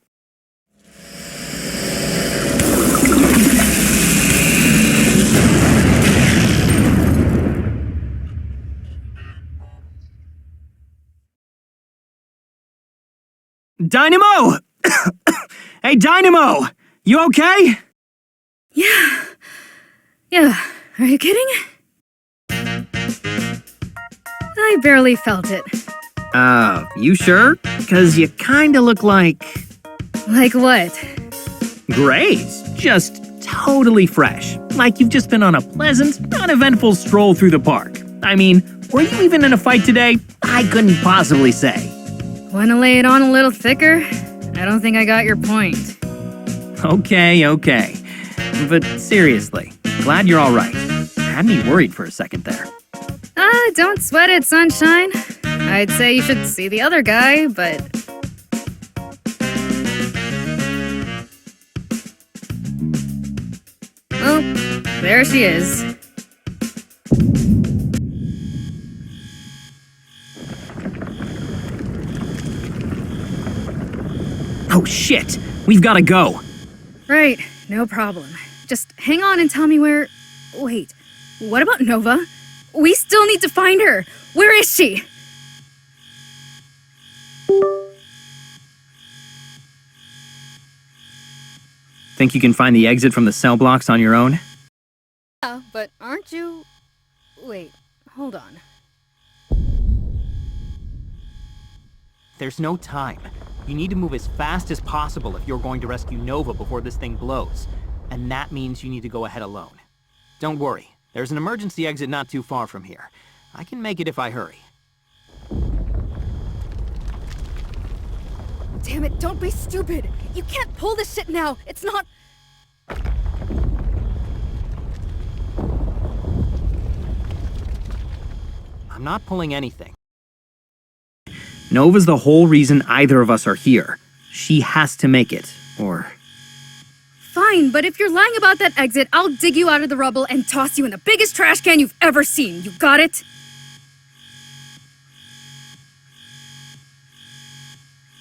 Dynamo! Hey, Dynamo! You okay? Yeah. Yeah. Are you kidding? I barely felt it. You sure? 'Cause you kinda look like... Like what? Great. Just totally fresh. Like you've just been on a pleasant, uneventful stroll through the park. I mean, were you even in a fight today? I couldn't possibly say. Wanna lay it on a little thicker? I don't think I got your point. Okay. But seriously, glad you're all right. Had me worried for a second there. Don't sweat it, sunshine. I'd say you should see the other guy, but... Oh, there she is. Oh shit! We've gotta go! Right, no problem. Just hang on and tell me where... Wait, what about Nova? We still need to find her! Where is she? Think you can find the exit from the cell blocks on your own? Yeah, but aren't you... Wait, hold on. There's no time. You need to move as fast as possible if you're going to rescue Nova before this thing blows. And that means you need to go ahead alone. Don't worry, there's an emergency exit not too far from here. I can make it if I hurry. Damn it, don't be stupid! You can't pull this shit now! It's not... I'm not pulling anything. Nova's the whole reason either of us are here. She has to make it, or... Fine, but if you're lying about that exit, I'll dig you out of the rubble and toss you in the biggest trash can you've ever seen. You got it?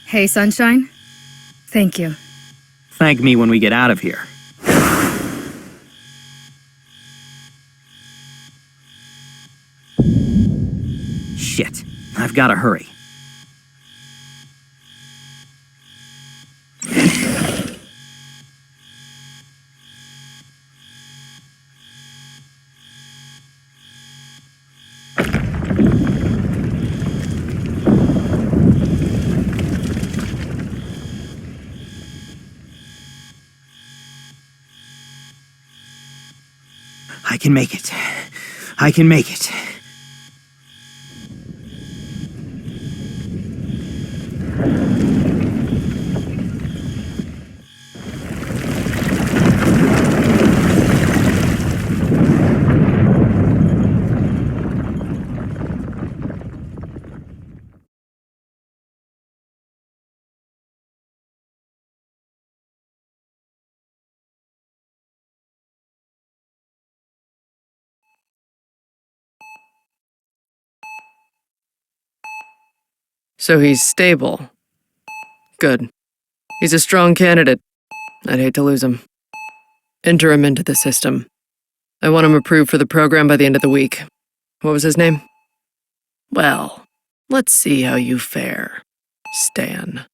Hey, Sunshine. Thank you. Thank me when we get out of here. Shit, I've gotta hurry. I can make it. I can make it. So he's stable. Good. He's a strong candidate. I'd hate to lose him. Enter him into the system. I want him approved for the program by the end of the week. What was his name? Well, let's see how you fare, Stan.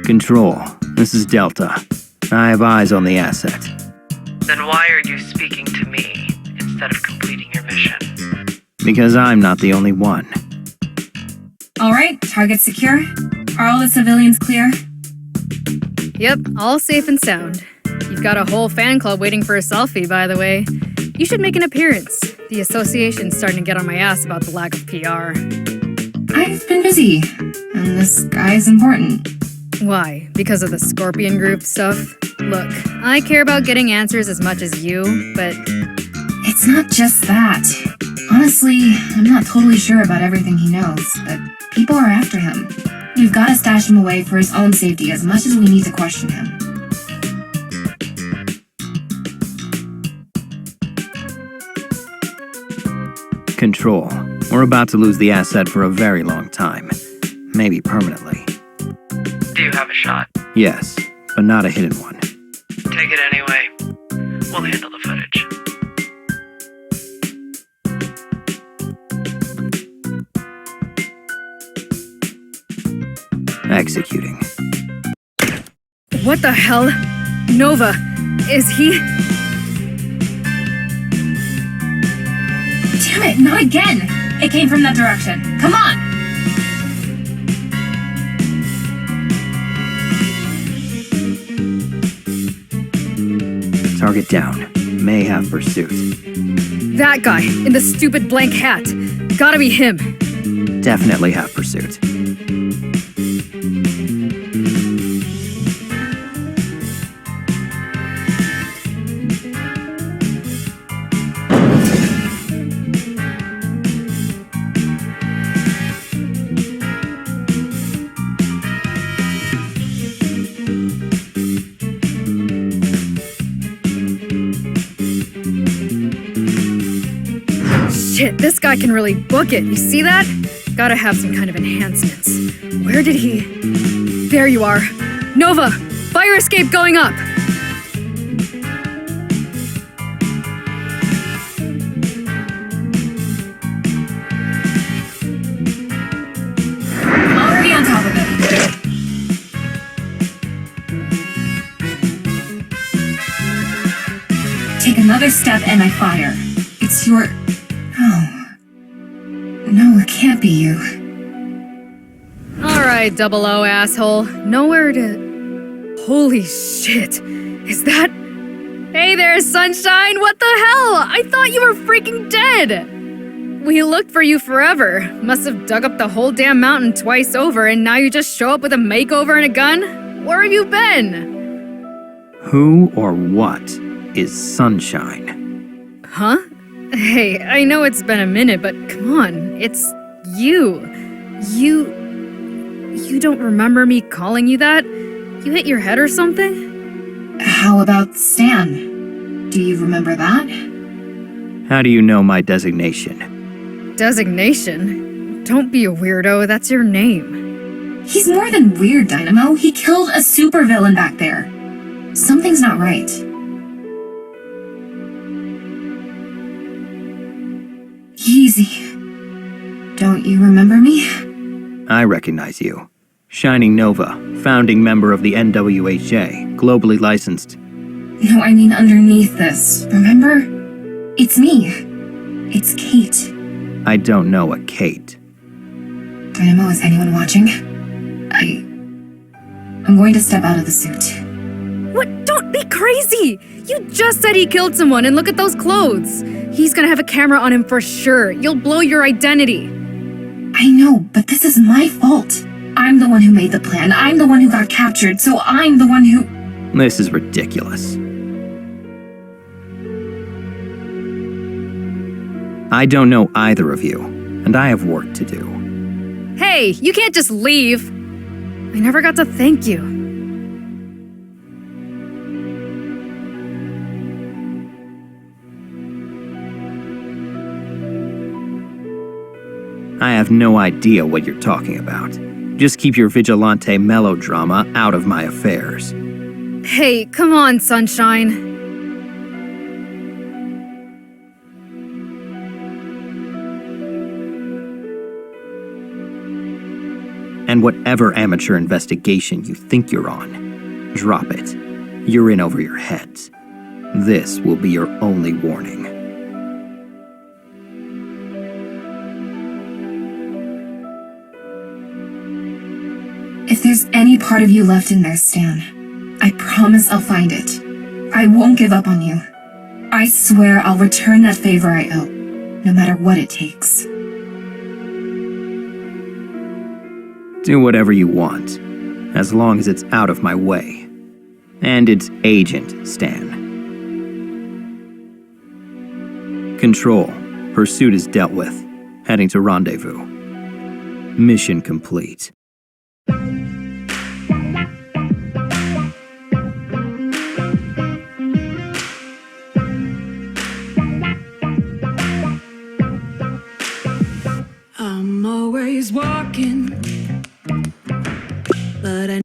Control, this is Delta. I have eyes on the asset. Then why are you speaking to me instead of completing your mission? Because I'm not the only one. Alright, target secure. Are all the civilians clear? Yep, all safe and sound. You've got a whole fan club waiting for a selfie, by the way. You should make an appearance. The association's starting to get on my ass about the lack of PR. I've been busy, and this guy's important. Why? Because of the Scorpion Group stuff? Look, I care about getting answers as much as you, but... It's not just that. Honestly, I'm not totally sure about everything he knows, but people are after him. We've got to stash him away for his own safety as much as we need to question him. Control. We're about to lose the asset for a very long time. Maybe permanently. Do you have a shot? Yes, but not a hidden one. Take it anyway. We'll handle the footage. Executing. What the hell? Nova, is he... Damn it, not again! It came from that direction. Come on! Target down. May have pursuit. That guy, in the stupid blank hat. Gotta be him. Definitely have pursuit. Shit, this guy can really book it. You see that? Gotta have some kind of enhancements. Where did he... There you are. Nova! Fire escape going up! Already on top of it. Take another step and I fire. It's your... Oh. No, it can't be you. Alright, 00 asshole. Nowhere to... Holy shit. Is that... Hey there, Sunshine! What the hell? I thought you were freaking dead! We looked for you forever. Must have dug up the whole damn mountain twice over, and now you just show up with a makeover and a gun? Where have you been? Who or what is Sunshine? Huh? Hey, I know it's been a minute, but come on. It's you. You don't remember me calling you that? You hit your head or something? How about Stan? Do you remember that? How do you know my designation? Designation? Don't be a weirdo, that's your name. He's more than weird, Dynamo. He killed a supervillain back there. Something's not right. Easy. Don't you remember me? I recognize you. Shining Nova, founding member of the NWHA, globally licensed. No, I mean underneath this. Remember? It's me. It's Kate. I don't know a Kate. Dynamo, is anyone watching? I'm going to step out of the suit. What? Don't be crazy! You just said he killed someone, and look at those clothes. He's gonna have a camera on him for sure. You'll blow your identity. I know, but this is my fault. I'm the one who made the plan. I'm the one who got captured, so I'm the one who... This is ridiculous. I don't know either of you, and I have work to do. Hey, you can't just leave. I never got to thank you. I have no idea what you're talking about. Just keep your vigilante melodrama out of my affairs. Hey, come on, Sunshine. And whatever amateur investigation you think you're on, drop it. You're in over your heads. This will be your only warning. If there's any part of you left in there, Stan, I promise I'll find it. I won't give up on you. I swear I'll return that favor I owe, no matter what it takes. Do whatever you want, as long as it's out of my way. And it's Agent Stan. Control. Pursuit is dealt with. Heading to rendezvous. Mission complete. I'm always walking, but I